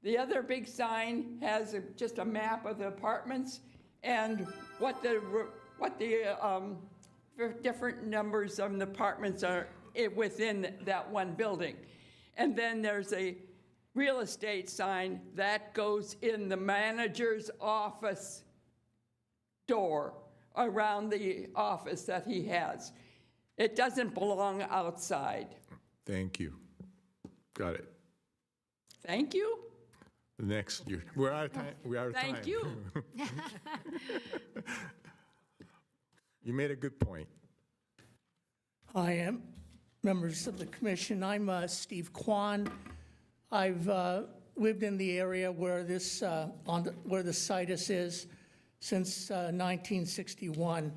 The other big sign has just a map of the apartments and what the different numbers of the apartments are within that one building. And then there's a real estate sign that goes in the manager's office door around the office that he has. It doesn't belong outside. Thank you. Got it. Thank you. Next, we're out of time. We're out of time. Thank you. You made a good point. I am members of the commission. I'm Steve Kwan. I've lived in the area where this where the situs is since 1961.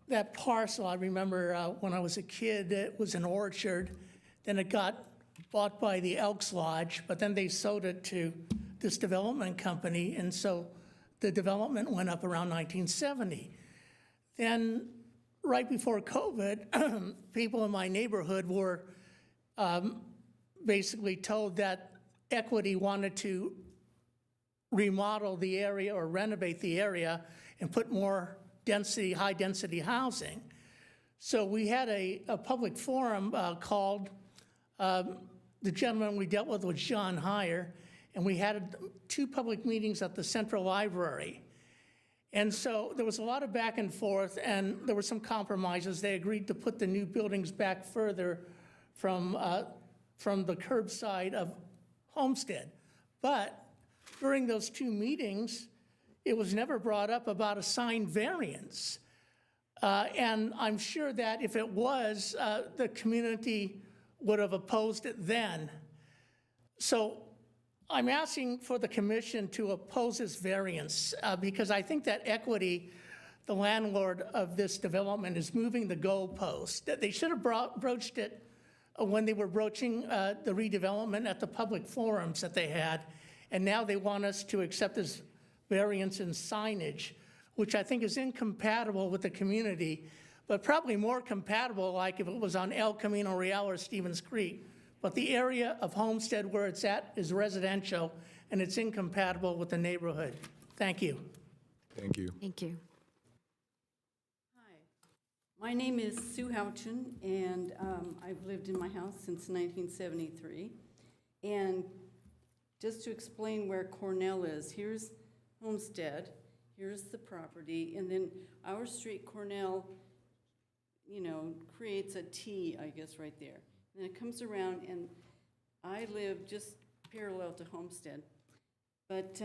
That parcel, I remember when I was a kid, it was an orchard. Then it got bought by the Elks Lodge, but then they sold it to this development company, and so the development went up around 1970. Then, right before COVID, people in my neighborhood were basically told that Equity wanted to remodel the area or renovate the area and put more density, high-density housing. So we had a public forum called, the gentleman we dealt with was John Heyer, and we had 2 public meetings at the Central Library. And so there was a lot of back and forth, and there were some compromises. They agreed to put the new buildings back further from the curbside of Homestead. But during those 2 meetings, it was never brought up about a sign variance. And I'm sure that if it was, the community would have opposed it then. So I'm asking for the commission to oppose this variance because I think that Equity, the landlord of this development, is moving the goalpost. That they should have broached it when they were broaching the redevelopment at the public forums that they had, and now they want us to accept this variance in signage, which I think is incompatible with the community, but probably more compatible like if it was on El Camino Real or Stevens Creek. But the area of Homestead where it's at is residential, and it's incompatible with the neighborhood. Thank you. Thank you. Thank you. Hi, my name is Sue Houchin, and I've lived in my house since 1973. And just to explain where Cornell is, here's Homestead, here's the property, and then our street, Cornell, creates a T, I guess, right there. And it comes around, and I live just parallel to Homestead. But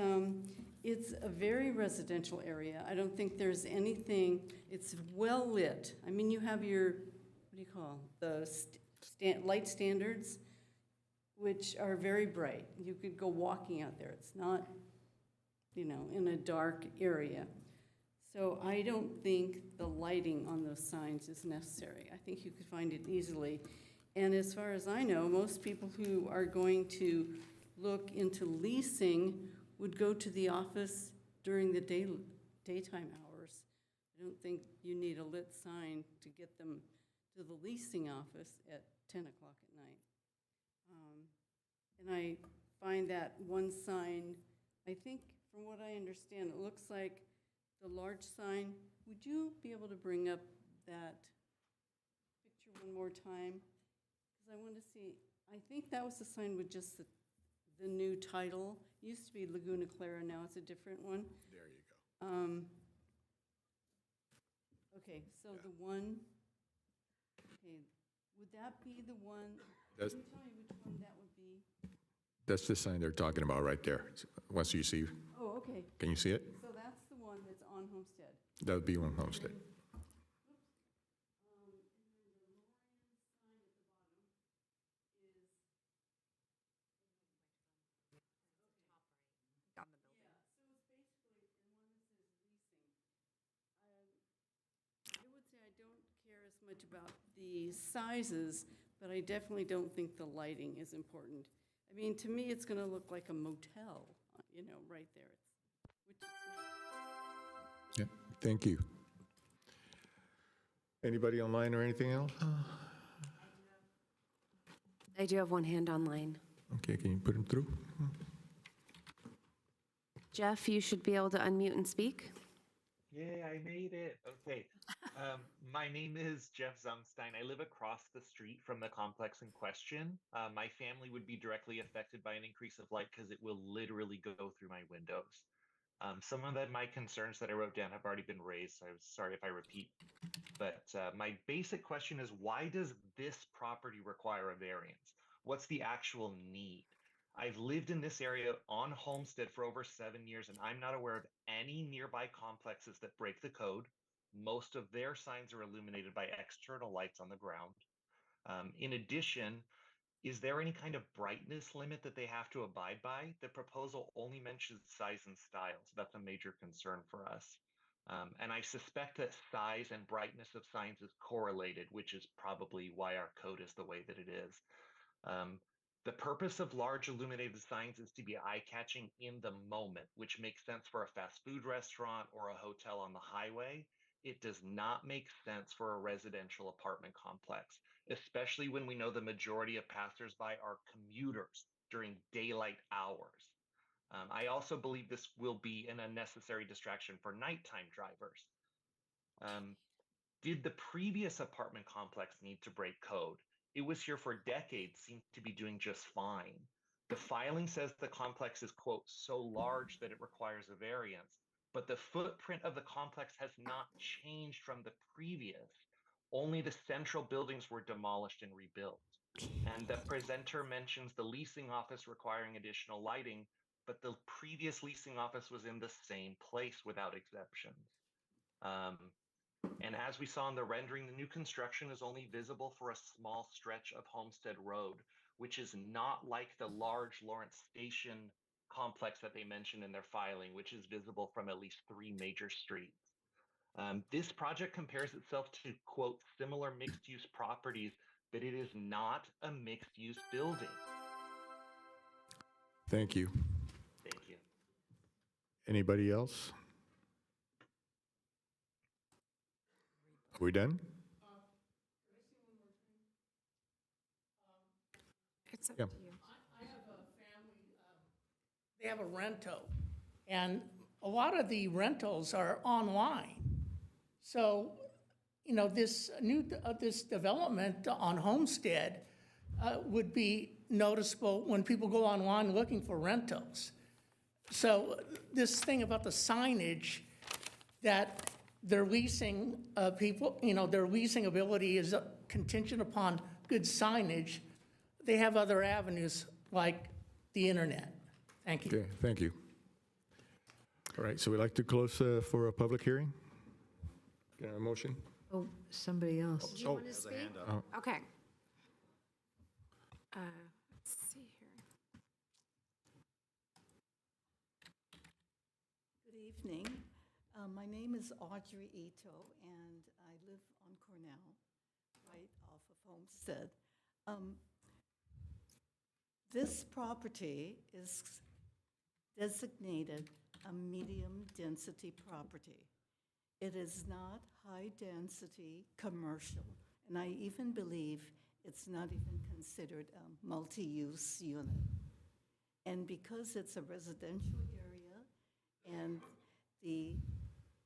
it's a very residential area. I don't think there's anything, it's well lit. I mean, you have your, what do you call them? The light standards, which are very bright. You could go walking out there. It's not, in a dark area. So I don't think the lighting on those signs is necessary. I think you could find it easily. And as far as I know, most people who are going to look into leasing would go to the office during the daytime hours. I don't think you need a lit sign to get them to the leasing office at 10 o'clock at night. And I find that one sign, I think from what I understand, it looks like the large sign. Would you be able to bring up that picture one more time? I want to see, I think that was the sign with just the new title. It used to be Laguna Clara, now it's a different one. There you go. Okay, so the one, okay, would that be the one? That's- Can you tell me which one that would be? That's the sign they're talking about right there. Once you see, Oh, okay. can you see it? So that's the one that's on Homestead. That would be on Homestead. much about the sizes, but I definitely don't think the lighting is important. I mean, to me, it's going to look like a motel, right there. Which it's not. Yeah, thank you. Anybody online or anything else? I do have one hand online. Okay, can you put him through? Jeff, you should be able to unmute and speak. Yay, I made it. Okay. My name is Jeff Zungstein. I live across the street from the complex in question. My family would be directly affected by an increase of light because it will literally go through my windows. Some of my concerns that I wrote down have already been raised, so I'm sorry if I repeat. But my basic question is, why does this property require a variance? What's the actual need? I've lived in this area on Homestead for over 7 years, and I'm not aware of any nearby complexes that break the code. Most of their signs are illuminated by external lights on the ground. In addition, is there any kind of brightness limit that they have to abide by? The proposal only mentions size and style, so that's a major concern for us. And I suspect that size and brightness of signs is correlated, which is probably why our code is the way that it is. The purpose of large illuminated signs is to be eye-catching in the moment, which makes sense for a fast food restaurant or a hotel on the highway. It does not make sense for a residential apartment complex, especially when we know the majority of passersby are commuters during daylight hours. I also believe this will be an unnecessary distraction for nighttime drivers. Did the previous apartment complex need to break code? It was here for decades, seemed to be doing just fine. The filing says the complex is, quote, so large that it requires a variance, but the footprint of the complex has not changed from the previous. Only the central buildings were demolished and rebuilt. And the presenter mentions the leasing office requiring additional lighting, but the previous leasing office was in the same place without exceptions. And as we saw in the rendering, the new construction is only visible for a small stretch of Homestead Road, which is not like the large Lawrence Station complex that they mentioned in their filing, which is visible from at least 3 major streets. This project compares itself to, quote, similar mixed-use properties, but it is not a mixed-use building. Thank you. Thank you. Anybody else? Are we done? It's up Yeah. to you. I have a family, they have a rento, and a lot of the rentals are online. So, this this development on Homestead would be noticeable when people go online looking for rentals. So this thing about the signage that they're leasing people, their leasing ability is contingent upon good signage. They have other avenues like the internet. Thank you. Okay, thank you. All right, so we'd like to close for a public hearing? Can I have a motion? Oh, somebody else. Do you want to speak? Okay. Let's see here. Good evening. My name is Audrey Ito, and I live on Cornell, right off of Homestead. This property is designated a medium-density property. It is not high-density commercial, and I even believe it's not even considered a multi-use unit. And because it's a residential area, and the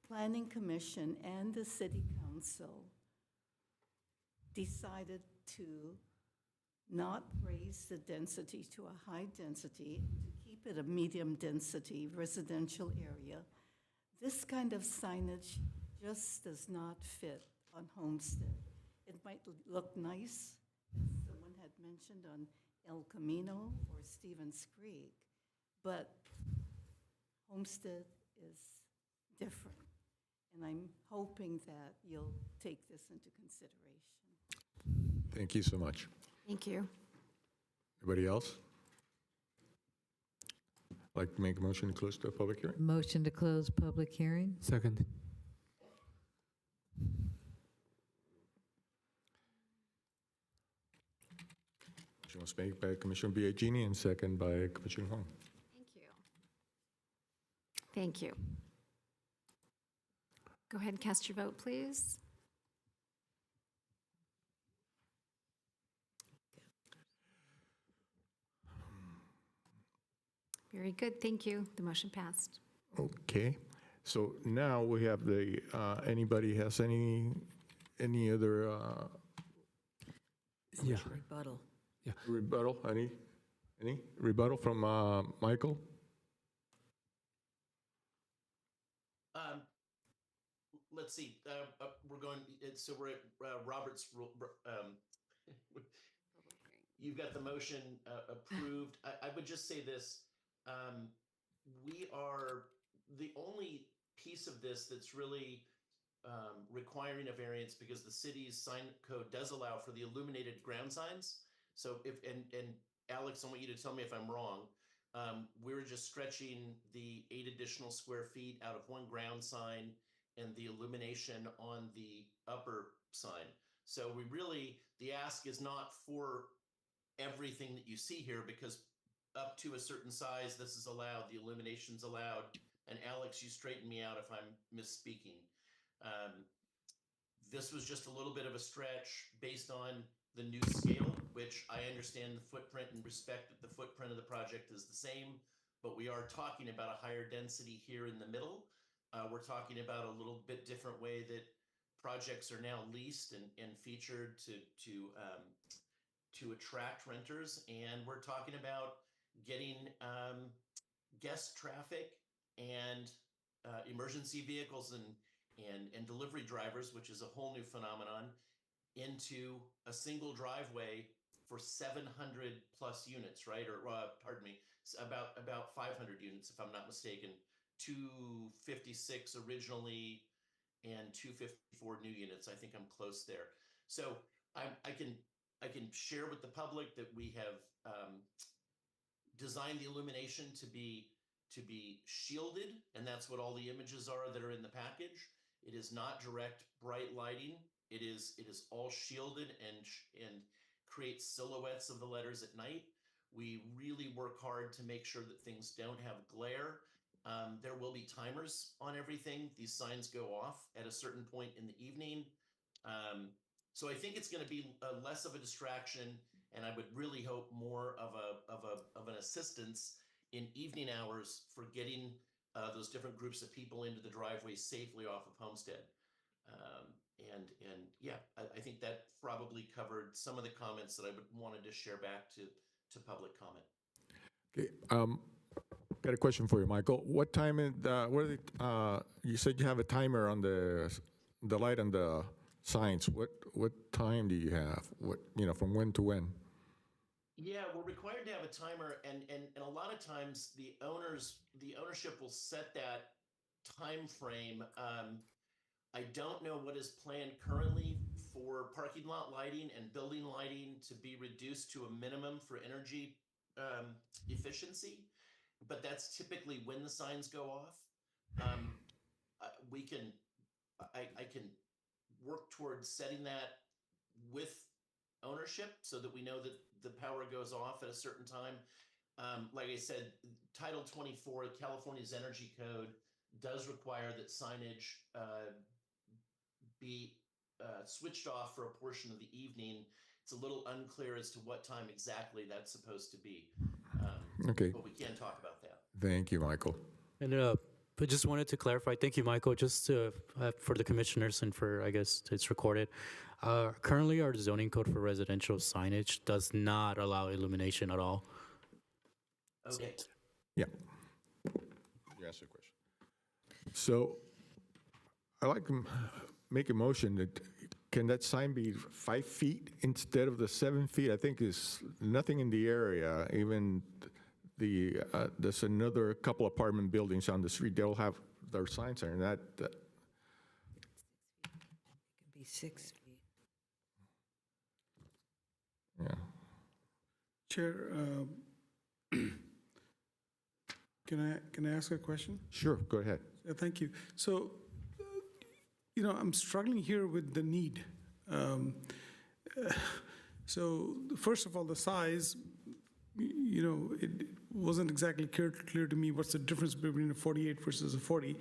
Planning Commission and the City Council decided to not raise the density to a high density, to keep it a medium density residential area, this kind of signage just does not fit on Homestead. It might look nice, as someone had mentioned, on El Camino or Stevens Creek, but Homestead is different. And I'm hoping that you'll take this into consideration. Thank you so much. Thank you. Anybody else? Like to make a motion to close the public hearing? Motion to close public hearing? Second. was made by Commissioner Biagini and second by Commissioner Hong. Thank you. Thank you. Go ahead and cast your vote, please. Very good, thank you. The motion passed. Okay, so now we have the, anybody has any other Yeah. Rebuttal. rebuttal? Any rebuttal from Michael? Let's see, we're going, so we're at Robert's rule. You've got the motion approved. I would just say this. We are the only piece of this that's really requiring a variance because the city's sign code does allow for the illuminated ground signs. So if, and Alex, I want you to tell me if I'm wrong. We're just stretching the 8 additional square feet out of one ground sign and the illumination on the upper sign. So we really, the ask is not for everything that you see here because up to a certain size, this is allowed, the illumination's allowed. And Alex, you straighten me out if I'm misspeaking. This was just a little bit of a stretch based on the new scale, which I understand the footprint and respect that the footprint of the project is the same, but we are talking about a higher density here in the middle. We're talking about a little bit different way that projects are now leased and featured to attract renters. And we're talking about getting guest traffic and emergency vehicles and delivery drivers, which is a whole new phenomenon, into a single driveway for 700 plus units, right? Or pardon me, about 500 units, if I'm not mistaken. 256 originally and 254 new units. I think I'm close there. So I can share with the public that we have designed the illumination to be shielded, and that's what all the images are that are in the package. It is not direct bright lighting. It is all shielded and creates silhouettes of the letters at night. We really work hard to make sure that things don't have glare. There will be timers on everything. These signs go off at a certain point in the evening. So I think it's going to be less of a distraction, and I would really hope more of an assistance in evening hours for getting those different groups of people into the driveway safely off of Homestead. And yeah, I think that probably covered some of the comments that I wanted to share back to public comment. Okay, got a question for you, Michael. What time you said you have a timer on the light on the signs. What time do you have? From when to when? Yeah, we're required to have a timer, and a lot of times the ownership will set that time frame. I don't know what is planned currently for parking lot lighting and building lighting to be reduced to a minimum for energy efficiency, but that's typically when the signs go off. I can work towards setting that with ownership so that we know that the power goes off at a certain time. Like I said, Title 24, California's Energy Code, does require that signage be switched off for a portion of the evening. It's a little unclear as to what time exactly that's supposed to be. Okay. But we can talk about that. Thank you, Michael. And I just wanted to clarify, thank you, Michael, just for the commissioners and for, I guess, it's recorded. Currently, our zoning code for residential signage does not allow illumination at all. Okay. Yeah. You asked a question. So I'd like to make a motion that can that sign be 5 feet instead of the 7 feet? I think is nothing in the area. Even there's another couple apartment buildings on the street. They'll have their signs there, and that. It can be 6 feet. Yeah. Chair, can I ask a question? Sure, go ahead. Thank you. So, I'm struggling here with the need. So first of all, the size, it wasn't exactly clear to me what's the difference between a 48 versus a 40.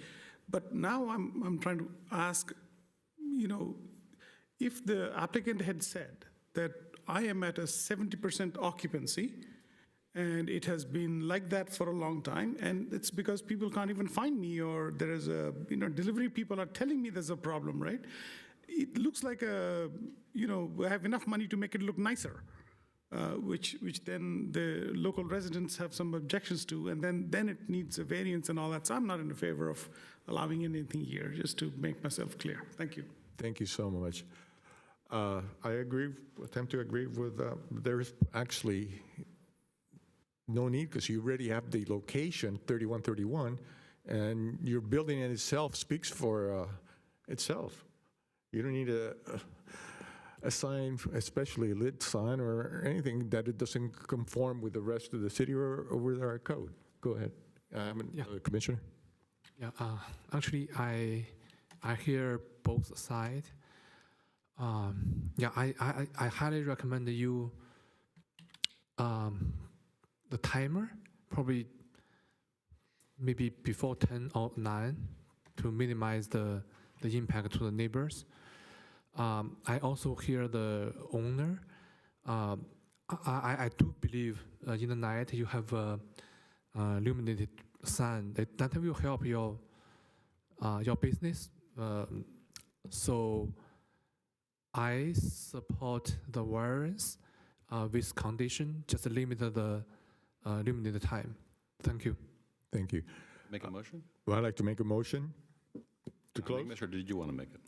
But now I'm trying to ask, if the applicant had said that I am at a 70% occupancy, and it has been like that for a long time, and it's because people can't even find me, or there is delivery people are telling me there's a problem, right? It looks like we have enough money to make it look nicer, which then the local residents have some objections to, and then it needs a variance and all that. So I'm not in favor of allowing anything here, just to make myself clear. Thank you. Thank you so much. I attempt to agree with, there's actually no need, because you already have the location, 3131, and your building in itself speaks for itself. You don't need a sign, especially a lit sign or anything, that it doesn't conform with the rest of the city or with our code. Go ahead, Commissioner. Yeah, actually, I hear both sides. I highly recommend you the timer, probably maybe before 10 or 9 to minimize the impact to the neighbors. I also hear the owner. I do believe in the night you have a illuminated sign that will help your business. So I support the variance with condition, just limit the time. Thank you. Thank you. Make a motion? Well, I'd like to make a motion to close. Or did you want to make it?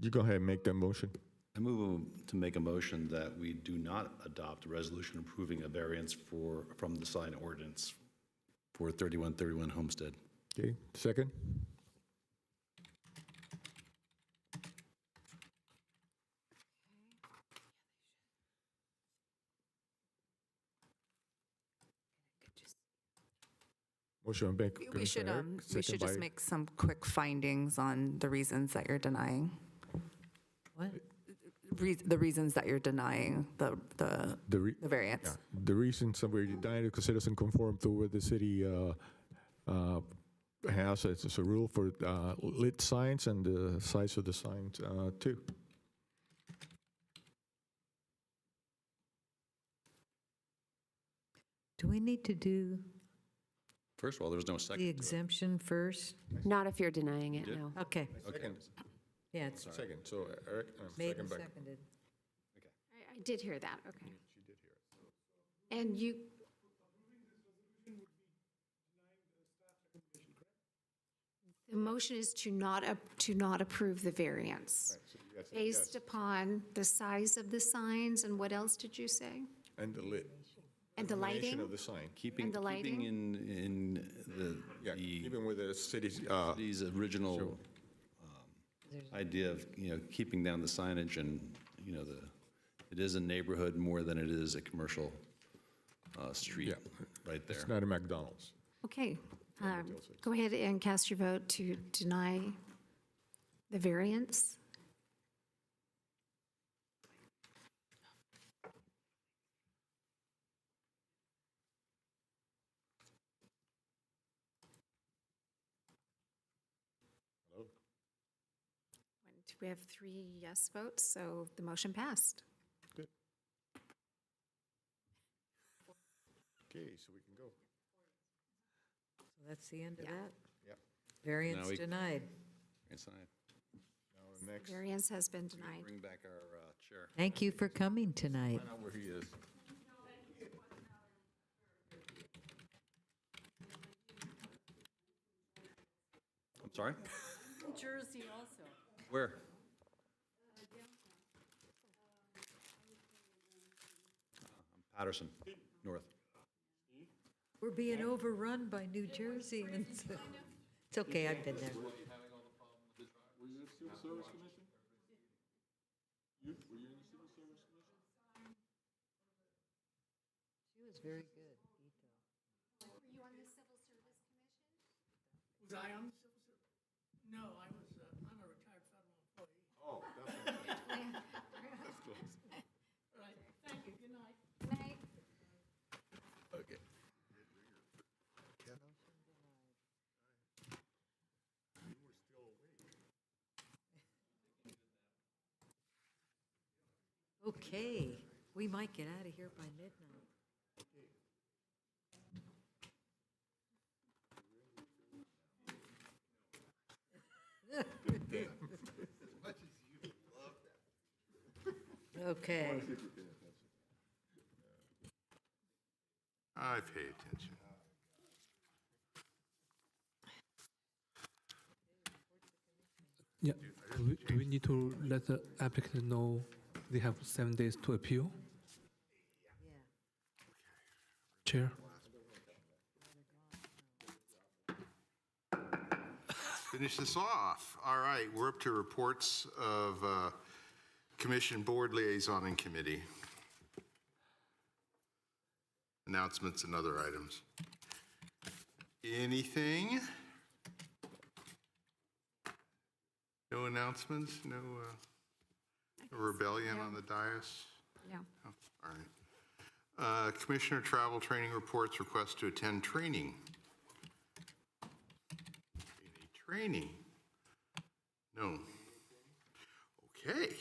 You go ahead and make that motion. I move to make a motion that we do not adopt a resolution approving a variance from the sign ordinance for 3131 Homestead. Okay, second? Motion by We should Commissioner Eric, we should second just by- make some quick findings on the reasons that you're denying. What? The reasons that you're denying the variance. Yeah, the reason somebody denied it because it doesn't conform to what the city has. It's a rule for lit signs and the size of the signs too. Do we need to do First of all, there's no second. the exemption first? Not if you're denying it, did? no. Okay. Second. Yeah, it's Second, so Eric, made second and by. seconded. I did hear that, okay. And you, the motion is to not approve the variance, based upon the size of the signs, and what else did you say? And the lit. And the Illumination lighting? of the sign. And the lighting? in Yeah, even with the city's, city's original idea of, keeping down the signage and, it is a neighborhood more than it is a commercial street right there. it's not a McDonald's. Okay, go ahead and cast your vote to deny the variance. We have 3 yes votes, so the motion passed. Good. Okay, so we can go. So that's the end of Yeah. that? Yep. Variance Now we- denied. Inside. Now, next, Variance has been denied. Bring back our chair. Thank you for coming tonight. find out where he is. I'm sorry? Jersey also. Where? Patterson, north. We're being overrun by New Jerseyans. It's okay, I've been there. Was it Civil Service Commission? Were you in the Civil Service Commission? She was very good. Were you on the Civil Service Commission? Was I on the civil service? No, I'm a retired federal employee. Oh, that's close. Right, thank Okay, we might get out of here by midnight. Okay. I pay attention. Yeah. Do we need to let the applicant know they have 7 days to appeal? Chair? Finish this off. All right, we're up to reports of commission, board, liaison, and committee. Announcements and other items. Anything? No announcements? No rebellion on the dais? No. Oh, all right. Commissioner travel training reports, request to attend training. Training? No. Okay.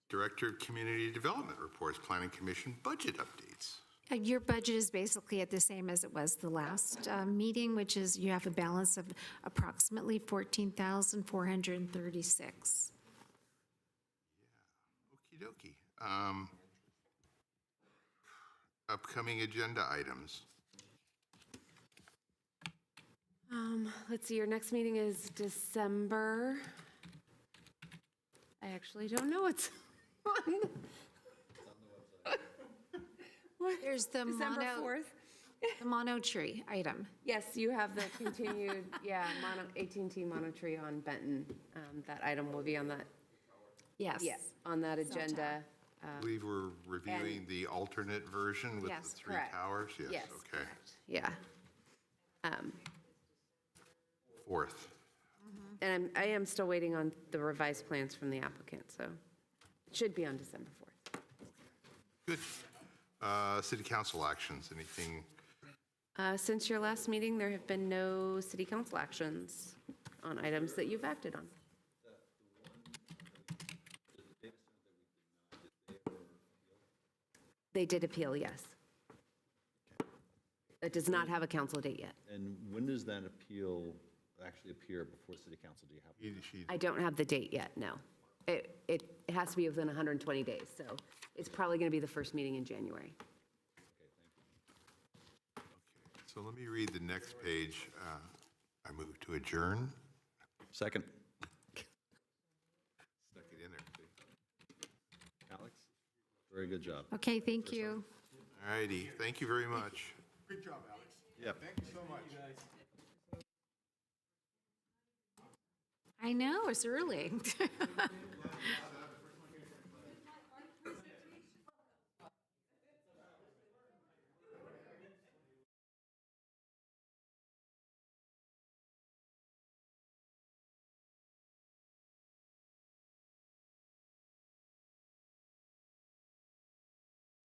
Director of Community Development reports, Planning Commission budget updates. Your budget is basically at the same as it was the last meeting, which is you have a balance of approximately 14,436. Okie dokie. Upcoming agenda items. Let's see, your next meeting is December. I actually don't know what's on. There's the December mono, 4th? the mono tree item. Yes, you have the continued, AT&T mono tree on Benton. That item will be on that, Yes. on that agenda. I believe we're reviewing the alternate version with the Yes, three correct. towers? Yes, Okay. Yeah. 4th. And I am still waiting on the revised plans from the applicant, so it should be on December 4th. Good. City council actions, anything? Since your last meeting, there have been no city council actions on items that you've acted on. They did appeal, yes. It does not have a council date yet. And when does that appeal actually appear before city council? Do you have? I don't have the date yet, no. It has to be within 120 days, so it's probably going to be the first meeting in January. So let me read the next page. I move to adjourn. Second. Stuck it in there. Alex? Very good job. Okay, thank you. All righty, thank you very much. Great job, Alex. Yep. Thank you so much. I know, it's early.